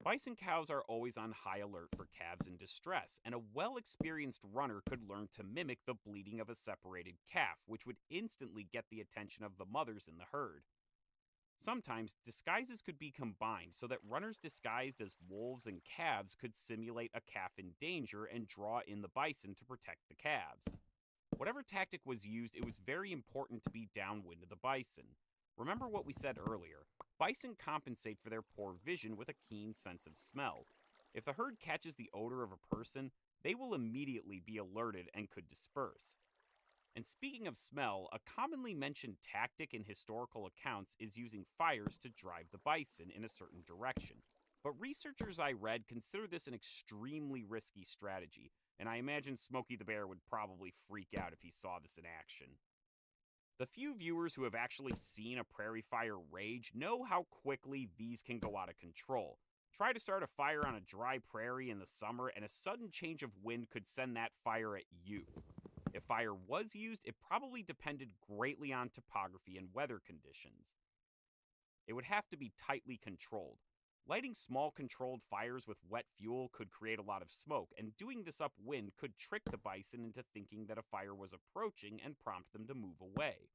Bison cows are always on high alert for calves in distress, and a well-experienced runner could learn to mimic the bleating of a separated calf, which would instantly get the attention of the mothers in the herd. Sometimes, disguises could be combined so that runners disguised as wolves and calves could simulate a calf in danger and draw in the bison to protect the calves. Whatever tactic was used, it was very important to be downwind of the bison. Remember what we said earlier, bison compensate for their poor vision with a keen sense of smell. If the herd catches the odor of a person, they will immediately be alerted and could disperse. And speaking of smell, a commonly mentioned tactic in historical accounts is using fires to drive the bison in a certain direction. But researchers I read consider this an extremely risky strategy, and I imagine Smokey the Bear would probably freak out if he saw this in action. The few viewers who have actually seen a prairie fire rage know how quickly these can go out of control. Try to start a fire on a dry prairie in the summer, and a sudden change of wind could send that fire at you. If fire was used, it probably depended greatly on topography and weather conditions. It would have to be tightly controlled. Lighting small controlled fires with wet fuel could create a lot of smoke, and doing this upwind could trick the bison into thinking that a fire was approaching and prompt them to move away.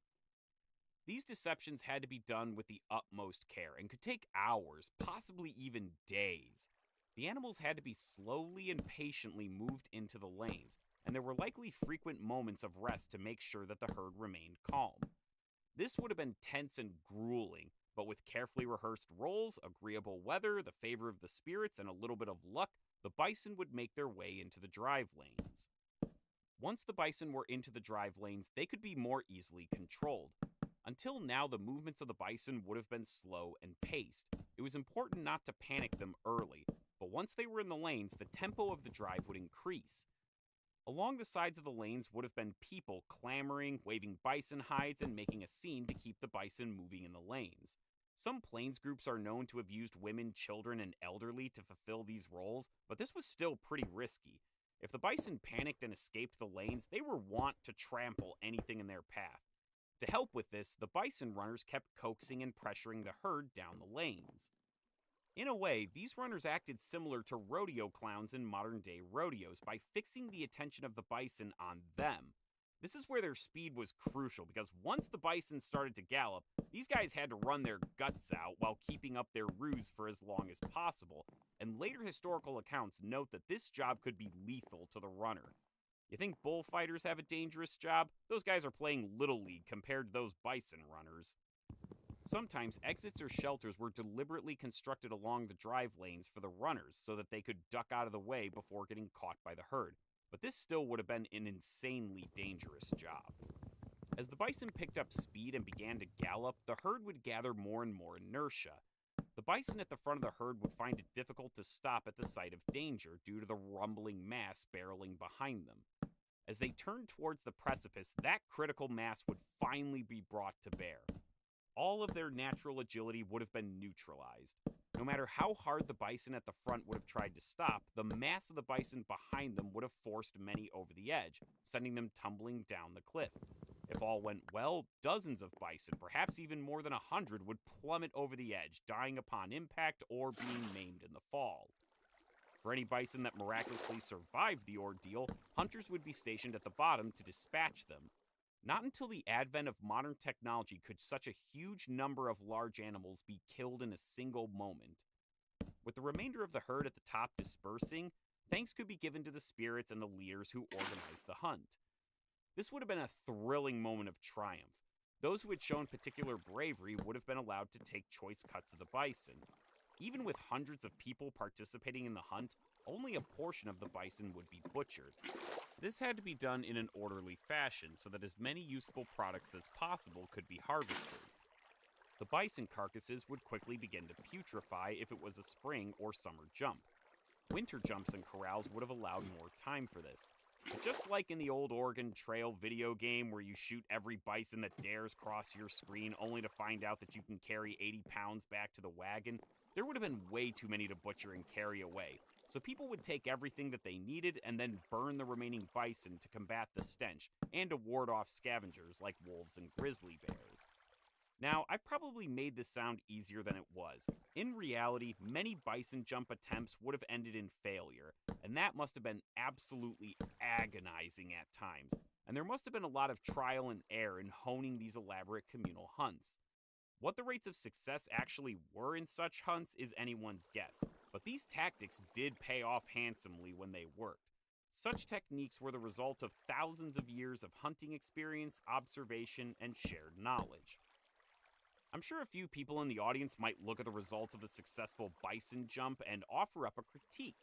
These deceptions had to be done with the utmost care and could take hours, possibly even days. The animals had to be slowly and patiently moved into the lanes, and there were likely frequent moments of rest to make sure that the herd remained calm. This would have been tense and grueling, but with carefully rehearsed roles, agreeable weather, the favor of the spirits, and a little bit of luck, the bison would make their way into the drive lanes. Once the bison were into the drive lanes, they could be more easily controlled. Until now, the movements of the bison would have been slow and paced. It was important not to panic them early, but once they were in the lanes, the tempo of the drive would increase. Along the sides of the lanes would have been people clamoring, waving bison hides, and making a scene to keep the bison moving in the lanes. Some plains groups are known to have used women, children, and elderly to fulfill these roles, but this was still pretty risky. If the bison panicked and escaped the lanes, they were wont to trample anything in their path. To help with this, the bison runners kept coaxing and pressuring the herd down the lanes. In a way, these runners acted similar to rodeo clowns in modern-day rodeos by fixing the attention of the bison on them. This is where their speed was crucial, because once the bison started to gallop, these guys had to run their guts out while keeping up their ruse for as long as possible, and later historical accounts note that this job could be lethal to the runner. You think bullfighters have a dangerous job? Those guys are playing Little League compared to those bison runners. Sometimes exits or shelters were deliberately constructed along the drive lanes for the runners so that they could duck out of the way before getting caught by the herd, but this still would have been an insanely dangerous job. As the bison picked up speed and began to gallop, the herd would gather more and more inertia. The bison at the front of the herd would find it difficult to stop at the sight of danger due to the rumbling mass barreling behind them. As they turned towards the precipice, that critical mass would finally be brought to bear. All of their natural agility would have been neutralized. No matter how hard the bison at the front would have tried to stop, the mass of the bison behind them would have forced many over the edge, sending them tumbling down the cliff. If all went well, dozens of bison, perhaps even more than 100, would plummet over the edge, dying upon impact or being maimed in the fall. For any bison that miraculously survived the ordeal, hunters would be stationed at the bottom to dispatch them. Not until the advent of modern technology could such a huge number of large animals be killed in a single moment. With the remainder of the herd at the top dispersing, thanks could be given to the spirits and the leaders who organized the hunt. This would have been a thrilling moment of triumph. Those who had shown particular bravery would have been allowed to take choice cuts of the bison. Even with hundreds of people participating in the hunt, only a portion of the bison would be butchered. This had to be done in an orderly fashion so that as many useful products as possible could be harvested. The bison carcasses would quickly begin to putrefy if it was a spring or summer jump. Winter jumps and corrals would have allowed more time for this. But just like in the old Oregon Trail video game where you shoot every bison that dares cross your screen only to find out that you can carry 80 pounds back to the wagon, there would have been way too many to butcher and carry away. So people would take everything that they needed and then burn the remaining bison to combat the stench and to ward off scavengers like wolves and grizzly bears. Now, I've probably made this sound easier than it was. In reality, many bison jump attempts would have ended in failure, and that must have been absolutely agonizing at times, and there must have been a lot of trial and error in honing these elaborate communal hunts. What the rates of success actually were in such hunts is anyone's guess, but these tactics did pay off handsomely when they worked. Such techniques were the result of thousands of years of hunting experience, observation, and shared knowledge. I'm sure a few people in the audience might look at the results of a successful bison jump and offer up a critique.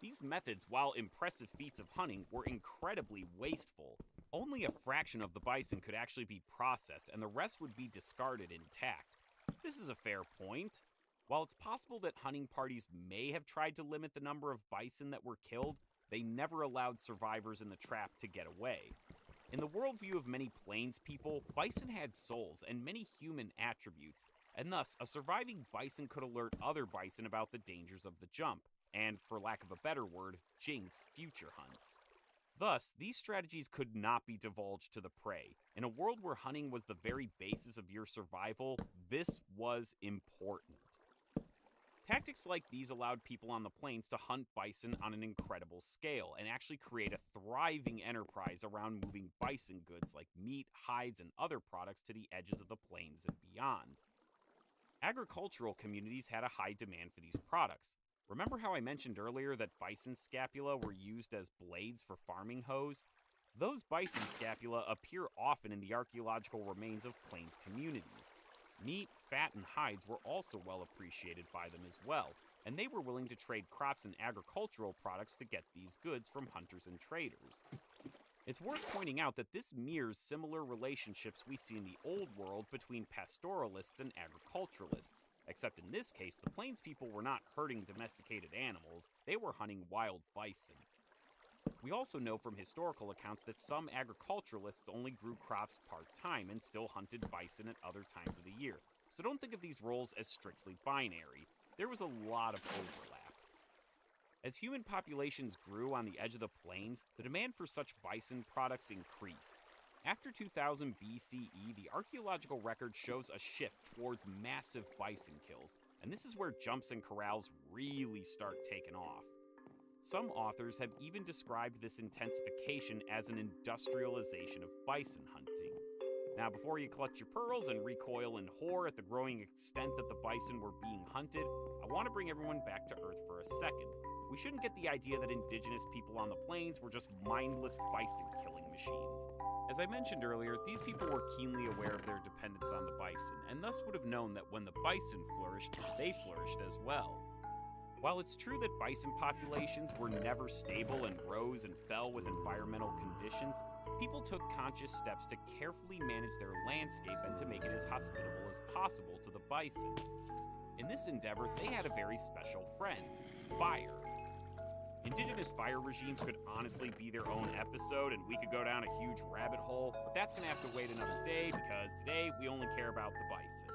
These methods, while impressive feats of hunting, were incredibly wasteful. Only a fraction of the bison could actually be processed, and the rest would be discarded intact. This is a fair point. While it's possible that hunting parties may have tried to limit the number of bison that were killed, they never allowed survivors in the trap to get away. In the worldview of many plains people, bison had souls and many human attributes. and thus a surviving bison could alert other bison about the dangers of the jump, and, for lack of a better word, jinx future hunts. Thus, these strategies could not be divulged to the prey. In a world where hunting was the very basis of your survival, this was important. Tactics like these allowed people on the plains to hunt bison on an incredible scale and actually create a thriving enterprise around moving bison goods like meat, hides, and other products to the edges of the plains and beyond. Agricultural communities had a high demand for these products. Remember how I mentioned earlier that bison scapula were used as blades for farming hoes? Those bison scapula appear often in the archaeological remains of plains communities. Meat, fat, and hides were also well appreciated by them as well, and they were willing to trade crops and agricultural products to get these goods from hunters and traders. It's worth pointing out that this mirrors similar relationships we see in the Old World between pastoralists and agriculturalists, except in this case, the plains people were not herding domesticated animals, they were hunting wild bison. We also know from historical accounts that some agriculturalists only grew crops part-time and still hunted bison at other times of the year, so don't think of these roles as strictly binary. There was a lot of overlap. As human populations grew on the edge of the plains, the demand for such bison products increased. After 2000 BCE, the archaeological record shows a shift towards massive bison kills, and this is where jumps and corrals really start taking off. Some authors have even described this intensification as an industrialization of bison hunting. Now, before you clutch your pearls and recoil in horror at the growing extent that the bison were being hunted, I want to bring everyone back to Earth for a second. We shouldn't get the idea that indigenous people on the plains were just mindless bison killing machines. As I mentioned earlier, these people were keenly aware of their dependence on the bison, and thus would have known that when the bison flourished, they flourished as well. While it's true that bison populations were never stable and rose and fell with environmental conditions, people took conscious steps to carefully manage their landscape and to make it as hospitable as possible to the bison. In this endeavor, they had a very special friend, fire. Indigenous fire regimes could honestly be their own episode, and we could go down a huge rabbit hole, but that's going to have to wait another day because today we only care about the bison.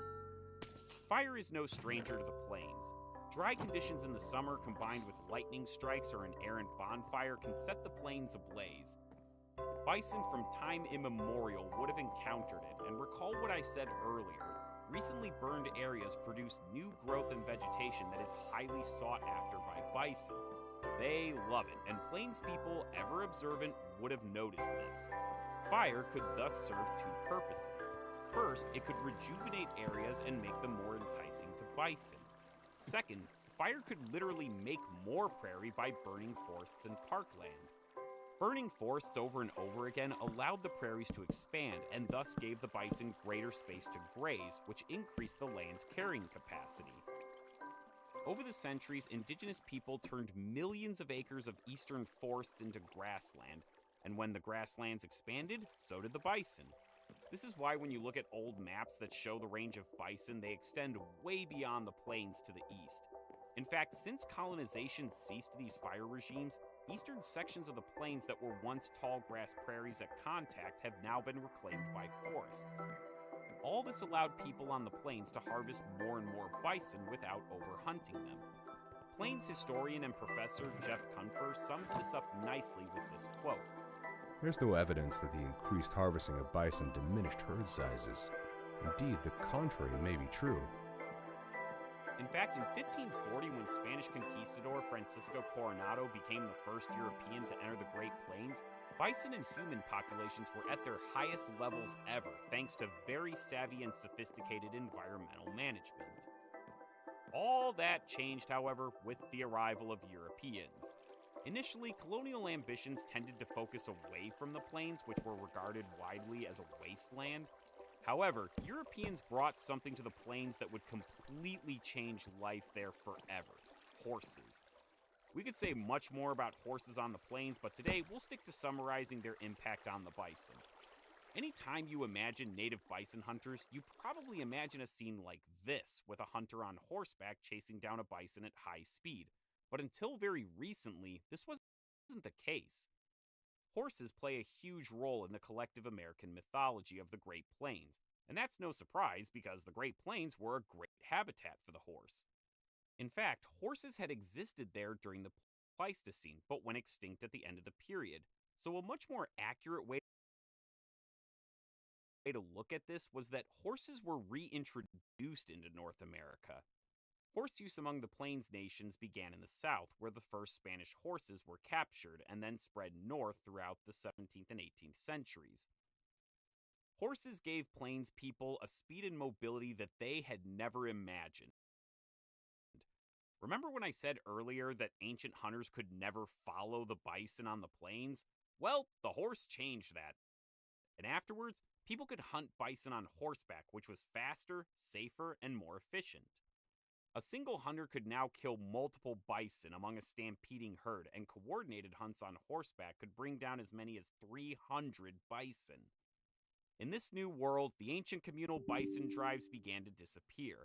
Fire is no stranger to the plains. Dry conditions in the summer combined with lightning strikes or an errant bonfire can set the plains ablaze. Bison from time immemorial would have encountered it, and recall what I said earlier. Recently burned areas produce new growth and vegetation that is highly sought after by bison. They love it, and plains people, ever observant, would have noticed this. Fire could thus serve two purposes. First, it could rejuvenate areas and make them more enticing to bison. Second, fire could literally make more prairie by burning forests and parkland. Burning forests over and over again allowed the prairies to expand and thus gave the bison greater space to graze, which increased the land's carrying capacity. Over the centuries, indigenous people turned millions of acres of eastern forests into grassland, and when the grasslands expanded, so did the bison. This is why when you look at old maps that show the range of bison, they extend way beyond the plains to the east. In fact, since colonization ceased these fire regimes, eastern sections of the plains that were once tall grass prairies at contact have now been reclaimed by forests. All this allowed people on the plains to harvest more and more bison without overhunting them. Plains historian and professor Jeff Kunfer sums this up nicely with this quote. There's no evidence that the increased harvesting of bison diminished herd sizes. Indeed, the contrary may be true. In fact, in 1540, when Spanish conquistador Francisco Coronado became the first European to enter the Great Plains, bison and human populations were at their highest levels ever, thanks to very savvy and sophisticated environmental management. All that changed, however, with the arrival of Europeans. Initially, colonial ambitions tended to focus away from the plains, which were regarded widely as a wasteland. However, Europeans brought something to the plains that would completely change life there forever: horses. We could say much more about horses on the plains, but today we'll stick to summarizing their impact on the bison. Anytime you imagine native bison hunters, you probably imagine a scene like this, with a hunter on horseback chasing down a bison at high speed. But until very recently, this wasn't the case. Horses play a huge role in the collective American mythology of the Great Plains, And that's no surprise because the Great Plains were a great habitat for the horse. In fact, horses had existed there during the Pleistocene, but went extinct at the end of the period. So a much more accurate way to look at this was that horses were reintroduced into North America. Horse use among the Plains nations began in the south, where the first Spanish horses were captured and then spread north throughout the 17th and 18th centuries. Horses gave Plains people a speed and mobility that they had never imagined. Remember when I said earlier that ancient hunters could never follow the bison on the plains? Well, the horse changed that. And afterwards, people could hunt bison on horseback, which was faster, safer, and more efficient. A single hunter could now kill multiple bison among a stampeding herd, and coordinated hunts on horseback could bring down as many as 300 bison. In this new world, the ancient communal bison drives began to disappear.